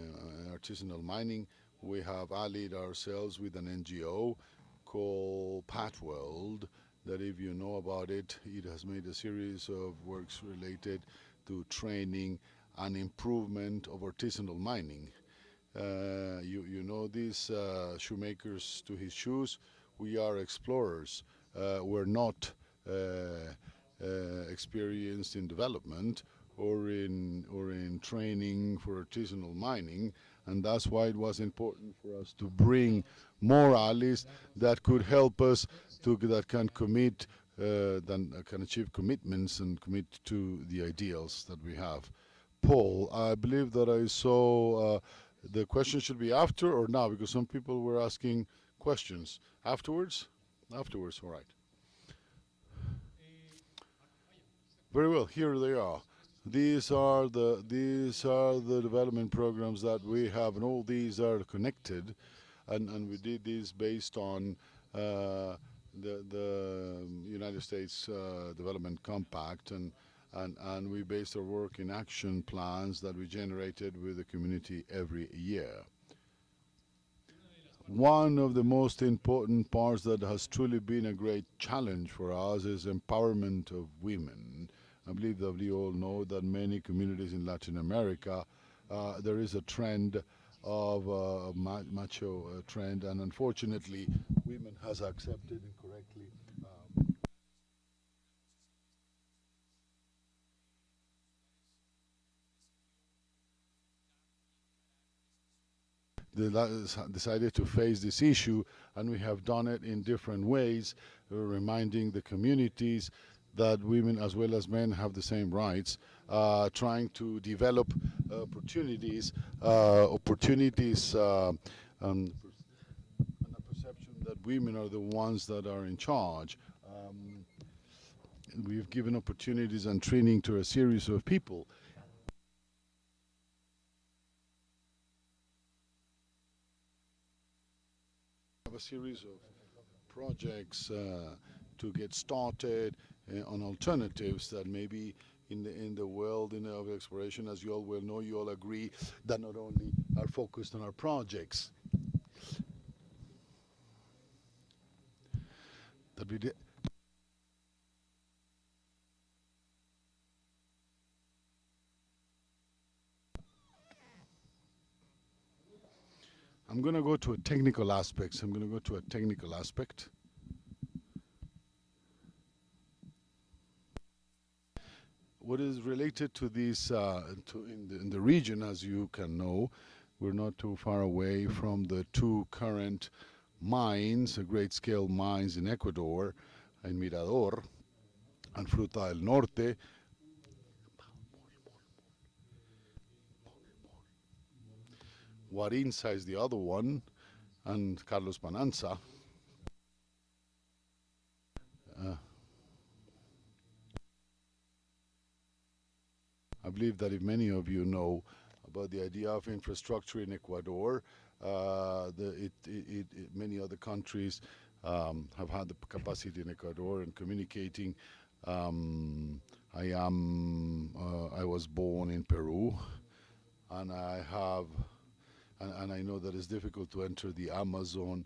artisanal mining. We have allied ourselves with an NGO called Patworld, that if you know about it, it has made a series of works related to training and improvement of artisanal mining. You know these shoemakers to his shoes. We are explorers. We're not experienced in development or in training for artisanal mining, and that's why it was important for us to bring more allies that could help us that can commit, that can achieve commitments and commit to the ideals that we have. Paul, I believe that I saw the question should be after or now, because some people were asking questions. Afterwards? Afterwards, all right. Very well, here they are. These are the development programs that we have, and all these are connected, and we did this based on the United States Development Compact, and we based our work in action plans that we generated with the community every year. One of the most important parts that has truly been a great challenge for us is empowerment of women. I believe that we all know that many communities in Latin America, there is a trend of macho trend, and unfortunately, women has accepted incorrectly decided to face this issue, and we have done it in different ways, reminding the communities that women as well as men have the same rights, trying to develop opportunities, and a perception that women are the ones that are in charge. We've given opportunities and training to a series of people. A series of projects to get started on alternatives that maybe in the world of exploration, as you all well know, you all agree that not only are focused on our projects, that we did. I'm going to go to a technical aspect. What is related to this in the region, as you can know, we're not too far away from the two current mines, great-scale mines in Ecuador, in Mirador and Fruta del Norte. Guarinza is the other one, and Carlos Pananza. I believe that if many of you know about the idea of infrastructure in Ecuador, many other countries have had the capacity in Ecuador in communicating. I was born in Peru, and I know that it's difficult to enter the Amazon,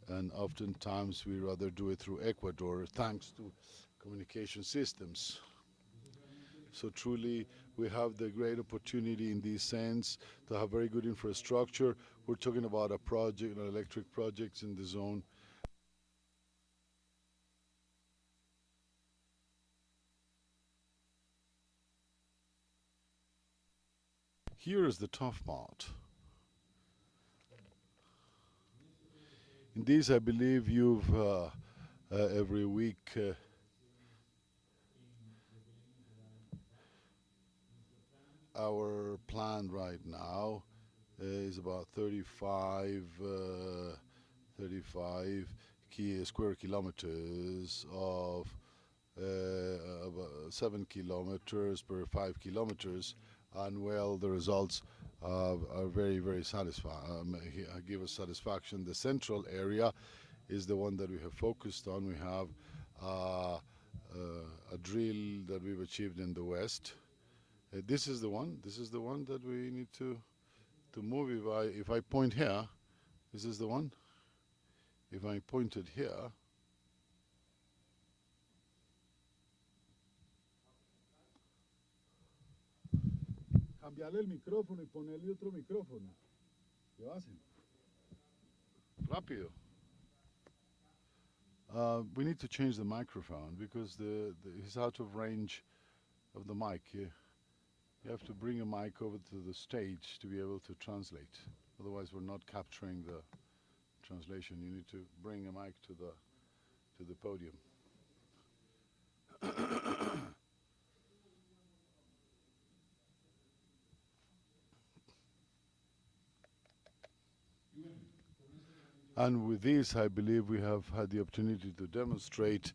and oftentimes we rather do it through Ecuador, thanks to communication systems. So truly, we have the great opportunity in this sense to have very good infrastructure. We're talking about a project, an electric projects in the zone. Here is the tough part. In this, I believe you've every week our plan right now is about 35 square kilometers of about 7 kilometers per 5 kilometers, and well, the results are very, very satisfying. Give us satisfaction. The central area is the one that we have focused on. We have a drill that we've achieved in the west. This is the one. This is the one that we need to move. If I point here, this is the one. If I pointed here, cambiarle el micrófono y ponerle otro micrófono. ¿Qué hacen? Rápido. We need to change the microphone because he's out of range of the mic. You have to bring a mic over to the stage to be able to translate. Otherwise, we're not capturing the translation. You need to bring a mic to the podium. And with this, I believe we have had the opportunity to demonstrate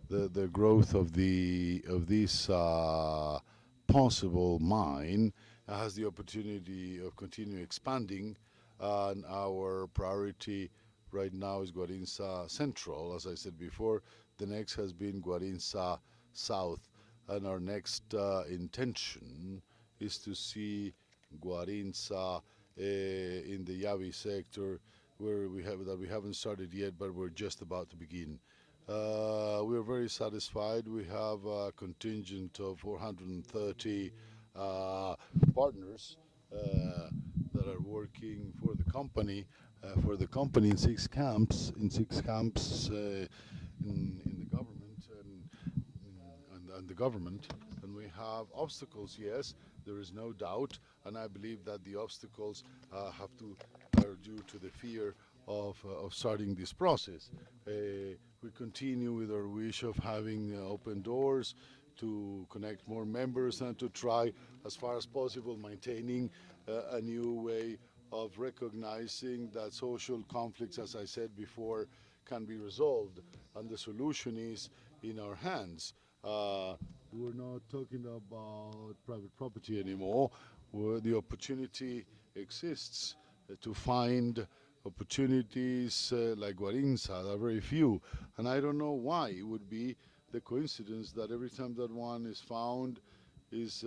the growth of this possible mine. It has the opportunity of continuing expanding, and our priority right now is Guarinza Central. As I said before, the next has been Guarinza South, and our next intention is to see Guarinza in the Yavi sector, where we haven't started yet, but we're just about to begin. We're very satisfied. We have a contingent of 430 partners that are working for the company in six camps in the government and the government. And we have obstacles, yes, there is no doubt, and I believe that the obstacles are due to the fear of starting this process. We continue with our wish of having open doors to connect more members and to try as far as possible maintaining a new way of recognizing that social conflicts, as I said before, can be resolved, and the solution is in our hands. We're not talking about private property anymore, where the opportunity exists to find opportunities like Guarinza. There are very few, and I don't know why it would be the coincidence that every time that one is found is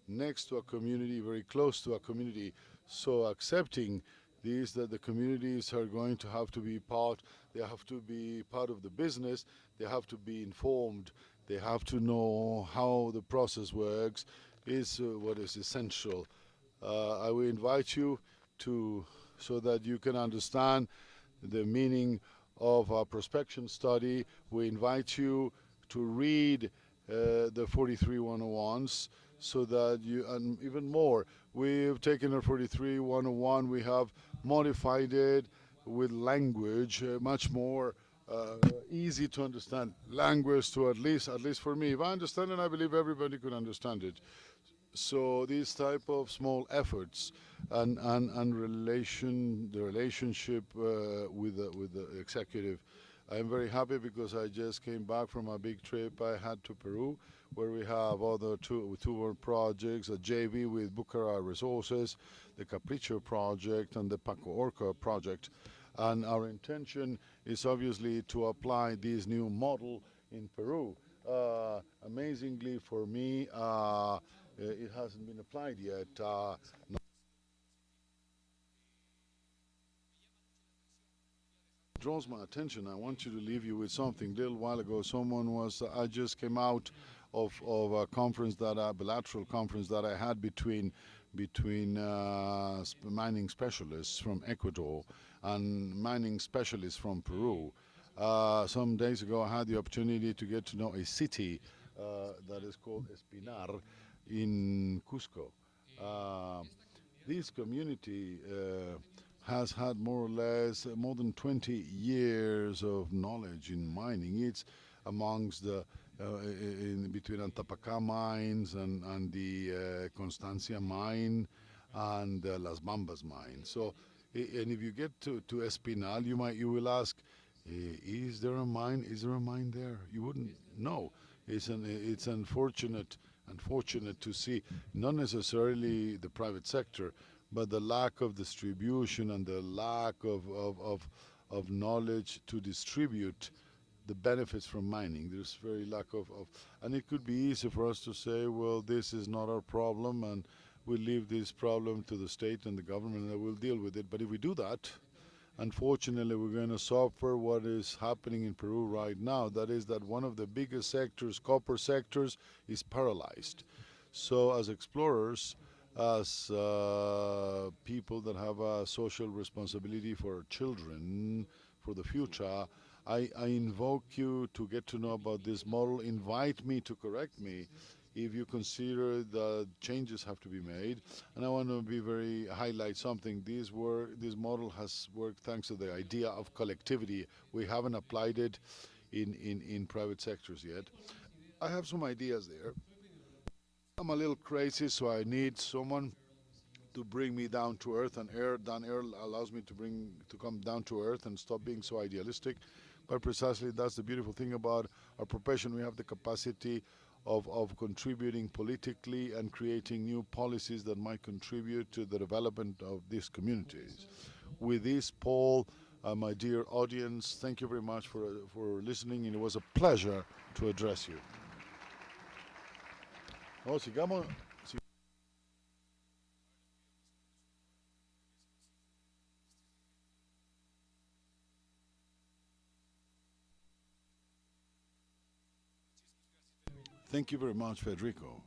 next to a community, very close to a community, so accepting this, that the communities are going to have to be part, they have to be part of the business, they have to be informed, they have to know how the process works, is what is essential. I will invite you so that you can understand the meaning of our prospection study. We invite you to read the 43-101s so that you, and even more, we've taken our 43-101, we have modified it with language, much more easy to understand language, to at least for me. If I understand it, I believe everybody could understand it. So these type of small efforts and the relationship with the executive, I'm very happy because I just came back from a big trip I had to Peru, where we have other two more projects, a JV with Bucara Resources, the Capricho project, and the Paco Orca project. And our intention is obviously to apply this new model in Peru. Amazingly for me, it hasn't been applied yet. Draws my attention. I want you to leave you with something. A little while ago, I just came out of a conference, a bilateral conference that I had between mining specialists from Ecuador and mining specialists from Peru. Some days ago, I had the opportunity to get to know a city that is called Espinar in Cusco. This community has had more or less more than 20 years of knowledge in mining. It's amongst the in between Antapacá mines and the Constancia mine and Las Bambas mine. So, and if you get to Espinal, you will ask, is there a mine? Is there a mine there? You wouldn't know. It's unfortunate to see not necessarily the private sector, but the lack of distribution and the lack of knowledge to distribute the benefits from mining. There's very lack of, and it could be easy for us to say, well, this is not our problem, and we leave this problem to the state and the government, and we'll deal with it. But if we do that, unfortunately, we're going to suffer what is happening in Peru right now. That is that one of the biggest sectors, copper sectors, is paralyzed. So as explorers, as people that have a social responsibility for our children, for the future, I invoke you to get to know about this model. Invite me to correct me if you consider that changes have to be made. And I want to highlight something. This model has worked thanks to the idea of collectivity. We haven't applied it in private sectors yet. I have some ideas there. I'm a little crazy, so I need someone to bring me down to earth, and air allows me to come down to earth and stop being so idealistic. But precisely that's the beautiful thing about our profession. We have the capacity of contributing politically and creating new policies that might contribute to the development of these communities. With this, Paul, my dear audience, thank you very much for listening, and it was a pleasure to address you. Sigamos. Thank you very much, Federico.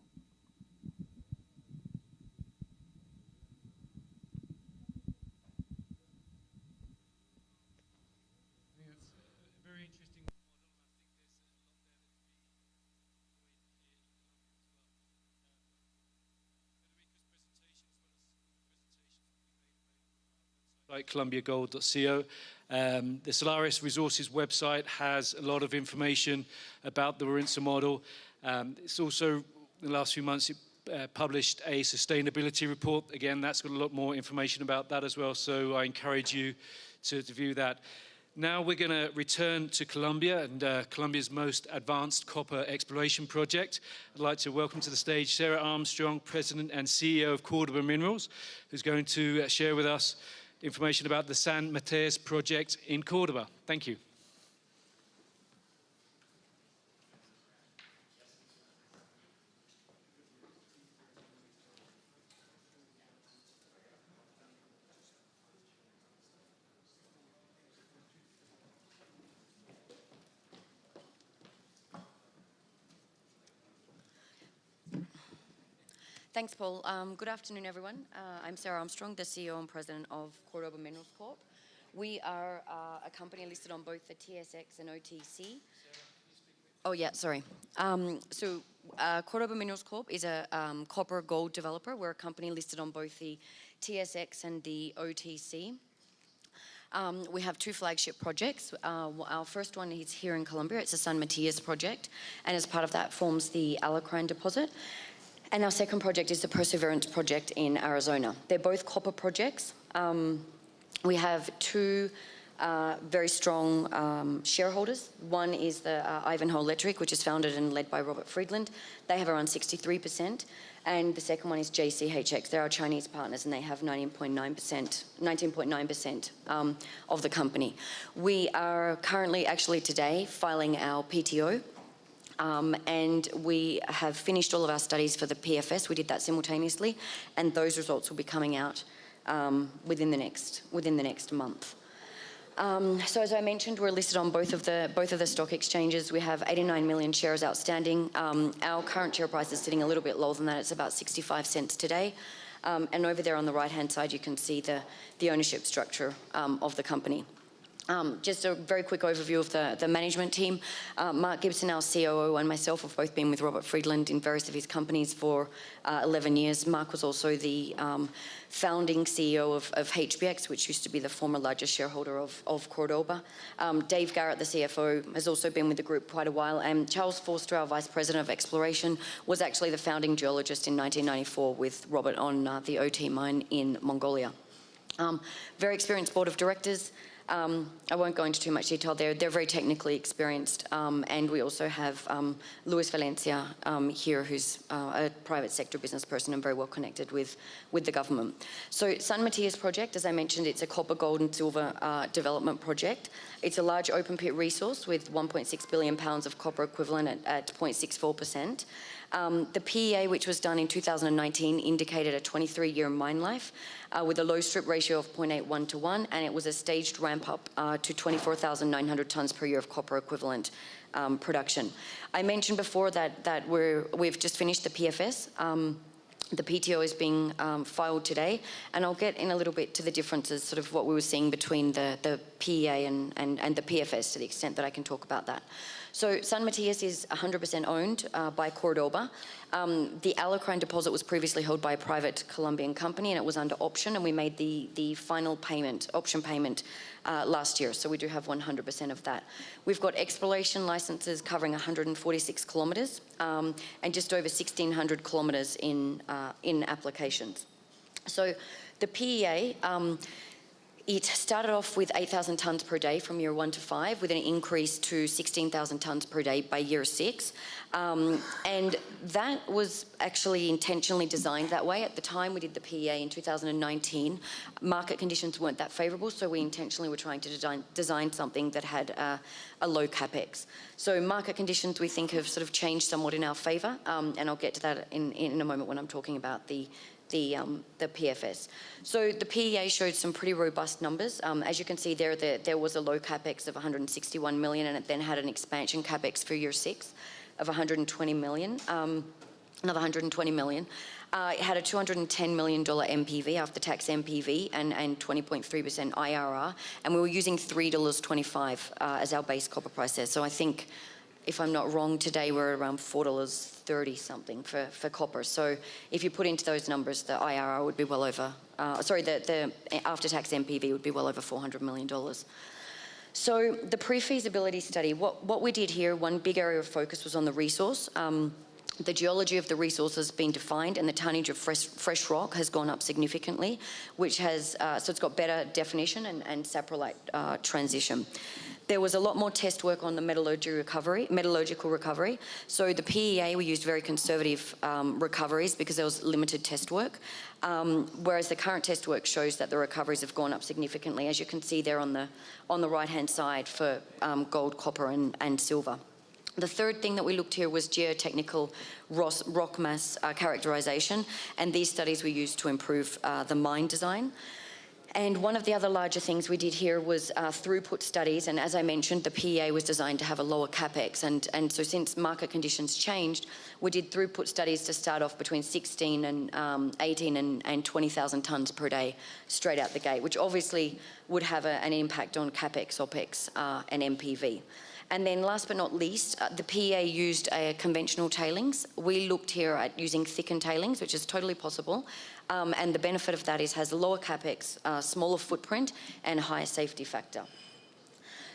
Like ColumbiaGold.co. The Solaris Resources website has a lot of information about the Warintza model. It's also, in the last few months, it published a sustainability report. Again, that's got a lot more information about that as well, so I encourage you to view that. Now we're going to return to Colombia and Colombia's most advanced copper exploration project. I'd like to welcome to the stage Sarah Armstrong, President and CEO of Cordova Minerals, who's going to share with us information about the San Mateus project in Cordova. Thank you.
Thanks, Paul. Good afternoon, everyone. I'm Sarah Armstrong, the CEO and President of Cordova Minerals Corp. We are a company listed on both the TSX and OTC. Oh, yeah, sorry. Cordova Minerals Corp is a copper gold developer. We're a company listed on both the TSX and the OTC. We have two flagship projects. Our first one is here in Colombia. It's the San Mateus project, and as part of that forms the Alacran deposit. And our second project is the Perseverance project in Arizona. They're both copper projects. We have two very strong shareholders. One is the Ivanhoe Electric, which is founded and led by Robert Friedland. They have around 63%. And the second one is JCHX. They're our Chinese partners, and they have 19.9% of the company. We are currently, actually today, filing our PTO. And we have finished all of our studies for the PFS. We did that simultaneously, and those results will be coming out within the next month. So as I mentioned, we're listed on both of the stock exchanges. We have 89 million shares outstanding. Our current share price is sitting a little bit lower than that. It's about 65 cents today. And over there on the right-hand side, you can see the ownership structure of the company. Just a very quick overview of the management team. Mark Gibson, our COO, and myself have both been with Robert Friedland in various of his companies for 11 years. Mark was also the founding CEO of HBX, which used to be the former largest shareholder of Cordova. Dave Garrett, the CFO, has also been with the group quite a while. And Charles Forster, our Vice President of Exploration, was actually the founding geologist in 1994 with Robert on the OT mine in Mongolia. Very experienced board of directors. I won't go into too much detail there. They're very technically experienced. And we also have Luis Valencia here, who's a private sector business person and very well connected with the government. So San Matias project, as I mentioned, it's a copper, gold and silver development project. It's a large open pit resource with 1.6 billion pounds of copper equivalent at 0.64%. The PEA, which was done in 2019, indicated a 23-year mine life with a low strip ratio of 0.81 to 1, and it was a staged ramp up to 24,900 tonnes per year of copper equivalent production. I mentioned before that we've just finished the PFS. The PTO is being filed today, and I'll get in a little bit to the differences, sort of what we were seeing between the PEA and the PFS to the extent that I can talk about that. So San Matias is 100% owned by Cordova. The Alacran deposit was previously held by a private Colombian company, and it was under option, and we made the final payment, option payment, last year, so we do have 100% of that. We've got exploration licenses covering 146 kilometres and just over 1,600 kilometres in applications. So the PEA, it started off with 8,000 tonnes per day from year 1 to 5, with an increase to 16,000 tonnes per day by year 6. And that was actually intentionally designed that way. At the time we did the PEA in 2019, market conditions weren't that favourable, so we intentionally were trying to design something that had a low capex. So market conditions, we think, have sort of changed somewhat in our favour, and I'll get to that in a moment when I'm talking about the PFS. So the PEA showed some pretty robust numbers. As you can see there was a low capex of 161 million, and it then had an expansion capex for year 6 of 120 million, another 120 million. It had a $210 million MPV, after-tax MPV, and 20.3% IRR, and we were using $3.25 as our base copper price there. So I think, if I'm not wrong, today we're around $4.30 something for copper. So if you put into those numbers, the IRR would be well over, the after-tax MPV would be well over $400 million. So the pre-feasibility study, what we did here, one big area of focus was on the resource. The geology of the resource has been defined, and the tonnage of fresh rock has gone up significantly, which has, so it's got better definition and saprolite transition. There was a lot more test work on the metallurgical recovery. So the PEA, we used very conservative recoveries because there was limited test work, whereas the current test work shows that the recoveries have gone up significantly, as you can see there on the right-hand side for gold, copper, and silver. The third thing that we looked here was geotechnical rock mass characterization, and these studies were used to improve the mine design. And one of the other larger things we did here was throughput studies, and as I mentioned, the PEA was designed to have a lower capex, and so since market conditions changed, we did throughput studies to start off between 16 and 18 and 20,000 tonnes per day straight out the gate, which obviously would have an impact on capex, opex, and MPV. And then last but not least, the PEA used conventional tailings. We looked here at using thickened tailings, which is totally possible. And the benefit of that is has a lower capex, smaller footprint, and higher safety factor.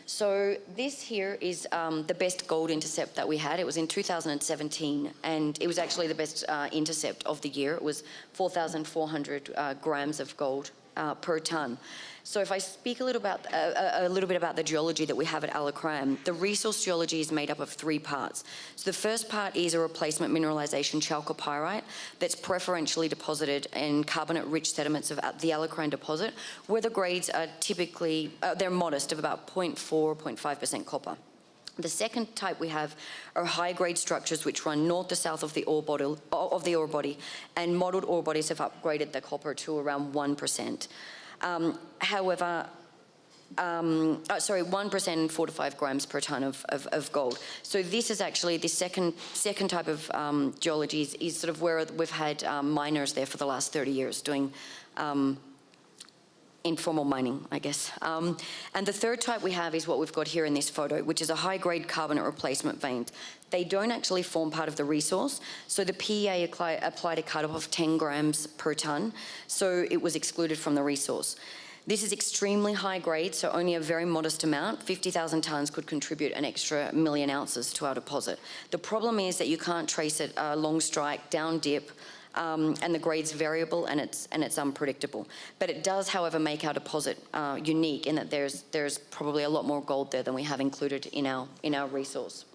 So this here is the best gold intercept that we had. It was in 2017, and it was actually the best intercept of the year. It was 4,400 grams of gold per tonne. So if I speak a little bit about the geology that we have at Alacran, the resource geology is made up of 3 parts. So the first part is a replacement mineralization chalcopyrite that's preferentially deposited in carbonate-rich sediments of the Alacran deposit, where the grades are typically, they're modest, of about 0.4, 0.5% copper. The second type we have are high-grade structures which run north to south of the ore body, and modelled ore bodies have upgraded the copper to around 1%. However, 1% and 4 to 5 grams per tonne of gold. So this is actually the second type of geology is sort of where we've had miners there for the last 30 years doing informal mining, I guess. And the third type we have is what we've got here in this photo, which is a high-grade carbonate replacement vein. They don't actually form part of the resource, so the PEA applied a cut-off of 10 grams per tonne, so it was excluded from the resource. This is extremely high grade, so only a very modest amount. 50,000 tonnes could contribute an extra 1 million ounces to our deposit. The problem is that you can't trace it long strike, down dip, and the grade's variable and it's unpredictable. But it does, however, make our deposit unique in that there's probably a lot more gold there than we have included in our resource.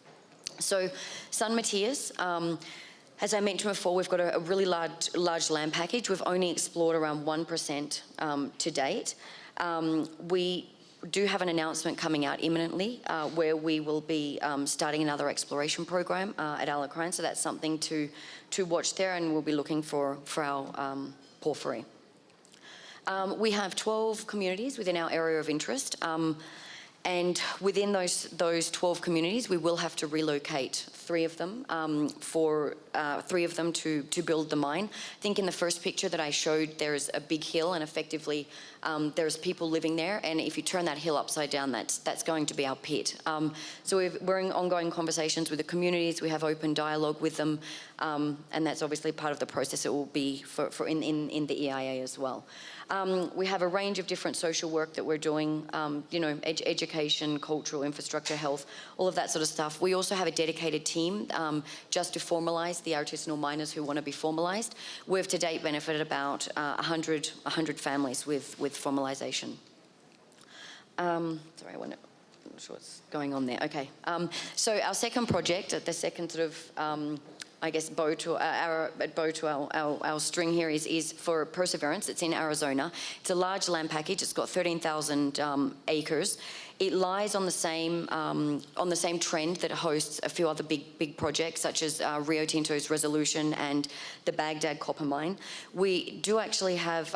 So San Matias, as I mentioned before, we've got a really large land package. We've only explored around 1% to date. We do have an announcement coming out imminently where we will be starting another exploration program at Gran, so that's something to watch there, and we'll be looking for our porphyry. We have 12 communities within our area of interest. And within those 12 communities, we will have to relocate 3 of them to build the mine. I think in the first picture that I showed, there's a big hill, and effectively there's people living there. And if you turn that hill upside down, that's going to be our pit. So we're in ongoing conversations with the communities. We have open dialogue with them, and that's obviously part of the process. It will be in the EIA as well. We have a range of different social work that we're doing, education, cultural, infrastructure, health, all of that sort of stuff. We also have a dedicated team just to formalise the artisanal miners who want to be formalised. We've to date benefited about 100 families with formalisation. Sorry, I'm not sure what's going on there. Okay. So our second project, the second sort of I guess bow to our string here is for Perseverance. It's in Arizona. It's a large land package. It's got 13,000 acres. It lies on the same trend that hosts a few other big projects, such as Rio Tinto's Resolution and the Baghdad copper mine. We do actually have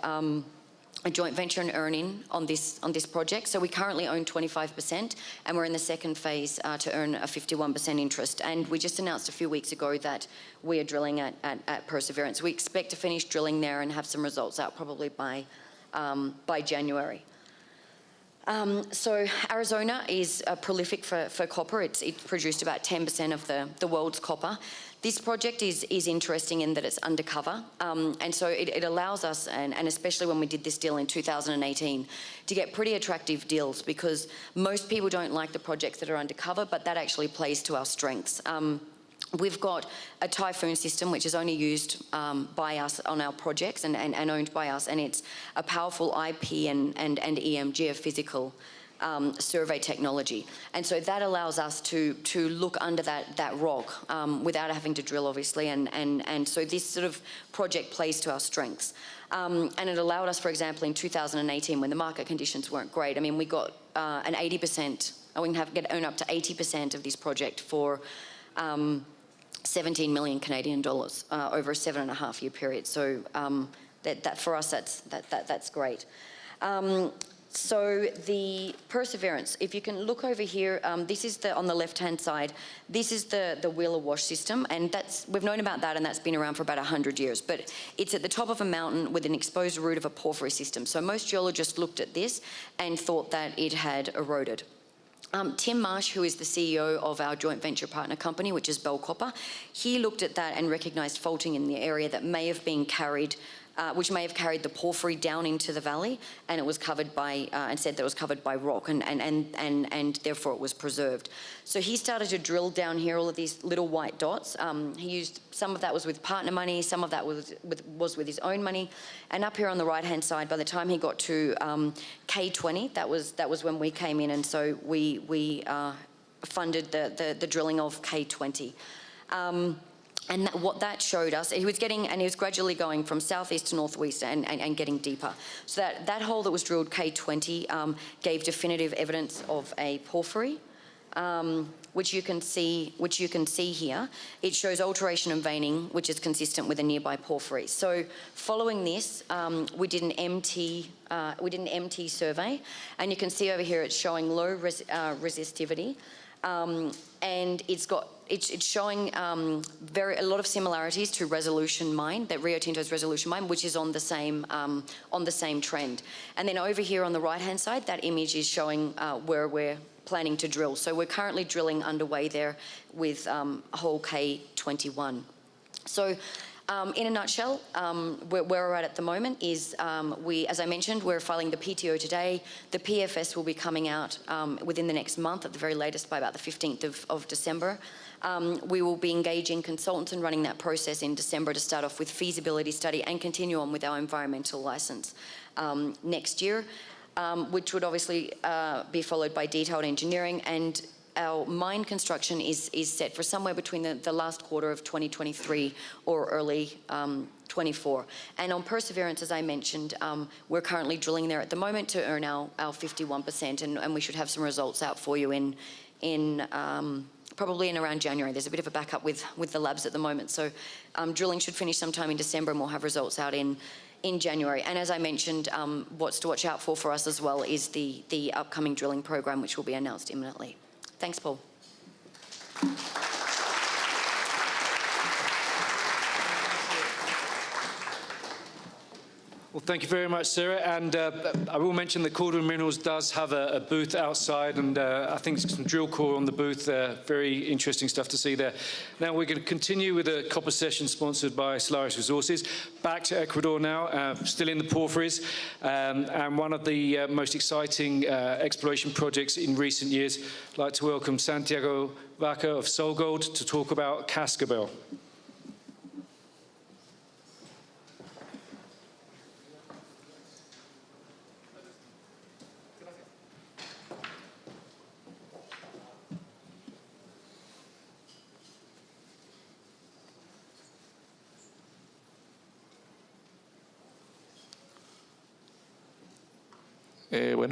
a joint venture and earn-in on this project. So we currently own 25%, and we're in the second phase to earn a 51% interest. And we just announced a few weeks ago that we are drilling at Perseverance. We expect to finish drilling there and have some results out probably by January. So Arizona is prolific for copper. It's produced about 10% of the world's copper. This project is interesting in that it's undercover, and so it allows us, and especially when we did this deal in 2018, to get pretty attractive deals, because most people don't like the projects that are undercover, but that actually plays to our strengths. We've got a typhoon system which is only used by us on our projects and owned by us, and it's a powerful IP and EM geophysical survey technology. And so that allows us to look under that rock without having to drill, obviously, and so this sort of project plays to our strengths. And it allowed us, for example, in 2018, when the market conditions weren't great, I mean, we got an 80%, we can own up to 80% of this project for 17 million Canadian dollars over a 7.5-year period. So that for us, that's great. So the Perseverance, if you can look over here, this is on the left-hand side, this is the Wheeler Wash system, and we've known about that, and that's been around for about 100 years, but it's at the top of a mountain with an exposed root of a porphyry system. So most geologists looked at this and thought that it had eroded. Tim Marsh, who is the CEO of our joint venture partner company, which is Bell Copper, he looked at that and recognised faulting in the area that may have been carried, which may have carried the porphyry down into the valley, and it was covered by, and said that it was covered by rock, and therefore it was preserved. So he started to drill down here all of these little white dots. He used, some of that was with partner money, some of that was with his own money, and up here on the right-hand side, by the time he got to K20, that was when we came in, and so we funded the drilling of K20. And what that showed us, he was gradually going from southeast to northwest and getting deeper. So that hole that was drilled, K20, gave definitive evidence of a porphyry, which you can see here. It shows alteration and veining, which is consistent with a nearby porphyry. So following this, we did an MT survey, and you can see over here it's showing low resistivity. And it's showing a lot of similarities to Resolution Mine, that Rio Tinto's Resolution Mine, which is on the same trend. And then over here on the right-hand side, that image is showing where we're planning to drill. So we're currently drilling underway there with hole K21. So in a nutshell, where we're at the moment is, as I mentioned, we're filing the PTO today. The PFS will be coming out within the next month, at the very latest by about the 15th of December. We will be engaging consultants and running that process in December to start off with feasibility study and continue on with our environmental license next year, which would obviously be followed by detailed engineering, and our mine construction is set for somewhere between the last quarter of 2023 or early 24. And on Perseverance, as I mentioned, we're currently drilling there at the moment to earn our 51%, and we should have some results out for you in probably in around January. There's a bit of a backup with the labs at the moment. So drilling should finish sometime in December, and we'll have results out in January. And as I mentioned, what's to watch out for us as well is the upcoming drilling program, which will be announced imminently. Thanks, Paul.
Well, thank you very much, Sarah. And I will mention that Cordova Minerals does have a booth outside, and I think some drill core on the booth. Very interesting stuff to see there. Now we're going to continue with a copper session sponsored by Solaris Resources. Back to Ecuador now, still in the porphyries, and one of the most exciting exploration projects in recent years. I'd like to welcome Santiago Vaca of AngloGold to talk about Cascabel.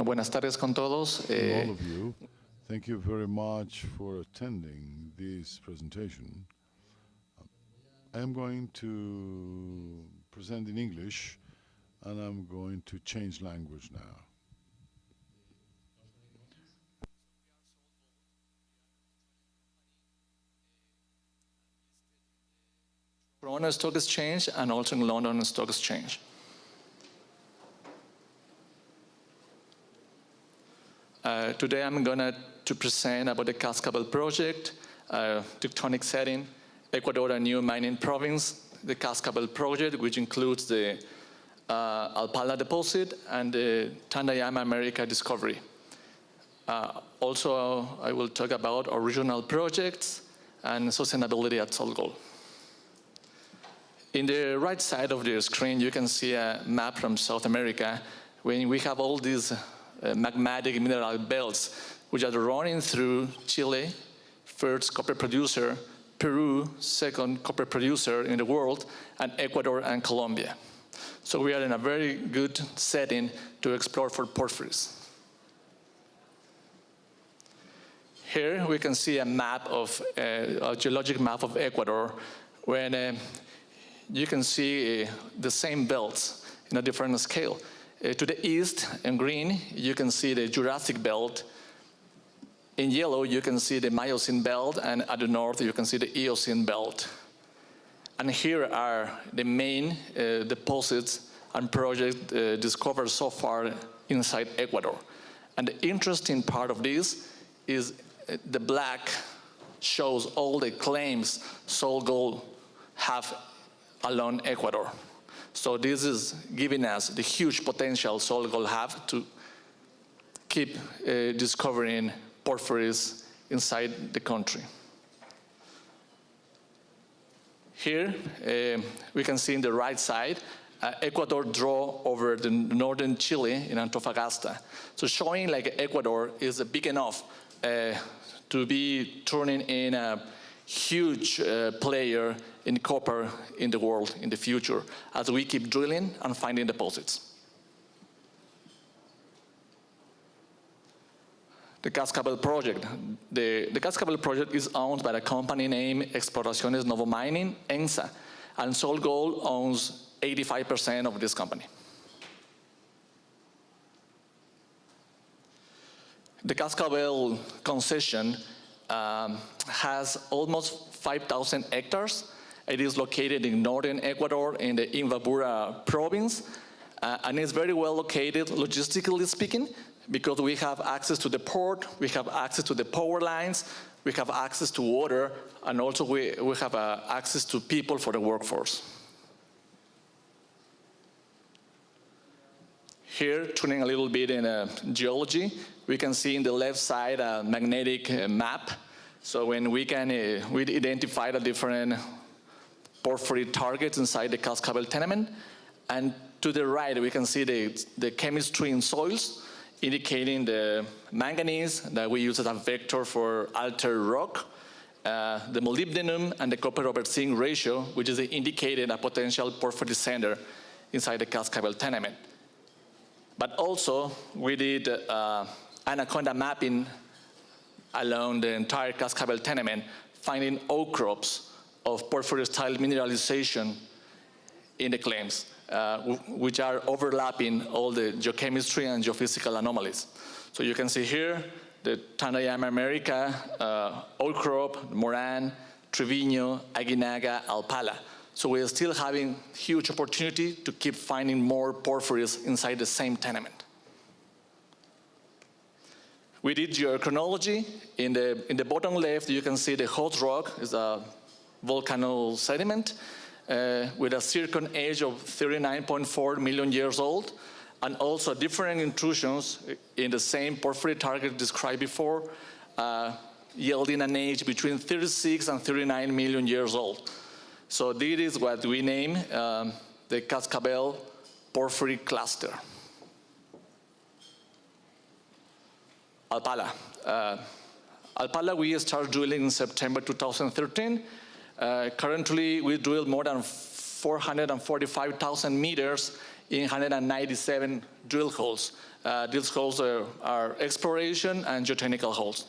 Buenas tardes con todos.
To all of you, thank you very much for attending this presentation. I am going to present in English, and I'm going to change language now.
Toronto Stock Exchange and also in London Stock Exchange. Today I'm going to present about the Cascabel project, tectonic setting, Ecuador new mining province, the Cascabel project, which includes the Alpala deposit and the Tandayama America discovery. Also, I will talk about original projects and sustainability at AngloGold. In the right side of the screen, you can see a map from South America, when we have all these magmatic mineral belts, which are running through Chile, first copper producer, Peru, second copper producer in the world, and Ecuador and Colombia. So we are in a very good setting to explore for porphyries. Here we can see a map of a geologic map of Ecuador, when you can see the same belts in a different scale. To the east, in green, you can see the Jurassic belt. In yellow, you can see the Miocene belt, and at the north, you can see the Eocene belt. And here are the main deposits and projects discovered so far inside Ecuador. And the interesting part of this is the black shows all the claims AngloGold have along Ecuador. So this is giving us the huge potential AngloGold have to keep discovering porphyries inside the country. Here we can see in the right side Ecuador draw over the northern Chile in Antofagasta. So showing like Ecuador is big enough to be turning in a huge player in copper in the world in the future, as we keep drilling and finding deposits. The Cascabel project. The Cascabel project is owned by a company named Exploraciones Novo Mining, ENSA, and AngloGold owns 85% of this company. The Cascabel concession has almost 5,000 hectares. It is located in northern Ecuador in the Imbabura province, and it's very well located, logistically speaking, because we have access to the port, we have access to the power lines, we have access to water, and also we have access to people for the workforce. Here, turning a little bit in geology, we can see in the left side a magnetic map. So when we identify the different porphyry targets inside the Cascabel tenement, and to the right we can see the chemistry in soils, indicating the manganese that we use as a vector for altered rock, the molybdenum and the copper over zinc ratio, which is indicating a potential porphyry center inside the Cascabel tenement. But also we did anaconda mapping along the entire Cascabel tenement, finding outcrops of porphyry-style mineralization in the claims, which are overlapping all the geochemistry and geophysical anomalies. So you can see here the Tandayama America, Outcrop, Moran, Trevino, Aguinaga, Alpala. So we are still having huge opportunity to keep finding more porphyries inside the same tenement. We did geochronology. In the bottom left, you can see the host rock is a volcano sediment with a zircon age of 39.4 million years old, and also different intrusions in the same porphyry target described before, yielding an age between 36 and 39 million years old. So this is what we name the Cascabel porphyry cluster. Alpala. Alpala, we started drilling in September 2013. Currently, we drilled more than 445,000 meters in 197 drill holes. These holes are exploration and geotechnical holes.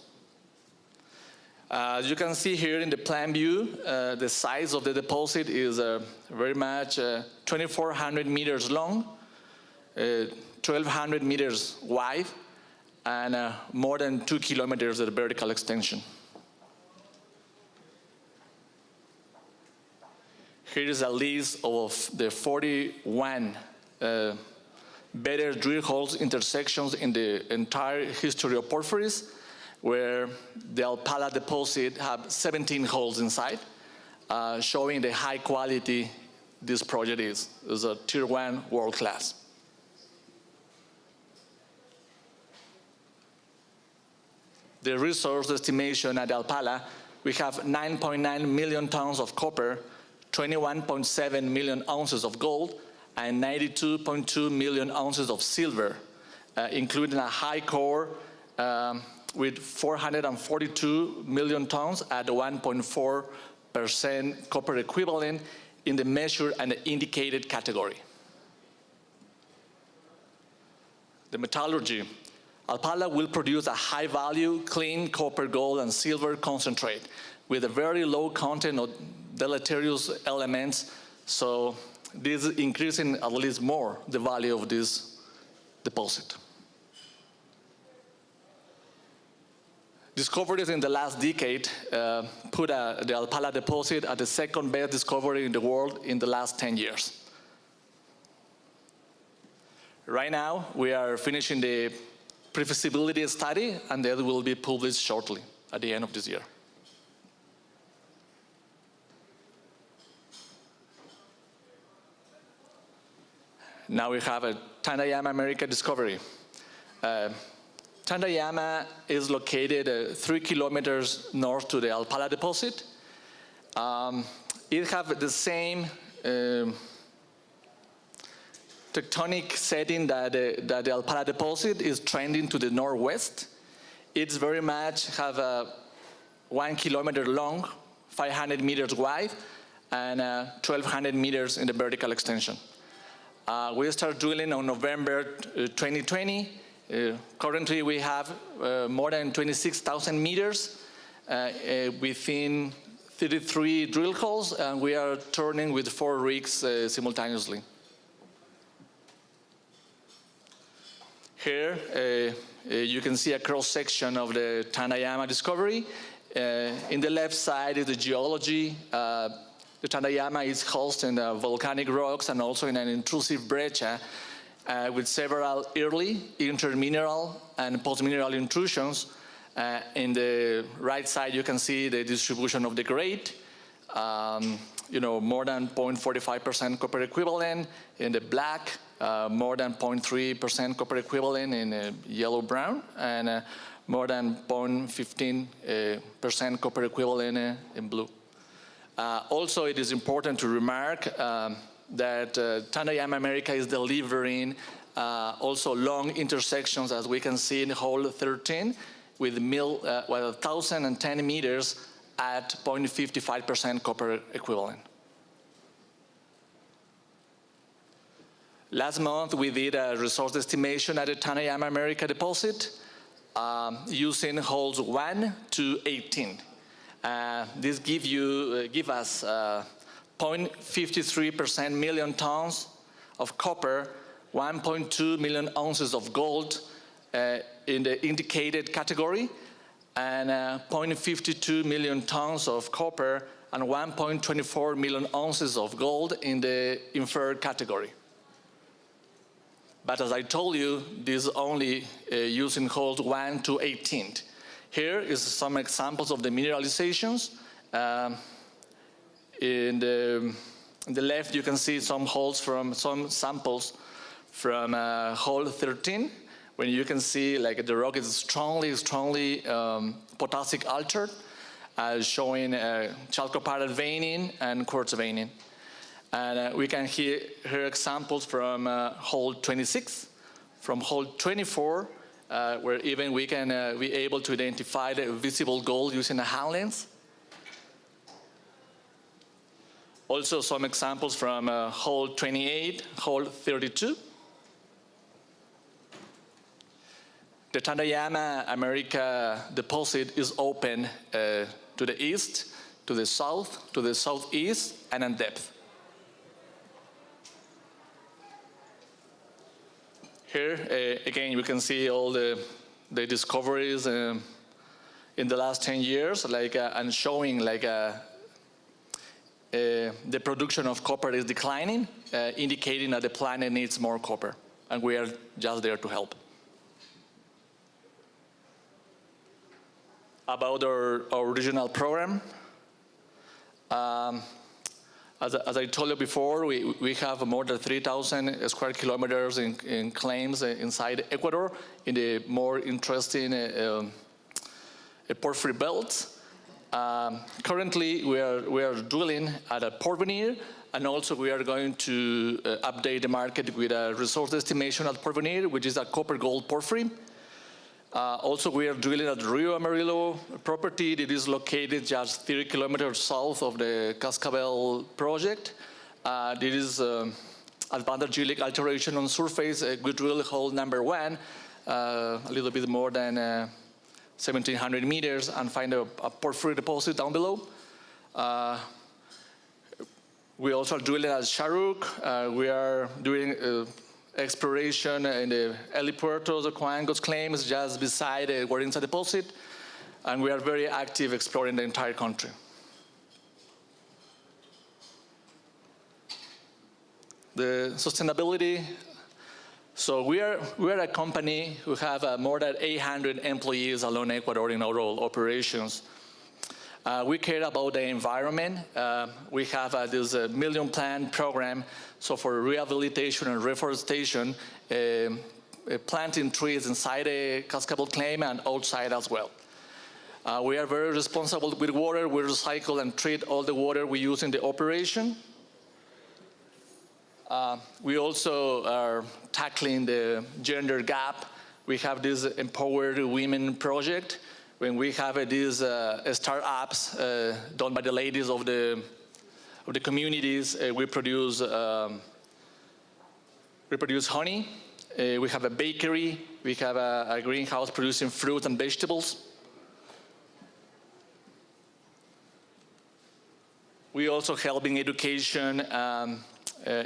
As you can see here in the plan view, the size of the deposit is very much 2,400 meters long, 1,200 meters wide, and more than 2 kilometers of vertical extension. Here is a list of the 41 better drill holes intersections in the entire history of porphyries, where the Alpala deposit have 17 holes inside, showing the high quality this project is. It's a tier 1 world class. The resource estimation at Alpala, we have 9.9 million tons of copper, 21.7 million ounces of gold, and 92.2 million ounces of silver, including a high core with 442 million tons at 1.4% copper equivalent in the measured and the indicated category. The metallurgy. Alpala will produce a high-value, clean copper, gold, and silver concentrate with a very low content of deleterious elements, so this is increasing at least more the value of this deposit. Discoveries in the last decade put the Alpala deposit at the second best discovery in the world in the last 10 years. Right now, we are finishing the pre-feasibility study, and that will be published shortly at the end of this year. Now we have a Tandayama America discovery. Tandayama is located 3 kilometers north to the Alpala deposit. It has the same tectonic setting that the Alpala deposit is trending to the northwest. It's very much have a 1 kilometer long, 500 meters wide, and 1,200 meters in the vertical extension. We started drilling on November 2020. Currently, we have more than 26,000 meters within 33 drill holes, and we are turning with 4 rigs simultaneously. Here, you can see a cross-section of the Tandayama discovery. In the left side is the geology. The Tandayama is hosting volcanic rocks and also in an intrusive breccia with several early, intermineral, and post-mineral intrusions. In the right side, you can see the distribution of the grade. More than 0.45% copper equivalent in the black, more than 0.3% copper equivalent in yellow-brown, and more than 0.15% copper equivalent in blue. Also, it is important to remark that Tandayama America is delivering also long intersections, as we can see in hole 13, with 1,010 meters at 0.55% copper equivalent. Last month, we did a resource estimation at the Tandayama America deposit using holes 1 to 18. This give us 0.53% million tons of copper, 1.2 million ounces of gold in the indicated category, and 0.52 million tons of copper and 1.24 million ounces of gold in the inferred category. But as I told you, this is only using holes 1 to 18. Here is some examples of the mineralizations. In the left, you can see some holes from some samples from hole 13, when you can see like the rock is strongly potassic altered, showing chalcopyrite veining and quartz veining. And we can hear examples from hole 26, from hole 24, where even we can be able to identify the visible gold using a hand lens. Also some examples from hole 28, hole 32. The Tandayama America deposit is open to the east, to the south, to the southeast, and in depth. Here, again, you can see all the discoveries in the last 10 years, and showing the production of copper is declining, indicating that the planet needs more copper, and we are just there to help. About our original program, as I told you before, we have more than 3,000 square kilometers in claims inside Ecuador in the more interesting porphyry belts. Currently, we are drilling at a Porvenir, and also we are going to update the market with a resource estimation at Porvenir, which is a copper-gold porphyry. Also, we are drilling at Rio Amarillo property that is located just 30 kilometers south of the Cascabel project. This is advanced geologic alteration on surface. We drill hole number 1, a little bit more than 1,700 meters, and find a porphyry deposit down below. We also are drilling at Sharuk. We are doing exploration in the helipuertos of Coangos claims just beside the Guarinza deposit, and we are very active exploring the entire country. The sustainability. So we are a company who have more than 800 employees along Ecuador in our operations. We care about the environment. We have this million plan program. So for rehabilitation and reforestation, planting trees inside a Cascabel claim and outside as well. We are very responsible with water. We recycle and treat all the water we use in the operation. We also are tackling the gender gap. We have this Empowered Women project, when we have these startups done by the ladies of the communities. We produce honey. We have a bakery. We have a greenhouse producing fruit and vegetables. We also help in education,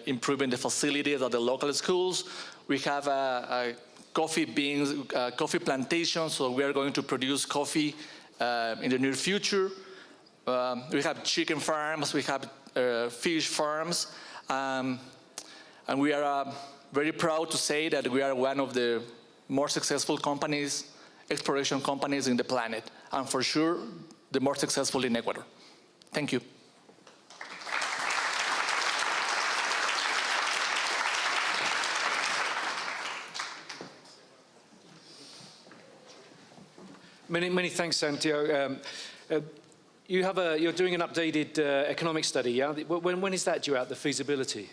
improving the facilities at the local schools. We have a coffee beans, coffee plantation, so we are going to produce coffee in the near future. We have chicken farms, we have fish farms, and we are very proud to say that we are one of the more successful companies, exploration companies in the planet, and for sure, the more successful in Ecuador. Thank you.
Many thanks, Santiago. You're doing an updated economic study, yeah? When is that due out, the feasibility?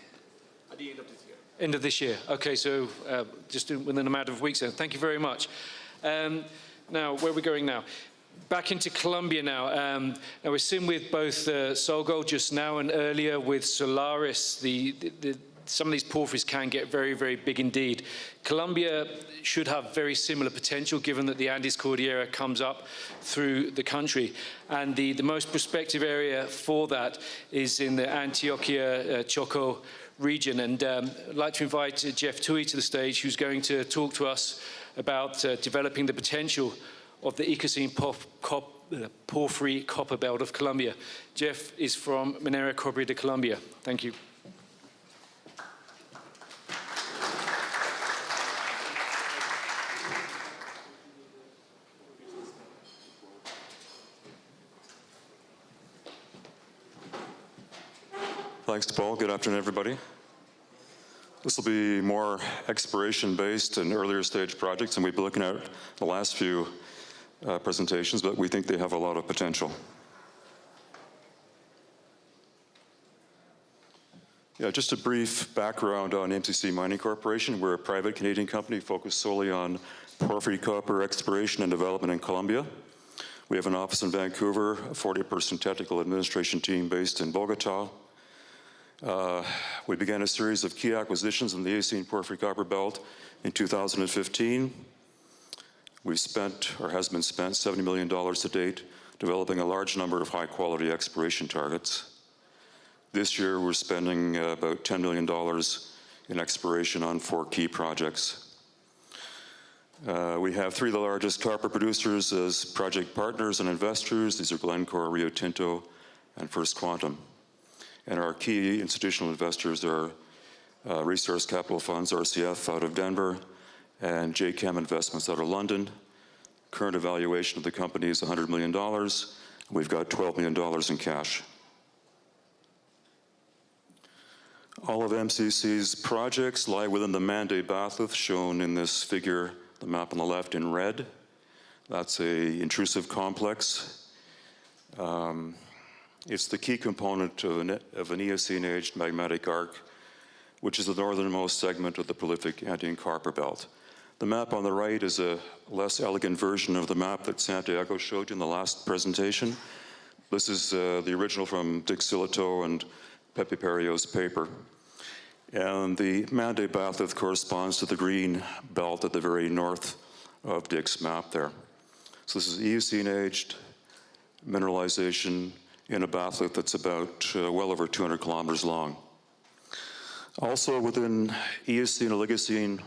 At the end of this year.
End of this year. Okay, so just within a matter of weeks then. Thank you very much. Now, where are we going now? Back into Colombia now. Now we're sitting with both SolGold just now and earlier with Solaris. Some of these porphyries can get very, very big indeed. Colombia should have very similar potential given that the Andes Cordillera comes up through the country. And the most prospective area for that is in the Antioquia, Choco region. And I'd like to invite Jeff Tui to the stage, who's going to talk to us about developing the potential of the Ecocene porphyry copper belt of Colombia. Jeff is from Minera Cobre de Colombia. Thank you.
Thanks, Paul. Good afternoon, everybody. This will be more exploration-based and earlier stage projects, and we've been looking at the last few presentations, but we think they have a lot of potential. Yeah, just a brief background on MCC Mining Corporation. We're a private Canadian company focused solely on porphyry copper exploration and development in Colombia. We have an office in Vancouver, a 40-person technical administration team based in Bogota. We began a series of key acquisitions in the Eocene porphyry copper belt in 2015. We've spent, or has been spent, $70 million to date, developing a large number of high-quality exploration targets. This year, we're spending about $10 million in exploration on 4 key projects. We have 3 of the largest copper producers as project partners and investors. These are Glencore, Rio Tinto, and First Quantum. And our key institutional investors are Resource Capital Funds, RCF, out of Denver, and JChem Investments out of London. Current evaluation of the company is $100 million. We've got $12 million in cash. All of MCC's projects lie within the Mande batholith, shown in this figure, the map on the left in red. That's an intrusive complex. It's the key component of an Eocene-aged magmatic arc, which is the northernmost segment of the prolific Andean copper belt. The map on the right is a less elegant version of the map that Santiago showed you in the last presentation. This is the original from Dick Silito and Pepe Perio's paper. And the Mande batholith corresponds to the green belt at the very north of Dick's map there. So this is Eocene-aged mineralization in a batholith that's about well over 200 kilometers long. Also within Eocene and Oligocene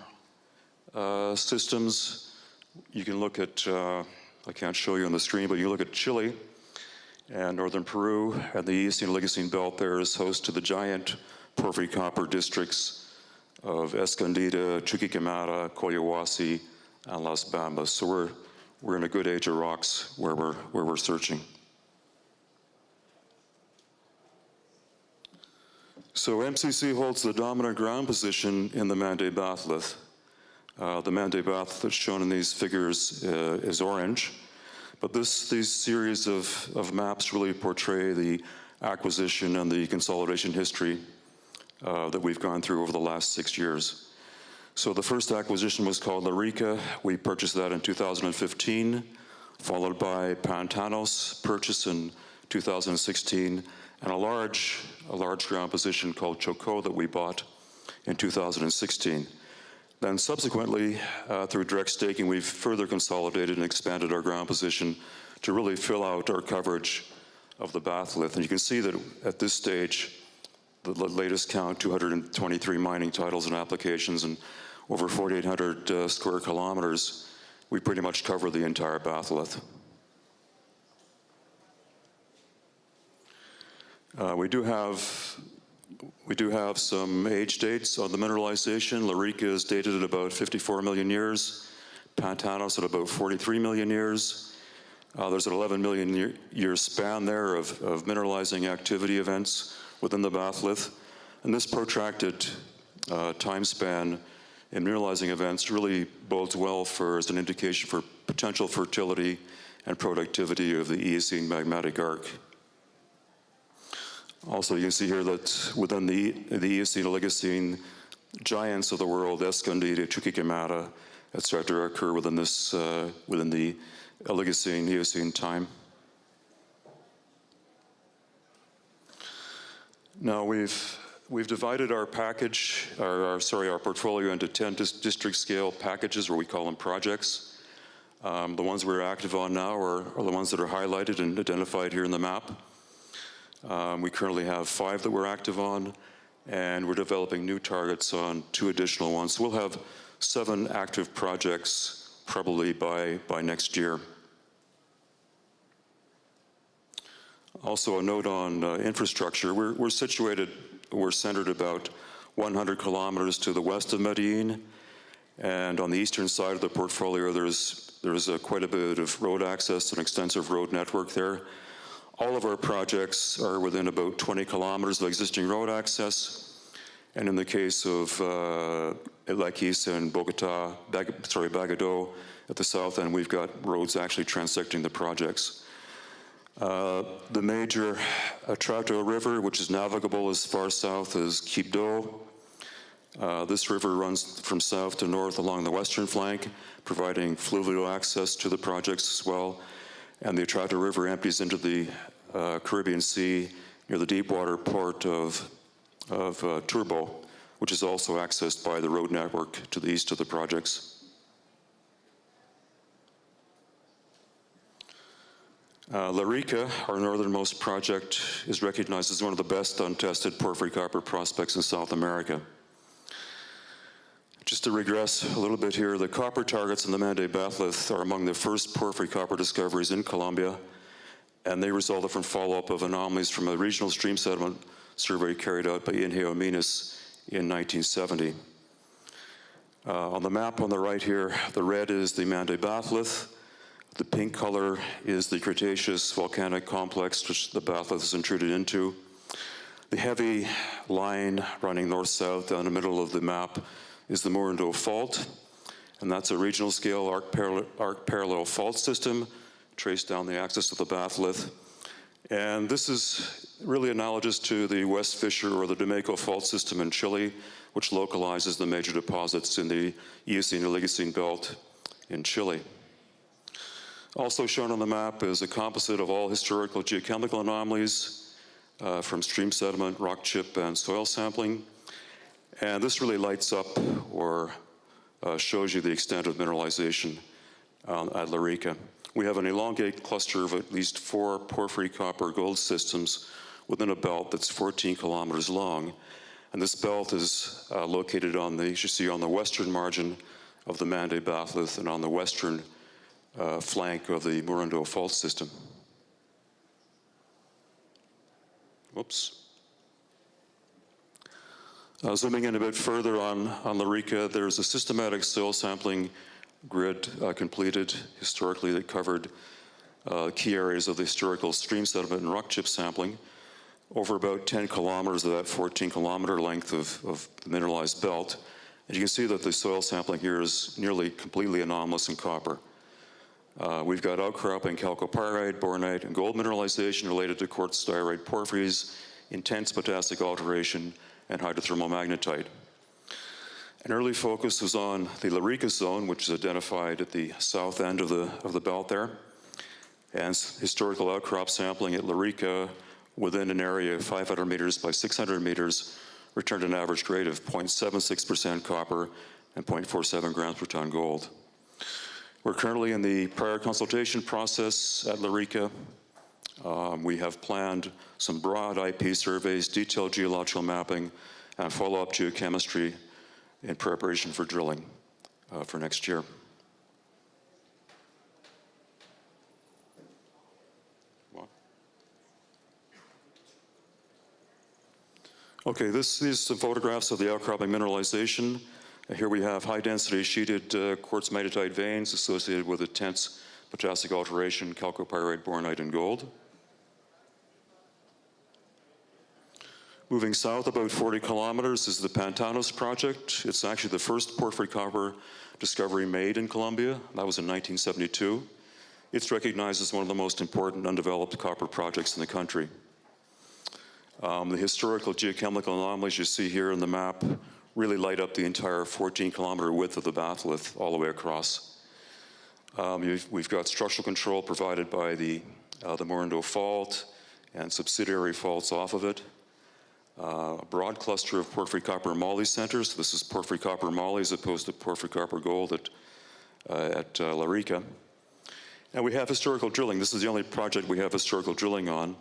systems, you can look at, I can't show you on the screen, but you look at Chile and northern Peru, and the Eocene and Oligocene belt there is host to the giant porphyry copper districts of Escondida, Chuquicamata, Collahuasi, and Las Bambas. So we're in a good age of rocks where we're searching. So MCC holds the dominant ground position in the Mande batholith. The Mande batholith that's shown in these figures is orange, but these series of maps really portray the acquisition and the consolidation history that we've gone through over the last 6 years. So the first acquisition was called Buritica. We purchased that in 2015, followed by Pantanos, purchased in 2016, and a large ground position called Choco that we bought in 2016. Then subsequently, through direct staking, we've further consolidated and expanded our ground position to really fill out our coverage of the batholith. And you can see that at this stage, the latest count, 223 mining titles and applications and over 4,800 square kilometers, we pretty much cover the entire batholith. We do have some age dates on the mineralization. Buritica is dated at about 54 million years. Pantanos at about 43 million years. There's an 11 million year span there of mineralizing activity events within the batholith. And this protracted time span in mineralizing events really bodes well as an indication for potential fertility and productivity of the Eocene magmatic arc. Also, you can see here that within the Eocene, Oligocene, giants of the world, Escondida, Chuquicamata, etc., occur within this within the Oligocene, Eocene time. Now we've divided our package, our portfolio into 10 district scale packages, or we call them projects. The ones we're active on now are the ones that are highlighted and identified here in the map. We currently have 5 that we're active on, and we're developing new targets on 2 additional ones. So we'll have 7 active projects probably by next year. Also a note on infrastructure. We're centered about 100 kilometers to the west of Medellin, and on the eastern side of the portfolio there's quite a bit of road access, an extensive road network there. All of our projects are within about 20 kilometers of existing road access, and in the case of Laquis and Bagado at the south end, we've got roads actually transecting the projects. The major Atrato River, which is navigable as far south as Quibdó. This river runs from south to north along the western flank, providing fluvial access to the projects as well. And the Atrato River empties into the Caribbean Sea near the deepwater port of Turbo, which is also accessed by the road network to the east of the projects. Buritica, our northernmost project, is recognized as one of the best untested porphyry copper prospects in South America. Just to regress a little bit here, the copper targets in the Mande batholith are among the first porphyry copper discoveries in Colombia, and they resulted from follow-up of anomalies from a regional stream sediment survey carried out by Ingenio Minas in 1970. On the map on the right here, the red is the Mande batholith. The pink color is the Cretaceous volcanic complex which the batholith is intruded into. The heavy line running north-south down the middle of the map is the Morando Fault, and that's a regional scale arc parallel fault system traced down the axis of the batholith. And this is really analogous to the West Fisher or the Domeco Fault system in Chile, which localizes the major deposits in the Eocene-Oligocene belt in Chile. Also shown on the map is a composite of all historical geochemical anomalies from stream sediment, rock chip, and soil sampling. And this really lights up or shows you the extent of mineralization at Buritica. We have an elongate cluster of at least 4 porphyry copper gold systems within a belt that's 14 kilometers long. And this belt is located on as you see, on the western margin of the Mande batholith and on the western flank of the Morando Fault system. Whoops. Zooming in a bit further on Buritica, there's a systematic soil sampling grid completed historically that covered key areas of the historical stream sediment and rock chip sampling over about 10 kilometers of that 14-kilometer length of the mineralized belt. And you can see that the soil sampling here is nearly completely anomalous in copper. We've got outcrop and chalcopyrite, bornite, and gold mineralization related to quartz diorite porphyries, intense potassic alteration, and hydrothermal magnetite. An early focus was on the Buritica zone, which is identified at the south end of the belt there, and historical outcrop sampling at Buritica within an area of 500 meters by 600 meters returned an average grade of 0.76% copper and 0.47 grams per ton gold. We're currently in the prior consultation process at Buritica. We have planned some broad IP surveys, detailed geological mapping, and follow-up geochemistry in preparation for drilling for next year. Okay, these are some photographs of the outcropping mineralization. Here we have high-density sheeted quartz magnetite veins associated with intense potassic alteration, chalcopyrite, bornite, and gold. Moving south about 40 kilometers is the Pantanos project. It's actually the first porphyry copper discovery made in Colombia. That was in 1972. It's recognized as one of the most important undeveloped copper projects in the country. The historical geochemical anomalies you see here in the map really light up the entire 14-kilometer width of the batholith all the way across. We've got structural control provided by the Morindo Fault and subsidiary faults off of it. A broad cluster of porphyry copper moly centers. This is porphyry copper moly as opposed to porphyry copper gold at La Rica. And we have historical drilling. This is the only project we have historical drilling on.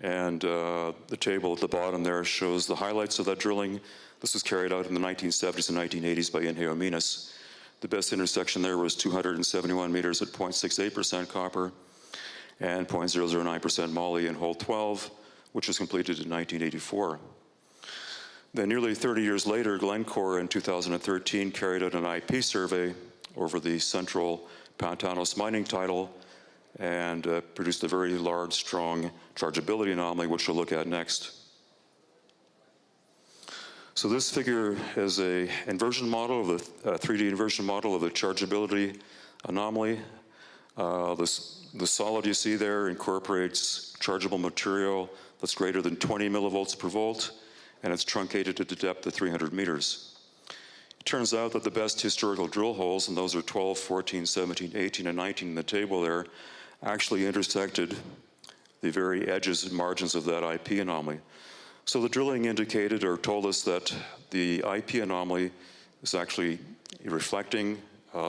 And the table at the bottom there shows the highlights of that drilling. This was carried out in the 1970s and 1980s by Ingenio Minas. The best intersection there was 271 meters at 0.68% copper and 0.009% moly in hole 12, which was completed in 1984. Then nearly 30 years later, Glencore in 2013 carried out an IP survey over the central Pantanos mining title and produced a very large, strong chargeability anomaly, which we'll look at next. So this figure is a inversion model of a 3D inversion model of the chargeability anomaly. The solid you see there incorporates chargeable material that's greater than 20 millivolts per volt, and it's truncated to the depth of 300 meters. It turns out that the best historical drill holes, and those are 12, 14, 17, 18, and 19 in the table there, actually intersected the very edges and margins of that IP anomaly. So the drilling indicated or told us that the IP anomaly is actually reflecting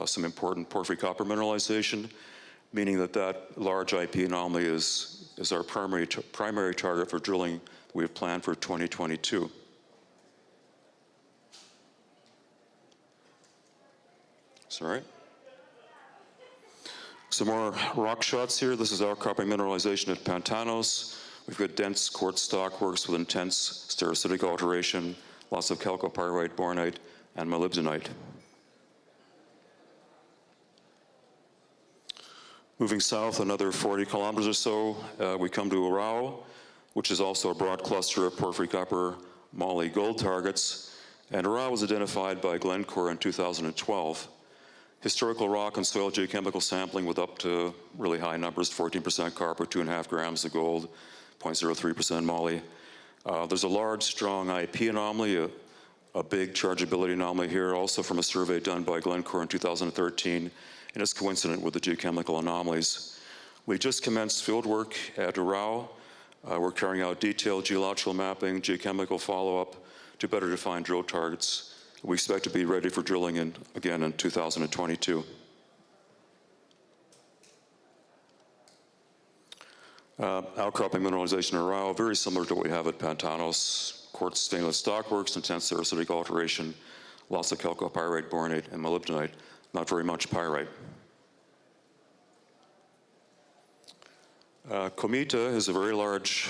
some important porphyry copper mineralization, meaning that that large IP anomaly is our primary target for drilling we have planned for 2022. Sorry. Some more rock shots here. This is outcropping mineralization at Pantanos. We've got dense quartz stockworks with intense stericitic alteration, lots of chalcopyrite, bornite, and molybdenite. Moving south another 40 kilometers or so, we come to Urao, which is also a broad cluster of porphyry copper moly gold targets. And Urao was identified by Glencore in 2012. Historical rock and soil geochemical sampling with up to really high numbers, 14% copper, 2.5 grams of gold, 0.03% moly. There's a large, strong IP anomaly, a big chargeability anomaly here, also from a survey done by Glencore in 2013, and it's coincident with the geochemical anomalies. We just commenced field work at Urao. We're carrying out detailed geological mapping, geochemical follow-up to better define drill targets. We expect to be ready for drilling again in 2022. Outcropping mineralization in Urao, very similar to what we have at Pantanos. Quartz stainless stockworks, intense stericitic alteration, lots of chalcopyrite, bornate, and molybdenite, not very much pyrite. Comita is a very large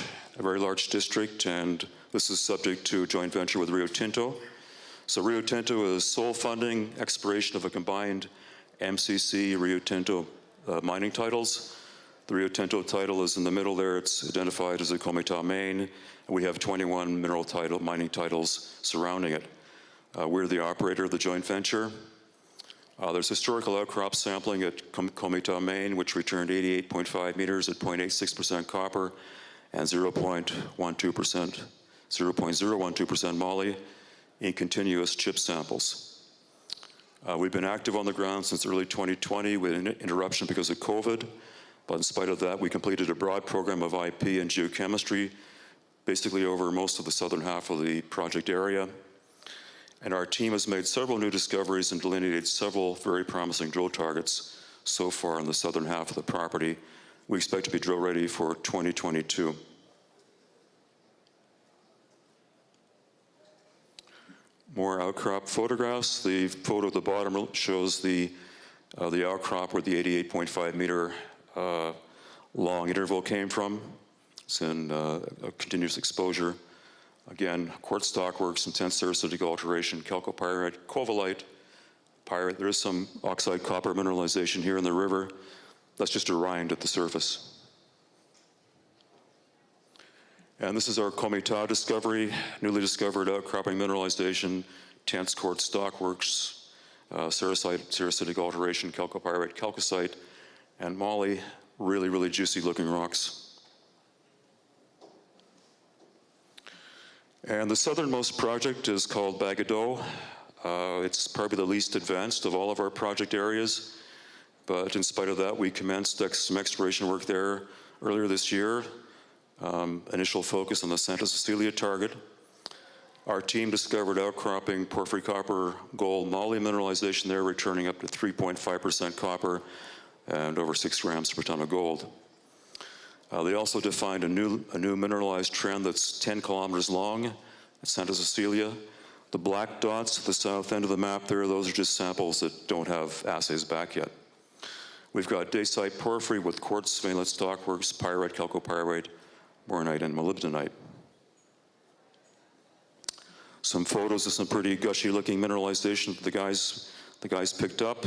district, and this is subject to a joint venture with Rio Tinto. So Rio Tinto is sole funding exploration of a combined MCC Rio Tinto mining titles. The Rio Tinto title is in the middle there. It's identified as a Comita main, and we have 21 mining titles surrounding it. We're the operator of the joint venture. There's historical outcrop sampling at Comita main, which returned 88.5 meters at 0.86% copper and 0.012% moly in continuous chip samples. We've been active on the ground since early 2020 with an interruption because of COVID, but in spite of that, we completed a broad program of IP and geochemistry, basically over most of the southern half of the project area. And our team has made several new discoveries and delineated several very promising drill targets so far in the southern half of the property. We expect to be drill ready for 2022. More outcrop photographs. The photo at the bottom shows the outcrop where the 88.5 meter long interval came from. It's in a continuous exposure Again, quartz stockworks, intense sericitic alteration, chalcopyrite, covalite, pyrite. There is some oxide copper mineralization here in the river. That's just a rind at the surface. And this is our Comita discovery, newly discovered outcropping mineralization, tense quartz stockworks, sericitic alteration, chalcopyrite, chalcocite, and moly, really juicy looking rocks. And the southernmost project is called Bagre. It's probably the least advanced of all of our project areas, but in spite of that, we commenced some exploration work there earlier this year. Initial focus on the Santa Cecilia target. Our team discovered outcropping porphyry copper gold moly mineralization there, returning up to 3.5% copper and over 6 grams per ton of gold. They also defined a new mineralized trend that's 10 kilometers long at Santa Cecilia. The black dots at the south end of the map there, those are just samples that don't have assays back yet. We've got dacite porphyry with quartz veinlet stockworks, pyrite, chalcopyrite, bornite, and molybdenite. Some photos of some pretty gushy looking mineralization that the guys picked up.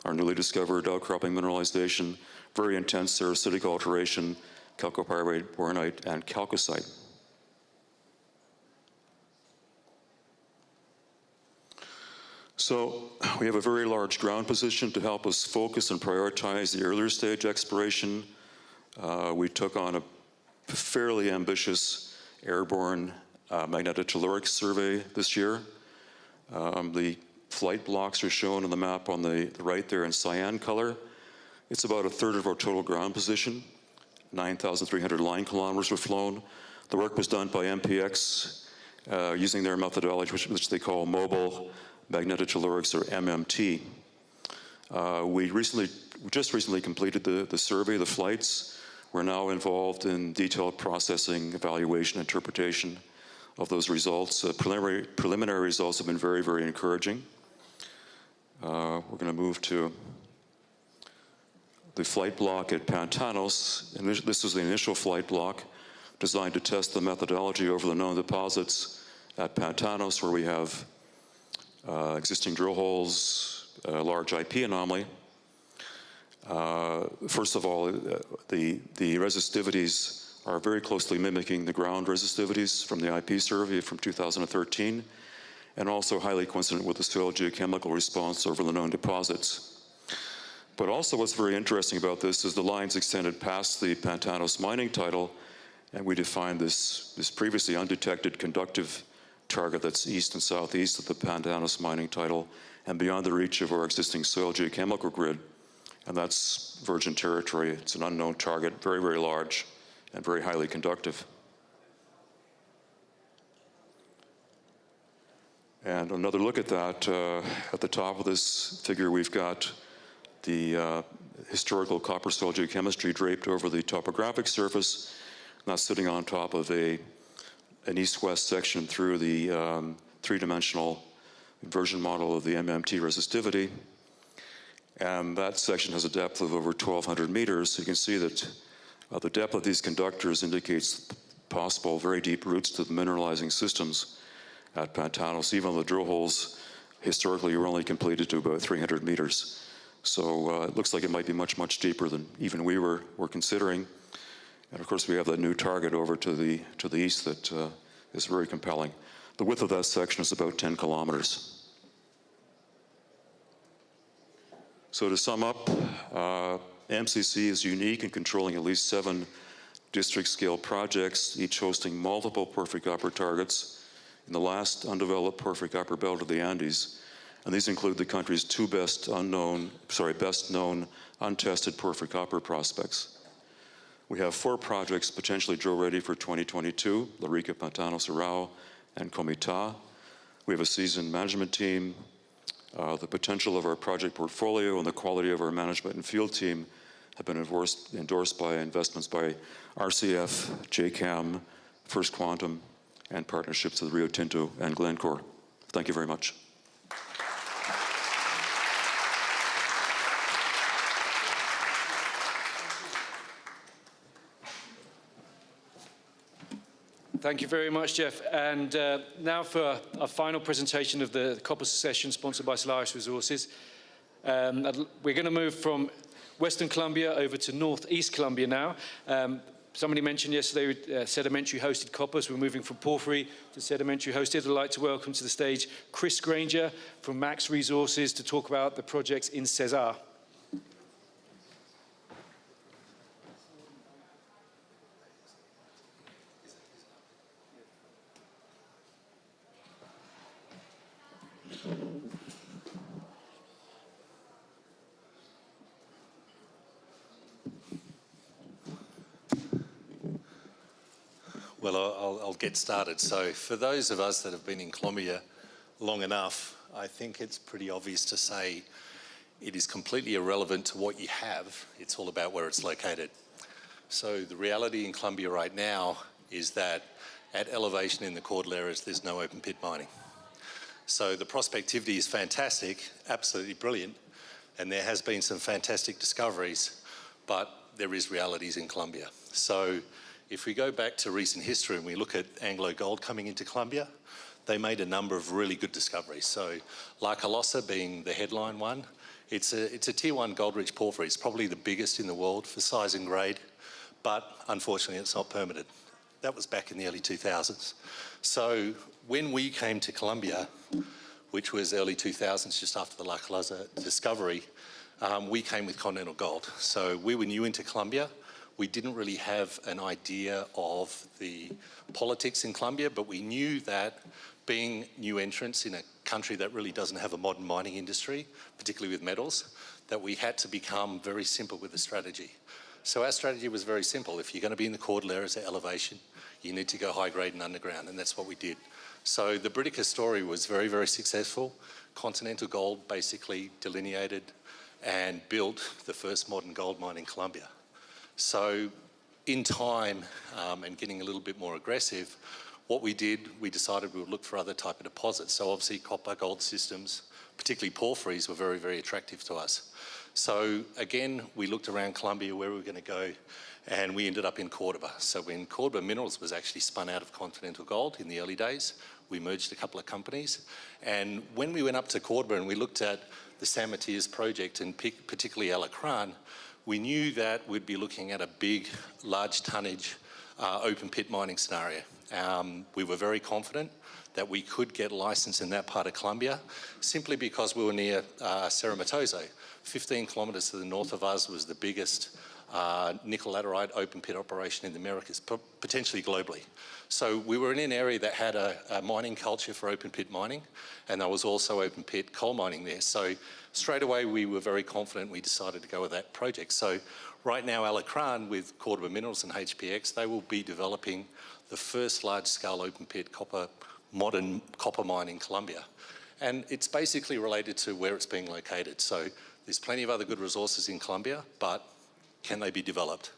Our newly discovered outcropping mineralization, very intense sericitic alteration, chalcopyrite, bornite, and chalcocite. So we have a very large ground position to help us focus and prioritize the earlier stage exploration. We took on a fairly ambitious airborne magnetotelluric survey this year. The flight blocks are shown on the map on the right there in cyan color. It's about a third of our total ground position. 9,300 line kilometers were flown. The work was done by MPX using their methodology, which they call mobile magnetotellurics, or MMT. We just recently completed the survey, the flights. We're now involved in detailed processing, evaluation, interpretation of those results. Preliminary results have been very encouraging. We're going to move to the flight block at Pantanos. And this is the initial flight block designed to test the methodology over the known deposits at Pantanos, where we have existing drill holes, a large IP anomaly. First of all, the resistivities are very closely mimicking the ground resistivities from the IP survey from 2013, and also highly coincident with the soil geochemical response over the known deposits. But also what's very interesting about this is the lines extended past the Pantanos mining title, and we defined this previously undetected conductive target that's east and southeast of the Pantanos mining title and beyond the reach of our existing soil geochemical grid. And that's virgin territory. It's an unknown target, very large and very highly conductive. And another look at that, at the top of this figure, we've got the historical copper soil geochemistry draped over the topographic surface, and that's sitting on top of an east-west section through the three-dimensional inversion model of the MMT resistivity. And that section has a depth of over 1,200 meters. You can see that the depth of these conductors indicates possible very deep roots to the mineralizing systems at Pantanos. Even though the drill holes historically were only completed to about 300 meters. So it looks like it might be much deeper than even we were considering. And of course we have that new target over to the east that is very compelling. The width of that section is about 10 kilometers. So to sum up, MCC is unique in controlling at least 7 district-scale projects, each hosting multiple porphyry copper targets in the last undeveloped porphyry copper belt of the Andes. And these include the country's 2 best known untested porphyry copper prospects. We have 4 projects potentially drill ready for 2022, Buritica, Pantanos, Arao, and Comita. We have a seasoned management team. The potential of our project portfolio and the quality of our management and field team have been endorsed by investments by RCF, JCAM, First Quantum, and partnerships with Rio Tinto and Glencore. Thank you very much.
Thank you very much, Jeff. And now for our final presentation of the copper session sponsored by Ceballos Resources. We're going to move from Western Colombia over to Northeast Colombia now. Somebody mentioned yesterday sedimentary hosted copper, so we're moving from porphyry to sedimentary hosted. I'd like to welcome to the stage Chris Granger from Max Resources to talk about the projects in Cesar.
Well, I'll get started. So for those of us that have been in Colombia long enough, I think it's pretty obvious to say it is completely irrelevant to what you have. It's all about where it's located. So the reality in Colombia right now is that at elevation in the Cordilleras, there's no open pit mining. So the prospectivity is fantastic, absolutely brilliant, and there has been some fantastic discoveries, but there is realities in Colombia. So if we go back to recent history and we look at AngloGold coming into Colombia, they made a number of really good discoveries. So La Colosa being the headline one, it's a tier 1 gold-rich porphyry. It's probably the biggest in the world for size and grade, but unfortunately it's not permitted. That was back in the early 2000s. So when we came to Colombia, which was early 2000s, just after the La Colosa discovery, we came with Continental Gold. So we were new into Colombia. We didn't really have an idea of the politics in Colombia, but we knew that being new entrants in a country that really doesn't have a modern mining industry, particularly with metals, that we had to become very simple with the strategy. So our strategy was very simple. If you're going to be in the Cordilleras at elevation, you need to go high grade and underground, and that's what we did. So the Buritica story was very, very successful. Continental Gold basically delineated and built the first modern gold mine in Colombia. So in time and getting a little bit more aggressive, what we did, we decided we would look for other type of deposits. So obviously copper gold systems, particularly porphyries, were very, very attractive to us. So again, we looked around Colombia where we were going to go, and we ended up in Cordova. So when Cordova Minerals was actually spun out of Continental Gold in the early days, we merged a couple of companies. And when we went up to Cordova and we looked at the San Matias project, and particularly El Gran, we knew that we'd be looking at a big, large tonnage open pit mining scenario. We were very confident that we could get licensed in that part of Colombia simply because we were near Cerro Matoso. 15 kilometers to the north of us was the biggest nickel laterite open pit operation in the Americas, potentially globally. So we were in an area that had a mining culture for open pit mining, and there was also open pit coal mining there. So straight away we were very confident. We decided to go with that project. So right now El Gran with Cordova Minerals and HPX, they will be developing the first large-scale open pit modern copper mine in Colombia. And it's basically related to where it's being located. So there's plenty of other good resources in Colombia, but can they be developed?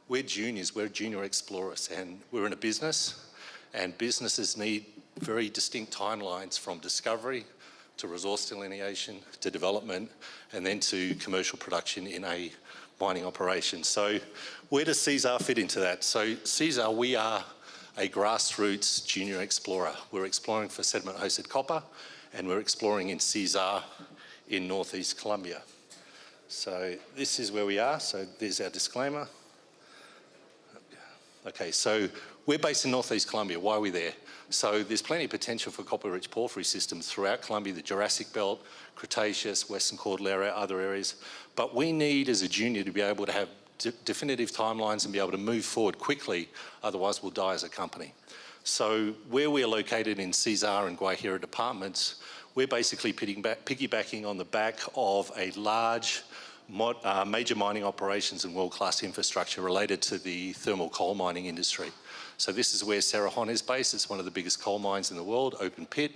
We're juniors, we're junior explorers, and we're in a business, and businesses need very distinct timelines from discovery to resource delineation to development and then to commercial production in a mining operation. So where does Cesar fit into that? So Cesar, we are a grassroots junior explorer. We're exploring for sediment-hosted copper, and we're exploring in Cesar in northeast Colombia. So this is where we are. So there's our disclaimer. Okay, so we're based in northeast Colombia. Why are we there? So there's plenty of potential for copper-rich porphyry systems throughout Colombia, the Jurassic Belt, Cretaceous, Western Cordillera, other areas. But we need, as a junior, to be able to have definitive timelines and be able to move forward quickly, otherwise we'll die as a company. So where we're located in Cesar and Guajira departments, we're basically piggybacking on the back of a large major mining operations and world-class infrastructure related to the thermal coal mining industry. So this is where Cerrejón is based. It's one of the biggest coal mines in the world, open pit.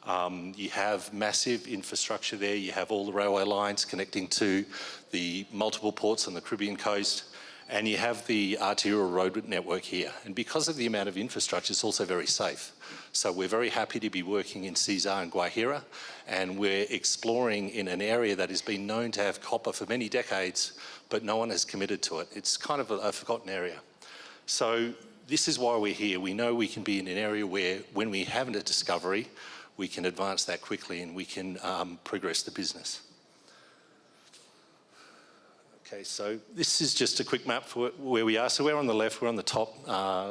You have massive infrastructure there. You have all the railway lines connecting to the multiple ports on the Caribbean coast, and you have the arterial road network here. And because of the amount of infrastructure, it's also very safe. So we're very happy to be working in Cesar and Guajira, and we're exploring in an area that has been known to have copper for many decades, but no one has committed to it. It's kind of a forgotten area. So this is why we're here. We know we can be in an area where when we have a discovery, we can advance that quickly and we can progress the business. Okay, so this is just a quick map for where we are. So we're on the left, we're on the top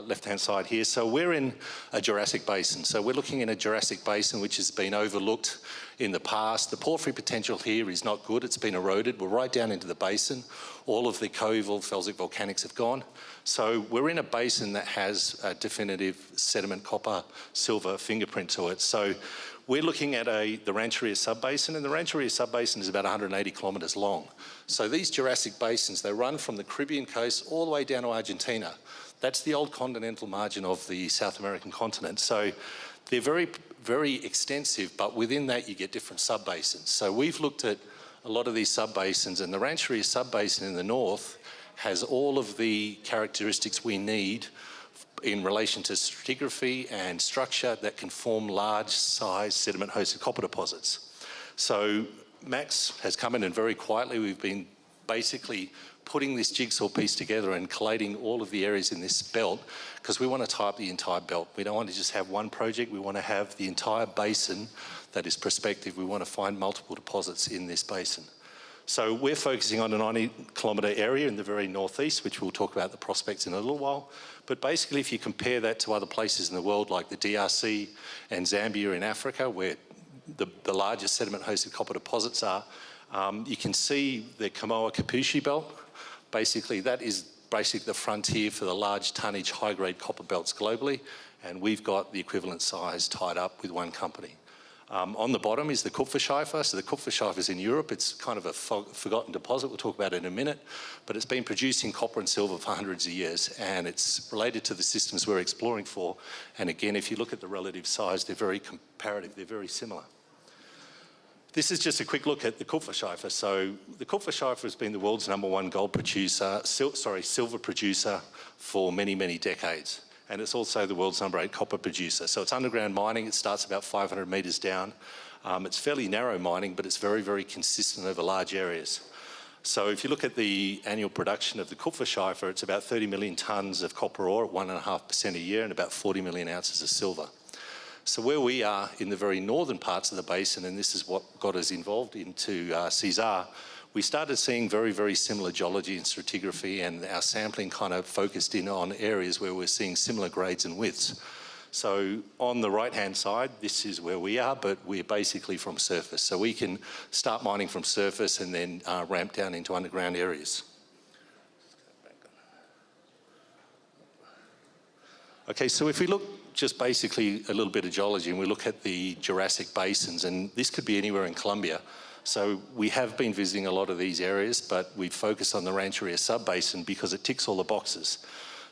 left-hand side here. So we're in a Jurassic basin. So we're looking in a Jurassic basin which has been overlooked in the past. The porphyry potential here is not good, it's been eroded. We're right down into the basin. All of the coval felsic volcanics have gone. So we're in a basin that has a definitive sediment copper silver fingerprint to it. So we're looking at the Rancheria subbasin, and the Rancheria subbasin is about 180 kilometres long. So these Jurassic basins, they run from the Caribbean coast all the way down to Argentina. That's the old continental margin of the South American continent. So they're very, very extensive, but within that you get different subbasins. So we've looked at a lot of these subbasins, and the Rancheria subbasin in the north has all of the characteristics we need in relation to stratigraphy and structure that can form large-size sediment-hosted copper deposits. So Max has come in and very quietly we've been basically putting this jigsaw piece together and collating all of the areas in this belt because we want to tie up the entire belt. We don't want to just have one project, we want to have the entire basin that is prospective. We want to find multiple deposits in this basin. So we're focusing on a 90-kilometre area in the very northeast, which we'll talk about the prospects in a little while. But basically, if you compare that to other places in the world, like the DRC and Zambia in Africa, where the largest sediment-hosted copper deposits are, you can see the Kamoa-Kapushi belt. Basically, that is basically the frontier for the large tonnage, high-grade copper belts globally, and we've got the equivalent size tied up with one company. On the bottom is the Kupferschiefer. So the Kupferschiefer is in Europe. It's kind of a forgotten deposit. We'll talk about it in a minute. But it's been producing copper and silver for hundreds of years, and it's related to the systems we're exploring for. And again, if you look at the relative size, they're very comparative. They're very similar. This is just a quick look at the Kupferschiefer. So the Kupferschiefer has been the world's #1 gold producer, silver producer for many, many decades. And it's also the world's #8 copper producer. So it's underground mining. It starts about 500 metres down. It's fairly narrow mining, but it's very, very consistent over large areas. So if you look at the annual production of the Kupferschiefer, it's about 30 million tonnes of copper ore at 1.5% a year and about 40 million ounces of silver. So where we are in the very northern parts of the basin, and this is what got us involved into Cesar, we started seeing very, very similar geology and stratigraphy, and our sampling kind of focused in on areas where we're seeing similar grades and widths. So on the right-hand side, this is where we are, but we're basically from surface. So we can start mining from surface and then ramp down into underground areas. Okay, so if we look just basically a little bit of geology and we look at the Jurassic basins, and this could be anywhere in Colombia. So we have been visiting a lot of these areas, but we focus on the Rancheria subbasin because it ticks all the boxes.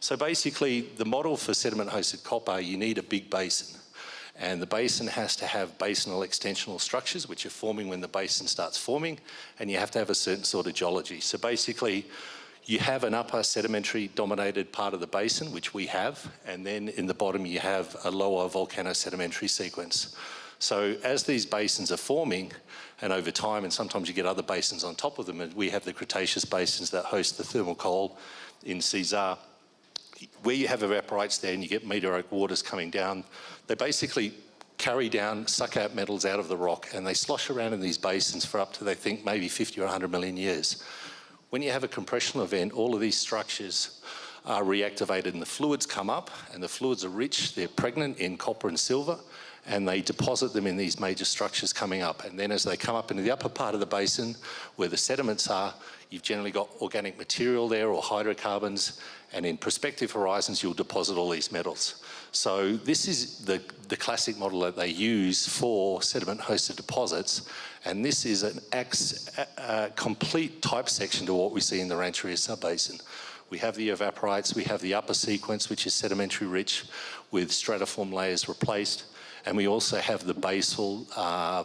So basically, the model for sediment-hosted copper, you need a big basin. And the basin has to have basinal extensional structures, which are forming when the basin starts forming, and you have to have a certain sort of geology. So basically, you have an upper sedimentary dominated part of the basin, which we have, and then in the bottom you have a lower volcano-sedimentary sequence. So as these basins are forming, and over time, and sometimes you get other basins on top of them, and we have the Cretaceous basins that host the thermal coal in Cesar, where you have evaporites there and you get meteoric waters coming down, they basically carry down, suck out metals out of the rock, and they slosh around in these basins for up to, they think, maybe 50 or 100 million years. When you have a compressional event, all of these structures are reactivated and the fluids come up, and the fluids are rich, they're pregnant in copper and silver, and they deposit them in these major structures coming up. And then as they come up into the upper part of the basin where the sediments are, you've generally got organic material there or hydrocarbons, and in prospective horizons you'll deposit all these metals. So this is the classic model that they use for sediment-hosted deposits, and this is a complete type section to what we see in the Rancheria subbasin. We have the evaporites, we have the upper sequence, which is sedimentary rich with stratiform layers replaced, and we also have the basal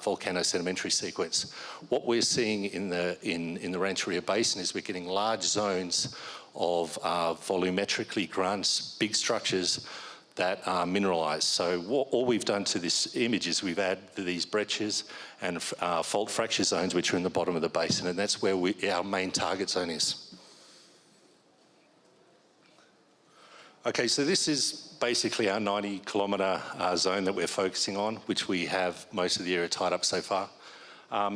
volcano-sedimentary sequence. What we're seeing in the Rancheria basin is we're getting large zones of volumetrically grown big structures that are mineralized. So all we've done to this image is we've added these breccias and fault fracture zones which are in the bottom of the basin, and that's where our main target zone is. Okay, so this is basically our 90-kilometre zone that we're focusing on, which we have most of the area tied up so far.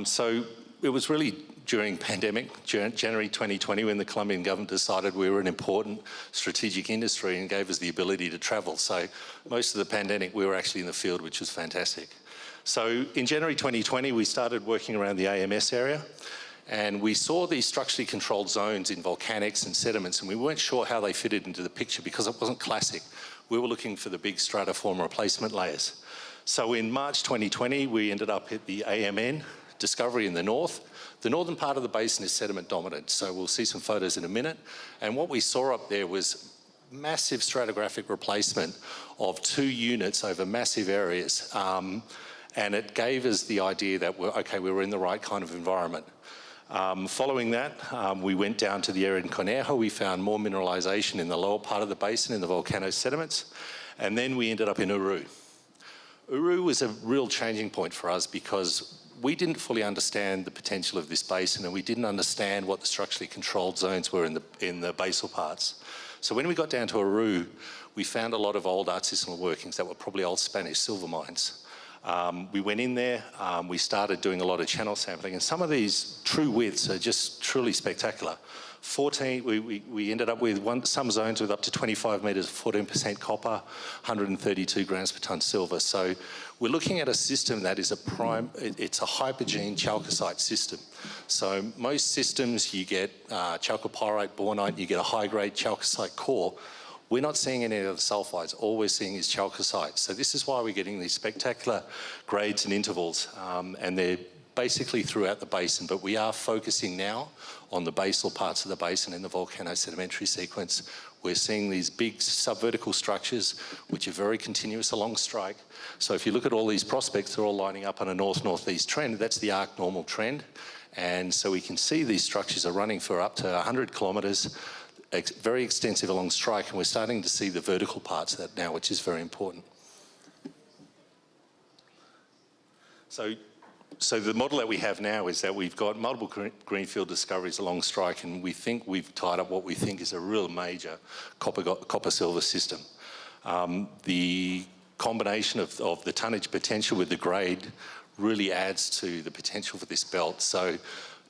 So it was really during pandemic, January 2020, when the Colombian government decided we were an important strategic industry and gave us the ability to travel. So most of the pandemic, we were actually in the field, which was fantastic. So in January 2020, we started working around the AMS area, and we saw these structurally controlled zones in volcanics and sediments, and we weren't sure how they fitted into the picture because it wasn't classic. We were looking for the big stratiform replacement layers. So in March 2020, we ended up at the AMN discovery in the north. The northern part of the basin is sediment dominant, so we'll see some photos in a minute. And what we saw up there was massive stratigraphic replacement of 2 units over massive areas. And it gave us the idea that we were in the right kind of environment. Following that, we went down to the area in Conejo. We found more mineralization in the lower part of the basin in the volcano sediments. And then we ended up in Uru. Uru was a real changing point for us because we didn't fully understand the potential of this basin, and we didn't understand what the structurally controlled zones were in the basal parts. So when we got down to Uru, we found a lot of old artisanal workings that were probably old Spanish silver mines. We went in there, we started doing a lot of channel sampling, and some of these true widths are just truly spectacular. We ended up with some zones with up to 25 metres, 14% copper, 132 grams per tonne silver. So we're looking at a system that is it's a hypogene chalcocite system. So most systems you get chalcopyrite, bornite, you get a high-grade chalcocite core. We're not seeing any of the sulfides. All we're seeing is chalcocite. So this is why we're getting these spectacular grades and intervals, and they're basically throughout the basin, but we are focusing now on the basal parts of the basin in the volcano sedimentary sequence. We're seeing these big subvertical structures, which are very continuous along strike. So if you look at all these prospects, they're all lining up on a north-northeast trend. That's the arc normal trend. And so we can see these structures are running for up to 100 kilometres, very extensive along strike, and we're starting to see the vertical parts of that now, which is very important. So the model that we have now is that we've got multiple greenfield discoveries along strike, and we think we've tied up what we think is a real major copper-silver system. The combination of the tonnage potential with the grade really adds to the potential for this belt. So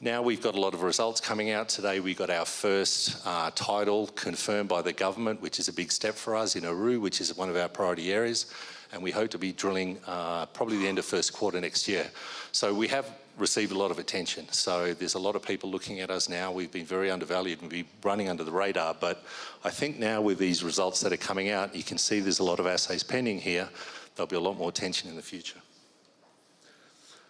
now we've got a lot of results coming out. Today we got our first title confirmed by the government, which is a big step for us in Uru, which is one of our priority areas. And we hope to be drilling probably the end of first quarter next year. So we have received a lot of attention. So there's a lot of people looking at us now. We've been very undervalued and we've been running under the radar. But I think now with these results that are coming out, you can see there's a lot of assays pending here. There'll be a lot more attention in the future.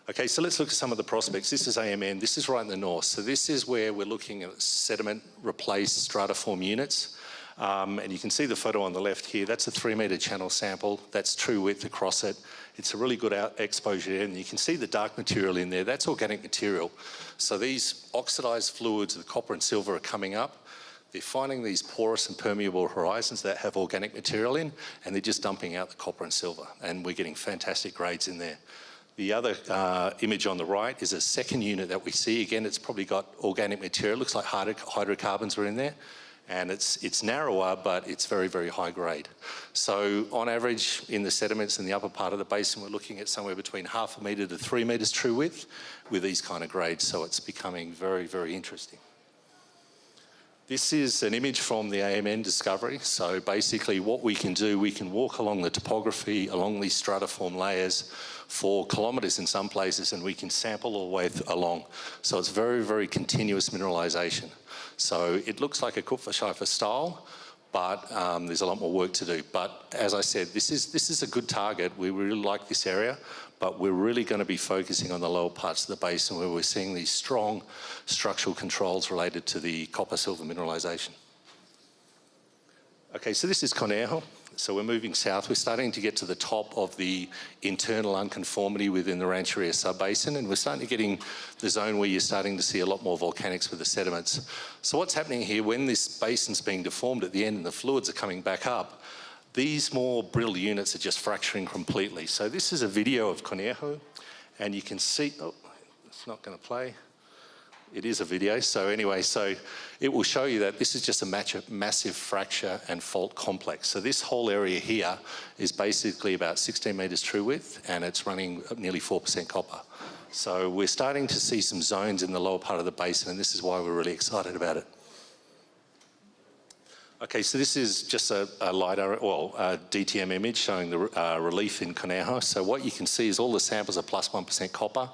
Okay, so let's look at some of the prospects. This is AMN. This is right in the north. So this is where we're looking at sediment replaced stratiform units. And you can see the photo on the left here. That's a 3-metre channel sample. That's true width across it. It's a really good exposure, and you can see the dark material in there. That's organic material. So these oxidized fluids, the copper and silver, are coming up. They're finding these porous and permeable horizons that have organic material in, and they're just dumping out the copper and silver, and we're getting fantastic grades in there. The other image on the right is a second unit that we see. Again, it's probably got organic material. It looks like hydrocarbons are in there. And it's narrower, but it's very, very high grade. So on average, in the sediments in the upper part of the basin, we're looking at somewhere between 0.5 metre to 3 metres true width with these kind of grades. So it's becoming very, very interesting. This is an image from the AMN discovery. So basically what we can do, we can walk along the topography, along these stratiform layers for kilometres in some places, and we can sample all the way along. So it's very, very continuous mineralisation. So it looks like a Kupferschiefer style, but there's a lot more work to do. But as I said, this is a good target. We really like this area, but we're really going to be focusing on the lower parts of the basin where we're seeing these strong structural controls related to the copper-silver mineralisation. Okay, so this is Conejo. So we're moving south. We're starting to get to the top of the internal unconformity within the Rancheria subbasin, and we're starting to getting the zone where you're starting to see a lot more volcanics with the sediments. So what's happening here, when this basin's being deformed at the end and the fluids are coming back up, these more brittle units are just fracturing completely. So this is a video of Conejo, and you can see, oh, it's not going to play. It is a video, so anyway, so it will show you that this is just a massive fracture and fault complex. So this whole area here is basically about 16 metres true width, and it's running nearly 4% copper. So we're starting to see some zones in the lower part of the basin, and this is why we're really excited about it. Okay, so this is just a LiDAR, well, a DTM image showing the relief in Conejo. So what you can see is all the samples are plus 1% copper.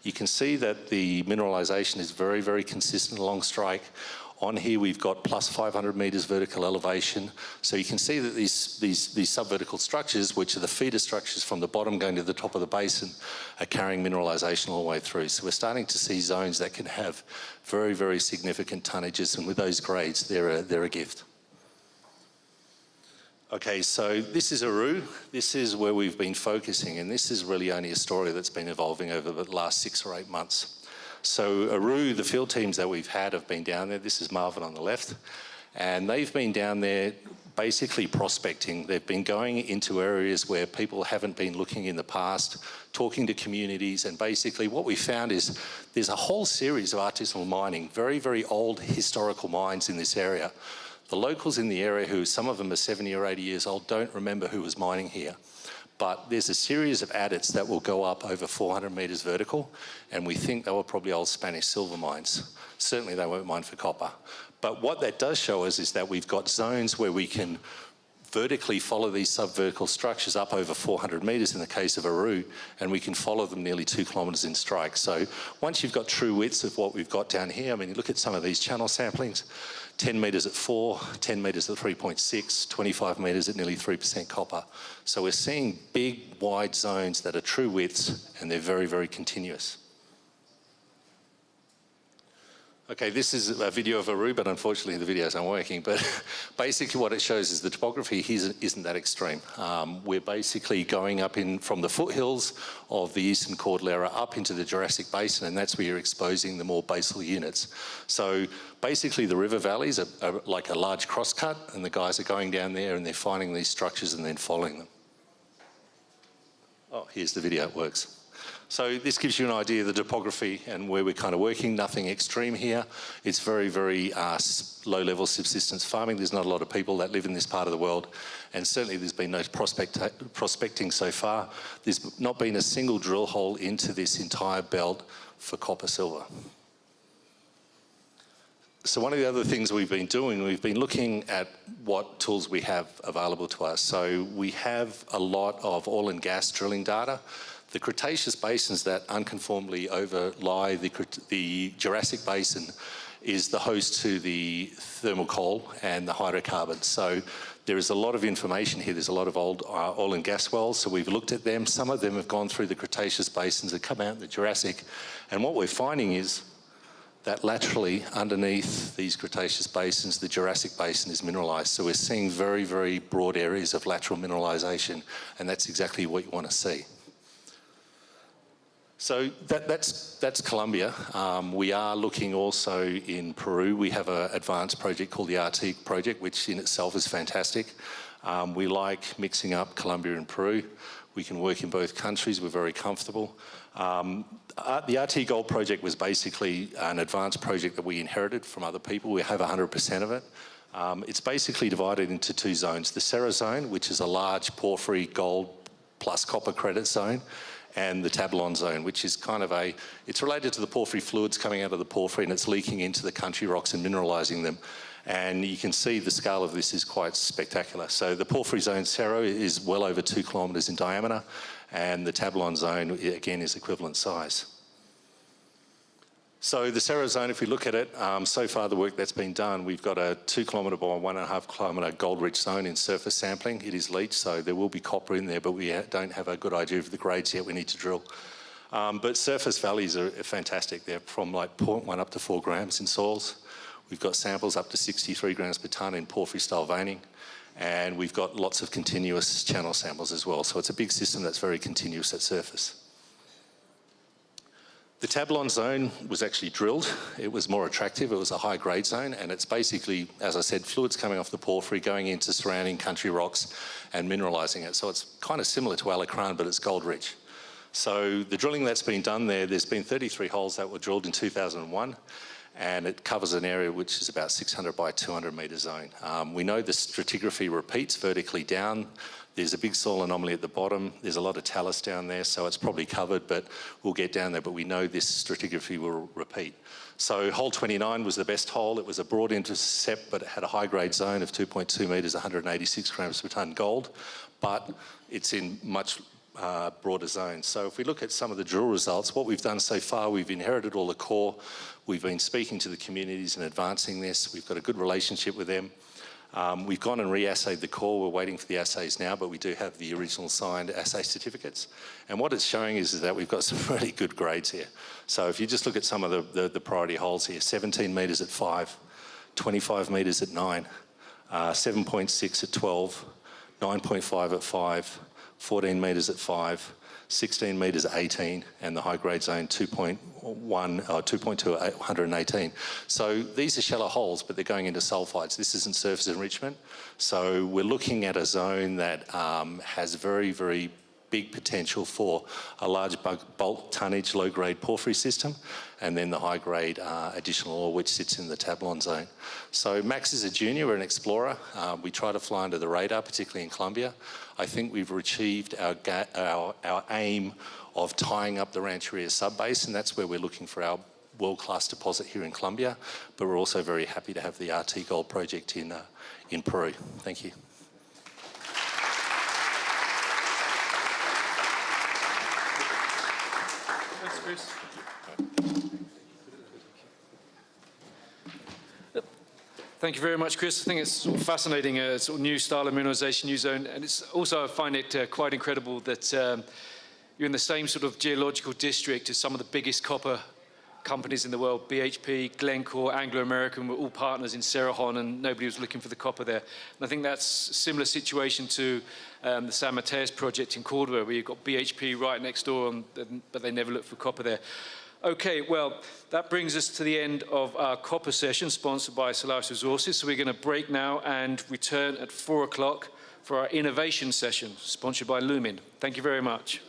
You can see that the mineralisation is very, very consistent along strike. On here we've got plus 500 metres vertical elevation. So you can see that these subvertical structures, which are the feeder structures from the bottom going to the top of the basin, are carrying mineralisation all the way through. So we're starting to see zones that can have very, very significant tonnages, and with those grades, they're a gift. Okay, so this is Aru. This is where we've been focusing, and this is really only a story that's been evolving over the last 6 or 8 months. So Aru, the field teams that we've had have been down there. This is Marvin on the left, and they've been down there basically prospecting. They've been going into areas where people haven't been looking in the past, talking to communities, and basically what we found is there's a whole series of artisanal mining, very, very old historical mines in this area. The locals in the area, who some of them are 70 or 80 years old, don't remember who was mining here. But there's a series of adits that will go up over 400 metres vertical, and we think they were probably old Spanish silver mines. Certainly they weren't mined for copper. But what that does show us is that we've got zones where we can vertically follow these subvertical structures up over 400 metres in the case of Aru, and we can follow them nearly 2 kilometres in strike. So once you've got true widths of what we've got down here, I mean, you look at some of these channel samplings, 10 metres at 4, 10 metres at 3.6, 25 metres at nearly 3% copper. So we're seeing big, wide zones that are true widths, and they're very, very continuous. Okay, this is a video of Aru, but unfortunately the videos aren't working. But basically what it shows is the topography here isn't that extreme. We're basically going up from the foothills of the Eastern Cordillera up into the Jurassic Basin, and that's where you're exposing the more basal units. So basically the river valleys are like a large crosscut, and the guys are going down there and they're finding these structures and then following them. Oh, here's the video, it works. So this gives you an idea of the topography and where we're kind of working. Nothing extreme here. It's very, very low-level subsistence farming. There's not a lot of people that live in this part of the world, and certainly there's been no prospecting so far. There's not been a single drill hole into this entire belt for copper silver. So one of the other things we've been doing, we've been looking at what tools we have available to us. So we have a lot of oil and gas drilling data. The Cretaceous basins that unconformably overlie the Jurassic Basin is the host to the thermal coal and the hydrocarbons. So there is a lot of information here. There's a lot of old oil and gas wells, so we've looked at them. Some of them have gone through the Cretaceous basins and come out in the Jurassic. And what we're finding is that laterally underneath these Cretaceous basins, the Jurassic Basin is mineralised. So we're seeing very, very broad areas of lateral mineralisation, and that's exactly what you want to see. So that's Colombia. We are looking also in Peru. We have an advanced project called the RT project, which in itself is fantastic. We like mixing up Colombia and Peru. We can work in both countries. We're very comfortable. The RT Gold project was basically an advanced project that we inherited from other people. We have 100% of it. It's basically divided into 2 zones. The Serra zone, which is a large porphyry gold plus copper credit zone, and the Tablon zone, which is kind of it's related to the porphyry fluids coming out of the porphyry, and it's leaking into the country rocks and mineralising them. And you can see the scale of this is quite spectacular. So the porphyry zone Cerro is well over 2 kilometres in diameter, and the Tablon zone, again, is equivalent size. So the Serra zone, if we look at it, so far the work that's been done, we've got a 2 kilometre by 1.5 kilometre gold-rich zone in surface sampling. It is leached, so there will be copper in there, but we don't have a good idea of the grades yet. We need to drill. But surface values are fantastic. They're from like 0.1 up to 4 grams in soils. We've got samples up to 63 grams per tonne in porphyry-style veining, and we've got lots of continuous channel samples as well. So it's a big system that's very continuous at surface. The Tablon zone was actually drilled. It was more attractive. It was a high-grade zone, and it's basically, as I said, fluids coming off the porphyry, going into surrounding country rocks and mineralising it. So it's kind of similar to Alacran, but it's gold-rich. So the drilling that's been done there's been 33 holes that were drilled in 2001, and it covers an area which is about 600 by 200 metre zone. We know the stratigraphy repeats vertically down. There's a big soil anomaly at the bottom. There's a lot of talus down there, so it's probably covered, but we'll get down there. But we know this stratigraphy will repeat. So hole 29 was the best hole. It was a broad intercept, but it had a high-grade zone of 2.2 metres, 186 grams per tonne gold, but it's in much broader zones. So if we look at some of the drill results, what we've done so far, we've inherited all the core. We've been speaking to the communities and advancing this. We've got a good relationship with them. We've gone and re-assayed the core. We're waiting for the assays now, but we do have the original signed assay certificates. And what it's showing is that we've got some really good grades here. So if you just look at some of the priority holes here, 17 metres at 5, 25 metres at 9, 7.6 at 12, 9.5 at 5, 14 metres at 5, 16 metres at 18, and the high-grade zone 2.1 or 2.2 at 118. So these are shallow holes, but they're going into sulfides. This isn't surface enrichment. So we're looking at a zone that has very, very big potential for a large bulk tonnage, low-grade porphyry system, and then the high-grade additional ore which sits in the Tablon zone. So Max is a junior, we're an explorer. We try to fly under the radar, particularly in Colombia. I think we've achieved our aim of tying up the Rancheria sub-basin. That's where we're looking for our world-class deposit here in Colombia, but we're also very happy to have the RT Gold project in Peru. Thank you.
Thanks, Chris. Thank you very much, Chris. I think it's sort of fascinating, sort of new style of mineralization, new zone, and it's also, I find it quite incredible that you're in the same sort of geological district as some of the biggest copper companies in the world. BHP, Glencore, Anglo American were all partners in Cerrejón, and nobody was looking for the copper there. And I think that's a similar situation to the San Mateus project in Cordova, where you've got BHP right next door, but they never looked for copper there. Okay, well, that brings us to the end of our copper session, sponsored by Ceballos Resources. So we're going to break now and return at 4 o'clock for our innovation session, sponsored by Lumin. Thank you very much.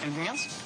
Anything else?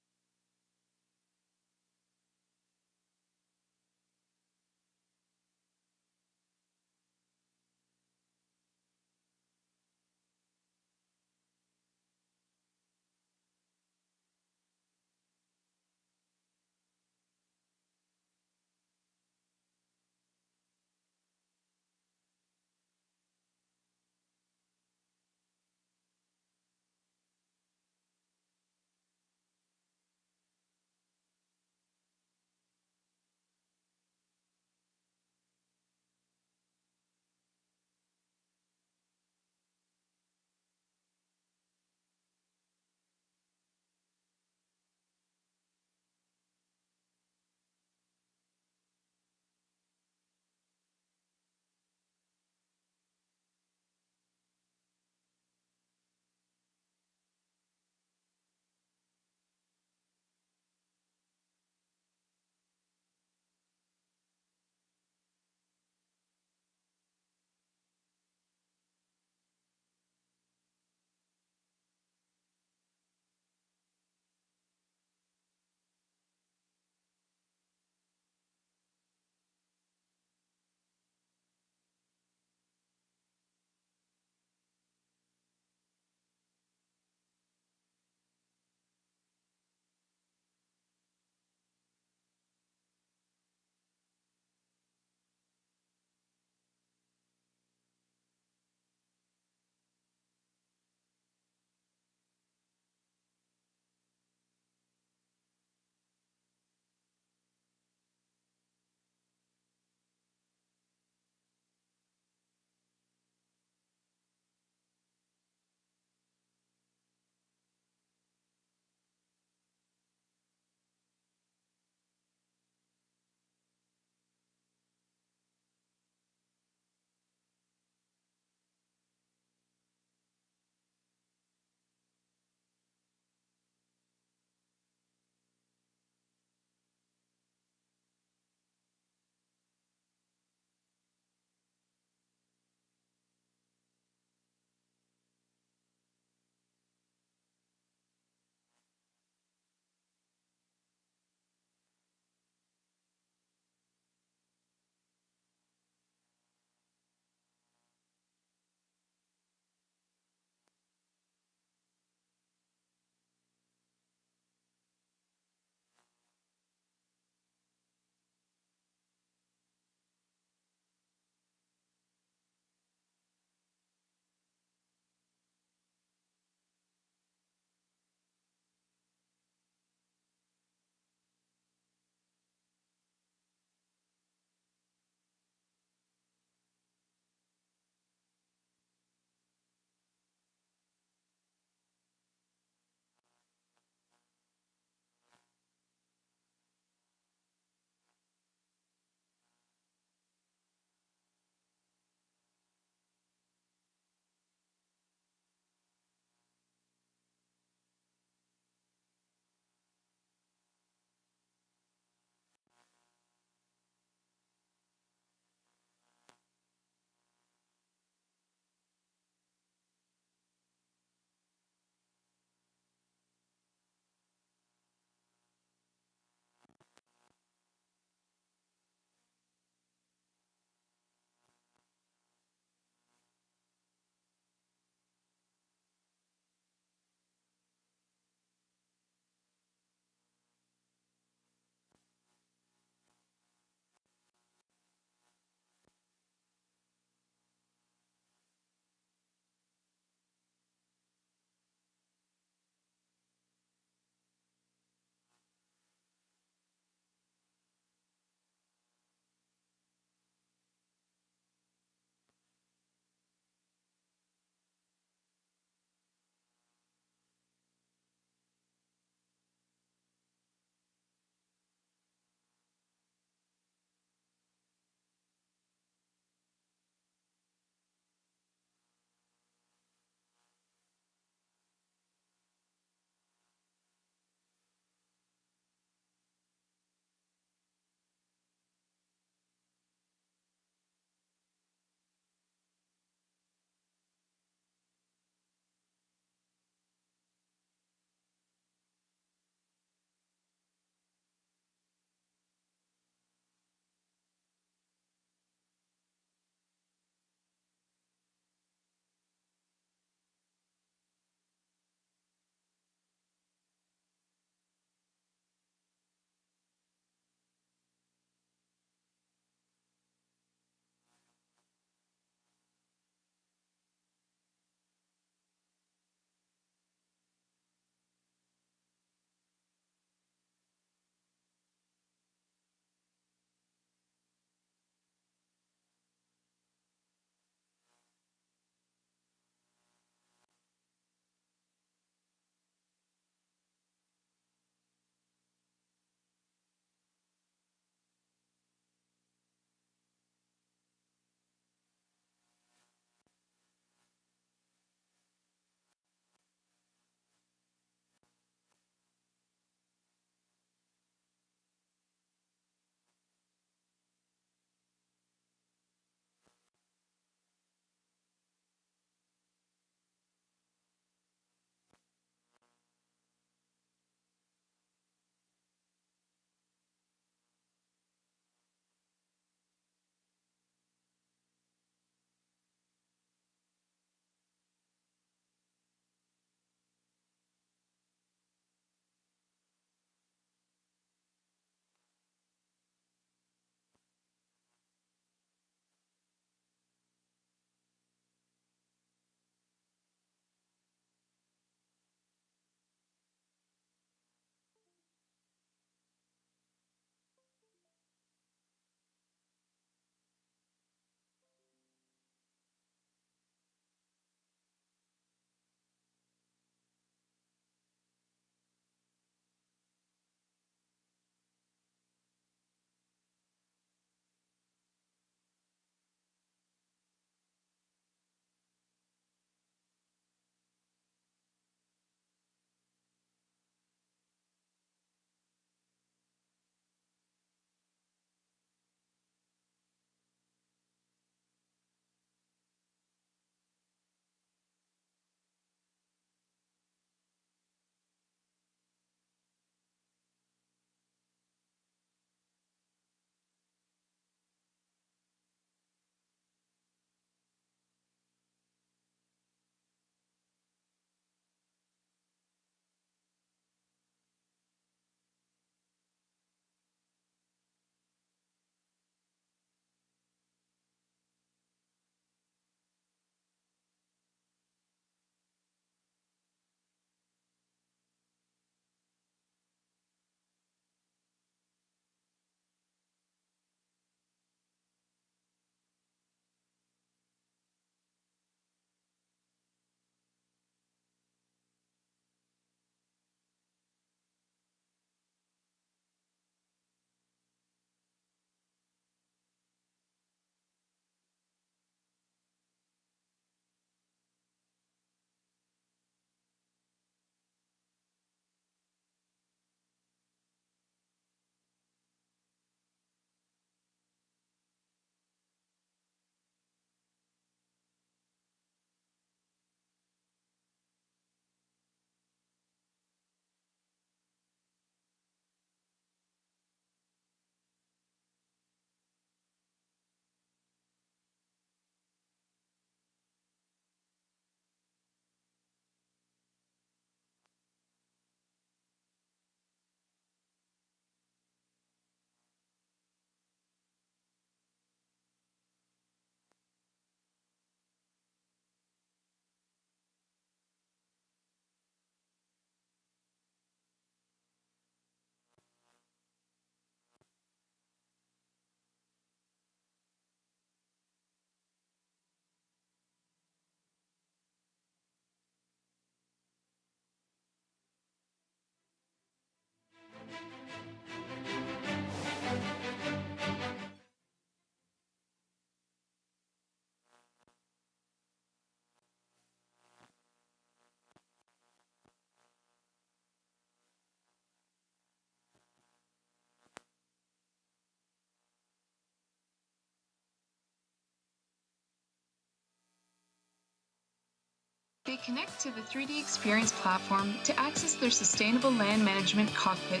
They connect to the 3D Experience platform to access their sustainable land management cockpit,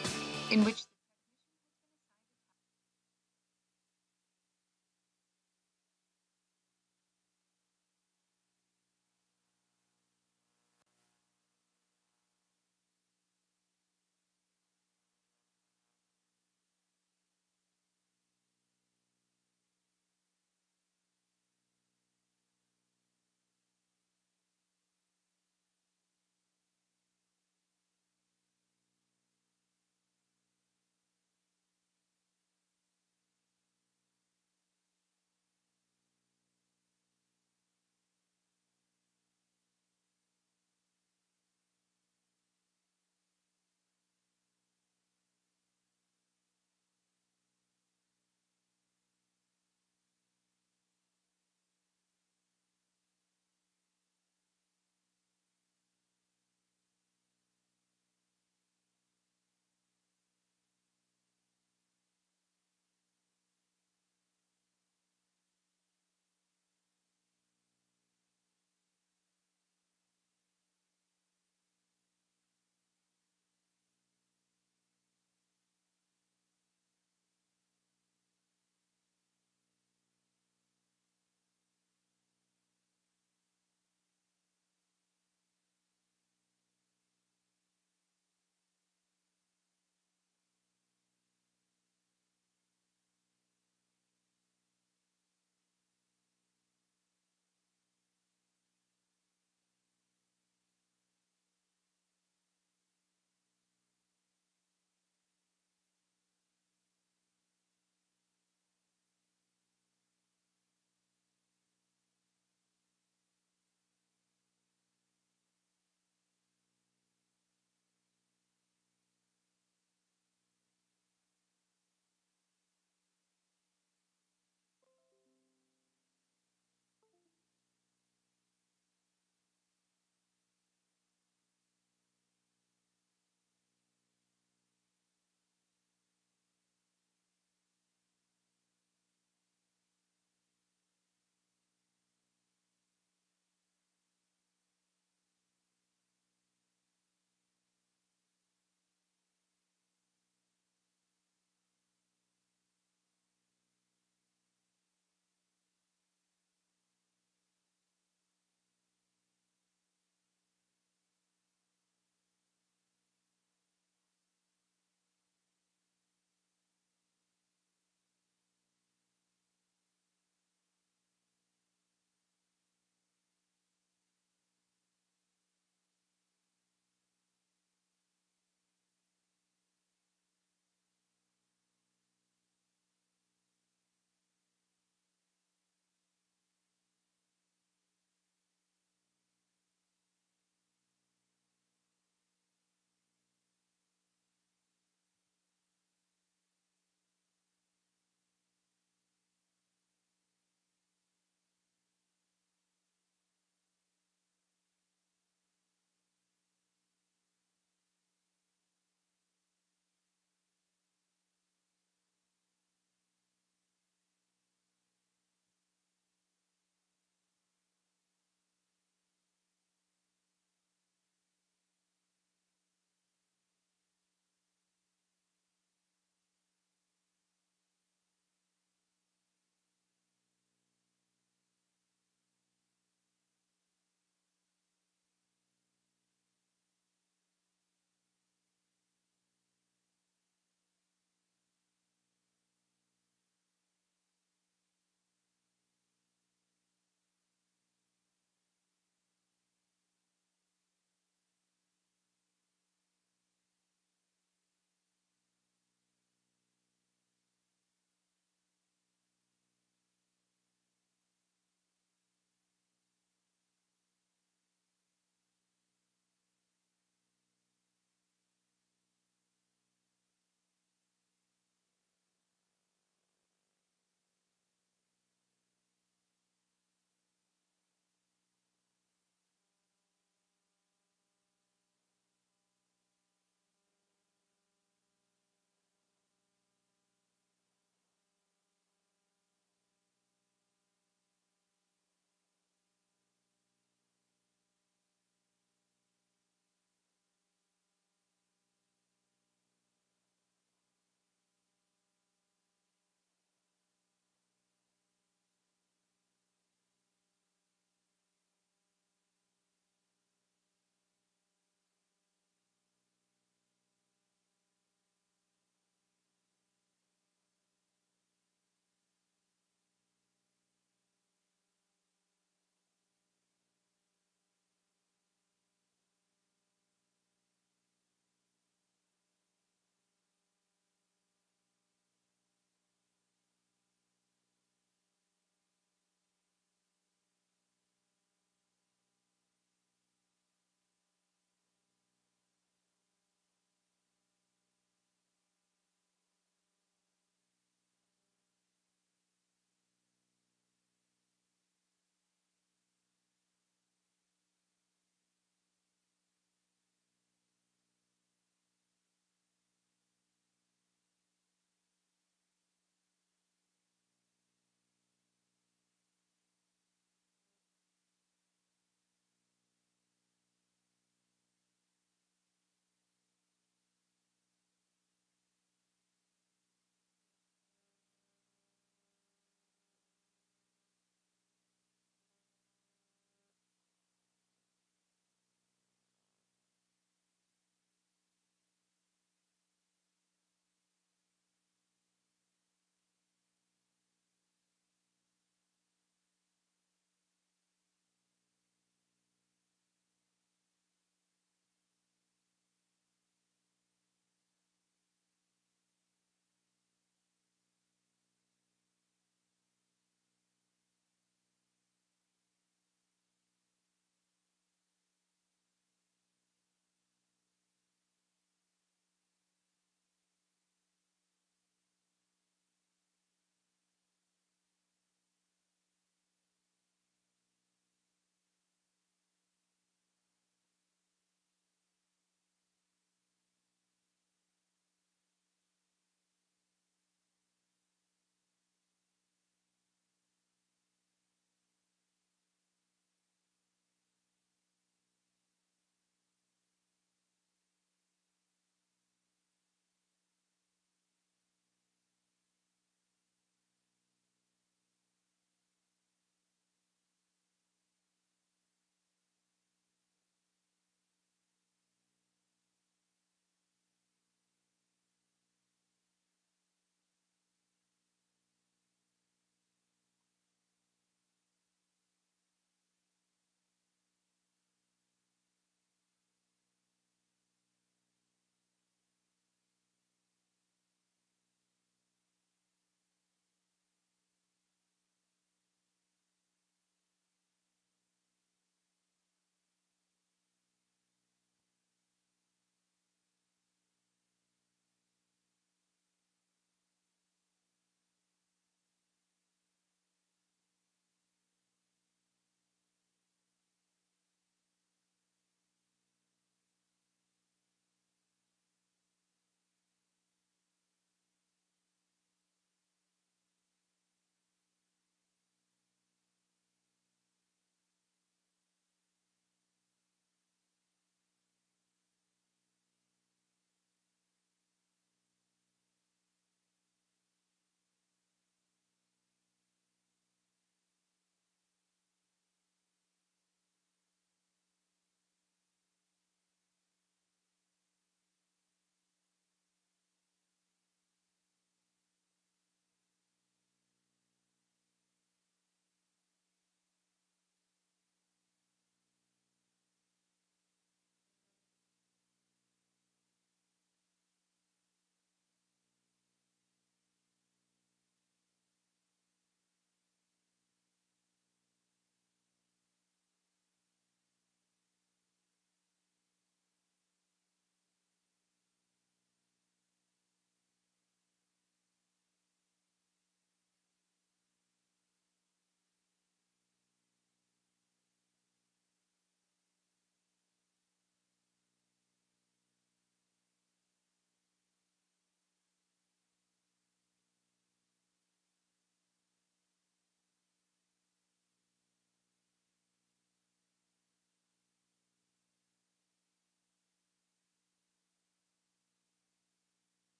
in which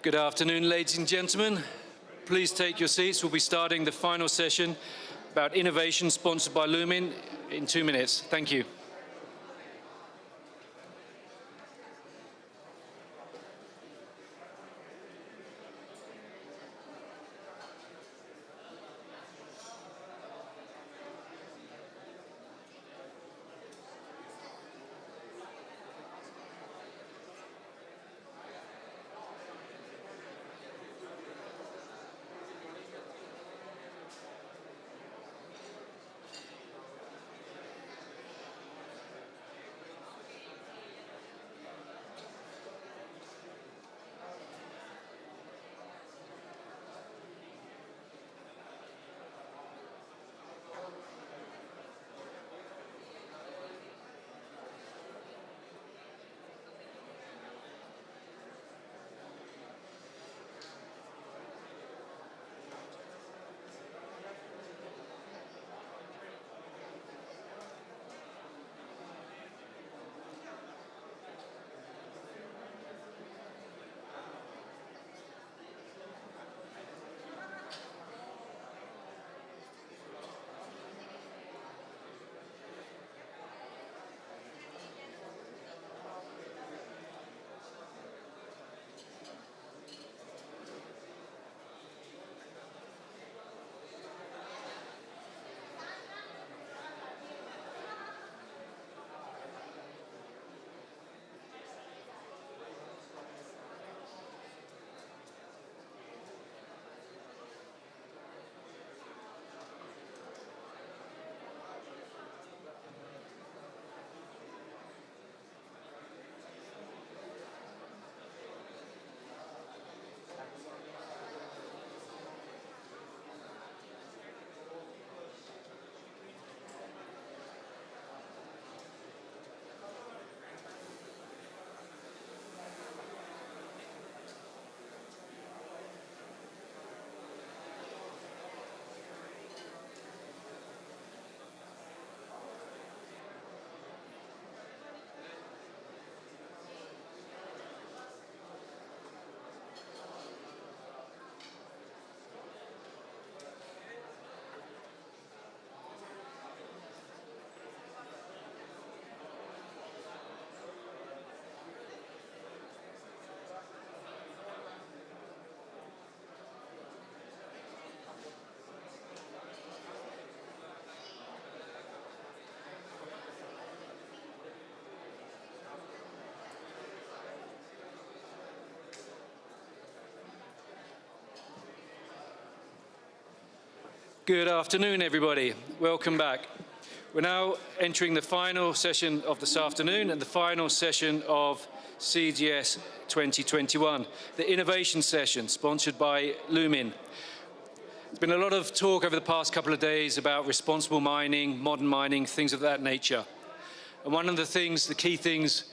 Good afternoon, ladies and gentlemen. Please take your seats. We'll be starting the final session about innovation sponsored by Lumin in 2 minutes. Thank you. Good afternoon, everybody. Welcome back. We're now entering the final session of this afternoon and the final session of CGS 2021, the innovation session sponsored by Lumin. There's been a lot of talk over the past couple of days about responsible mining, modern mining, things of that nature. And one of the things, the key things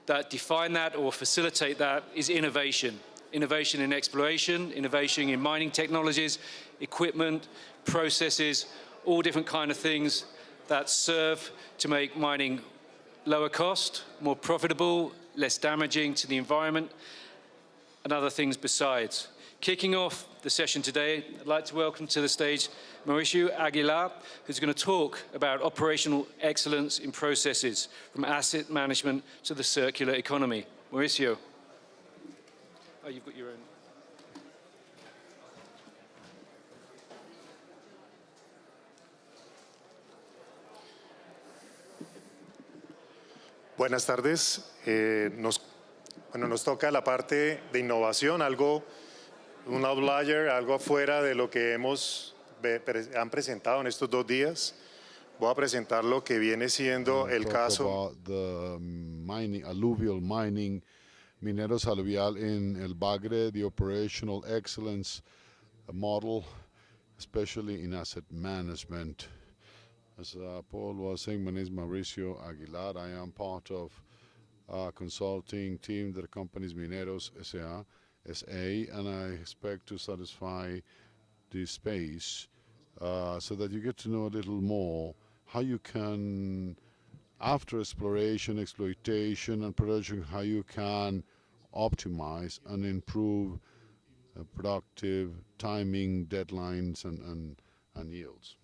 that define that or facilitate that is innovation. Innovation in exploration, innovation in mining technologies, equipment, processes, all different kind of things that serve to make mining lower cost, more profitable, less damaging to the environment, and other things besides. Kicking off the session today, I'd like to welcome to the stage Mauricio Aguilar, who's going to talk about operational excellence in processes, from asset management to the circular economy. Mauricio. Oh, you've got your own.
Buenas tardes. Nos toca la parte de innovación, un outlier, algo afuera de lo que han presentado en estos 2 días. Voy a presentar lo que viene siendo el caso.
The mining, alluvial mining, mineros aluvial in el Bagre, the operational excellence model, especially in asset management. As Paul was saying, my name is Mauricio Aguilar. I am part of a consulting team that accompanies Mineros SA, and I expect to satisfy this space so that you get to know a little more how you can, after exploration, exploitation, and production, how you can optimize and improve productive, timing, deadlines, and yields.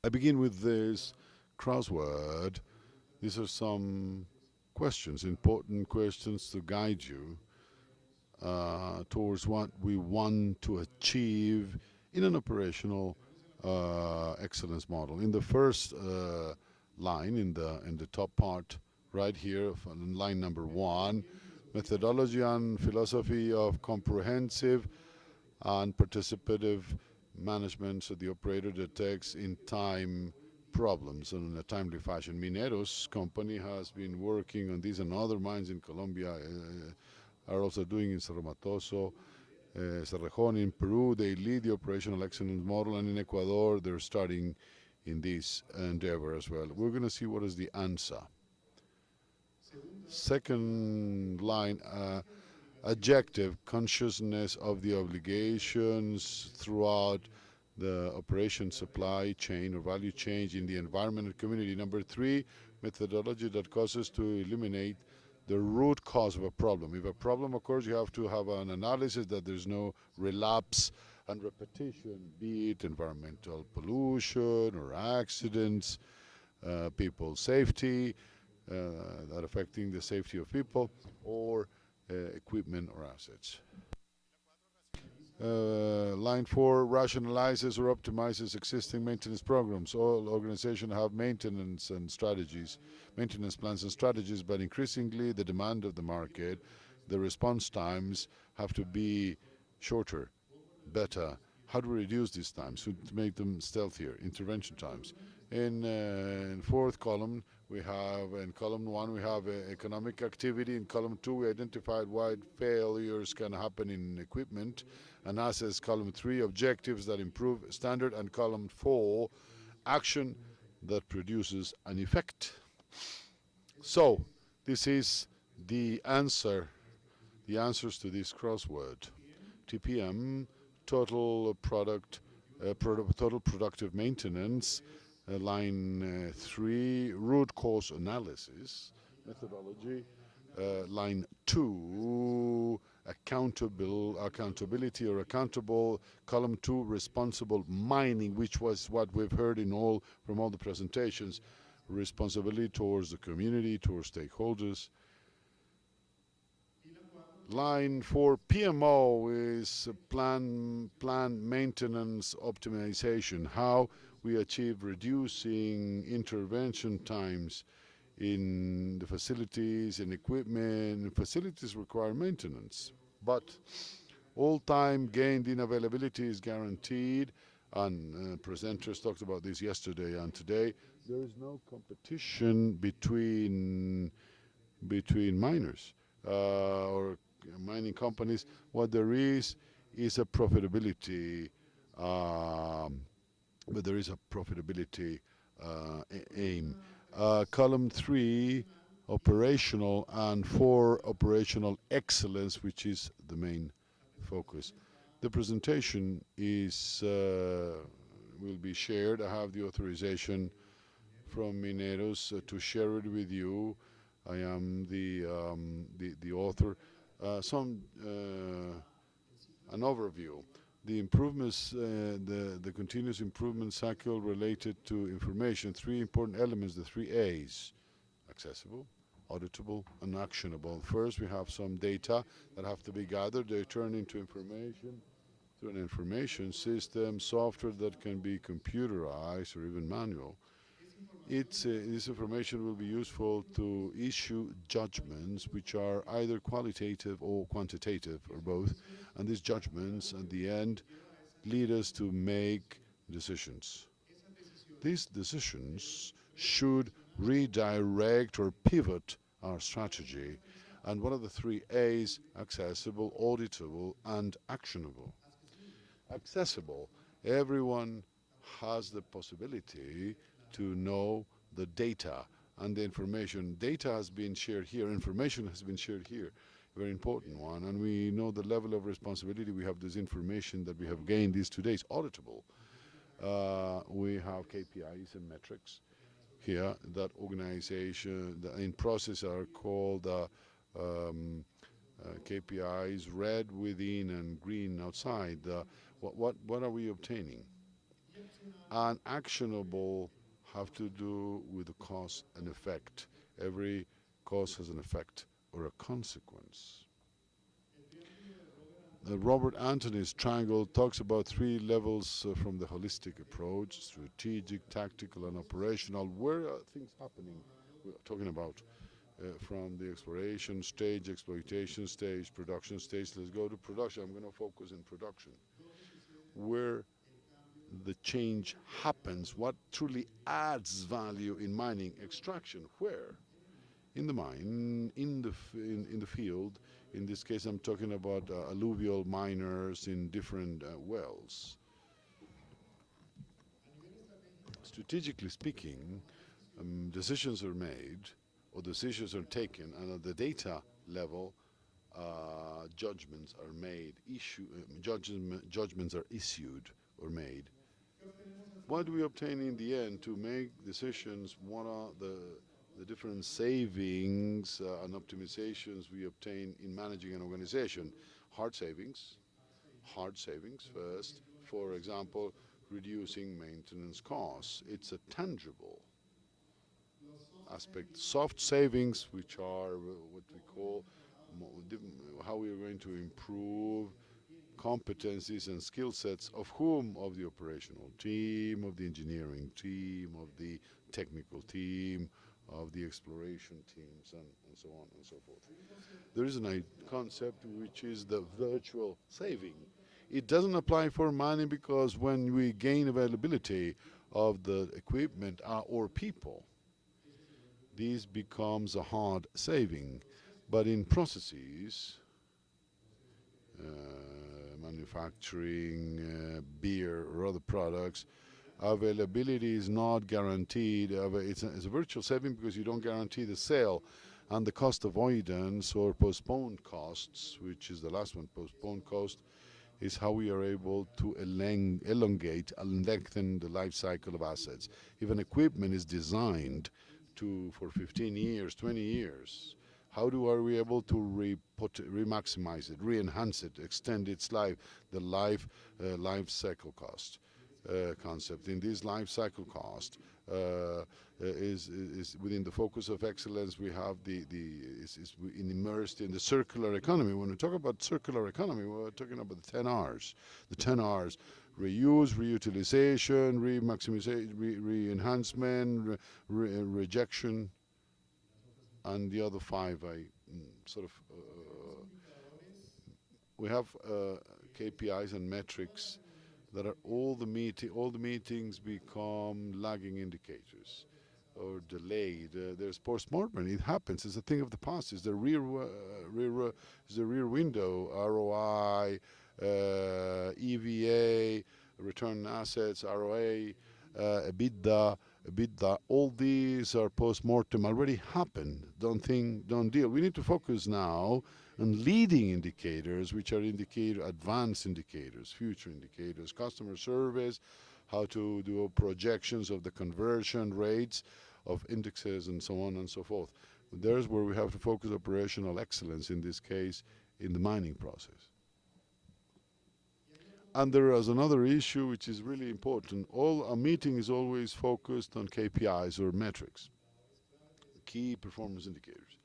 I begin with this crossword. These are some questions, important questions to guide you towards what we want to achieve in an operational excellence model. In the first line, in the top part, right here, on line number 1, methodology and philosophy of comprehensive and participative management, so the operator detects in time problems in a timely fashion. Mineros company has been working on this, and other mines in Colombia are also doing in Cerro Matoso, Cerrejón in Peru. They lead the operational excellence model, and in Ecuador they're starting in this endeavor as well. We're going to see what is the answer. Second line, adjective, consciousness of the obligations throughout the operation supply chain or value chain in the environment and community. Number 3, methodology that causes to eliminate the root cause of a problem. If a problem occurs, you have to have an analysis that there's no relapse and repetition, be it environmental pollution or accidents, people's safety, that affecting the safety of people, or equipment or assets. Line 4, rationalizes or optimizes existing maintenance programs. All organizations have maintenance and strategies, maintenance plans and strategies, but increasingly the demand of the market, the response times have to be shorter, better. How to reduce these times to make them stealthier? Intervention times. In fourth column, we have, in column 1, we have economic activity. In column 2, we identified why failures can happen in equipment and assets. Column 3, objectives that improve standard. And column 4, action that produces an effect. So, this is the answer, the answers to this crossword. TPM, total productive maintenance. Line 3, root cause analysis, methodology. Line 2, accountability or accountable. Column 2, responsible mining, which was what we've heard from all the presentations. Responsibility towards the community, towards stakeholders. Line 4, PMO, is plan maintenance optimization. How we achieve reducing intervention times in the facilities and equipment. Facilities require maintenance, but all time gained in availability is guaranteed, and presenters talked about this yesterday and today. There is no competition between miners or mining companies. What there is a profitability, but there is a profitability aim. Column 3, operational, and 4, operational excellence, which is the main focus. The presentation is will be shared. I have the authorization from Mineros to share it with you. I am the author. An overview. The improvements, the continuous improvement cycle related to information. 3 important elements, the 3 A's: accessible, auditable, and actionable. First, we have some data that have to be gathered. They turn into information through an information system, software that can be computerized or even manual. This information will be useful to issue judgments which are either qualitative or quantitative, or both, and these judgments at the end lead us to make decisions. These decisions should redirect or pivot our strategy, and one of the 3 A's: accessible, auditable, and actionable. Accessible, everyone has the possibility to know the data and the information. Data has been shared here, information has been shared here, very important one, and we know the level of responsibility we have. This information that we have gained these 2 days, auditable. We have KPIs and metrics. here. That organization in process are called KPIs, red within and green outside. What are we obtaining? And actionable have to do with the cause and effect. Every cause has an effect or a consequence. Robert Anthony's triangle talks about 3 levels from the holistic approach: strategic, tactical, and operational. Where are things happening? We're talking about from the exploration stage, exploitation stage, production stage. Let's go to production. I'm going to focus in production. Where the change happens, what truly adds value in mining extraction? Where? In the mine, in the field. In this case, I'm talking about alluvial miners in different wells. Strategically speaking, decisions are made or decisions are taken, and at the data level, judgments are made. Judgments are issued or made. What do we obtain in the end to make decisions? What are the different savings and optimizations we obtain in managing an organization? Hard savings first. For example, reducing maintenance costs. It's a tangible aspect. Soft savings, which are what we call how we are going to improve competencies and skill sets of whom? Of the operational team, of the engineering team, of the technical team, of the exploration teams, and so on and so forth. There is a concept which is the virtual saving. It doesn't apply for mining because when we gain availability of the equipment or people, this becomes a hard saving. But in processes, manufacturing, beer or other products, availability is not guaranteed. It's a virtual saving because you don't guarantee the sale, and the cost avoidance or postponed costs, which is the last one, postponed cost, is how we are able to elongate and lengthen the life cycle of assets. If an equipment is designed for 15 years, 20 years, are we able to re-maximize it, re-enhance it, extend its life, the life cycle cost concept? In this life cycle cost is within the focus of excellence. We have is immersed in the circular economy. When we talk about circular economy, we're talking about the 10 R's. The 10 R's: reuse, reutilization, re-maximization, re-enhancement, rejection, and the other 5 we have KPIs and metrics that are all the meetings become lagging indicators or delayed. There's post-mortem. It happens. It's a thing of the past. It's the rear window, ROI, EVA, return on assets, ROA, EBITDA. All these are post-mortem, already happened. Don't deal. We need to focus now on leading indicators, which are advanced indicators, future indicators, customer service, how to do projections of the conversion rates of indexes, and so on and so forth. There's where we have to focus operational excellence, in this case, in the mining process. And there is another issue which is really important. A meeting is always focused on KPIs or metrics, key performance indicators.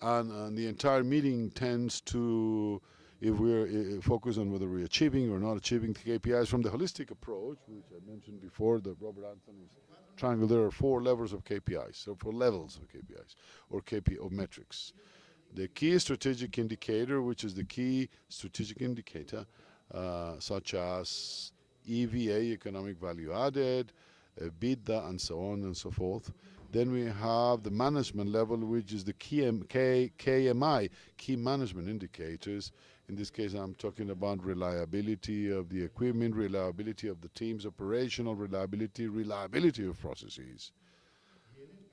And the entire meeting tends to, if we're focused on whether we're achieving or not achieving the KPIs from the holistic approach, which I mentioned before, the Robert Anthony's triangle, there are 4 levels of KPIs, so 4 levels of KPIs or metrics. The key strategic indicator, which is the key strategic indicator, such as EVA, economic value added, EBITDA, and so on and so forth. Then we have the management level, which is the KMI, key management indicators. In this case, I'm talking about reliability of the equipment, reliability of the team's operational reliability of processes.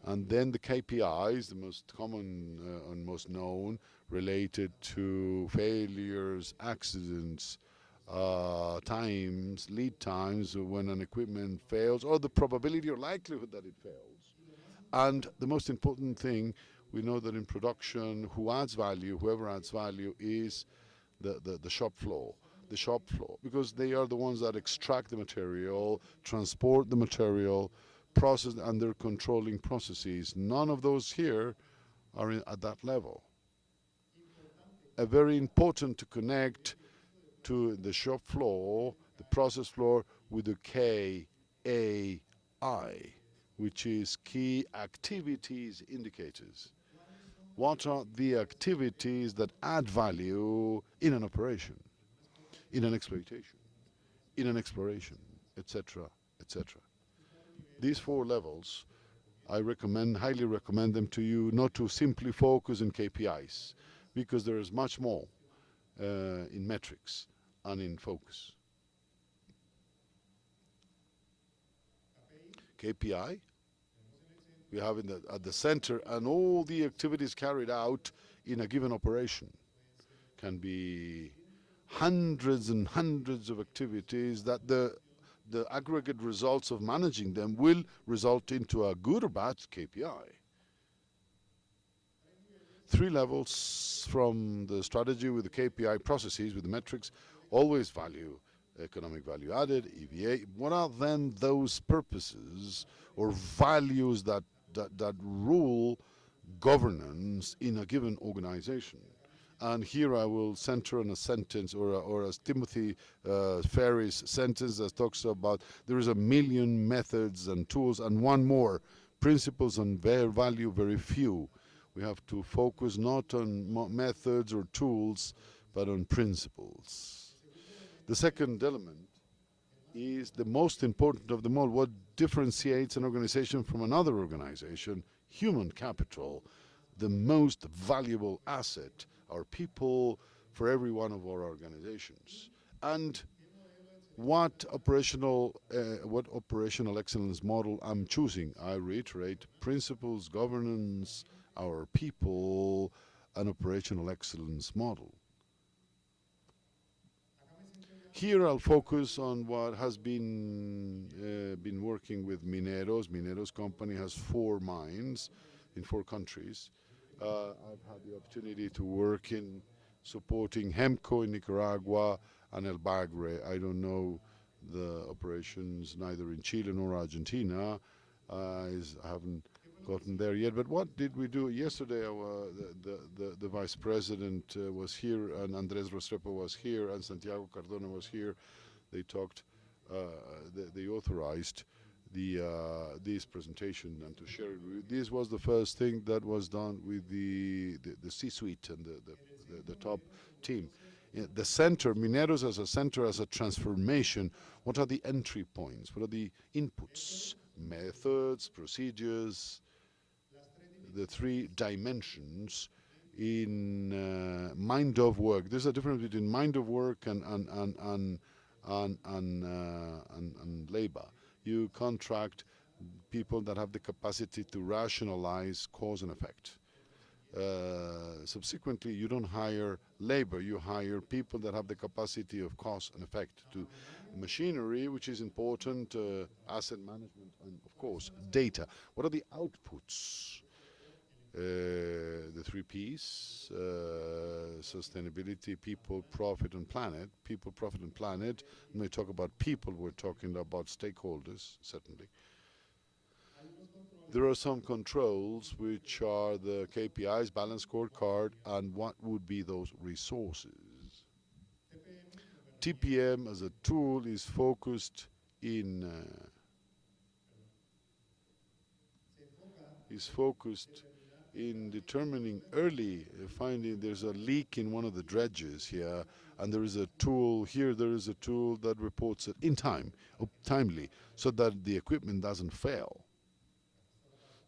And then the KPIs, the most common and most known, related to failures, accidents, lead times when an equipment fails, or the probability or likelihood that it fails. And the most important thing, we know that in production, whoever adds value is the shop floor. The shop floor, because they are the ones that extract the material, transport the material, process, and they're controlling processes. None of those here are at that level. Very important to connect to the shop floor, the process floor, with the KAI, which is key activities indicators. What are the activities that add value in an operation, in an exploitation, in an exploration, etc., etc. These 4 levels, I highly recommend them to you, not to simply focus on KPIs, because there is much more in metrics and in focus. KPI, we have at the center, and all the activities carried out in a given operation. Can be hundreds and hundreds of activities that the aggregate results of managing them will result into a good or bad KPI. 3 levels from the strategy with the KPI processes, with the metrics, always value, economic value added, EVA. What are then those purposes or values that rule governance in a given organization? And here I will center on a sentence, or as Timothy Ferry's sentence that talks about there is 1,000,000 methods and tools, and one more, principles and value very few. We have to focus not on methods or tools, but on principles. The second element is the most important of them all. What differentiates an organization from another organization? Human capital, the most valuable asset, our people for every one of our organizations. And what operational excellence model I'm choosing? I reiterate, principles, governance, our people, an operational excellence model. Here I'll focus on what has been working with Mineros. Mineros company has 4 mines in 4 countries. I've had the opportunity to work in supporting Hemco in Nicaragua and El Bagre. I don't know the operations neither in Chile nor Argentina. I haven't gotten there yet. But what did we do yesterday? The vice president was here, and Andres Restrepo was here, and Santiago Cardona was here. They talked. They authorized this presentation and to share it with you. This was the first thing that was done with the C-suite and the top team. The center, Mineros as a center, as a transformation, what are the entry points? What are the inputs, methods, procedures, the 3 dimensions in mind of work? There's a difference between mind of work and labor. You contract people that have the capacity to rationalize cause and effect. Subsequently, you don't hire labor, you hire people that have the capacity of cause and effect to machinery, which is important, asset management, and of course, data. What are the outputs? The 3 Ps, sustainability, people, profit, and planet. People, profit, and planet. When we talk about people, we're talking about stakeholders, certainly. There are some controls, which are the KPIs, balance scorecard, and what would be those resources. TPM as a tool is focused in determining early, finding there's a leak in one of the dredges here, and there is a tool here, there is a tool that reports it in time, timely, so that the equipment doesn't fail.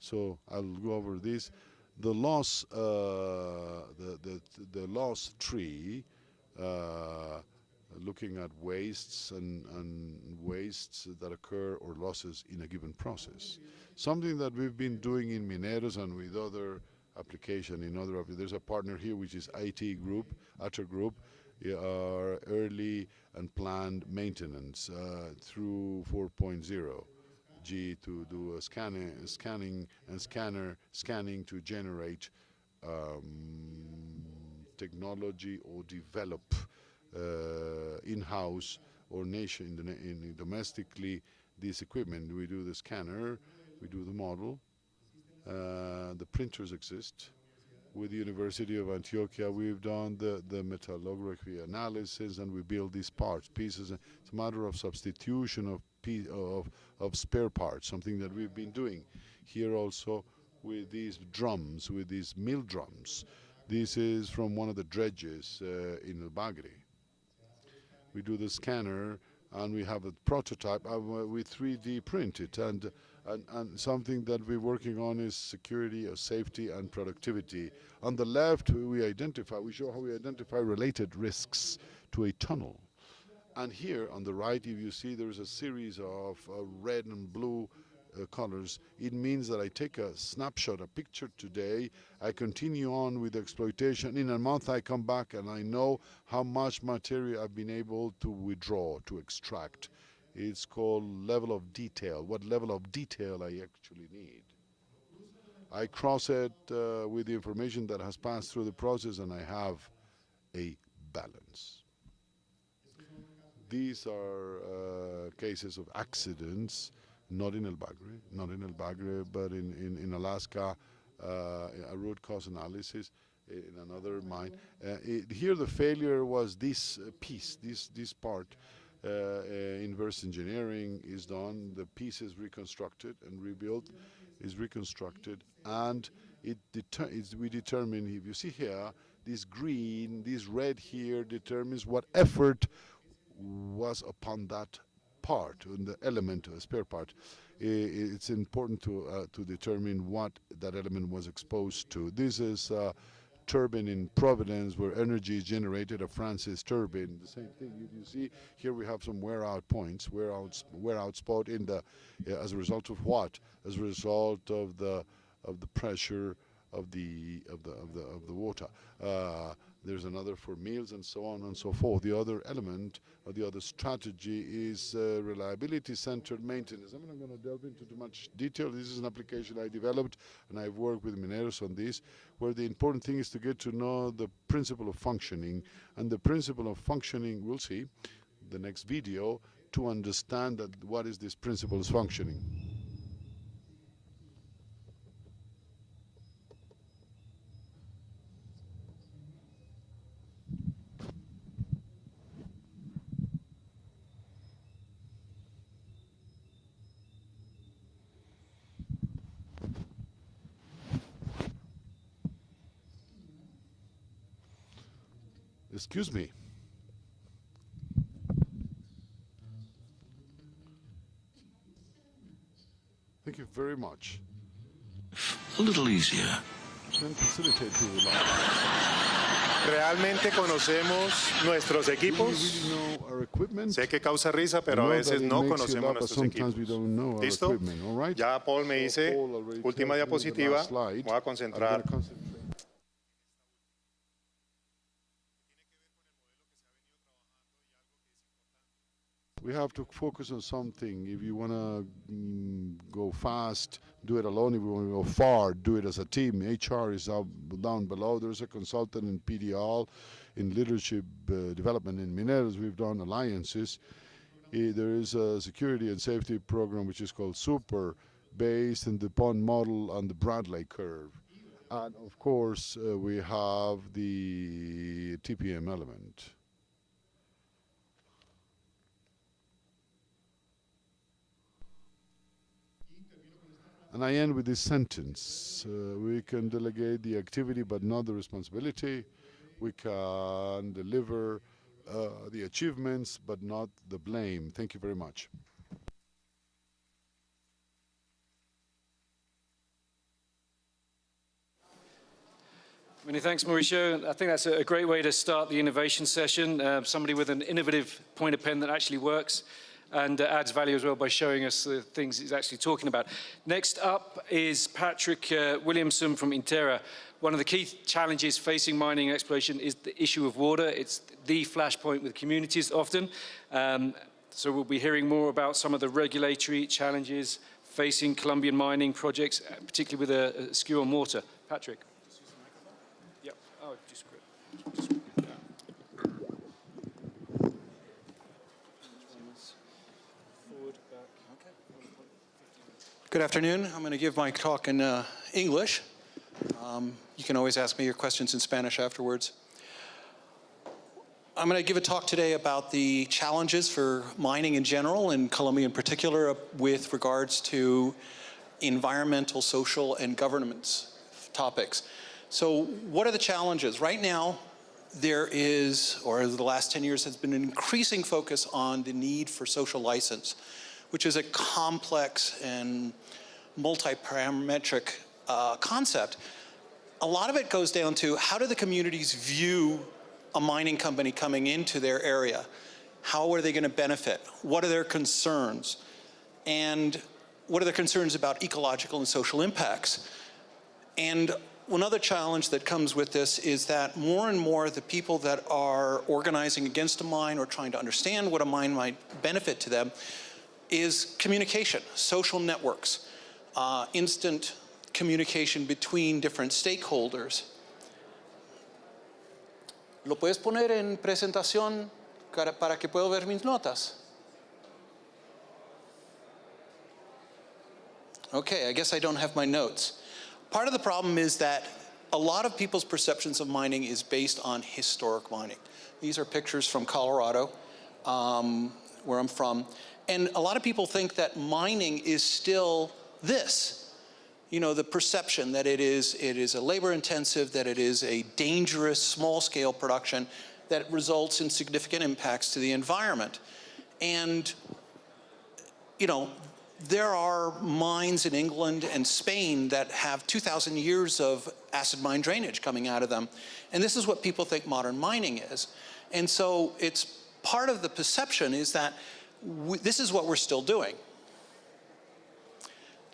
So I'll go over this. The loss, the loss tree, looking at wastes and wastes that occur or losses in a given process. Something that we've been doing in Mineros and with other application in other. There's a partner here which is IT Group, Atter Group, our early and planned maintenance through 4.0. technology to do a scanning to generate technology or develop in-house or domestically this equipment. We do the scanner, we do the model, the printers exist. With the University of Antioquia, we've done the metallography analysis, and we build these pieces. It's a matter of substitution of spare parts, something that we've been doing here also with these drums, with these mill drums. This is from one of the dredges in the Bagre. We do the scanner, and we have a prototype. We 3D print it, and something that we're working on is security, safety, and productivity. On the left, we show how we identify related risks to a tunnel. And here on the right, if you see, there's a series of red and blue colors. It means that I take a snapshot, a picture today, I continue on with exploitation. In a month, I come back and I know how much material I've been able to withdraw, to extract. It's called level of detail, what level of detail I actually need. I cross it with the information that has passed through the process, and I have a balance. These are cases of accidents, not in El Bagre, but in Alaska, a root cause analysis in another mine. Here the failure was this piece, this part. Inverse engineering is done, the piece is reconstructed and rebuilt, and we determine, if you see here, this green, this red here determines what effort was upon that part, and the element, a spare part. It's important to determine what that element was exposed to. This is a turbine in Providence where energy is generated, a Francis turbine. The same thing you see here. We have some wear out points, wear out spot in the as a result of what? As a result of the pressure of the water. There's another for meals and so on and so forth. The other element or the other strategy is reliability-centered maintenance. I'm not going to delve into too much detail. This is an application I developed, and I've worked with Mineros on this, where the important thing is to get to know the principle of functioning. And the principle of functioning, we'll see the next video, to understand that what is this principle of functioning. Excuse me. Thank you very much.
A little easier.
¿Realmente conocemos nuestros equipos? Sé que causa risa, pero a veces no conocemos nuestros equipos. ¿Listo? Ya Paul me dice, última diapositiva, voy a concentrar.
We have to focus on something. If you want to go fast, do it alone. If you want to go far, do it as a team. HR is down below. There's a consultant in PDL, in leadership development in Mineros. We've done alliances. There is a security and safety program which is called Super, based in the pond model on the Bradley curve. And of course, we have the TPM element. And I end with this sentence. We can delegate the activity but not the responsibility. We can deliver the achievements but not the blame. Thank you very much.
Many thanks, Mauricio. I think that's a great way to start the innovation session. Somebody with an innovative pointer pen that actually works and adds value as well by showing us the things he's actually talking about. Next up is Patrick Williamson from Intera. One of the key challenges facing mining and exploration is the issue of water. It's the flashpoint with communities often. So we'll be hearing more about some of the regulatory challenges, facing Colombian mining projects, particularly with a skew on water. Patrick. Yep. Oh, just
Good afternoon. I'm going to give my talk in English. You can always ask me your questions in Spanish afterwards. I'm going to give a talk today about the challenges for mining in general, and Colombia in particular, with regards to environmental, social, and governance topics. So what are the challenges? Right now, there is, or the last 10 years, has been an increasing focus on the need for social license, which is a complex and multi-parametric concept. A lot of it goes down to how do the communities view a mining company coming into their area? How are they going to benefit? What are their concerns? And what are their concerns about ecological and social impacts? And another challenge that comes with this is that more and more the people that are organizing against a mine or trying to understand what a mine might benefit to them is communication, social networks, instant communication between different stakeholders. ¿Lo puedes poner en presentación para que pueda ver mis notas? Okay, I guess I don't have my notes. Part of the problem is that a lot of people's perceptions of mining is based on historic mining. These are pictures from Colorado, where I'm from. And a lot of people think that mining is still this. You know, the perception that it is a labor intensive, that it is a dangerous small scale production that results in significant impacts to the environment. And, you know, there are mines in England and Spain that have 2,000 years of acid mine drainage coming out of them. And this is what people think modern mining is. And so it's part of the perception is that this is what we're still doing.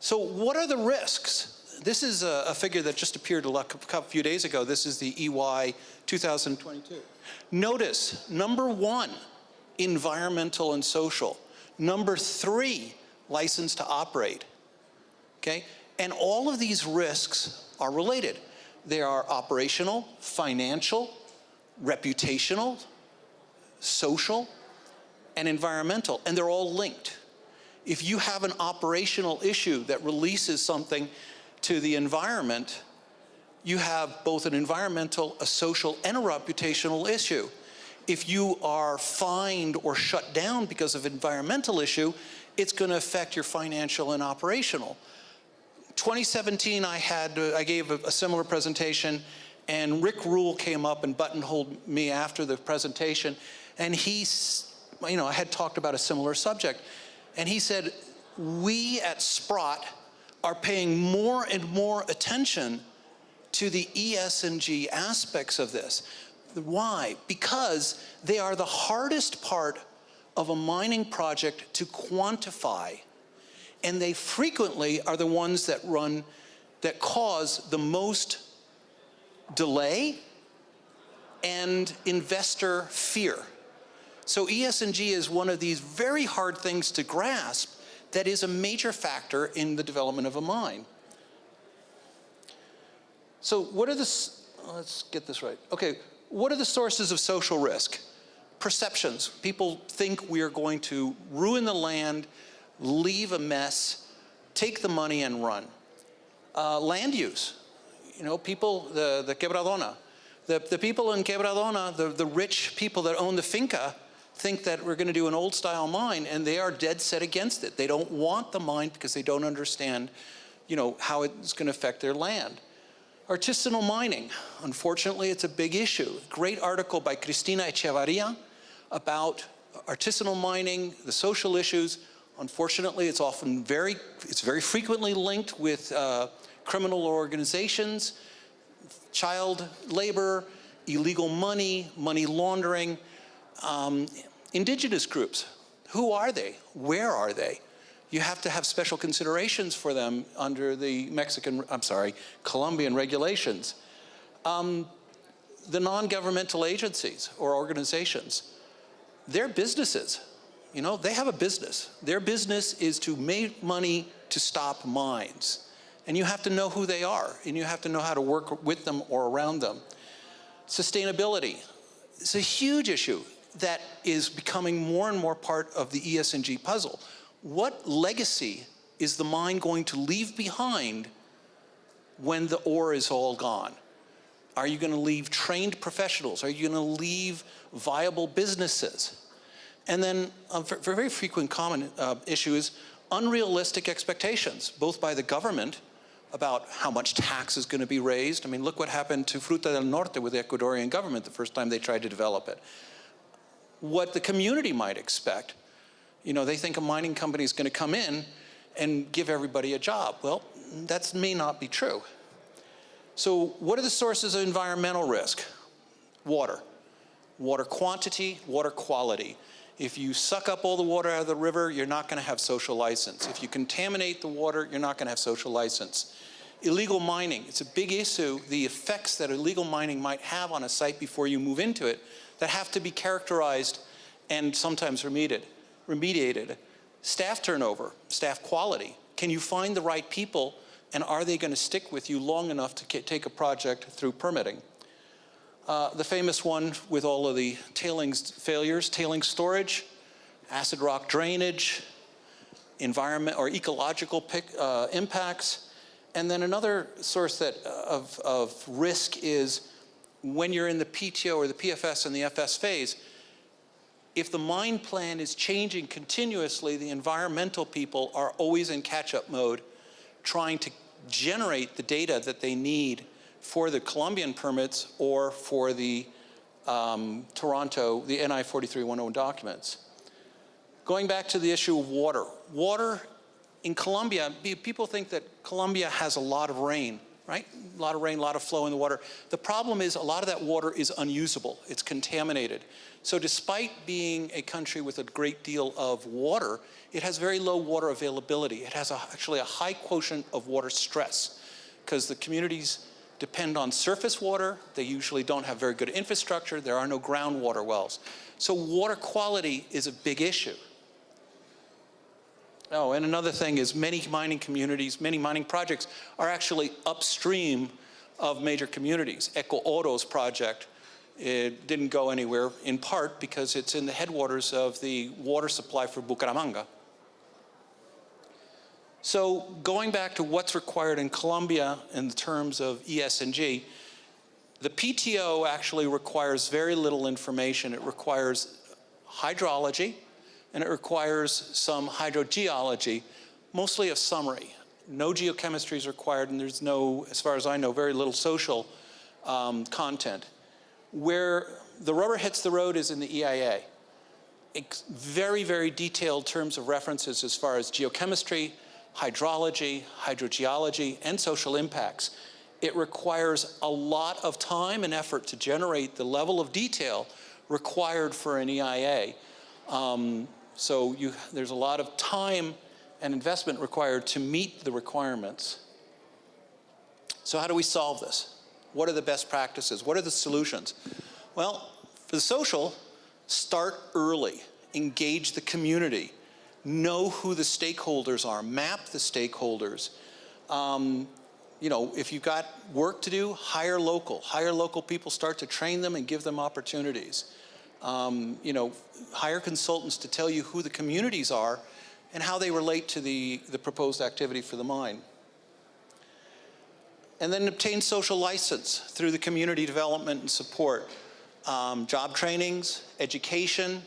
So what are the risks? This is a figure that just appeared a few days ago. This is the EY 2022. Notice, number 1, environmental and social. Number 3, license to operate. Okay? And all of these risks are related. They are operational, financial, reputational, social, and environmental, and they're all linked. If you have an operational issue that releases something to the environment, you have both an environmental, a social, and a reputational issue. If you are fined or shut down because of environmental issue, it's going to affect your financial and operational. 2017, I gave a similar presentation, and Rick Rule came up and buttonholed me after the presentation, and I had talked about a similar subject. And he said, we at Sprott are paying more and more attention to the ESG aspects of this. Why? Because they are the hardest part of a mining project to quantify. And they frequently are the ones that cause the most delay and investor fear. So ESG is one of these very hard things to grasp that is a major factor in the development of a mine. So what are let's get this right. Okay, what are the sources of social risk? Perceptions. People think we are going to ruin the land, leave a mess, take the money and run. Land use. You know, people, the Quebradona. The people in Quebradona, the rich people that own the finca, think that we're going to do an old style mine, and they are dead set against it. They don't want the mine because they don't understand, you know, how it's going to affect their land. Artisanal mining, unfortunately, it's a big issue. Great article by Cristina Echevarria about artisanal mining, the social issues. Unfortunately, it's very frequently linked with criminal organizations, child labor, illegal money, money laundering. Indigenous groups, who are they? Where are they? You have to have special considerations for them under the Colombian regulations. The non-governmental agencies or organizations, they're businesses. You know, they have a business. Their business is to make money to stop mines. And you have to know who they are, and you have to know how to work with them or around them. Sustainability. It's a huge issue that is becoming more and more part of the ESG puzzle. What legacy is the mine going to leave behind when the ore is all gone? Are you going to leave trained professionals? Are you going to leave viable businesses? And then a very frequent common issue is unrealistic expectations, both by the government about how much tax is going to be raised. I mean, look what happened to Fruta del Norte with the Ecuadorian government the first time they tried to develop it. What the community might expect, you know, they think a mining company is going to come in and give everybody a job. Well, that may not be true. So what are the sources of environmental risk? Water. Water quantity, water quality. If you suck up all the water out of the river, you're not going to have social license. If you contaminate the water, you're not going to have social license. Illegal mining, it's a big issue. The effects that illegal mining might have on a site before you move into it that have to be characterized and sometimes remediated. Staff turnover, staff quality. Can you find the right people, and are they going to stick with you long enough to take a project through permitting? The famous one with all of the tailings failures, tailings storage, acid rock drainage, environment or ecological impacts. And then another source of risk is when you're in the PTO or the PFS and the FS phase, if the mine plan is changing continuously, the environmental people are always in catch-up mode, trying to generate the data that they need for the Colombian permits or for the Toronto, the NI 43-101 documents. Going back to the issue of water. Water in Colombia, people think that Colombia has a lot of rain, right? A lot of rain, a lot of flow in the water. The problem is a lot of that water is unusable. It's contaminated. So despite being a country with a great deal of water, it has very low water availability. It has actually a high quotient of water stress because the communities depend on surface water. They usually don't have very good infrastructure. There are no groundwater wells. So water quality is a big issue. Oh, and another thing is many mining communities, many mining projects are actually upstream of major communities. Eco Oro's project, it didn't go anywhere in part because it's in the headwaters of the water supply for Bucaramanga. So going back to what's required in Colombia in terms of ESG, the PTO actually requires very little information. It requires hydrology, and it requires some hydrogeology, mostly a summary. No geochemistry is required, and there's no, as far as I know, very little social content. Where the rubber hits the road is in the EIA. It's very, very detailed terms of references as far as geochemistry, hydrology, hydrogeology, and social impacts. It requires a lot of time and effort to generate the level of detail required for an EIA. So there's a lot of time and investment required to meet the requirements. So how do we solve this? What are the best practices? What are the solutions? Well, for the social, start early, engage the community, know who the stakeholders are, map the stakeholders. You know, if you've got work to do, hire local people, start to train them and give them opportunities. You know, hire consultants to tell you who the communities are and how they relate to the proposed activity for the mine. And then obtain social license through the community development and support. Job trainings, education,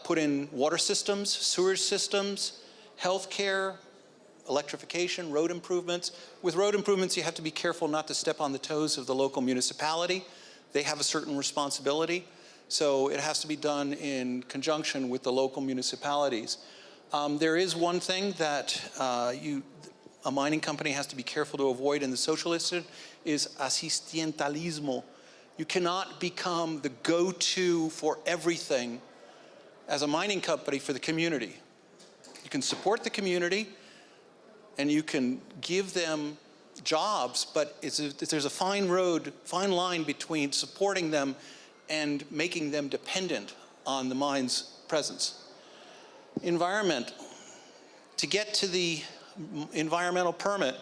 put in water systems, sewage systems, healthcare, electrification, road improvements. With road improvements, you have to be careful not to step on the toes of the local municipality. They have a certain responsibility. So it has to be done in conjunction with the local municipalities. There is one thing that a mining company has to be careful to avoid in the social issue is asistencialismo. You cannot become the go-to for everything as a mining company for the community. You can support the community and you can give them jobs, but there's a fine line between supporting them and making them dependent on the mine's presence. environment, to get to the environmental permit,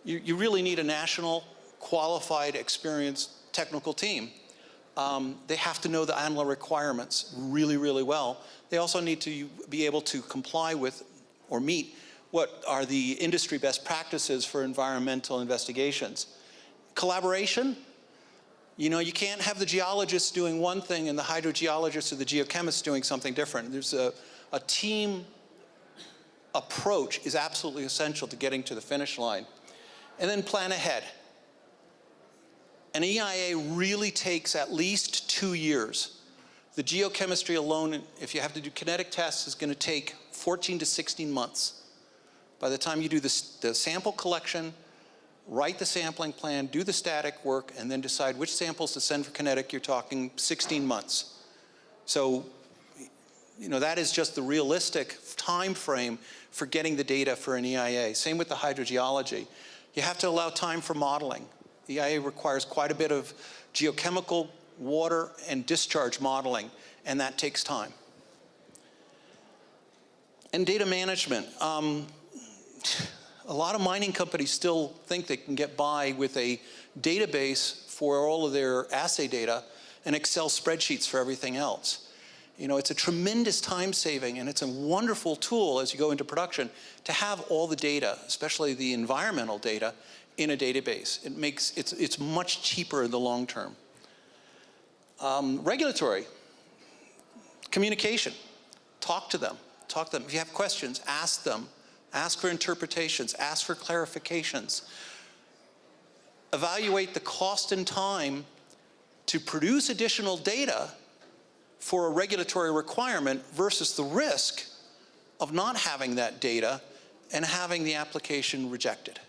you really need a national, qualified, experienced technical team. They have to know the ANLA requirements really, really well. They also need to be able to comply with or meet what are the industry best practices for environmental investigations. Collaboration, you know, you can't have the geologists doing one thing and the hydrogeologists or the geochemists doing something different. There's a team approach is absolutely essential to getting to the finish line. And then plan ahead. An EIA really takes at least 2 years. The geochemistry alone, if you have to do kinetic tests, is going to take 14 to 16 months. By the time you do the sample collection, write the sampling plan, do the static work, and then decide which samples to send for kinetic, you're talking 16 months. So, you know, that is just the realistic time frame for getting the data for an EIA. Same with the hydrogeology. You have to allow time for modeling. The EIA requires quite a bit of geochemical, water, and discharge modeling, and that takes time. And data management. A lot of mining companies still think they can get by with a database for all of their assay data and Excel spreadsheets for everything else. You know, it's a tremendous time saving, and it's a wonderful tool as you go into production to have all the data, especially the environmental data, in a database. It's much cheaper in the long term. Regulatory, communication, talk to them. If you have questions, ask them. Ask for interpretations, ask for clarifications. Evaluate the cost and time to produce additional data for a regulatory requirement versus the risk of not having that data and having the application rejected.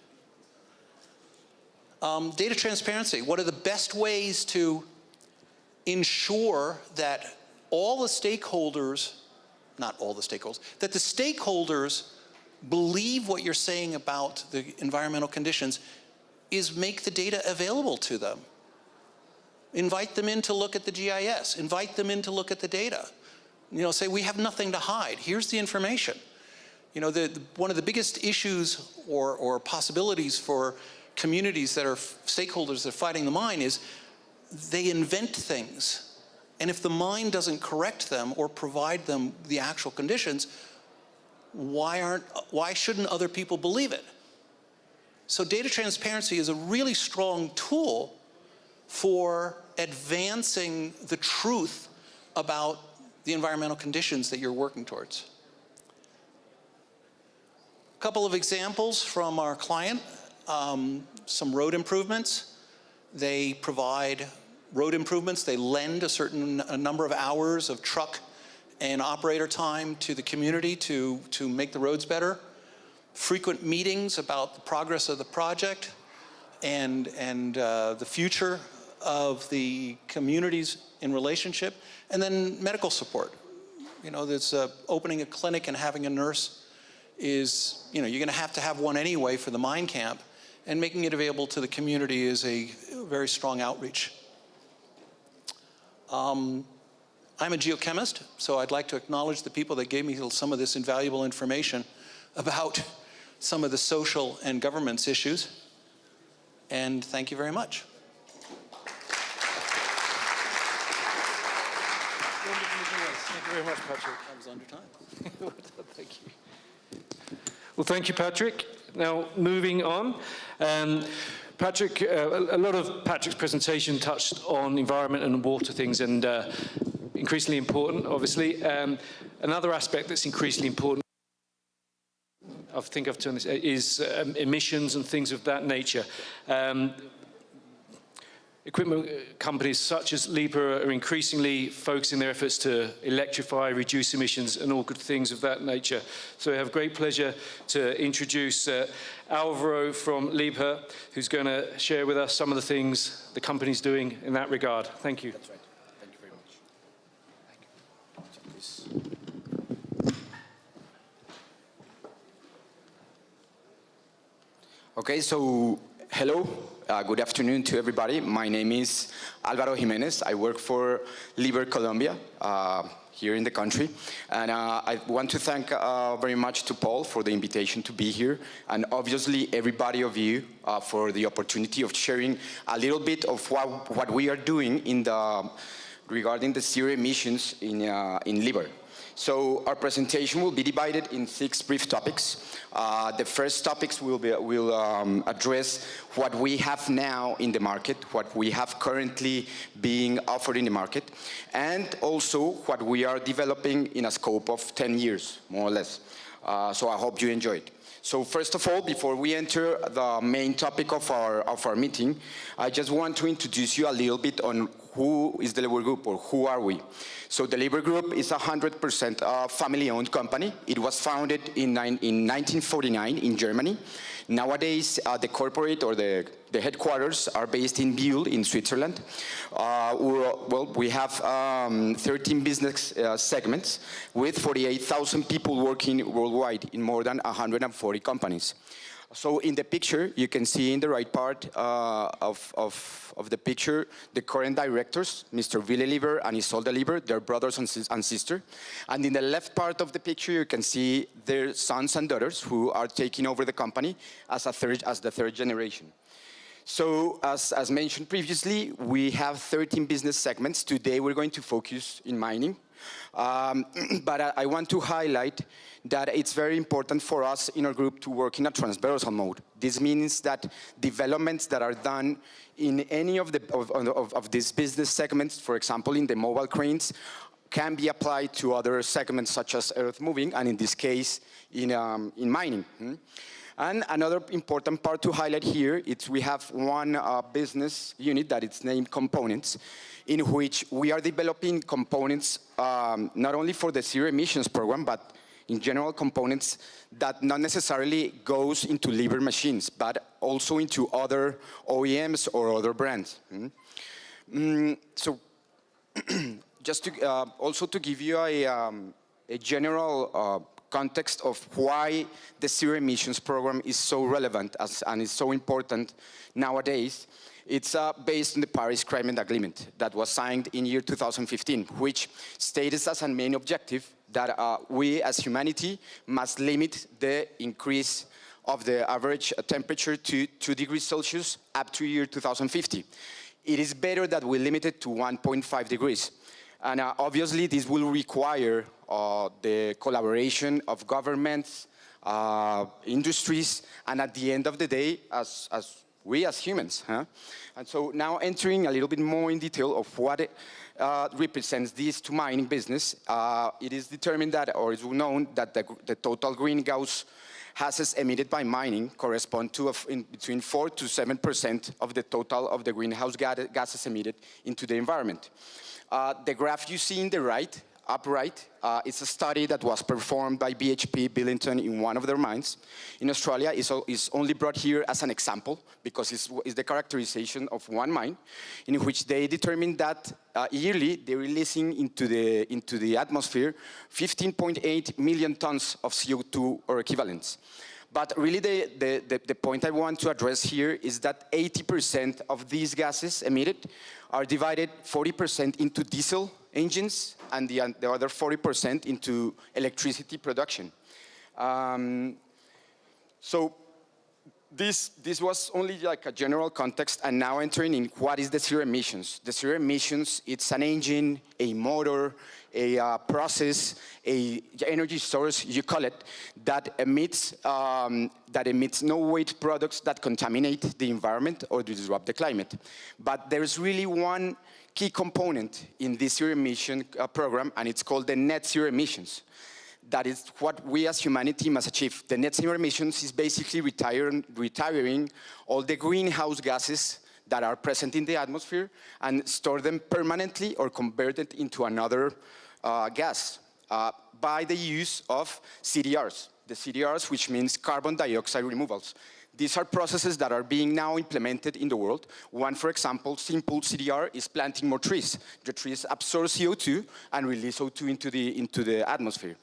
Data transparency. What are the best ways to ensure that all the stakeholders, not all the stakeholders, that the stakeholders believe what you're saying about the environmental conditions is make the data available to them. Invite them in to look at the GIS. Invite them in to look at the data. You know, say, we have nothing to hide. Here's the information. You know, one of the biggest issues or possibilities for communities that are stakeholders that are fighting the mine is they invent things. And if the mine doesn't correct them or provide them the actual conditions, why shouldn't other people believe it? So data transparency is a really strong tool for advancing the truth about the environmental conditions that you're working towards. A couple of examples from our client, some road improvements. They provide road improvements. They lend a number of hours of truck and operator time to the community to make the roads better. Frequent meetings about the progress of the project and the future of the communities in relationship. And then medical support. You know, there's opening a clinic and having a nurse is, you know, you're going to have one anyway for the mine camp, and making it available to the community is a very strong outreach. I'm a geochemist, so I'd like to acknowledge the people that gave me some of this invaluable information about some of the social and governance issues. And thank you very much.
Thank you very much, Patrick.
I was under time.
Thank you. Well, thank you, Patrick. Now, moving on. Patrick, a lot of Patrick's presentation touched on environment and water things, and increasingly important, obviously. Another aspect that's increasingly important, I think I've turned this, is emissions and things of that nature. Equipment companies such as Libra are increasingly focusing their efforts to electrify, reduce emissions, and all good things of that nature. So I have great pleasure to introduce Alvaro from Libra, who's going to share with us some of the things the company's doing in that regard. Thank you.
That's right. Thank you very much. Thank you. Okay, so hello. Good afternoon to everybody. My name is Alvaro Jimenez. I work for Libra Colombia here in the country. And I want to thank very much to Paul for the invitation to be here, and obviously everybody of you for the opportunity of sharing a little bit of what we are doing in regarding the zero emissions in Liber. So our presentation will be divided in 6 brief topics. The first topics will address what we have now in the market, what we have currently being offered in the market, and also what we are developing in a scope of 10 years, more or less. So I hope you enjoy it. So first of all, before we enter the main topic of our meeting, I just want to introduce you a little bit on who is the Liber Group, or who are we. So the Liber Group is a 100% family-owned company. It was founded in 1949 in Germany. Nowadays, the corporate or the headquarters are based in Biel in Switzerland. We have 13 business segments with 48,000 people working worldwide in more than 140 companies. So in the picture, you can see in the right part of the picture, the current directors, Mr. Ville Liber and Isolde Liber, they're brothers and sisters. And in the left part of the picture, you can see their sons and daughters who are taking over the company as the third generation. So as mentioned previously, we have 13 business segments. Today, we're going to focus in mining. But I want to highlight that it's very important for us in our group to work in a transversal mode. This means that developments that are done in any of these business segments, for example, in the mobile cranes, can be applied to other segments such as earth moving, and in this case, in mining. And another important part to highlight here is we have one business unit that is named Components, in which we are developing components not only for the zero emissions program, but in general components that not necessarily goes into Liber machines, but also into other OEMs or other brands. So just to, also to give you a general context of why the zero emissions program is so relevant and is so important nowadays, it's based on the Paris Climate Agreement that was signed in year 2015, which stated as a main objective that we as humanity must limit the increase of the average temperature to 2 degrees Celsius up to year 2050. It is better that we limit it to 1.5 degrees. And obviously this will require the collaboration of governments, industries, and at the end of the day, we as humans. And so now entering a little bit more in detail of what represents this to mining business, it is determined that, or is known that the total greenhouse gases emitted by mining correspond to between 4 to 7% of the total of the greenhouse gases emitted into the environment. The graph you see in the right, upright, it's a study that was performed by BHP Billington in one of their mines. In Australia, is only brought here as an example because it's the characterization of one mine in which they determined that yearly they're releasing into the atmosphere 15.8 million tons of CO2 or equivalents. But really the point I want to address here is that 80% of these gases emitted are divided 40% into diesel engines and the other 40% into electricity production. So this was only like a general context, and now entering in what is the zero emissions. The zero emissions, it's an engine, a motor, a process, a energy source, you call it, that emits no waste products that contaminate the environment or disrupt the climate. But there's really one key component in this zero emission program, and it's called the net zero emissions. That is what we as humanity must achieve. The net zero emissions is basically retiring all the greenhouse gases that are present in the atmosphere and store them permanently or convert it into another gas by the use of CDRs. The CDRs, which means carbon dioxide removals. These are processes that are being now implemented in the world. One, for example, simple CDR is planting more trees. The trees absorb CO2 and release O2 into the atmosphere.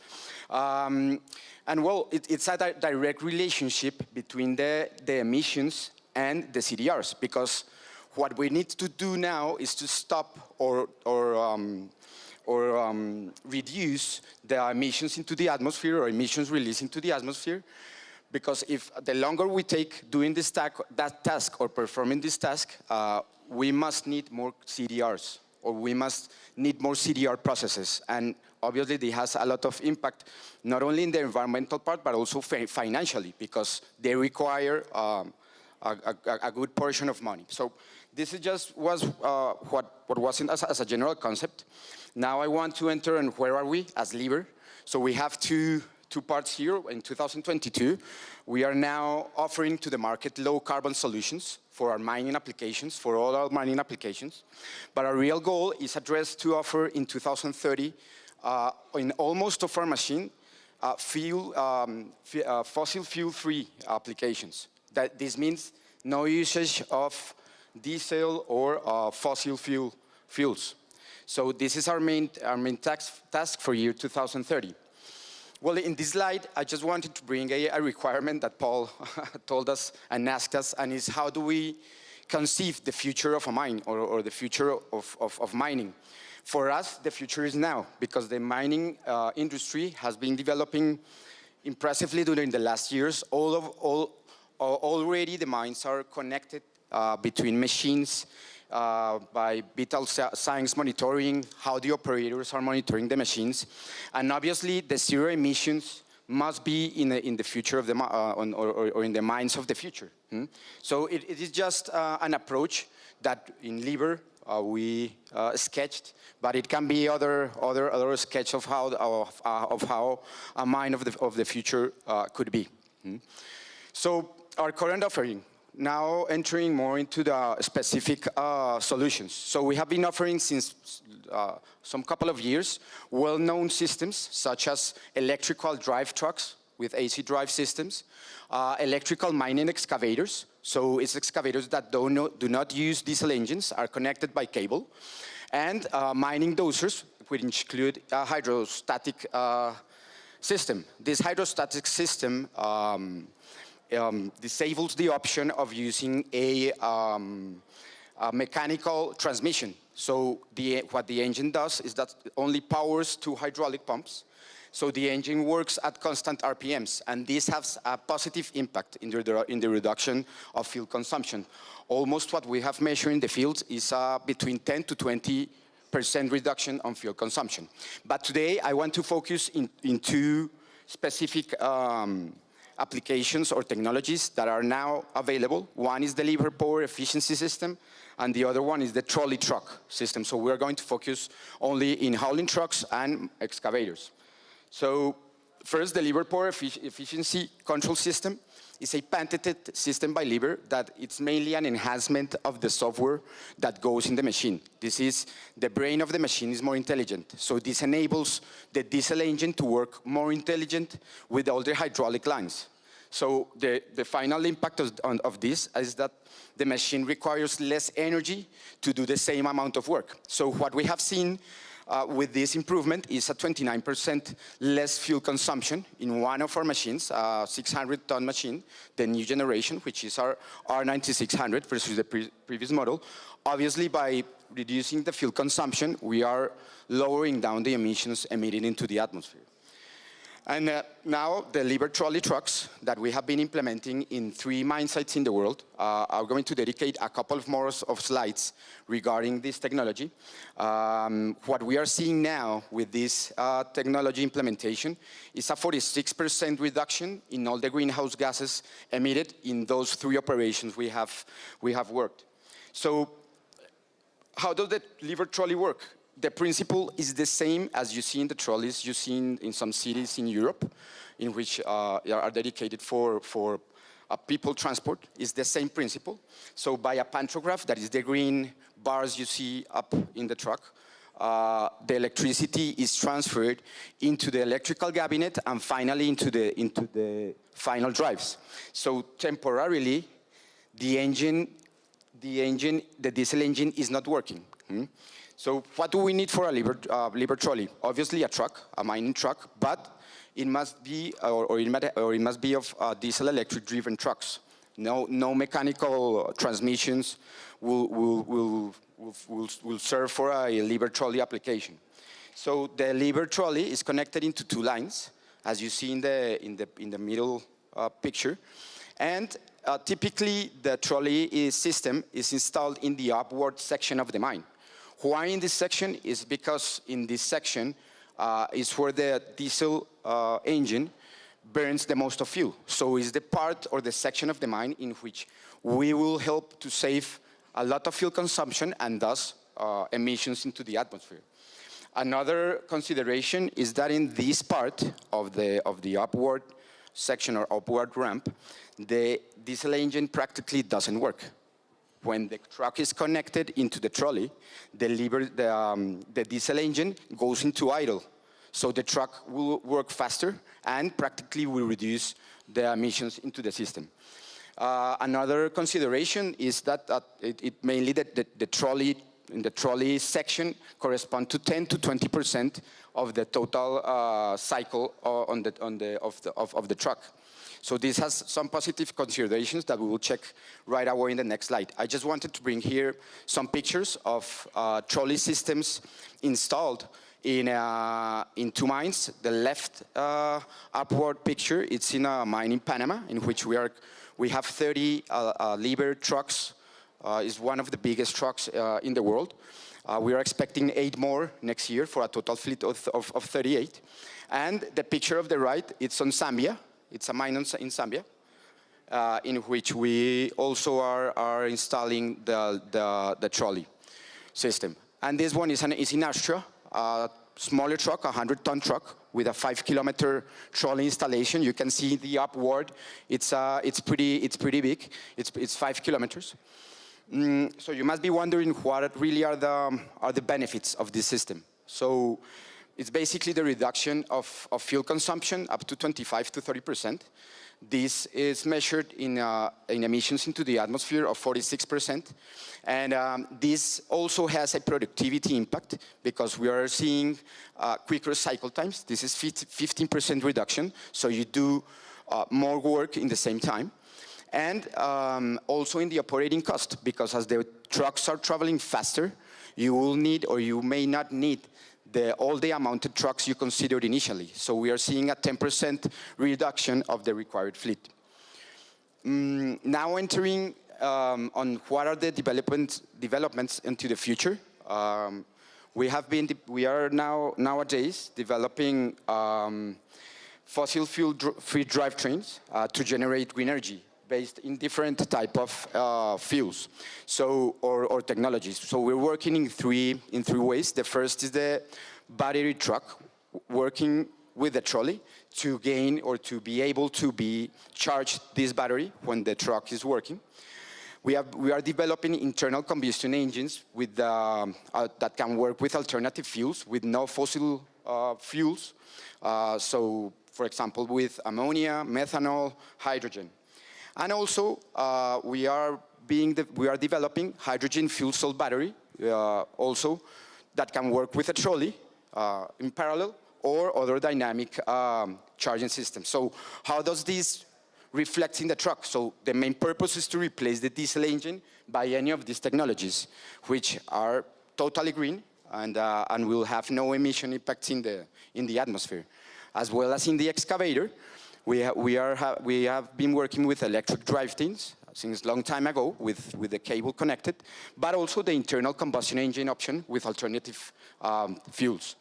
And well, it's a direct relationship between the emissions and the CDRs, because what we need to do now is to stop or reduce the emissions into the atmosphere or emissions released into the atmosphere. Because if the longer we take doing this that task or performing this task, we must need more CDRs, or we must need more CDR processes. And obviously, this has a lot of impact, not only in the environmental part, but also financially, because they require a good portion of money. So this is just was what was as a general concept. Now I want to enter on where are we as Liber. So we have two parts here. In 2022, we are now offering to the market low carbon solutions for our mining applications, for all our mining applications. But our real goal is addressed to offer in 2030 in almost of our machine fossil fuel-free applications. This means no usage of diesel or fossil fuels. So this is our main task for year 2030. Well, in this slide, I just wanted to bring a requirement that Paul told us and asked us, and is how do we conceive the future of a mine or the future of mining? For us, the future is now, because the mining industry has been developing impressively during the last years. Already the mines are connected between machines by vital signs monitoring, how the operators are monitoring the machines. And obviously, the zero emissions must be in the future of the or in the mines of the future. So it is just an approach that in Liber we sketched, but it can be other sketch of how a mine of the future could be. So our current offering, now entering more into the specific solutions. So we have been offering since some couple of years well-known systems such as electrical drive trucks with AC drive systems, electrical mining excavators. So it's excavators that do not use diesel engines, are connected by cable, and mining dozers, which include a hydrostatic system. This hydrostatic system disables the option of using a mechanical transmission. So what the engine does is that it only powers two hydraulic pumps. So the engine works at constant RPMs, and this has a positive impact in the reduction of fuel consumption. Almost what we have measured in the field is between 10 to 20% reduction on fuel consumption. But today I want to focus in two specific applications or technologies that are now available. One is the Liber Power Efficiency System, and the other one is the trolley truck system. So we're going to focus only in hauling trucks and excavators. So first, the Liber Power Efficiency Control System is a patented system by Liber that it's mainly an enhancement of the software that goes in the machine. This is the brain of the machine is more intelligent. So this enables the diesel engine to work more intelligent with all the hydraulic lines. So the final impact of this is that the machine requires less energy to do the same amount of work. So what we have seen with this improvement is a 29% less fuel consumption in one of our machines, 600-ton machine, the new generation, which is our R9600 versus the previous model. Obviously, by reducing the fuel consumption, we are lowering down the emissions emitted into the atmosphere. And now the Liber trolley trucks that we have been implementing in 3 mine sites in the world, are going to dedicate a couple of more of slides regarding this technology. What we are seeing now with this technology implementation is a 46% reduction in all the greenhouse gases emitted in those 3 operations we have worked. So how does the Liber trolley work? The principle is the same as you see in the trolleys you see in some cities in Europe, in which are dedicated for people transport. It's the same principle. So by a pantograph, that is the green bars you see up in the truck, the electricity is transferred into the electrical cabinet and finally into the final drives. So temporarily, the diesel engine is not working. So what do we need for a Liber trolley? Obviously a truck, a mining truck, but it must be, or it must be of diesel electric driven trucks. No mechanical transmissions will serve for a Liber trolley application. So the lever trolley is connected into two lines, as you see in the middle picture. And typically, the trolley system is installed in the upward section of the mine. Why in this section? Is because in this section is where the diesel engine burns the most of fuel. So it's the part or the section of the mine in which we will help to save a lot of fuel consumption and thus emissions into the atmosphere. Another consideration is that in this part of the upward section or upward ramp, the diesel engine practically doesn't work. When the truck is connected into the trolley, the diesel engine goes into idle. So the truck will work faster and practically will reduce the emissions into the system. Another consideration is that mainly the trolley in the trolley section correspond to 10 to 20% of the total cycle of the truck. So this has some positive considerations that we will check right away in the next slide. I just wanted to bring here some pictures of trolley systems installed in two mines. The left upward picture, it's in a mine in Panama, in which we have 30 lever trucks. Is one of the biggest trucks in the world. We are expecting 8 more next year for a total fleet of 38. And the picture of the right, it's on Zambia. It's a mine in Zambia, in which we also are installing the trolley system. And this one is in Austria, a smaller truck, a 100-ton truck with a 5-kilometer trolley installation. You can see the upward. It's pretty big. It's 5 kilometers. So you must be wondering what really are the benefits of this system. So it's basically the reduction of fuel consumption up to 25 to 30%. This is measured in emissions into the atmosphere of 46%. And this also has a productivity impact because we are seeing quicker cycle times. This is 15% reduction, so you do more work in the same time. And also in the operating cost, because as the trucks are traveling faster, you will need or you may not need all the amount of trucks you considered initially. So we are seeing a 10% reduction of the required fleet. Now entering on what are the developments into the future. We are nowadays developing fossil fuel-free drivetrains to generate green energy based in different type of fuels, or technologies. So we're working in three ways. The first is the battery truck, working with the trolley to gain or to be able to be charged this battery when the truck is working. We are developing internal combustion engines with that can work with alternative fuels, with no fossil fuels. So, for example, with ammonia, methanol, hydrogen. And also, we are developing hydrogen fuel cell battery, also, that can work with a trolley in parallel, or other dynamic charging systems. So how does this reflect in the truck? So the main purpose is to replace the diesel engine by any of these technologies, which are totally green and will have no emission impacts in the atmosphere. As well as in the excavator, we have been working with electric drivetrains since a long time ago with the cable connected, but also the internal combustion engine option with alternative fuels.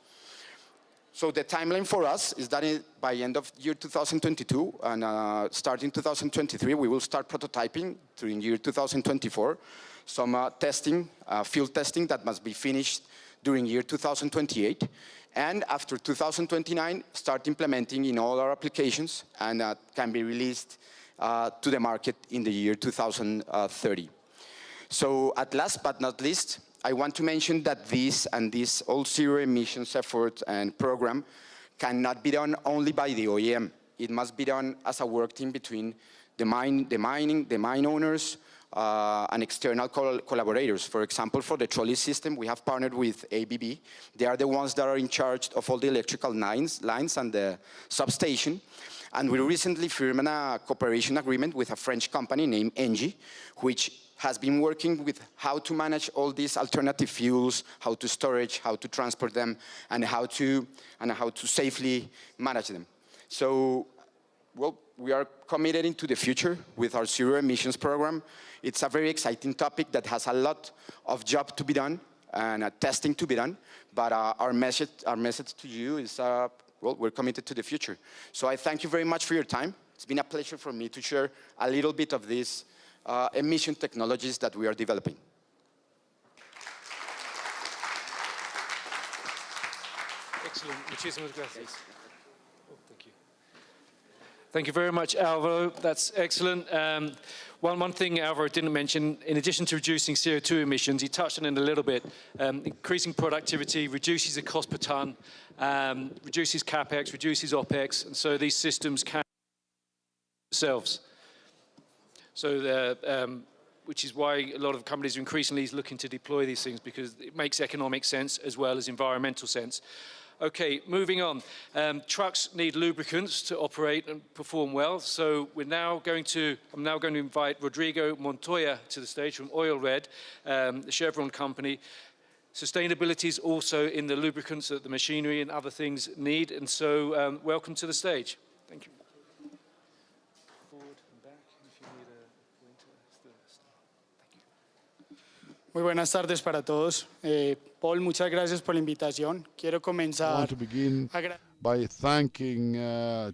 So the timeline for us is that by end of year 2022 and starting 2023, we will start prototyping during year 2024. Some testing, field testing that must be finished during year 2028. And after 2029, start implementing in all our applications and can be released to the market in the year 2030. So at last but not least, I want to mention that this all zero emissions effort and program cannot be done only by the OEM. It must be done as a work team between the mine owners, and external collaborators. For example, for the trolley system, we have partnered with ABB. They are the ones that are in charge of all the electrical lines and the substation. And we recently firmed a cooperation agreement with a French company named Engie, which has been working with how to manage all these alternative fuels, how to storage, how to transport them, and how to safely manage them. So, well, we are committed into the future with our zero emissions program. It's a very exciting topic that has a lot of job to be done and testing to be done. But our message to you is, well, we're committed to the future. So I thank you very much for your time. It's been a pleasure for me to share a little bit of these emission technologies that we are developing.
Excellent. Muchísimas gracias. Oh, thank you. Thank you very much, Alvaro. That's excellent. One thing Alvaro didn't mention, in addition to reducing CO2 emissions, he touched on it a little bit, increasing productivity, reduces the cost per ton, reduces CapEx, reduces OpEx, and so these systems can themselves. So, which is why a lot of companies are increasingly looking to deploy these things, because it makes economic sense as well as environmental sense. Okay, moving on. Trucks need lubricants to operate and perform well. So I'm now going to invite Rodrigo Montoya to the stage from Oil Red, the Chevron company. Sustainability is also in the lubricants that the machinery and other things need. And so welcome to the stage. Thank you. Forward and back, if you need a pointer.
Muy buenas tardes para todos. Paul, muchas gracias por la invitación. Quiero comenzar.
I want to begin by thanking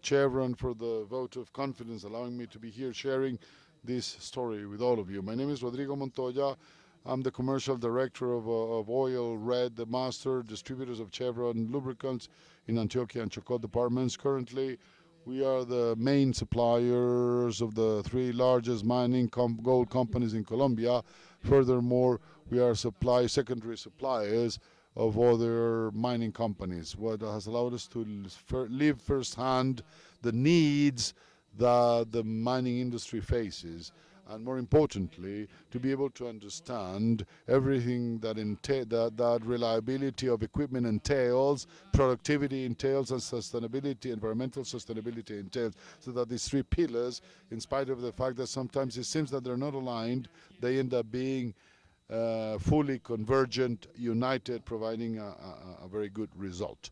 Chevron for the vote of confidence, allowing me to be here sharing this story with all of you. My name is Rodrigo Montoya. I'm the commercial director of Oil Red, the master distributors of Chevron lubricants in Antioquia and Chocó departments. Currently, we are the main suppliers of the three largest mining gold companies in Colombia. Furthermore, we are secondary suppliers of other mining companies, what has allowed us to live firsthand the needs that the mining industry faces, and more importantly, to be able to understand everything that that reliability of equipment entails, productivity entails, and sustainability, environmental sustainability entails, so that these three pillars, in spite of the fact that sometimes it seems that they're not aligned, they end up being fully convergent, united, providing a very good result.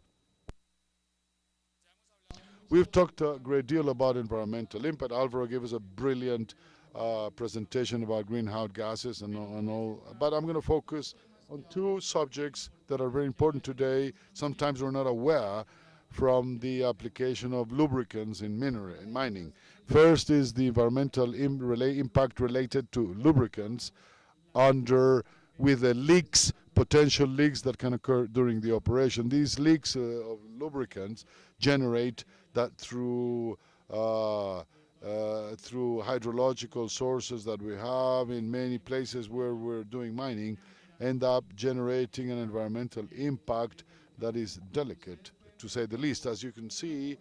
We've talked a great deal about environmental impact. Alvaro gave us a brilliant presentation about greenhouse gases and all, but I'm going to focus on two subjects that are very important today. Sometimes we're not aware from the application of lubricants in mining. First is the environmental impact related to lubricants with the leaks, potential leaks that can occur during the operation. These leaks of lubricants generate that through hydrological sources that we have in many places where we're doing mining, end up generating an environmental impact that is delicate, to say the least. As you can see,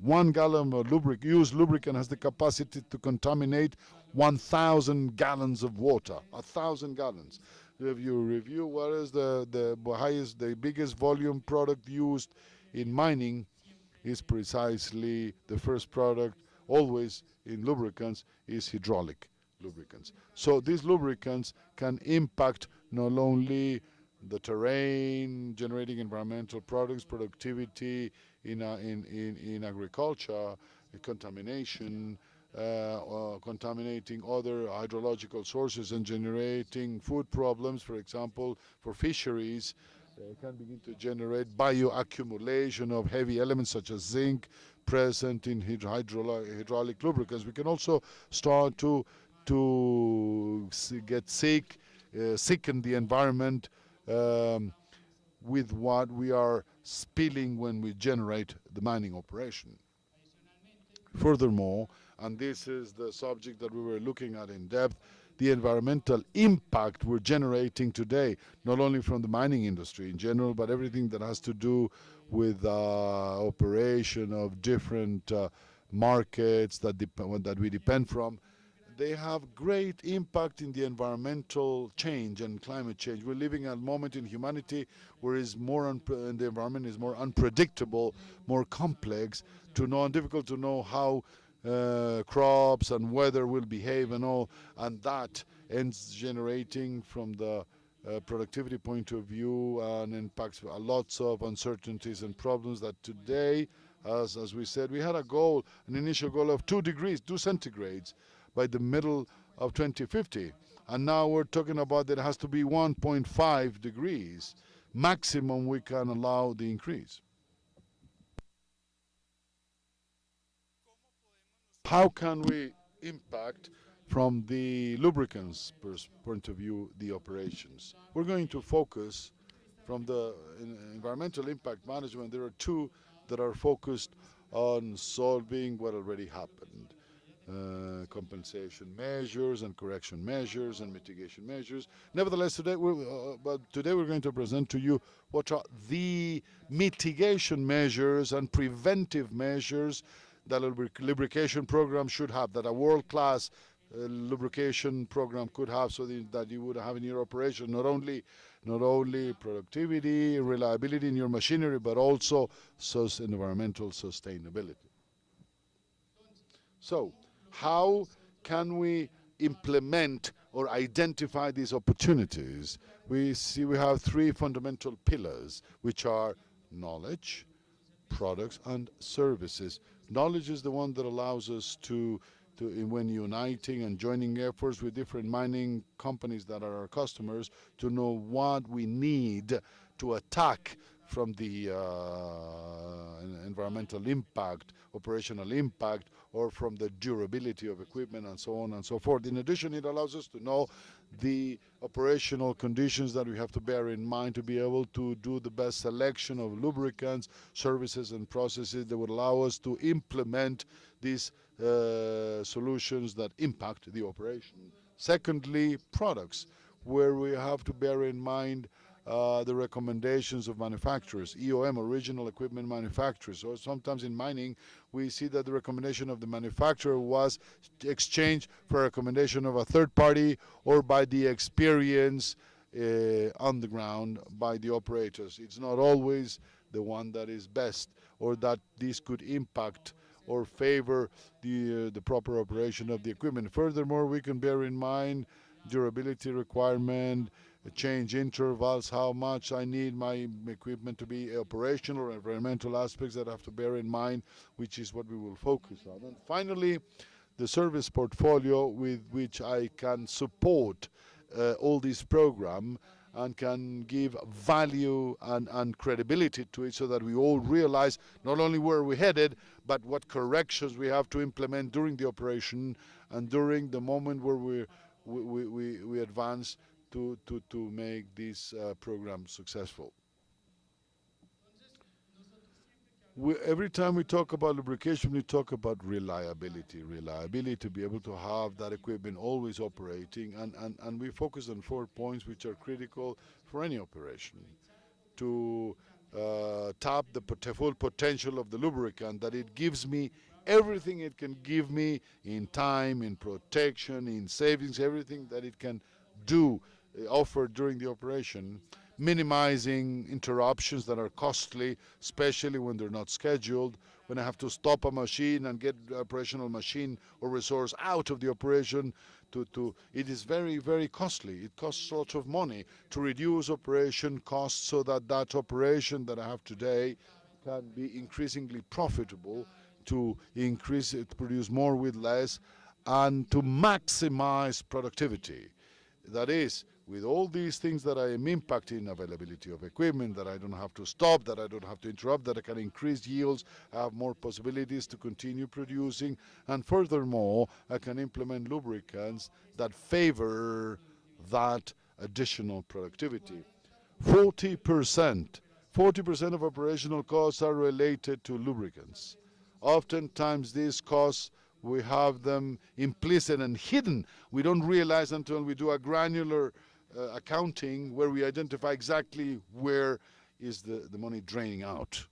1 gallon of used lubricant has the capacity to contaminate 1,000 gallons of water. 1,000 gallons. If you review what is the biggest volume product used in mining, is precisely the first product always in lubricants is hydraulic lubricants. So these lubricants can impact not only the terrain, generating environmental products, productivity in agriculture, contamination, contaminating other hydrological sources and generating food problems, for example, for fisheries. Can begin to generate bioaccumulation of heavy elements such as zinc present in hydraulic lubricants. We can also start to get sicken the environment with what we are spilling when we generate the mining operation. Furthermore, and this is the subject that we were looking at in depth, the environmental impact we're generating today, not only from the mining industry in general, but everything that has to do with operation of different markets that we depend from. they have great impact in the environmental change and climate change. We're living at a moment in humanity where the environment is more unpredictable, more complex to know, and difficult to know how crops and weather will behave and all, and that ends generating from the productivity point of view and impacts lots of uncertainties and problems that today, as we said, we had a goal, an initial goal of 2 degrees, 2 centigrades by the middle of 2050. And now we're talking about that it has to be 1.5 degrees maximum we can allow the increase. How can we impact from the lubricants point of view the operations? We're going to focus from the environmental impact management. There are 2 that are focused on solving what already happened. Compensation measures and correction measures and mitigation measures. Nevertheless, today we're going to present to you what are the mitigation measures and preventive measures that a lubrication program should have, that a world-class lubrication program could have, so that you would have in your operation not only productivity, reliability in your machinery, but also environmental sustainability. So, how can we implement or identify these opportunities? We have 3 fundamental pillars, which are knowledge, products, and services. Knowledge is the one that allows us to when uniting and joining efforts with different mining companies that are our customers, to know what we need to attack from the environmental impact, operational impact, or from the durability of equipment, and so on and so forth. In addition, it allows us to know the operational conditions that we have to bear in mind to be able to do the best selection of lubricants, services, and processes that would allow us to implement these solutions that impact the operation. Secondly, products, where we have to bear in mind the recommendations of manufacturers, EOM, original equipment manufacturers. So sometimes in mining, we see that the recommendation of the manufacturer was exchanged for a recommendation of a third party or by the experience on the ground by the operators. It's not always the one that is best, or that this could impact or favor the proper operation of the equipment. Furthermore, we can bear in mind durability requirement, change intervals, how much I need my equipment to be operational, or environmental aspects that I have to bear in mind, which is what we will focus on. And finally, the service portfolio with which I can support all this program and can give value and credibility to it, so that we all realize not only where we're headed, but what corrections we have to implement during the operation and during the moment where we advance to make this program successful. Every time we talk about lubrication, we talk about reliability. Reliability to be able to have that equipment always operating, and we focus on 4 points which are critical for any operation. To tap the full potential of the lubricant, that it gives me everything it can give me in time, in protection, in savings, everything that it can do, offer during the operation. Minimizing interruptions that are costly, especially when they're not scheduled, when I have to stop a machine and get operational machine or resource out of the operation. It is very, very costly. It costs a lot of money to reduce operation costs, so that that operation that I have today can be increasingly profitable, to increase it, produce more with less, and to maximize productivity. That is, with all these things that I am impacting, availability of equipment, that I don't have to stop, that I don't have to interrupt, that I can increase yields, I have more possibilities to continue producing, and furthermore, I can implement lubricants that favor that additional productivity. 40% of operational costs are related to lubricants. Oftentimes these costs, we have them implicit and hidden. We don't realize until we do a granular accounting, where we identify exactly where is the money draining out.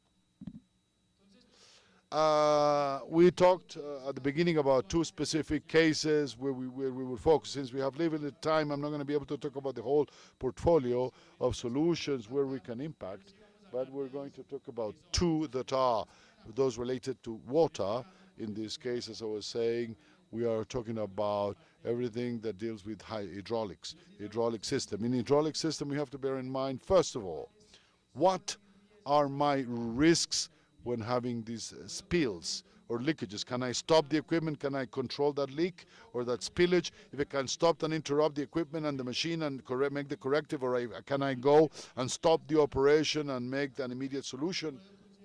We talked at the beginning about two specific cases where we would focus. Since we have limited time, I'm not going to be able to talk about the whole portfolio of solutions where we can impact, but we're going to talk about two that are those related to water. In this case, as I was saying, we are talking about everything that deals with hydraulic system. In hydraulic system, we have to bear in mind, first of all, what are my risks when having these spills or leakages? Can I stop the equipment? Can I control that leak or that spillage? If I can stop and interrupt the equipment and the machine and make the corrective, or can I go and stop the operation and make an immediate solution?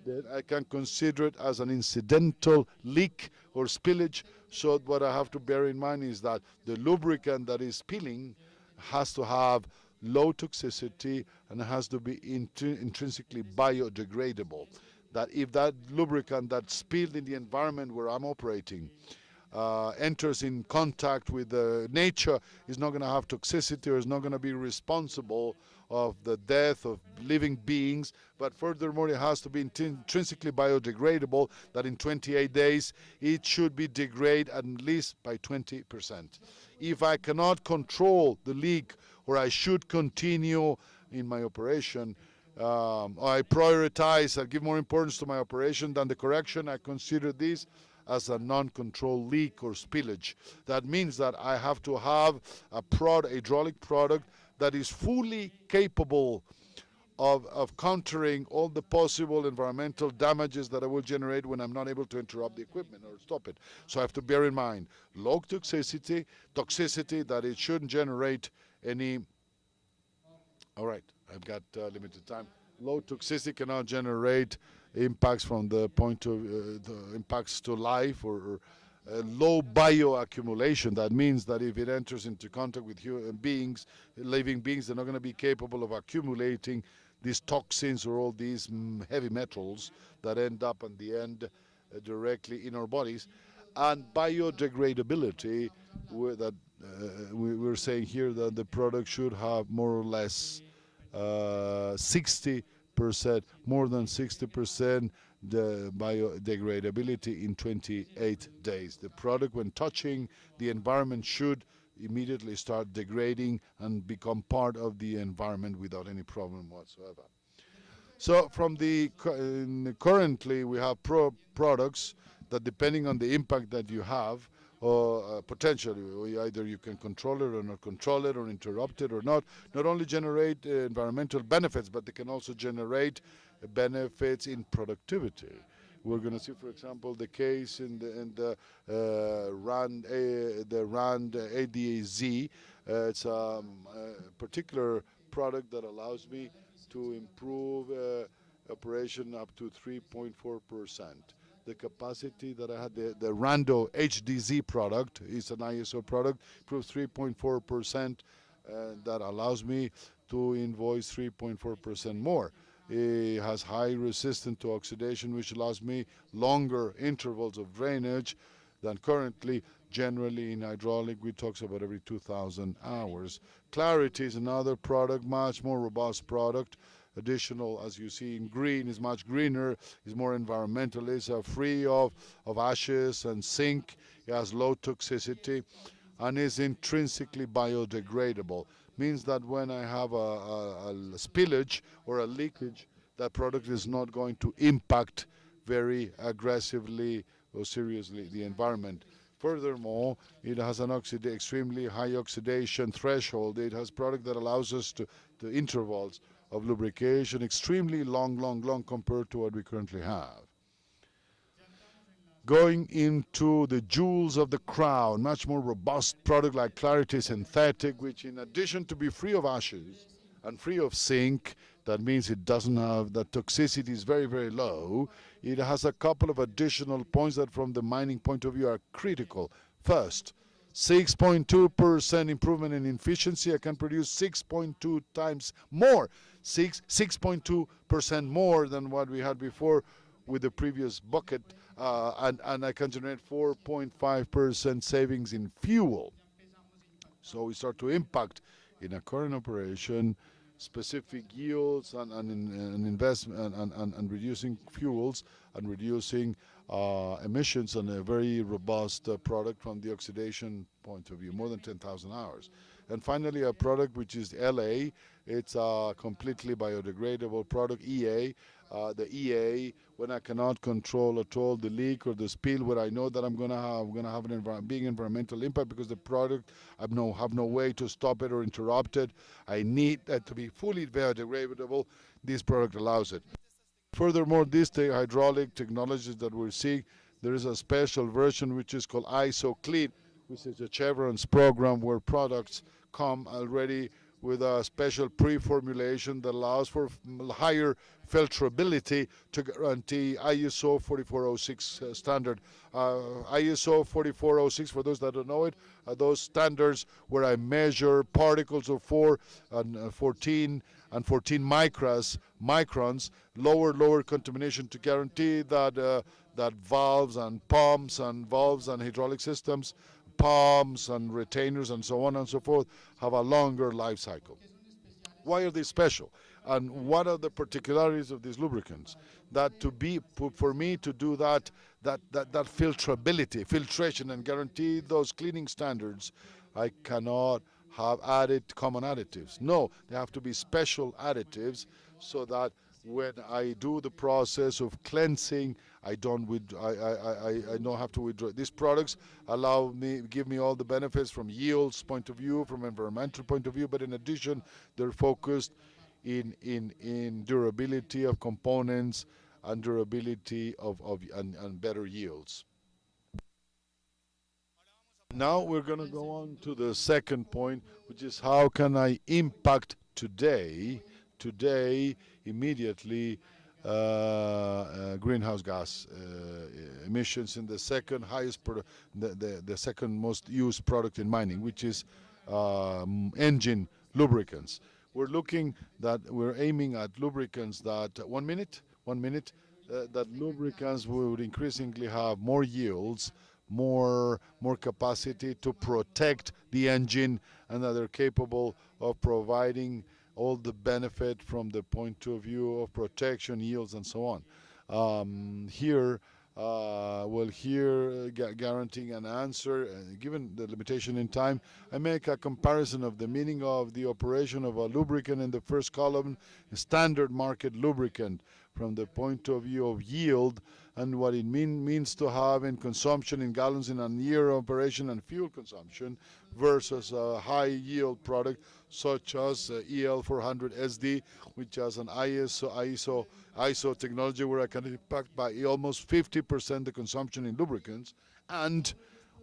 Then I can consider it as an incidental leak or spillage. So what I have to bear in mind is that the lubricant that is spilling has to have low toxicity and has to be intrinsically biodegradable. That if that lubricant that's spilled in the environment where I'm operating enters in contact with nature, is not going to have toxicity or is not going to be responsible of the death of living beings, but furthermore it has to be intrinsically biodegradable, that in 28 days it should be degraded at least by 20%. If I cannot control the leak, or I should continue in my operation, I prioritize, I give more importance to my operation than the correction, I consider this as a non-controlled leak or spillage. That means that I have to have a hydraulic product that is fully capable of countering all the possible environmental damages that I will generate when I'm not able to interrupt the equipment or stop it. So I have to bear in mind low toxicity that it shouldn't generate any. All right, I've got limited time. Low toxicity cannot generate impacts from the point of the impacts to life, or low bioaccumulation. That means that if it enters into contact with human beings, living beings, they're not going to be capable of accumulating these toxins or all these heavy metals that end up in the end directly in our bodies. And biodegradability, we're saying here that the product should have more or less 60%, more than 60% the biodegradability in 28 days. The product, when touching the environment, should immediately start degrading and become part of the environment without any problem whatsoever. So from currently we have products that, depending on the impact that you have, or potentially either you can control it or not control it, or interrupt it or not only generate environmental benefits, but they can also generate benefits in productivity. We're going to see, for example, the case in the RAND ADAZ. It's a particular product that allows me to improve operation up to 3.4%. The capacity that I had, the Rando HDZ product is an ISO product, improves 3.4%, that allows me to invoice 3.4% more. It has high resistance to oxidation, which allows me longer intervals of drainage than currently. Generally in hydraulic, we talk about every 2,000 hours. Clarity is another product, much more robust product. Additional, as you see in green, is much greener, is more environmentalist, free of ashes and zinc. It has low toxicity and is intrinsically biodegradable. Means that when I have a spillage or a leakage, that product is not going to impact very aggressively or seriously the environment. Furthermore, it has an extremely high oxidation threshold. It has product that allows us to intervals of lubrication extremely long compared to what we currently have. Going into the jewels of the crown, much more robust product like Clarity Synthetic, which in addition to be free of ashes and free of zinc, that means it doesn't have, the toxicity is very, very low. It has a couple of additional points that from the mining point of view are critical. First, 6.2% improvement in efficiency. I can produce 6.2 times more, 6.2% more than what we had before with the previous bucket, and I can generate 4.5% savings in fuel. So we start to impact in a current operation specific yields and investment and reducing fuels and reducing emissions on a very robust product from the oxidation point of view, more than 10,000 hours. And finally, a product which is LA. It's a completely biodegradable product, EA. The EA, when I cannot control at all the leak or the spill, where I know that I'm gonna have an big environmental impact because the product have no way to stop it or interrupt it. I need that to be fully biodegradable. This product allows it. Furthermore, these hydraulic technologies that we're seeing, there is a special version which is called ISO Clean, which is a Chevron's program where products come already with a special pre-formulation that allows for higher filtrability to guarantee ISO 4406 standard. ISO 4406, for those that don't know it, are those standards where I measure particles of 4 and 14 microns, lower contamination to guarantee that that valves and pumps and hydraulic systems, pumps and retainers and so on and so forth have a longer life cycle. Why are they special? And what are the particularities of these lubricants? That for me to do that filtration and guarantee those cleaning standards, I cannot have added common additives. No, they have to be special additives so that when I do the process of cleansing, I don't have to withdraw. These products give me all the benefits from yields point of view, from environmental point of view, but in addition, they're focused in durability of components and durability and better yields. Now we're going to go on to the second point, which is how can I impact today immediately greenhouse gas emissions in the second highest the second most used product in mining, which is engine lubricants. We're aiming at lubricants that that lubricants would increasingly have more yields, more capacity to protect the engine, and that they're capable of providing all the benefit from the point of view of protection, yields, and so on. Guaranteeing an answer, given the limitation in time, I make a comparison of the meaning of the operation of a lubricant in the first column, a standard market lubricant, from the point of view of yield and what it means to have in consumption in gallons in a year operation and fuel consumption, versus a high yield product such as EL400SD, which has an ISO technology where I can impact by almost 50% the consumption in lubricants, and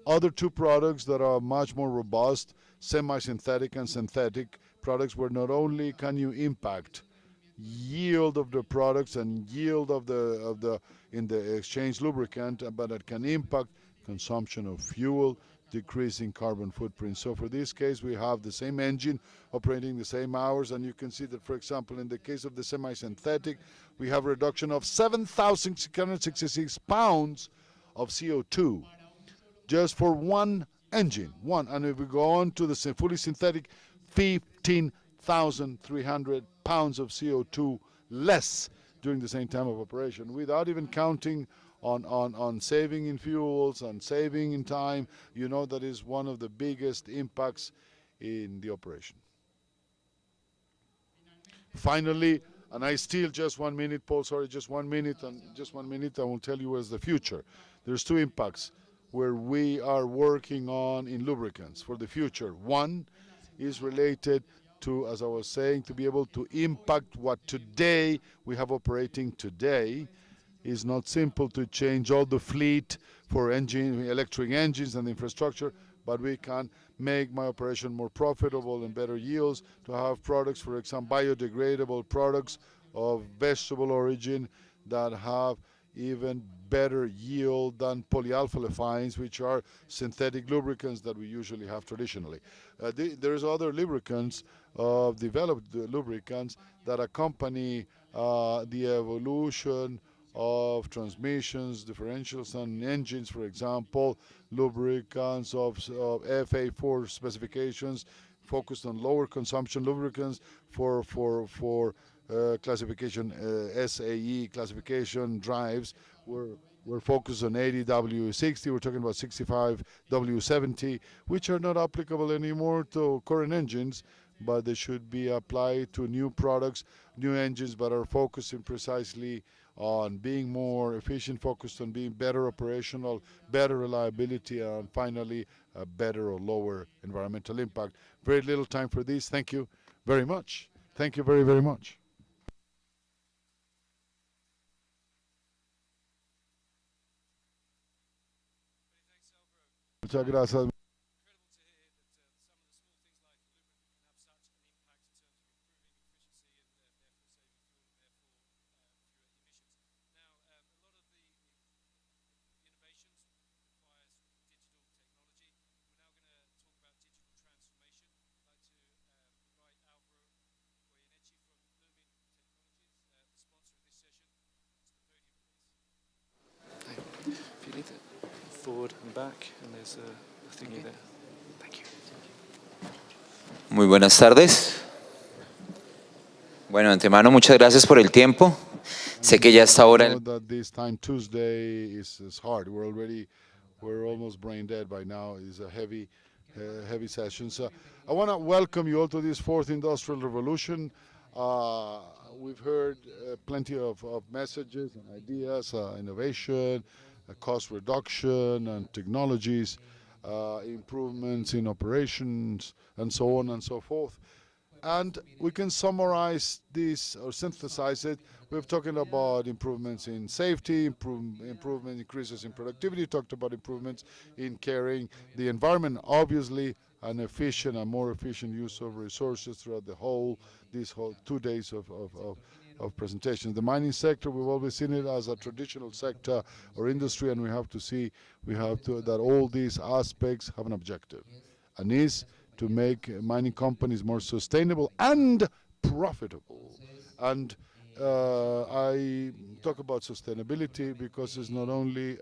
other two products that are much more robust, semi-synthetic and synthetic products, where not only can you impact yield of the products and yield in the exchange lubricant, but it can impact consumption of fuel, decreasing carbon footprint. So for this case, we have the same engine operating the same hours, and you can see that, for example, in the case of the semi-synthetic, we have a reduction of 7,666 pounds of CO2 just for one engine, and if we go on to the fully synthetic, 15,300 pounds of CO2 less during the same time of operation, without even counting on saving in fuels and saving in time. You know, that is one of the biggest impacts in the operation. Finally, and I still just 1 minute, Paul, sorry, just 1 minute, and just 1 minute I will tell you what's the future. There's two impacts where we are working on in lubricants for the future. One is related to, as I was saying, to be able to impact what today we have operating today. Is not simple to change all the fleet for electric engines and infrastructure, but we can make my operation more profitable and better yields, to have products, for example, biodegradable products of vegetable origin that have even better yield than polyalpha-olefins, which are synthetic lubricants that we usually have traditionally. There's other lubricants, developed lubricants, that accompany the evolution of transmissions, differentials, and engines. For example, lubricants of FA4 specifications focused on lower consumption lubricants for classification SAE classification drives. We're focused on 80W60. We're talking about 65W70, which are not applicable anymore to current engines, but they should be applied to new products, new engines, but are focusing precisely on being more efficient, focused on being better operational, better reliability, and finally, a better or lower environmental impact. Very little time for this. Thank you very much. Thank you very, very much. Muchas gracias.
Forward and back, and there's a thingy there. Thank you.
Muy buenas tardes. Bueno, de antemano, muchas gracias por el tiempo. Sé que ya está ahora.
That this time Tuesday is hard. We're almost brain dead by now. It's a heavy session. So I want to welcome you all to this fourth industrial revolution. We've heard plenty of messages and ideas, innovation, cost reduction and technologies, improvements in operations, and so on and so forth. And we can summarize this or synthesize it. We're talking about improvements in safety, improvement increases in productivity, talked about improvements in caring the environment, obviously an efficient and more efficient use of resources throughout these whole 2 days of presentations. The mining sector, we've always seen it as a traditional sector or industry, and we have to see that all these aspects have an objective, and is to make mining companies more sustainable and profitable. And I talk about sustainability because it's not only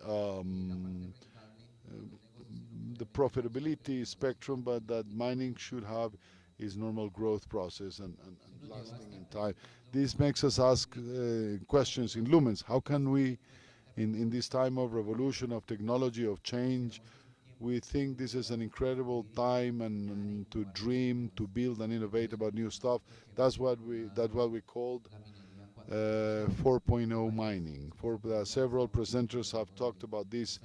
the profitability spectrum, but that mining should have its normal growth process and lasting in time. This makes us ask questions in Lumens. How can we, in this time of revolution, of technology, of change, we think this is an incredible time and to dream, to build and innovate about new stuff. That's what we called 4.0 mining. Several presenters have talked about this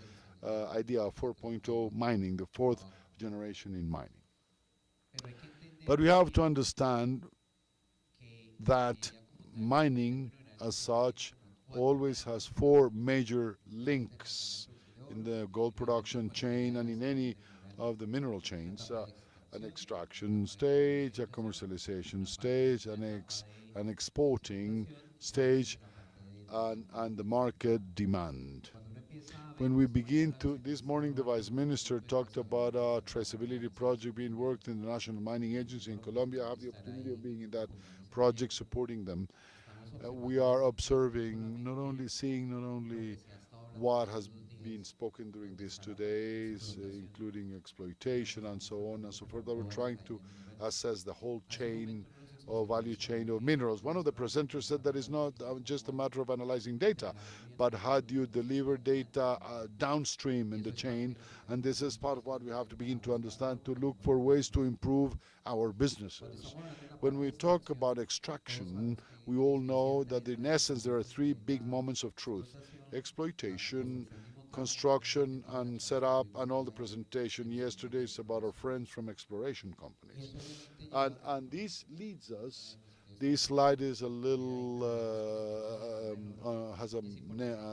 idea of 4.0 mining, the fourth generation in mining. But we have to understand that mining as such always has four major links in the gold production chain and in any of the mineral chains: an extraction stage, a commercialization stage, an exporting stage, and the market demand. When we begin to, this morning the Vice Minister talked about a traceability project being worked in the National Mining Agency in Colombia. I have the opportunity of being in that project, supporting them. We are observing, not only what has been spoken during these 2 days, including exploitation and so on and so forth, but we're trying to assess the whole chain or value chain of minerals. One of the presenters said that it's not just a matter of analyzing data, but how do you deliver data downstream in the chain? And this is part of what we have to begin to understand, to look for ways to improve our businesses. When we talk about extraction, we all know that in essence there are three big moments of truth: exploitation, construction, and setup, and all the presentation yesterday is about our friends from exploration companies. And this leads us, this slide is a little, has a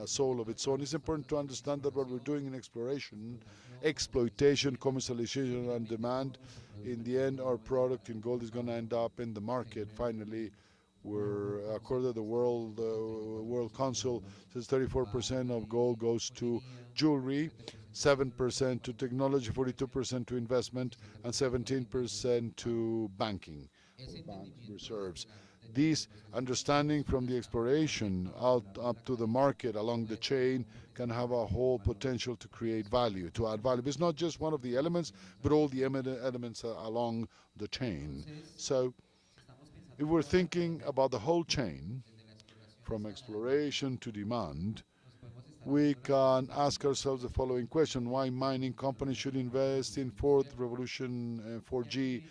soul of its own. It's important to understand that what we're doing in exploration, exploitation, commercialization, and demand, in the end, our product in gold is going to end up in the market. Finally, we're, according to the World Council, says 34% of gold goes to jewelry, 7% to technology, 42% to investment, and 17% to banking, bank reserves. This understanding from the exploration out up to the market along the chain can have a whole potential to create value, to add value. It's not just one of the elements, but all the elements along the chain. So if we're thinking about the whole chain, from exploration to demand, we can ask ourselves the following question: why mining companies should invest in fourth revolution, 4G,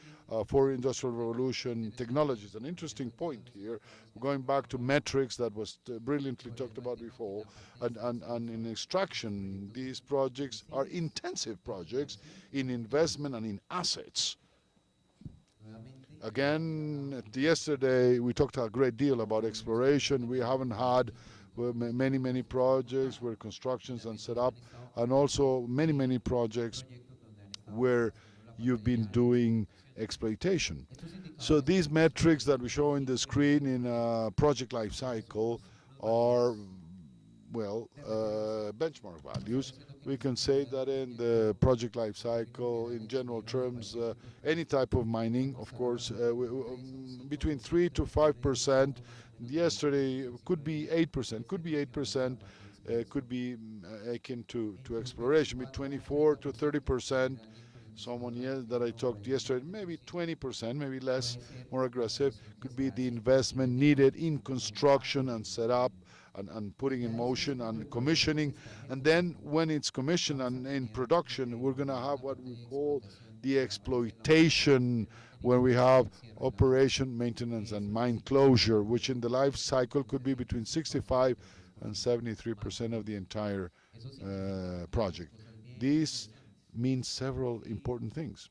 fourth industrial revolution technologies? An interesting point here, going back to metrics that was brilliantly talked about before, and in extraction, these projects are intensive projects in investment and in assets. Again, yesterday we talked a great deal about exploration. We haven't had many projects where constructions and set up, and also many projects where you've been doing exploitation. So these metrics that we show in the screen in a project life cycle are, well, benchmark values. We can say that in the project life cycle, in general terms, any type of mining, of course, between 3 to 5%. Yesterday could be 8%, could be akin to exploration, between 24 to 30%. Someone that I talked yesterday, maybe 20%, maybe less, more aggressive, could be the investment needed in construction and setup and putting in motion and commissioning. And then when it's commissioned and in production, we're going to have what we call the exploitation, where we have operation, maintenance, and mine closure, which in the life cycle could be between 65 and 73% of the entire project. This means several important things.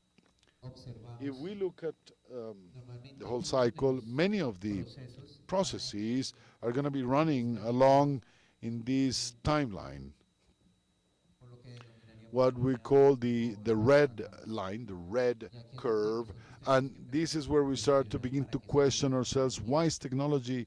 If we look at the whole cycle, many of the processes are going to be running along in this timeline, what we call the red line, the red curve. And this is where we start to begin to question ourselves, why is technology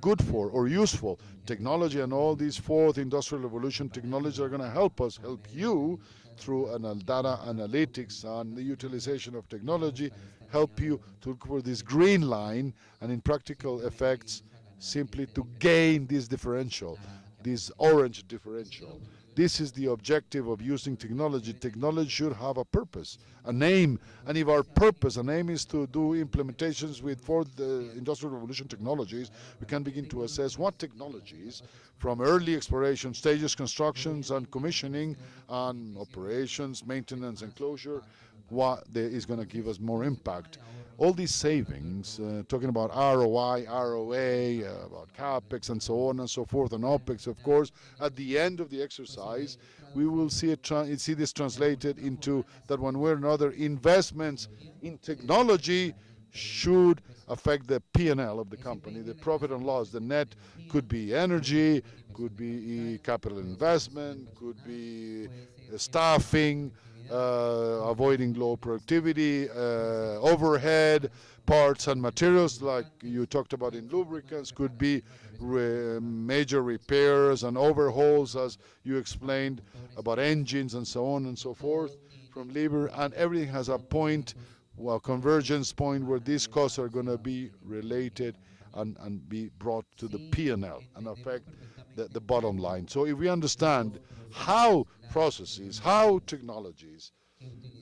good for or useful? Technology and all these fourth industrial revolution technologies are going to help us, help you through data analytics and the utilization of technology, help you to look for this green line, and in practical effects, simply to gain this differential, this orange differential. This is the objective of using technology. Technology should have a purpose, an aim, and if our purpose and aim is to do implementations with fourth industrial revolution technologies, we can begin to assess what technologies, from early exploration stages, constructions and commissioning, and operations, maintenance and closure, what is going to give us more impact. All these savings, talking about ROI, ROA, about CapEx and so on and so forth, and OpEx, of course, at the end of the exercise, we will see this translated into that one way or another, investments in technology should affect the P&L of the company, the profit and loss. The net could be energy, could be capital investment, could be staffing, avoiding low productivity, overhead, parts and materials like you talked about in lubricants, could be major repairs and overhauls, as you explained about engines and so on and so forth from labor, and everything has a point, well, convergence point, where these costs are going to be related and be brought to the P&L and affect the bottom line. So if we understand how processes, how technologies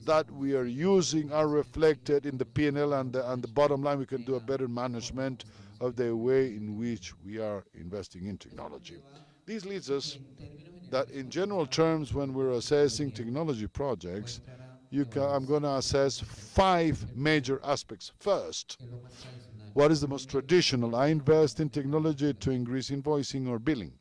that we are using are reflected in the P&L and the bottom line, we can do a better management of the way in which we are investing in technology. This leads us that in general terms, when we're assessing technology projects, I'm going to assess 5 major aspects. First, what is the most traditional? I invest in technology to increase invoicing or billing.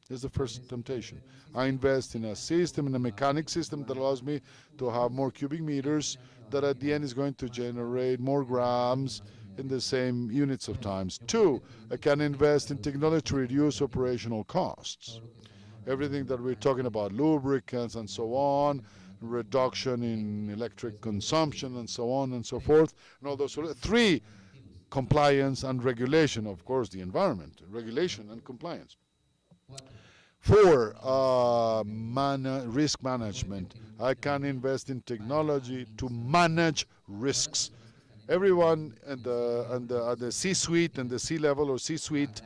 That's the first temptation. I invest in a system, in a mechanic system that allows me to have more cubic meters that at the end is going to generate more grams in the same units of times. 2, I can invest in technology to reduce operational costs. Everything that we're talking about, lubricants and so on, reduction in electric consumption and so on and so forth, and all those. 3, compliance and regulation, of course, the environment, regulation and compliance. 4, risk management. I can invest in technology to manage risks. everyone at the C-suite and the C-level or C-suite,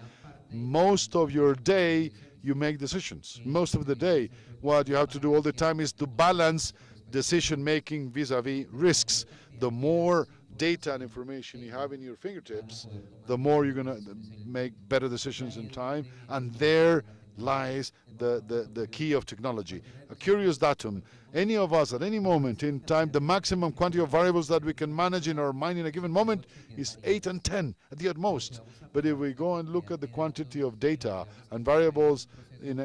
most of your day you make decisions. Most of the day, what you have to do all the time is to balance decision making vis-a-vis risks. The more data and information you have in your fingertips, the more you're going to make better decisions in time, and there lies the key of technology. A curious datum: any of us at any moment in time, the maximum quantity of variables that we can manage in our mind in a given moment is 8 and 10 at the utmost. But if we go and look at the quantity of data and variables in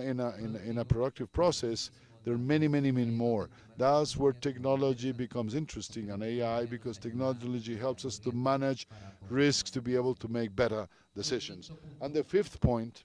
a productive process, there are many, many, many more. That's where technology becomes interesting, and AI, because technology helps us to manage risks, to be able to make better decisions. And the fifth point,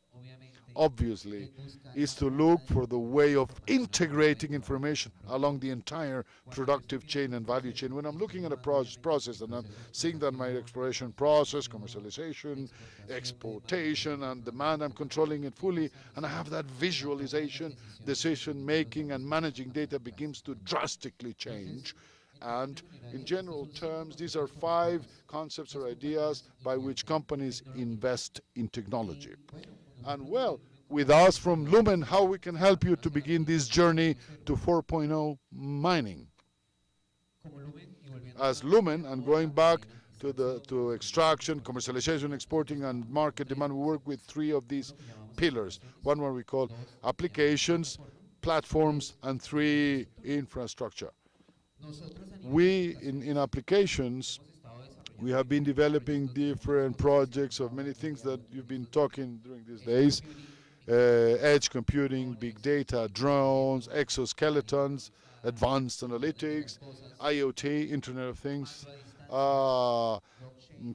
obviously, is to look for the way of integrating information along the entire productive chain and value chain. When I'm looking at a process and I'm seeing that my exploration process, commercialization, exportation, and demand, I'm controlling it fully, and I have that visualization, decision making and managing data begins to drastically change. And in general terms, these are 5 concepts or ideas by which companies invest in technology. And well, with us from Lumen, how we can help you to begin this journey to 4.0 mining. As Lumen, and going back to extraction, commercialization, exporting, and market demand, we work with 3 of these pillars. One what we call applications, platforms, and 3 infrastructure. We, in applications, we have been developing different projects of many things that you've been talking during these days. Edge computing, big data, drones, exoskeletons, advanced analytics, IoT, Internet of Things,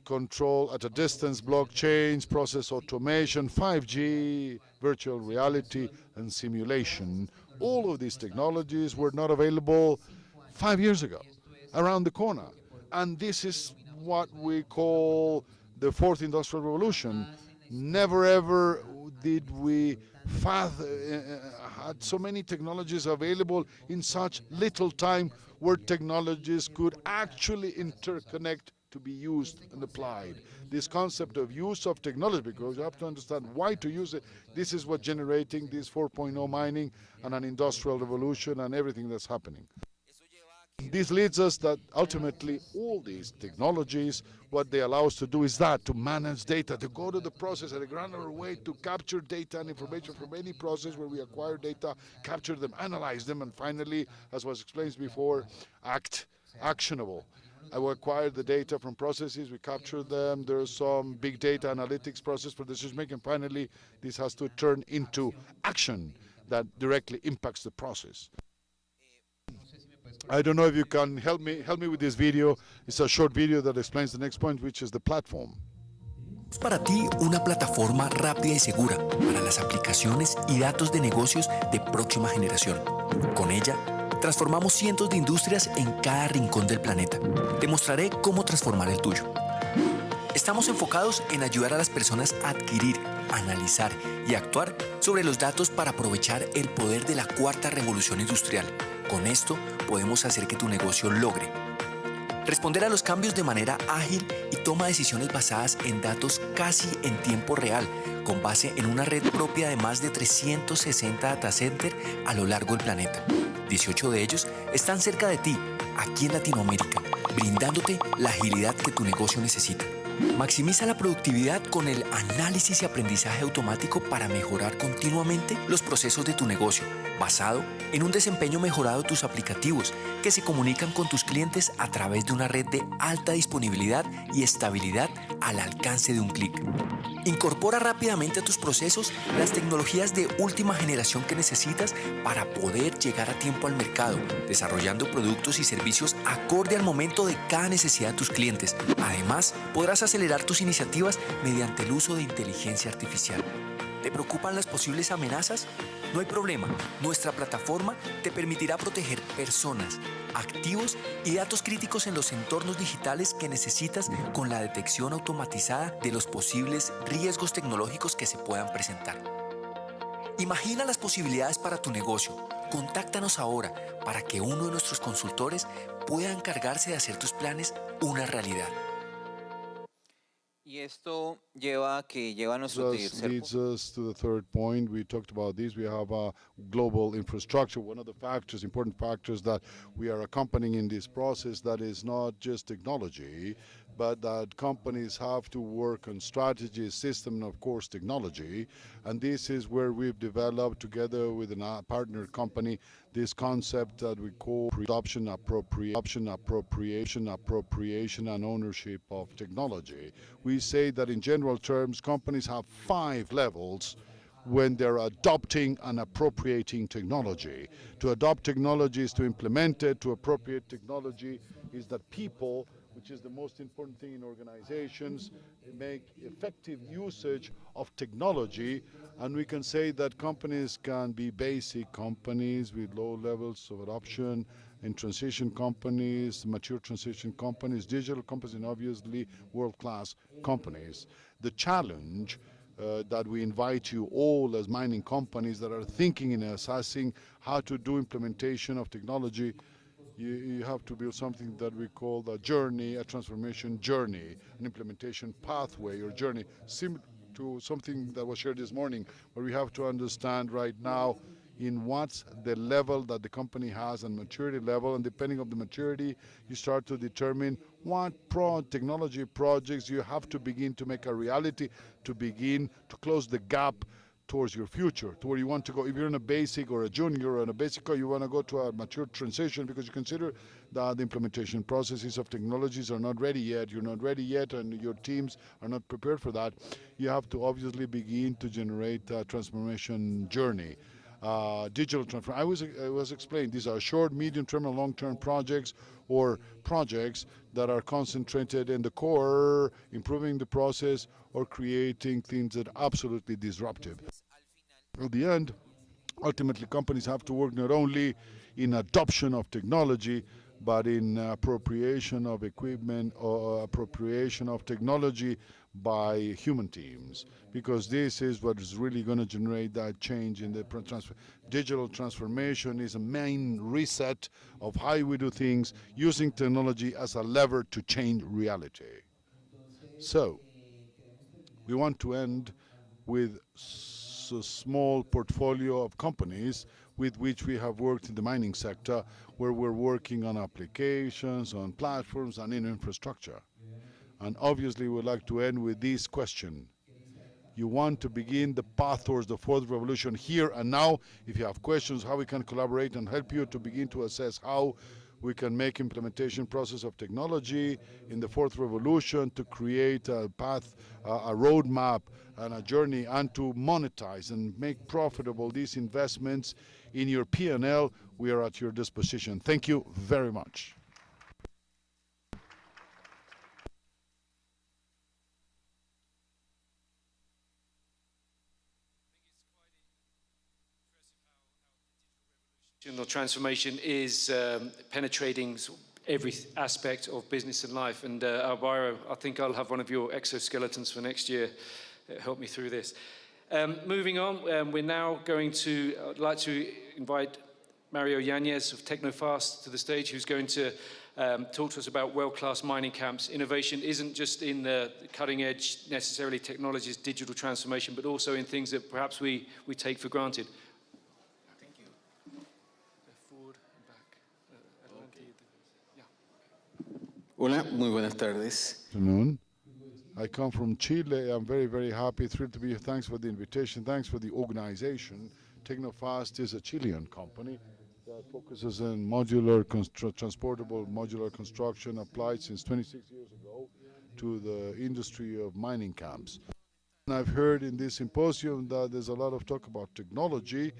control at a distance, blockchains, process automation, 5G, virtual reality, and simulation. All of these technologies were not available 5 years ago, around the corner. And this is what we call the 4th Industrial Revolution. Never ever did we had so many technologies available in such little time, where technologies could actually interconnect to be used and applied. This concept of use of technology, because you have to understand why to use it, this is what generating this 4.0 mining and an industrial revolution and everything that's happening. This leads us that ultimately all these technologies, what they allow us to do is that, to manage data, to go to the process at a granular way, to capture data and information from any process where we acquire data, capture them, analyze them, and finally, as was explained before, actionable. I will acquire the data from processes, we capture them, there's some big data analytics process for decision making. Finally, this has to turn into action that directly impacts the process. I don't know if you can help me with this video. It's a short video that explains the next point, which is the platform.
Es para ti una plataforma rápida y segura para las aplicaciones y datos de negocios de próxima generación. Con ella, transformamos cientos de industrias en cada rincón del planeta. Te mostraré cómo transformar el tuyo. Estamos enfocados en ayudar a las personas a adquirir, analizar y actuar sobre los datos para aprovechar el poder de la 4ª revolución industrial. Con esto podemos hacer que tu negocio logre responder a los cambios de manera ágil y toma decisiones basadas en datos casi en tiempo real, con base en una red propia de más de 360 data centers a lo largo del planeta. 18 de ellos están cerca de ti, aquí en Latinoamérica, brindándote la agilidad que tu negocio necesita. Maximiza la productividad con el análisis y aprendizaje automático para mejorar continuamente los procesos de tu negocio, basado en un desempeño mejorado de tus aplicativos que se comunican con tus clientes a través de una red de alta disponibilidad y estabilidad al alcance de un clic. Incorpora rápidamente a tus procesos las tecnologías de última generación que necesitas para poder llegar a tiempo al mercado, desarrollando productos y servicios acorde al momento de cada necesidad de tus clientes. Además, podrás acelerar tus iniciativas mediante el uso de inteligencia artificial. ¿Te preocupan las posibles amenazas? No hay problema. Nuestra plataforma te permitirá proteger personas, activos y datos críticos en los entornos digitales que necesitas con la detección automatizada de los posibles riesgos tecnológicos que se puedan presentar. Imagina las posibilidades para tu negocio. Contáctanos ahora para que uno de nuestros consultores pueda encargarse de hacer tus planes una realidad.
Y esto lleva a nuestro
This
tercer
leads us to the third point. We talked about this. We have a global infrastructure. One of the factors, important factors that we are accompanying in this process, that is not just technology, but that companies have to work on strategy, system, and of course technology. And this is where we've developed together with a partner company this concept that we call adoption, appropriation, and ownership of technology. We say that in general terms, companies have 5 levels when they're adopting and appropriating technology. To adopt technology is to implement it. To appropriate technology is that people, which is the most important thing in organizations, make effective usage of technology. And we can say that companies can be basic companies with low levels of adoption, and transition companies, mature transition companies, digital companies, and obviously world-class companies. The challenge that we invite you all as mining companies that are thinking and assessing how to do implementation of technology, you have to build something that we call the journey, a transformation journey, an implementation pathway or journey, similar to something that was shared this morning, where we have to understand right now in what's the level that the company has and maturity level, and depending on the maturity, you start to determine what technology projects you have to begin to make a reality, to begin to close the gap towards your future, to where you want to go. If you're in a basic or a junior or in a basic, you want to go to a mature transition because you consider that the implementation processes of technologies are not ready yet, you're not ready yet, and your teams are not prepared for that. You have to obviously begin to generate a transformation journey. Digital transformation. I was explained, these are short, medium-term, and long-term projects, or projects that are concentrated in the core, improving the process, or creating things that are absolutely disruptive. At the end, ultimately, companies have to work not only in adoption of technology, but in appropriation of equipment or appropriation of technology by human teams, because this is what is really going to generate that change in the digital transformation. Is a main reset of how we do things, using technology as a lever to change reality. So we want to end with a small portfolio of companies with which we have worked in the mining sector, where we're working on applications, on platforms, and in infrastructure. And obviously, we'd like to end with this question. You want to begin the path towards the fourth revolution here and now. If you have questions, how we can collaborate and help you to begin to assess how we can make implementation process of technology in the fourth revolution to create a path, a roadmap, and a journey, and to monetize and make profitable these investments in your P&L, we are at your disposition. Thank you very much.
Digital transformation is penetrating every aspect of business and life. And Alvaro, I think I'll have one of your exoskeletons for next year. Help me through this. Moving on, we're now going to, I'd like to invite Mario Yanez of Tecnofast to the stage, who's going to talk to us about world-class mining camps. Innovation isn't just in the cutting edge, necessarily technologies, digital transformation, but also in things that perhaps we take for granted.
Hola, muy buenas tardes.
Good afternoon. I come from Chile. I'm very, very happy, thrilled to be here. Thanks for the invitation. Thanks for the organization. Tecnofast is a Chilean company that focuses on modular, transportable modular construction, applied since 26 years ago to the industry of mining camps. And I've heard in this symposium that there's a lot of talk about technology,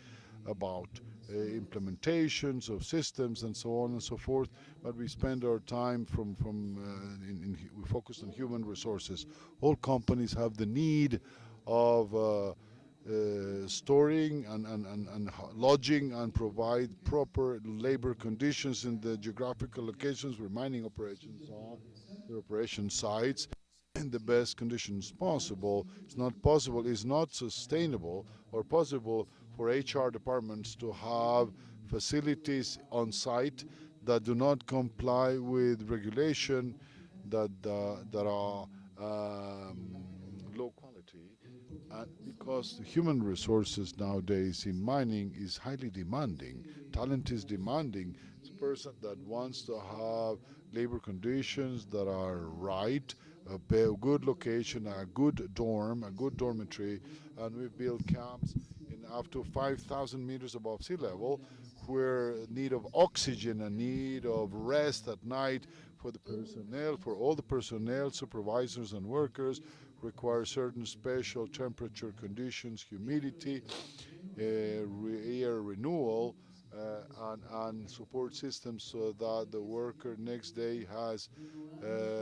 about implementations of systems and so on and so forth, but we spend our time we focus on human resources. All companies have the need of storing and lodging and provide proper labor conditions in the geographical locations where mining operations are, the operation sites, in the best conditions possible. It's not possible, it's not sustainable or possible for HR departments to have facilities on site that do not comply with regulation, that are low quality, because the human resources nowadays in mining is highly demanding. Talent is demanding. It's a person that wants to have labor conditions that are right, a good location, a good dorm, a good dormitory, and we've built camps in up to 5,000 meters above sea level, where need of oxygen and need of rest at night for the personnel, for all the personnel, supervisors and workers, require certain special temperature conditions, humidity, air renewal, and support systems so that the worker next day has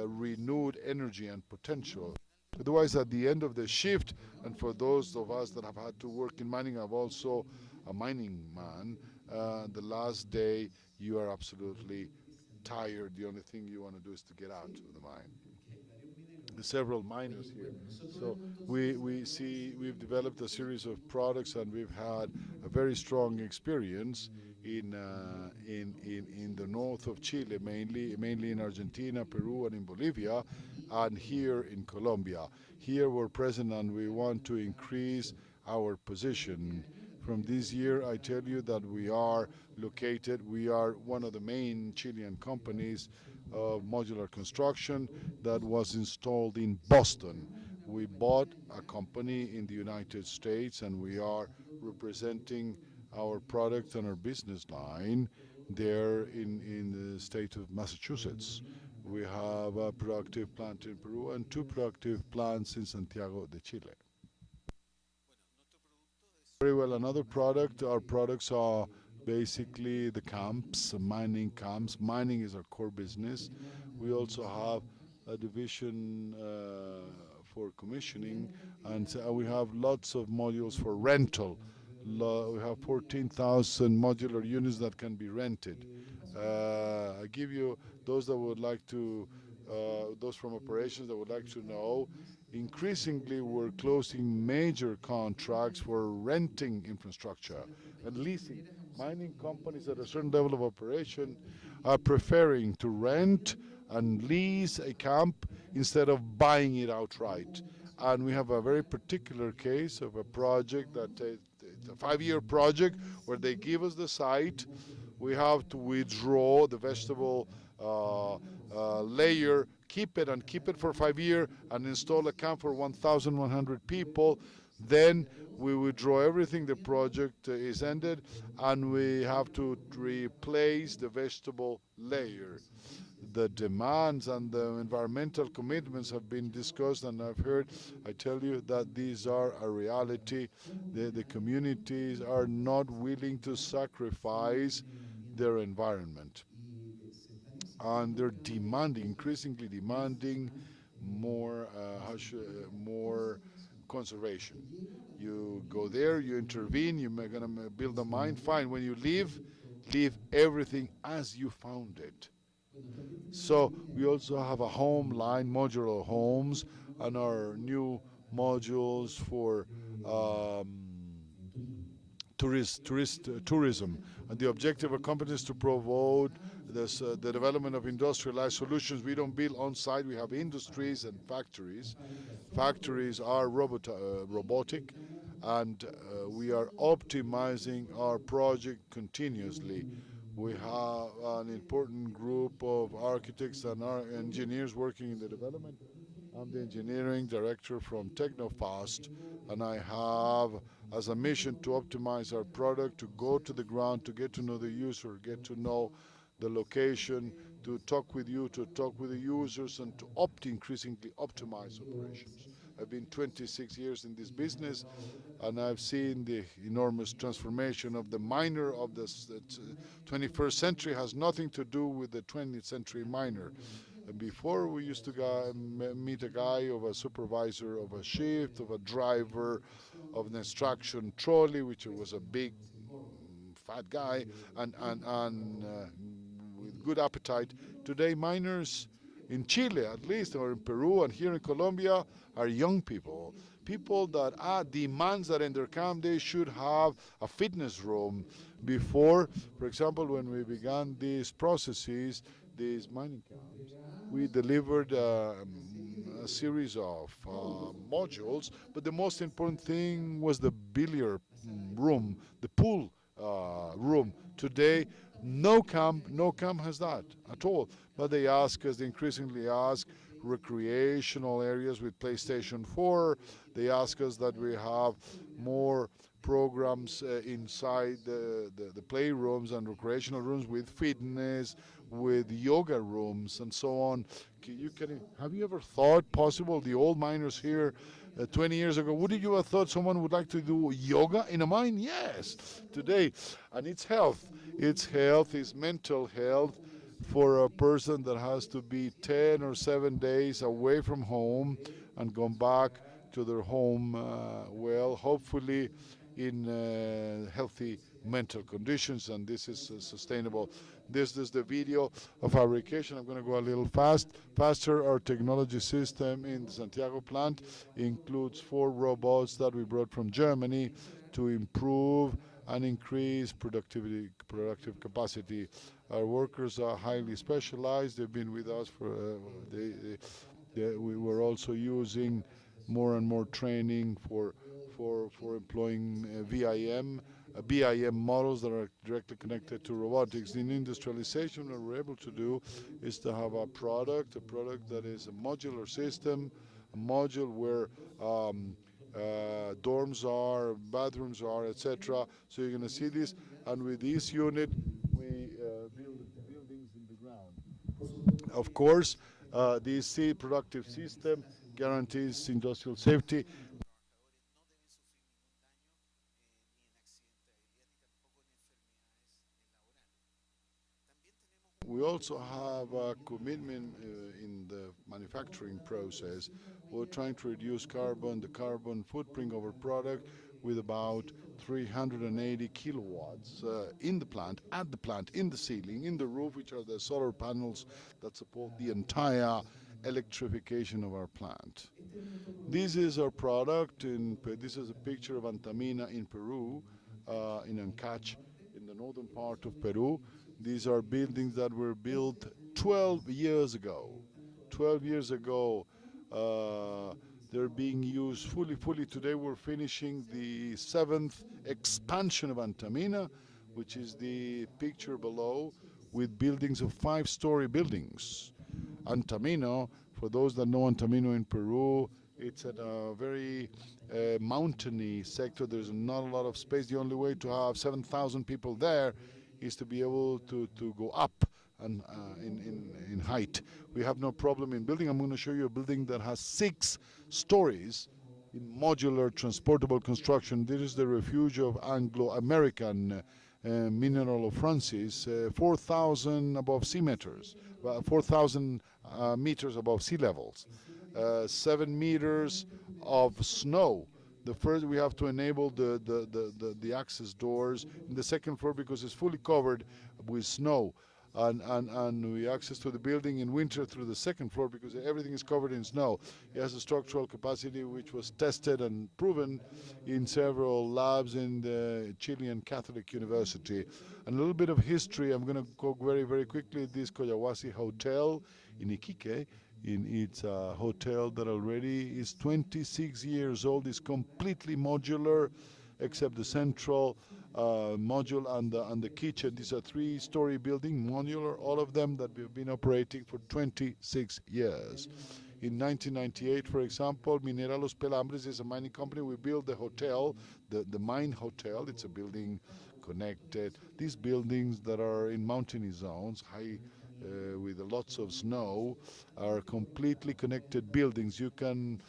renewed energy and potential. Otherwise, at the end of the shift, and for those of us that have had to work in mining, I'm also a mining man, the last day you are absolutely tired. The only thing you want to do is to get out of the mine. There's several miners here. So we've developed a series of products, and we've had a very strong experience in the north of Chile, mainly in Argentina, Peru, and in Bolivia, and here in Colombia. Here we're present, and we want to increase our position. From this year, I tell you that we are one of the main Chilean companies of modular construction that was installed in Boston. We bought a company in the United States, and we are representing our product and our business line there in the state of Massachusetts. We have a productive plant in Peru and 2 productive plants in Santiago de Chile. Very well, another product, our products are basically the camps, mining camps. Mining is our core business. We also have a division for commissioning, and we have lots of modules for rental. We have 14,000 modular units that can be rented. I give you those that would like to, those from operations that would like to know. Increasingly, we're closing major contracts for renting infrastructure and leasing. Mining companies at a certain level of operation are preferring to rent and lease a camp instead of buying it outright. And we have a very particular case of a project that it's a 5-year project where they give us the site. We have to withdraw the vegetable layer, keep it for 5 years, and install a camp for 1,100 people. Then we withdraw everything, the project is ended, and we have to replace the vegetable layer. The demands and the environmental commitments have been discussed, and I tell you that these are a reality. The communities are not willing to sacrifice their environment. And they're increasingly demanding more conservation. You go there, you intervene, you're going to build a mine, fine. When you leave everything as you found it. So we also have a home line, modular homes, and our new modules for tourism. And the objective of the company is to promote the development of industrialized solutions. We don't build on site, we have industries and factories. Factories are robotic, and we are optimizing our project continuously. We have an important group of architects and engineers working in the development. I'm the engineering director from Technofast, and I have as a mission to optimize our product, to go to the ground, to get to know the user, get to know the location, to talk with you, to talk with the users, and to increasingly optimize operations. I've been 26 years in this business, and I've seen the enormous transformation of the miner of the 21st century. Has nothing to do with the 20th century miner. Before, we used to meet a guy, of a supervisor of a shift, of a driver of an extraction trolley, which was a big fat guy and with good appetite. Today, miners in Chile, at least, or in Peru and here in Colombia, are young people. People that demands that in their camp they should have a fitness room. Before, for example, when we began these processes, these mining camps, we delivered a series of modules, but the most important thing was the billiard room, the pool room. Today, no camp has that at all. But they increasingly ask recreational areas with PlayStation 4. They ask us that we have more programs inside the playrooms and recreational rooms with fitness, with yoga rooms, and so on. Have you ever thought possible the old miners here 20 years ago, would you have thought someone would like to do yoga in a mine? Yes, today. And it's health. It's health, it's mental health for a person that has to be 10 or 7 days away from home and come back to their home, hopefully in healthy mental conditions, and this is sustainable. This is the video of fabrication. I'm going to go a little faster. Our technology system in the Santiago plant includes 4 robots that we brought from Germany to improve and increase productive capacity. Our workers are highly specialized. They've been with us for. We were also using more and more training for employing BIM models that are directly connected to robotics. In industrialization, what we're able to do is to have a product that is a modular system, a module where dorms are, bathrooms are, etc. So you're going to see this, and with this unit, we build buildings in the ground. Of course, this productive system guarantees industrial safety. We also have a commitment in the manufacturing process. We're trying to reduce the carbon footprint of our product with about 380 kilowatts in the plant, at the plant, in the ceiling, in the roof, which are the solar panels that support the entire electrification of our plant. This is our product. This is a picture of Antamina in Peru, in Ancash, in the northern part of Peru. These are buildings that were built 12 years ago. 12 years ago, they're being used fully. Today we're finishing the 7th expansion of Antamina, which is the picture below, with buildings of 5-story buildings. Antamina, for those that know Antamina in Peru, it's at a very mountainy sector. There's not a lot of space. The only way to have 7,000 people there is to be able to go up and in height. We have no problem in building. I'm going to show you a building that has 6 stories in modular transportable construction. This is the refuge of Anglo-American Mineral of Francis, 4,000 above sea meters, 4,000 meters above sea levels, 7 meters of snow. The first, we have to enable the access doors in the second floor because it's fully covered with snow, and we access to the building in winter through the second floor because everything is covered in snow. It has a structural capacity which was tested and proven in several labs in the Chilean Catholic University. And a little bit of history. I'm going to go very quickly. This Coyahuasi Hotel in Iquique. It's a hotel that already is 26 years old. It's completely modular, except the central module and the kitchen. These are 3-story building, modular, all of them that we've been operating for 26 years. In 1998, for example, Minera Los Pelambres is a mining company. We built the hotel, the mine hotel. It's a building connected. These buildings that are in mountainous zones, high with lots of snow, are completely connected buildings. You can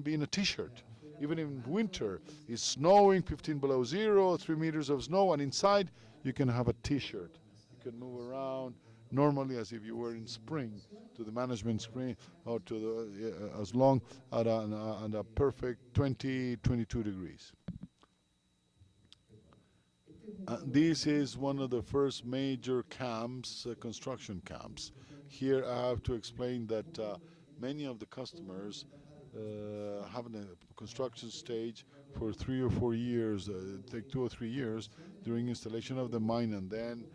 be in a t-shirt. Even in winter, it's snowing, 15 below zero, 3 meters of snow, and inside you can have a t-shirt. You can move around normally as if you were in spring to the management screen, or to the as long at a perfect 22 degrees. This is one of the first major camps, construction camps. Here I have to explain that many of the customers have a construction stage for 3 or 4 years, take 2 or 3 years during installation of the mine, and then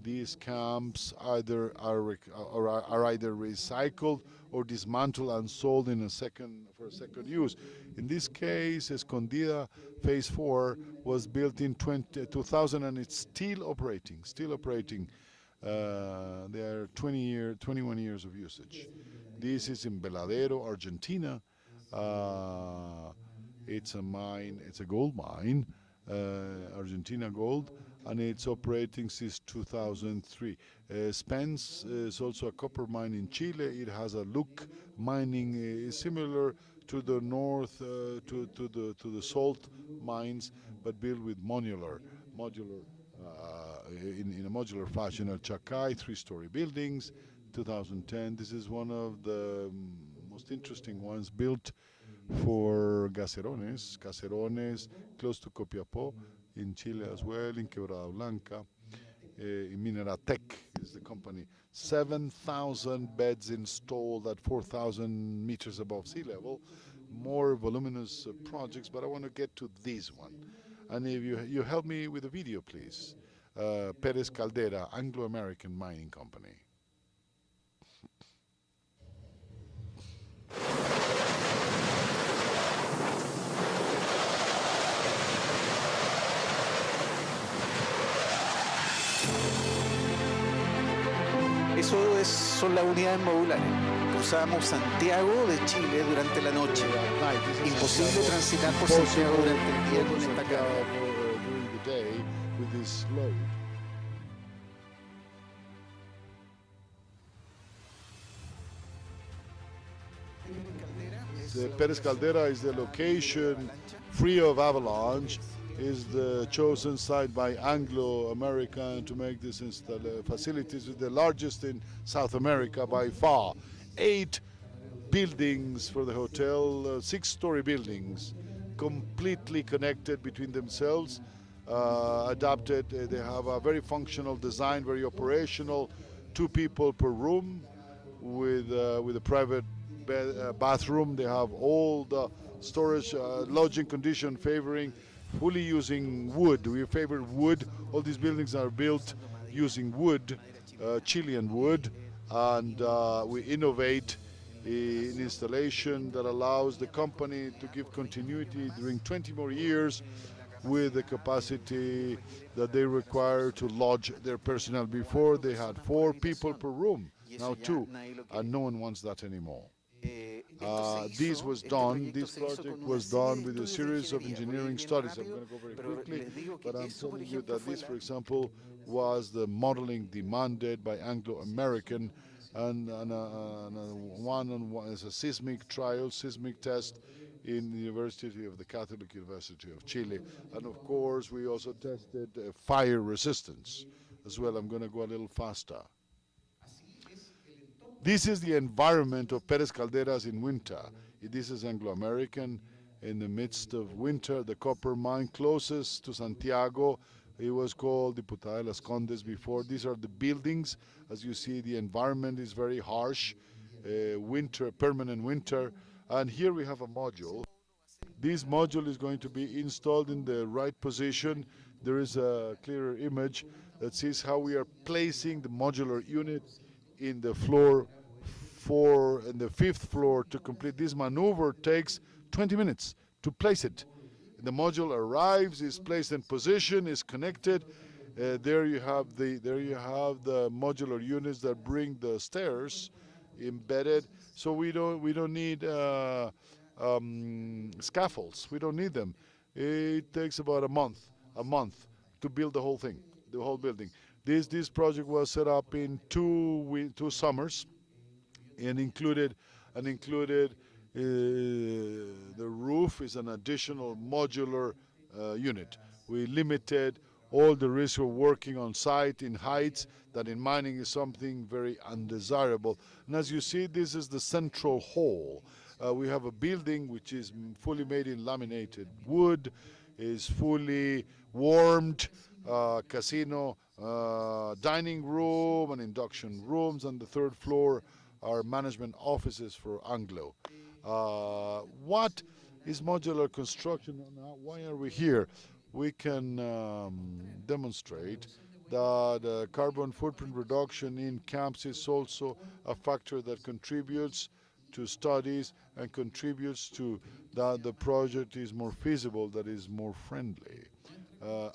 These camps either are either recycled or dismantled and sold for a second use. In this case, Escondida Phase 4 was built in 2000 and it's still operating. There are 21 years of usage. This is in Veladero, Argentina. It's a mine, it's a gold mine, Argentina Gold, and it's operating since 2003. Spence is also a copper mine in Chile. It has a look mining similar to the north, to the salt mines, but built with modular in a modular fashion. El Chacay, 3-story buildings, 2010. This is one of the most interesting ones built for Caserones, close to Copiapó, in Chile as well, in Quebrada Blanca. In Mineratec is the company. 7,000 beds installed at 4,000 meters above sea level. More voluminous projects, but I want to get to this one. And if you help me with the video, please. Pérez Caldera, Anglo-American Mining Company.
Son las unidades modulares. Cruzamos Santiago de Chile durante la noche. Imposible transitar por Santiago durante el día con esta carga.
The Pérez Caldera is the location free of avalanche, is the chosen site by Anglo-American to make this facilities, the largest in South America by far. 8 buildings for the hotel, 6-story buildings, completely connected between themselves, adapted. They have a very functional design, very operational, 2 people per room with a private bathroom. They have all the storage, lodging condition favoring fully using wood. We favor wood. All these buildings are built using wood, Chilean wood, and we innovate in installation that allows the company to give continuity during 20 more years with the capacity that they require to lodge their personnel. Before they had 4 people per room, now 2, and no one wants that anymore. This project was done with a series of engineering studies. I'm going to go very quickly, but I'm telling you that this, for example, was the modeling demanded by Anglo-American, and one is a seismic test in the University of the Catholic University of Chile. And of course, we also tested fire resistance as well. I'm going to go a little faster. This is the environment of Pérez Calderas in winter. This is Anglo-American in the midst of winter. The copper mine closest to Santiago. It was called Diputada de las Condes before. These are the buildings. As you see, the environment is very harsh. Winter, permanent winter. And here we have a module. This module is going to be installed in the right position. There is a clearer image that sees how we are placing the modular unit in the floor 4 and the 5th floor. To complete this maneuver takes 20 minutes to place it. The module arrives, is placed in position, is connected. There you have the modular units that bring the stairs embedded. So we don't need scaffolds. We don't need them. It takes about a month to build the whole thing, the whole building. This project was set up in 2 summers, and included the roof is an additional modular unit. We limited all the risk of working on site in heights that in mining is something very undesirable. And as you see, this is the central hall. We have a building which is fully made in laminated wood, is fully warmed, casino, dining room and induction rooms, and the 3rd floor are management offices for Anglo. What is modular construction? Why are we here? We can demonstrate that carbon footprint reduction in camps is also a factor that contributes to studies and contributes to that the project is more feasible, that is more friendly.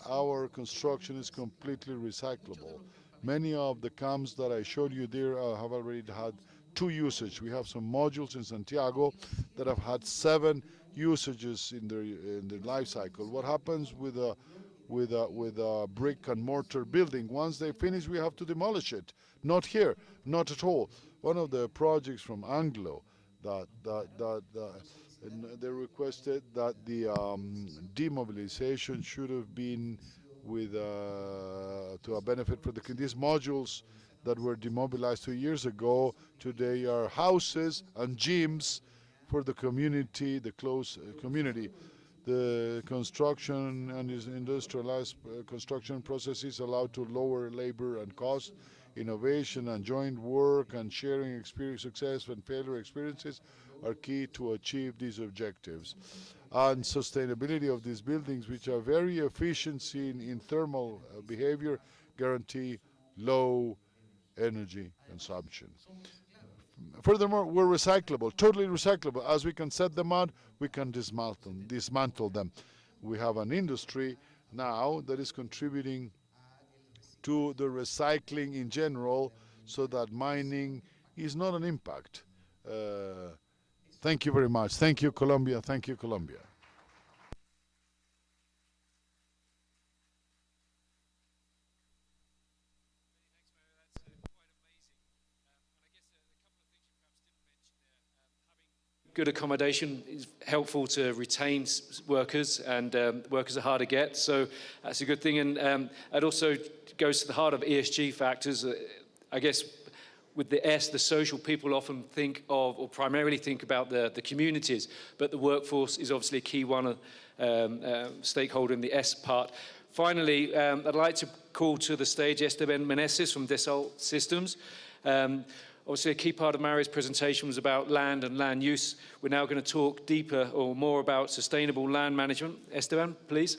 Our construction is completely recyclable. Many of the camps that I showed you there have already had 2 usage. We have some modules in Santiago that have had 7 usages in their life cycle. What happens with a brick and mortar building? Once they finish, we have to demolish it. Not here, not at all. One of the projects from Anglo they requested that the demobilization should have been with to a benefit for these modules that were demobilized 2 years ago. Today are houses and gyms for the community, the close community. The construction and industrialized construction processes allow to lower labor and cost. Innovation and joint work and sharing experience, success and failure experiences are key to achieve these objectives. And sustainability of these buildings, which are very efficient in thermal behavior, guarantee low energy consumption. Furthermore, we're recyclable, totally recyclable. As we can set them out, we can dismantle them. We have an industry now that is contributing to the recycling in general, so that mining is not an impact. Thank you very much. Thank you, Colombia. Thank you, Colombia.
Good accommodation is helpful to retain workers, and workers are hard to get, so that's a good thing. And it also goes to the heart of ESG factors. I guess with the S, the social, people often think of, or primarily think about the communities, but the workforce is obviously a key one, stakeholder in the S part. Finally, I'd like to call to the stage Esteban Meneses from Dassault Systems. Obviously, a key part of Mario's presentation was about land and land use. We're now going to talk deeper or more about sustainable land management. Esteban, please.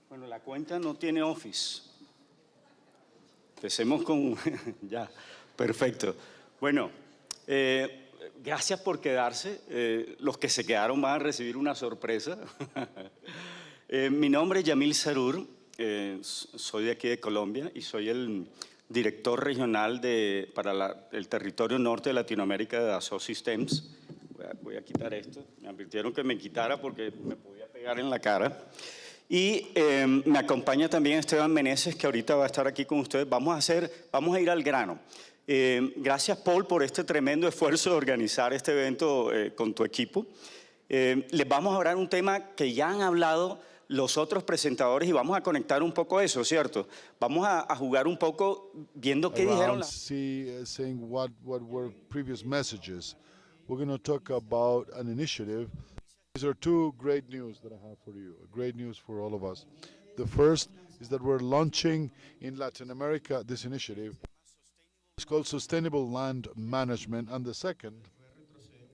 Bueno, la cuenta no tiene office. Empecemos con... ya, perfecto. Bueno, gracias por quedarse. Los que se quedaron van a recibir una sorpresa. Mi nombre es Yamil Sarur, soy de aquí de Colombia y soy el director regional para el territorio norte de Latinoamérica de Dassault Systems. Voy a quitar esto. Me advirtieron que me quitara porque me podía pegar en la cara. Y me acompaña también Esteban Meneses, que ahorita va a estar aquí con ustedes. Vamos a ir al grano. Gracias, Paul, por este tremendo esfuerzo de organizar este evento con tu equipo. Les vamos a hablar un tema que ya han hablado los otros presentadores y vamos a conectar un poco eso, ¿cierto? Vamos a jugar un poco viendo qué dijeron.
Saying what were previous messages. We're going to talk about an initiative. These are 2 great news that I have for you, great news for all of us. The first is that we're launching in Latin America this initiative. It's called Sustainable Land Management. And the second,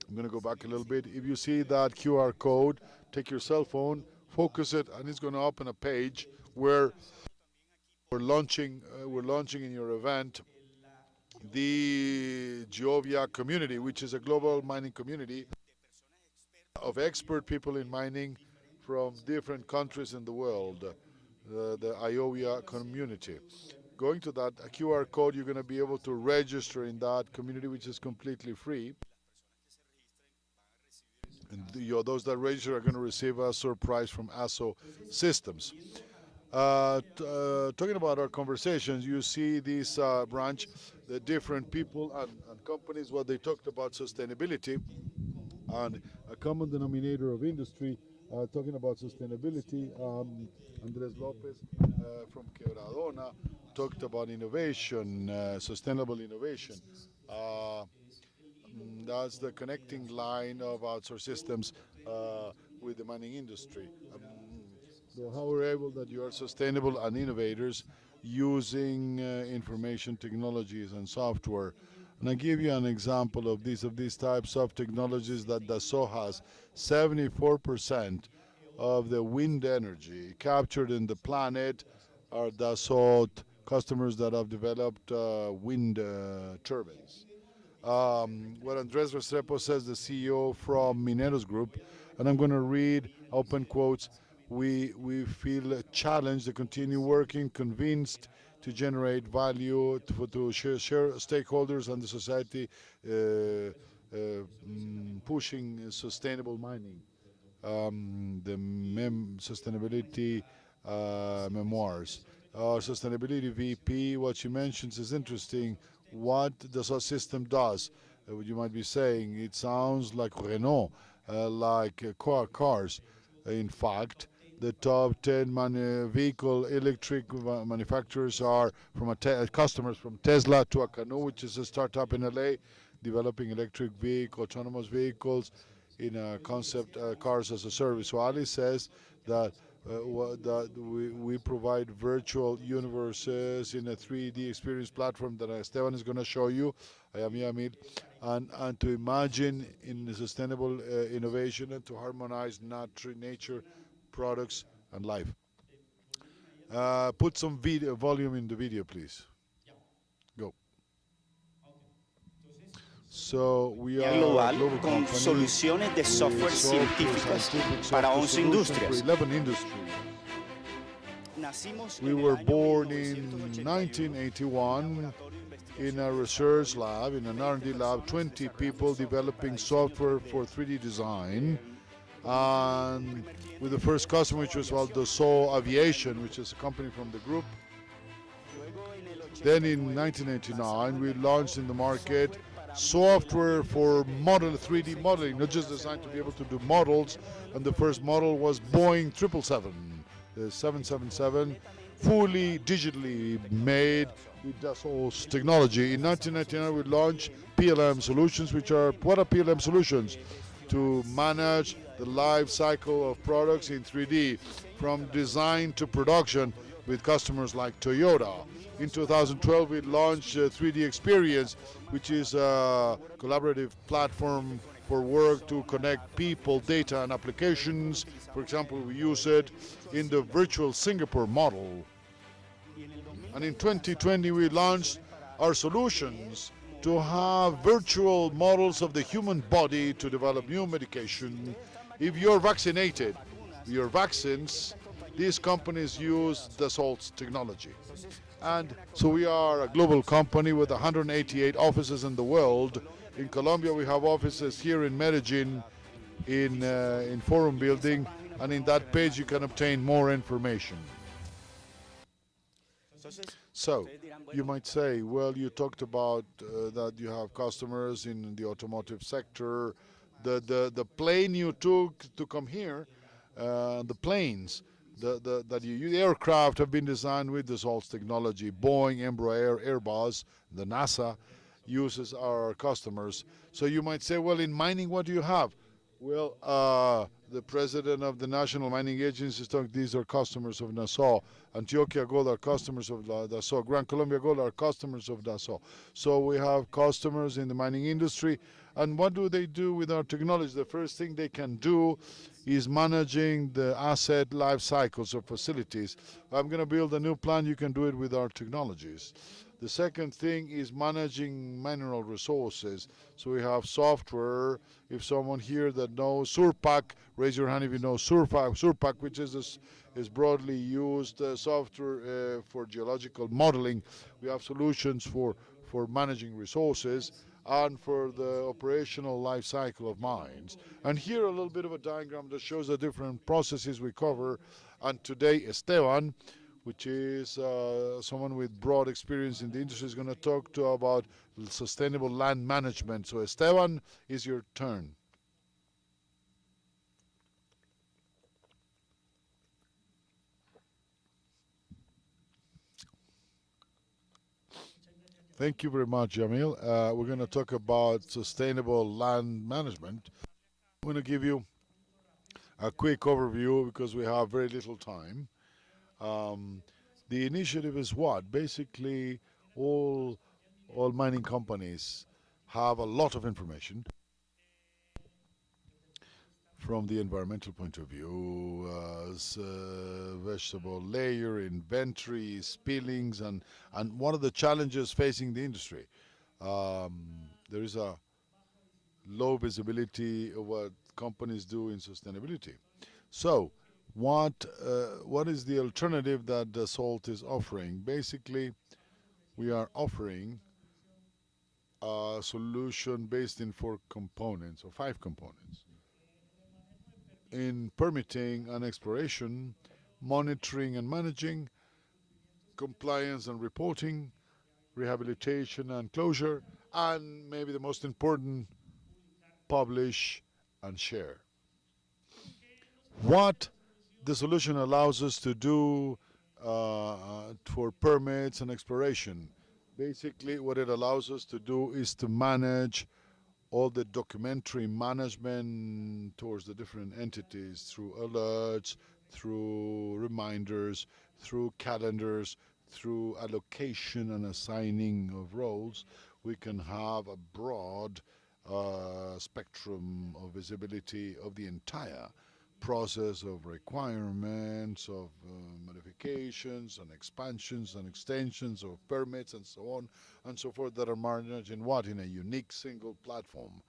I'm going to go back a little bit. If you see that QR code, take your cell phone, focus it, and it's going to open a page where we're launching in your event the Segovia community, which is a global mining community of expert people in mining from different countries in the world, the Iowa community. Going to that QR code, you're going to be able to register in that community, which is completely free. And those that register are going to receive a surprise from ASO Systems. Talking about our conversations, you see this branch, the different people and companies, what they talked about sustainability, and a common denominator of industry talking about sustainability. Andres Lopez from Quebradona talked about innovation, sustainable innovation. That's the connecting line of outsource systems with the mining industry. So how we're able that you are sustainable and innovators using information technologies and software. And I give you an example of these types of technologies that Dassault has. 74% of the wind energy captured in the planet are Dassault customers that have developed wind turbines. What Andres Restrepo says, the CEO from Mineros Group, and I'm going to read open quotes. We feel challenged to continue working, convinced to generate value to share stakeholders and the society, pushing sustainable mining. The sustainability memoirs. Our sustainability VP, what she mentions is interesting. What the system does, you might be saying, it sounds like Renault, like cars. In fact, the top 10 vehicle electric manufacturers are from customers from Tesla to Acanu, which is a startup in LA, developing electric autonomous vehicles in a concept cars as a service. So Ali says that that we provide virtual universes in a 3D experience platform that Esteban is going to show you. I am Yamil, and to imagine in sustainable innovation and to harmonize nature, products, and life. Put some volume in the video, please. Go. So we are
global
a global
con
company
soluciones de software científicas para 11 industrias.
11 industries. We were born in 1981 in a research lab, in an R&D lab, 20 people developing software for 3D design. And with the first customer, which was called Dassault Aviation, which is a company from the group. Then in 1989, we launched in the market software for 3D modeling, not just designed to be able to do models. And the first model was Boeing 777, the 777, fully digitally made with Dassault's technology. In 1999, we launched PLM solutions, which are, what are PLM solutions? To manage the life cycle of products in 3D, from design to production with customers like Toyota. In 2012, we launched 3D Experience, which is a collaborative platform for work to connect people, data, and applications. For example, we use it in the virtual Singapore model. And in 2020, we launched our solutions to have virtual models of the human body to develop new medication. If you're vaccinated, your vaccines, these companies use Dassault's technology. And so we are a global company with 188 offices in the world. In Colombia, we have offices here in Medellin, in Forum Building, and in that page you can obtain more information. So you might say, well, you talked about that you have customers in the automotive sector. The plane you took to come here, the planes, that you use, aircraft have been designed with Dassault's technology. Boeing, Embraer, Airbus, the NASA uses our customers. So you might say, well, in mining, what do you have? Well, the president of the National Mining Agency is talking, these are customers of Dassault. Antioquia Gold are customers of Dassault. Gran Colombia Gold are customers of Dassault. So we have customers in the mining industry. And what do they do with our technology? The first thing they can do is managing the asset life cycles of facilities. I'm going to build a new plant, you can do it with our technologies. The second thing is managing mineral resources. So we have software. If someone here that knows Surpac, raise your hand if you know Surpac, which is broadly used software for geological modeling. We have solutions for managing resources and for the operational life cycle of mines. And here a little bit of a diagram that shows the different processes we cover. And today Esteban, which is someone with broad experience in the industry, is going to talk to about sustainable land management. So Esteban, is your turn. Thank you very much, Jamil. We're going to talk about sustainable land management. I'm going to give you a quick overview because we have very little time. The initiative is what? Basically, all mining companies have a lot of information from the environmental point of view, vegetable layer, inventory, spillings, and one of the challenges facing the industry. There is a low visibility of what companies do in sustainability. So, what is the alternative that the salt is offering? Basically, we are offering a solution based in 4 components or 5 components. In permitting and exploration, monitoring and managing, compliance and reporting, rehabilitation and closure, and maybe the most important, publish and share. What the solution allows us to do for permits and exploration. Basically, what it allows us to do is to manage all the documentary management towards the different entities through alerts, through reminders, through calendars, through allocation and assigning of roles. We can have a broad spectrum of visibility of the entire process of requirements, of modifications and expansions and extensions of permits and so on and so forth that are managed in what? In a unique single platform.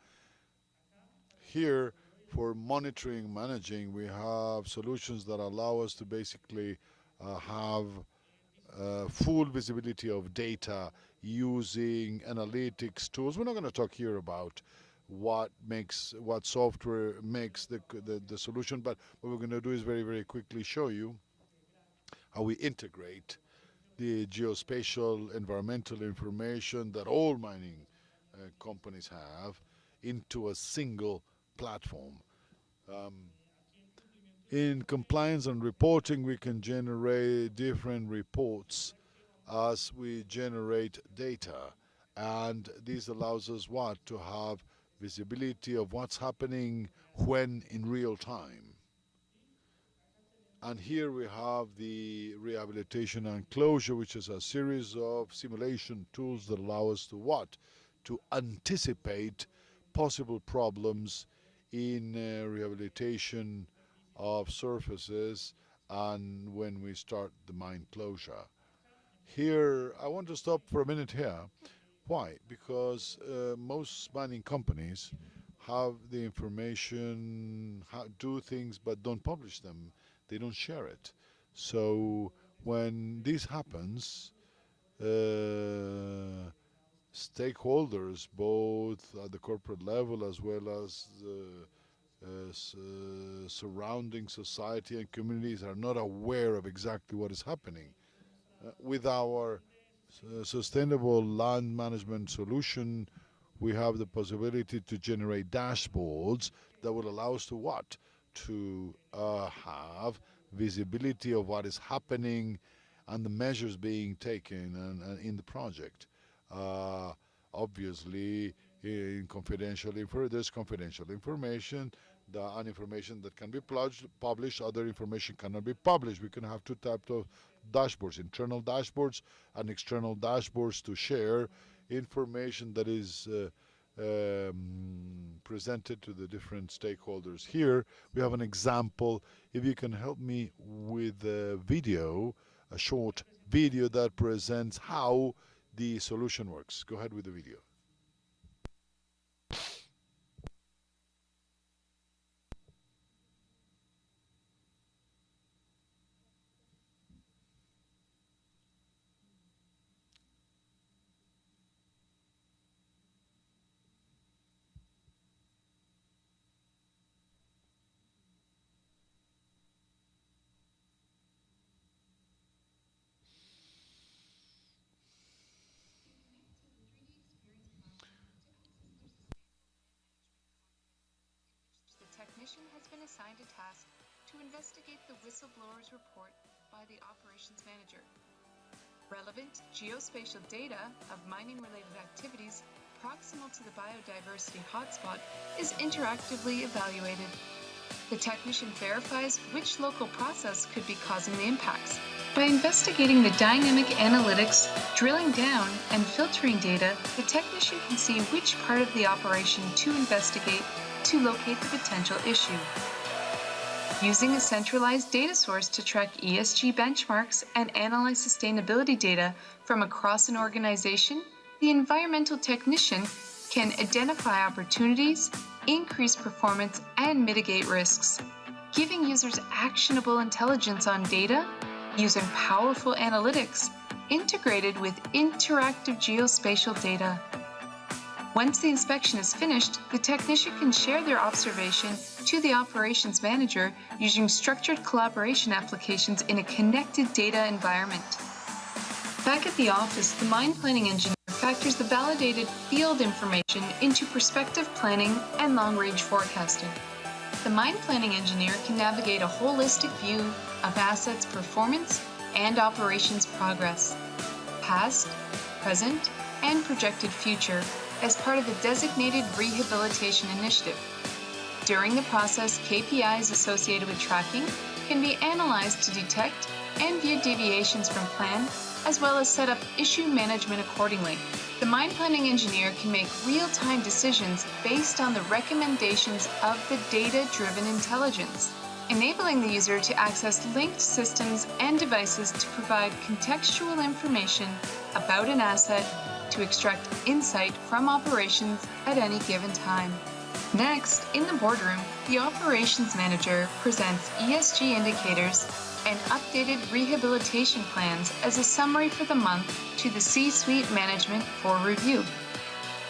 Here, for monitoring and managing, we have solutions that allow us to basically have full visibility of data using analytics tools. We're not going to talk here about what software makes the solution, but what we're going to do is very, very quickly show you how we integrate the geospatial environmental information that all mining companies have into a single platform. In compliance and reporting, we can generate different reports as we generate data, and this allows us what? To have visibility of what's happening when in real time. And here we have the rehabilitation and closure, which is a series of simulation tools that allow us to what? To anticipate possible problems in rehabilitation of surfaces and when we start the mine closure. Here, I want to stop for a minute here. Why? Because most mining companies have the information, do things, but don't publish them. They don't share it. So when this happens, stakeholders, both at the corporate level as well as surrounding society and communities, are not aware of exactly what is happening. With our sustainable land management solution, we have the possibility to generate dashboards that will allow us to what? To have visibility of what is happening and the measures being taken in the project. Obviously, there's confidential information, and information that can be published, other information cannot be published. We can have 2 types of dashboards, internal dashboards and external dashboards to share information that is presented to the different stakeholders. Here we have an example. If you can help me with a video, a short video that presents how the solution works. Go ahead with the video.
Has been assigned a task to investigate the whistleblower's report by the operations manager. Relevant geospatial data of mining-related activities proximal to the biodiversity hotspot is interactively evaluated. The technician verifies which local process could be causing the impacts. By investigating the dynamic analytics, drilling down, and filtering data, the technician can see which part of the operation to investigate to locate the potential issue. Using a centralized data source to track ESG benchmarks and analyze sustainability data from across an organization, the environmental technician can identify opportunities, increase performance, and mitigate risks, giving users actionable intelligence on data using powerful analytics integrated with interactive geospatial data. Once the inspection is finished, the technician can share their observation to the operations manager using structured collaboration applications in a connected data environment. Back at the office, the mine planning engineer factors the validated field information into prospective planning and long-range forecasting. The mine planning engineer can navigate a holistic view of assets' performance and operations progress, past, present, and projected future as part of a designated rehabilitation initiative. During the process, KPIs associated with tracking can be analyzed to detect and view deviations from plan, as well as set up issue management accordingly. The mine planning engineer can make real-time decisions based on the recommendations of the data-driven intelligence, enabling the user to access linked systems and devices to provide contextual information about an asset to extract insight from operations at any given time. Next, in the boardroom, the operations manager presents ESG indicators and updated rehabilitation plans as a summary for the month to the C-suite management for review,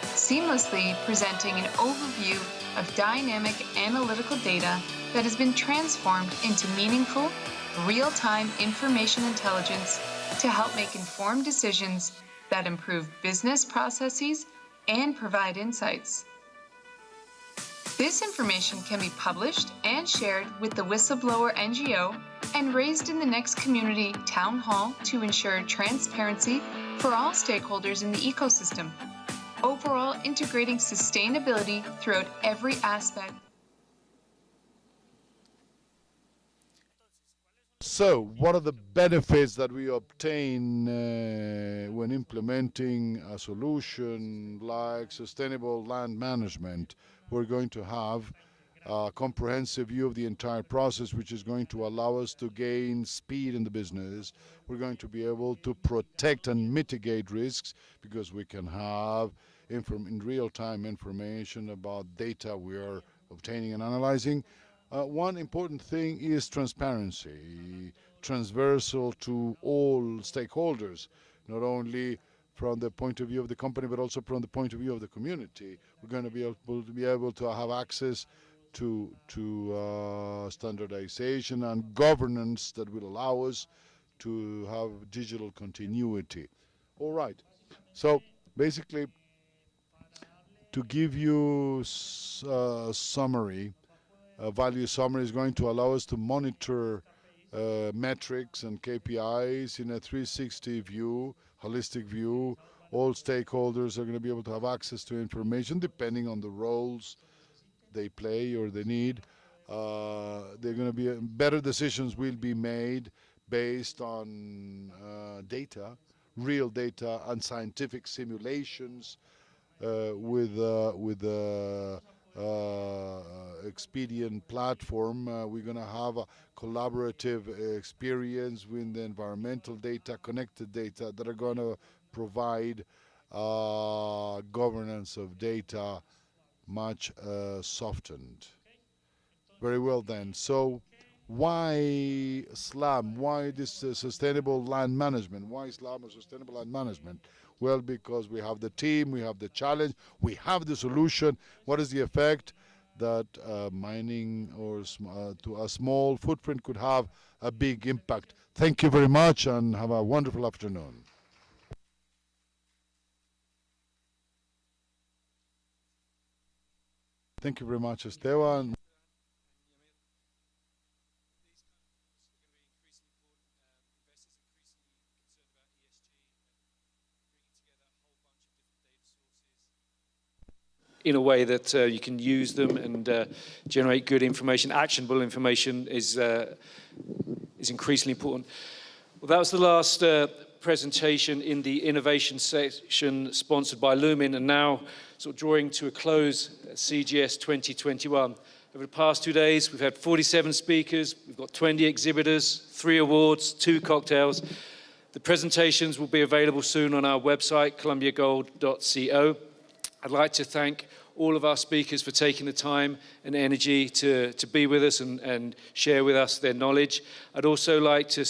seamlessly presenting an overview of dynamic analytical data that has been transformed into meaningful, real-time information intelligence to help make informed decisions that improve business processes and provide insights. This information can be published and shared with the whistleblower NGO and raised in the next community town hall to ensure transparency for all stakeholders in the ecosystem, overall integrating sustainability throughout every aspect.
So, what are the benefits that we obtain when implementing a solution like sustainable land management? We're going to have a comprehensive view of the entire process, which is going to allow us to gain speed in the business. We're going to be able to protect and mitigate risks because we can have in real-time information about data we are obtaining and analyzing. One important thing is transparency, transversal to all stakeholders, not only from the point of view of the company, but also from the point of view of the community. We're going to be able to have access to standardization and governance that will allow us to have digital continuity. All right. So basically, to give you a summary, a value summary is going to allow us to monitor metrics and KPIs in a 360 view, holistic view. All stakeholders are going to be able to have access to information depending on the roles they play or they need. They're going to be better decisions will be made based on data, real data, and scientific simulations with expedient platform. We're going to have a collaborative experience with the environmental data, connected data that are going to provide governance of data much softened. Very well then. So why SLAM? Why this sustainable land management? Why SLAM or sustainable land management? Well, because we have the team, we have the challenge, we have the solution. What is the effect that mining or to a small footprint could have a big impact? Thank you very much and have a wonderful afternoon. Thank you very much, Esteban.
in a way that you can use them and generate good information. Actionable information is increasingly important. Well, that was the last presentation in the innovation section sponsored by Lumin, and now sort of drawing to a close CGS 2021. Over the past 2 days, we've had 47 speakers, we've got 20 exhibitors, 3 awards, 2 cocktails. The presentations will be available soon on our website, columbiagold.co. I'd like to thank all of our speakers for taking the time and energy to be with us and share with us their knowledge. I'd also like to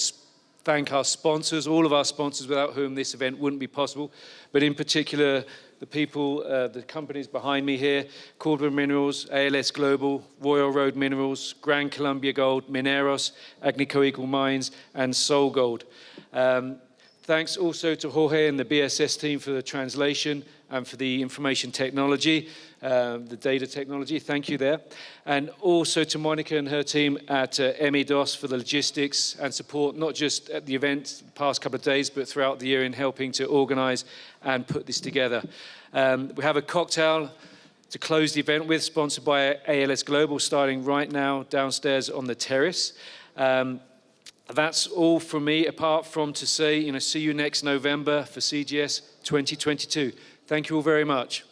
thank our sponsors, all of our sponsors without whom this event wouldn't be possible, but in particular the people, the companies behind me here, Cordova Minerals, ALS Global, Royal Road Minerals, Gran Colombia Gold, Mineros, Agnico Eagle Mines, and Sol Gold. Thanks also to Jorge and the BSS team for the translation and for the information technology, the data technology. Thank you there. And also to Monica and her team at MEDOS for the logistics and support, not just at the event the past couple of days, but throughout the year in helping to organize and put this together. We have a cocktail to close the event with, sponsored by ALS Global, starting right now downstairs on the terrace. That's all from me, apart from to say, see you next November for CGS 2022. Thank you all very much.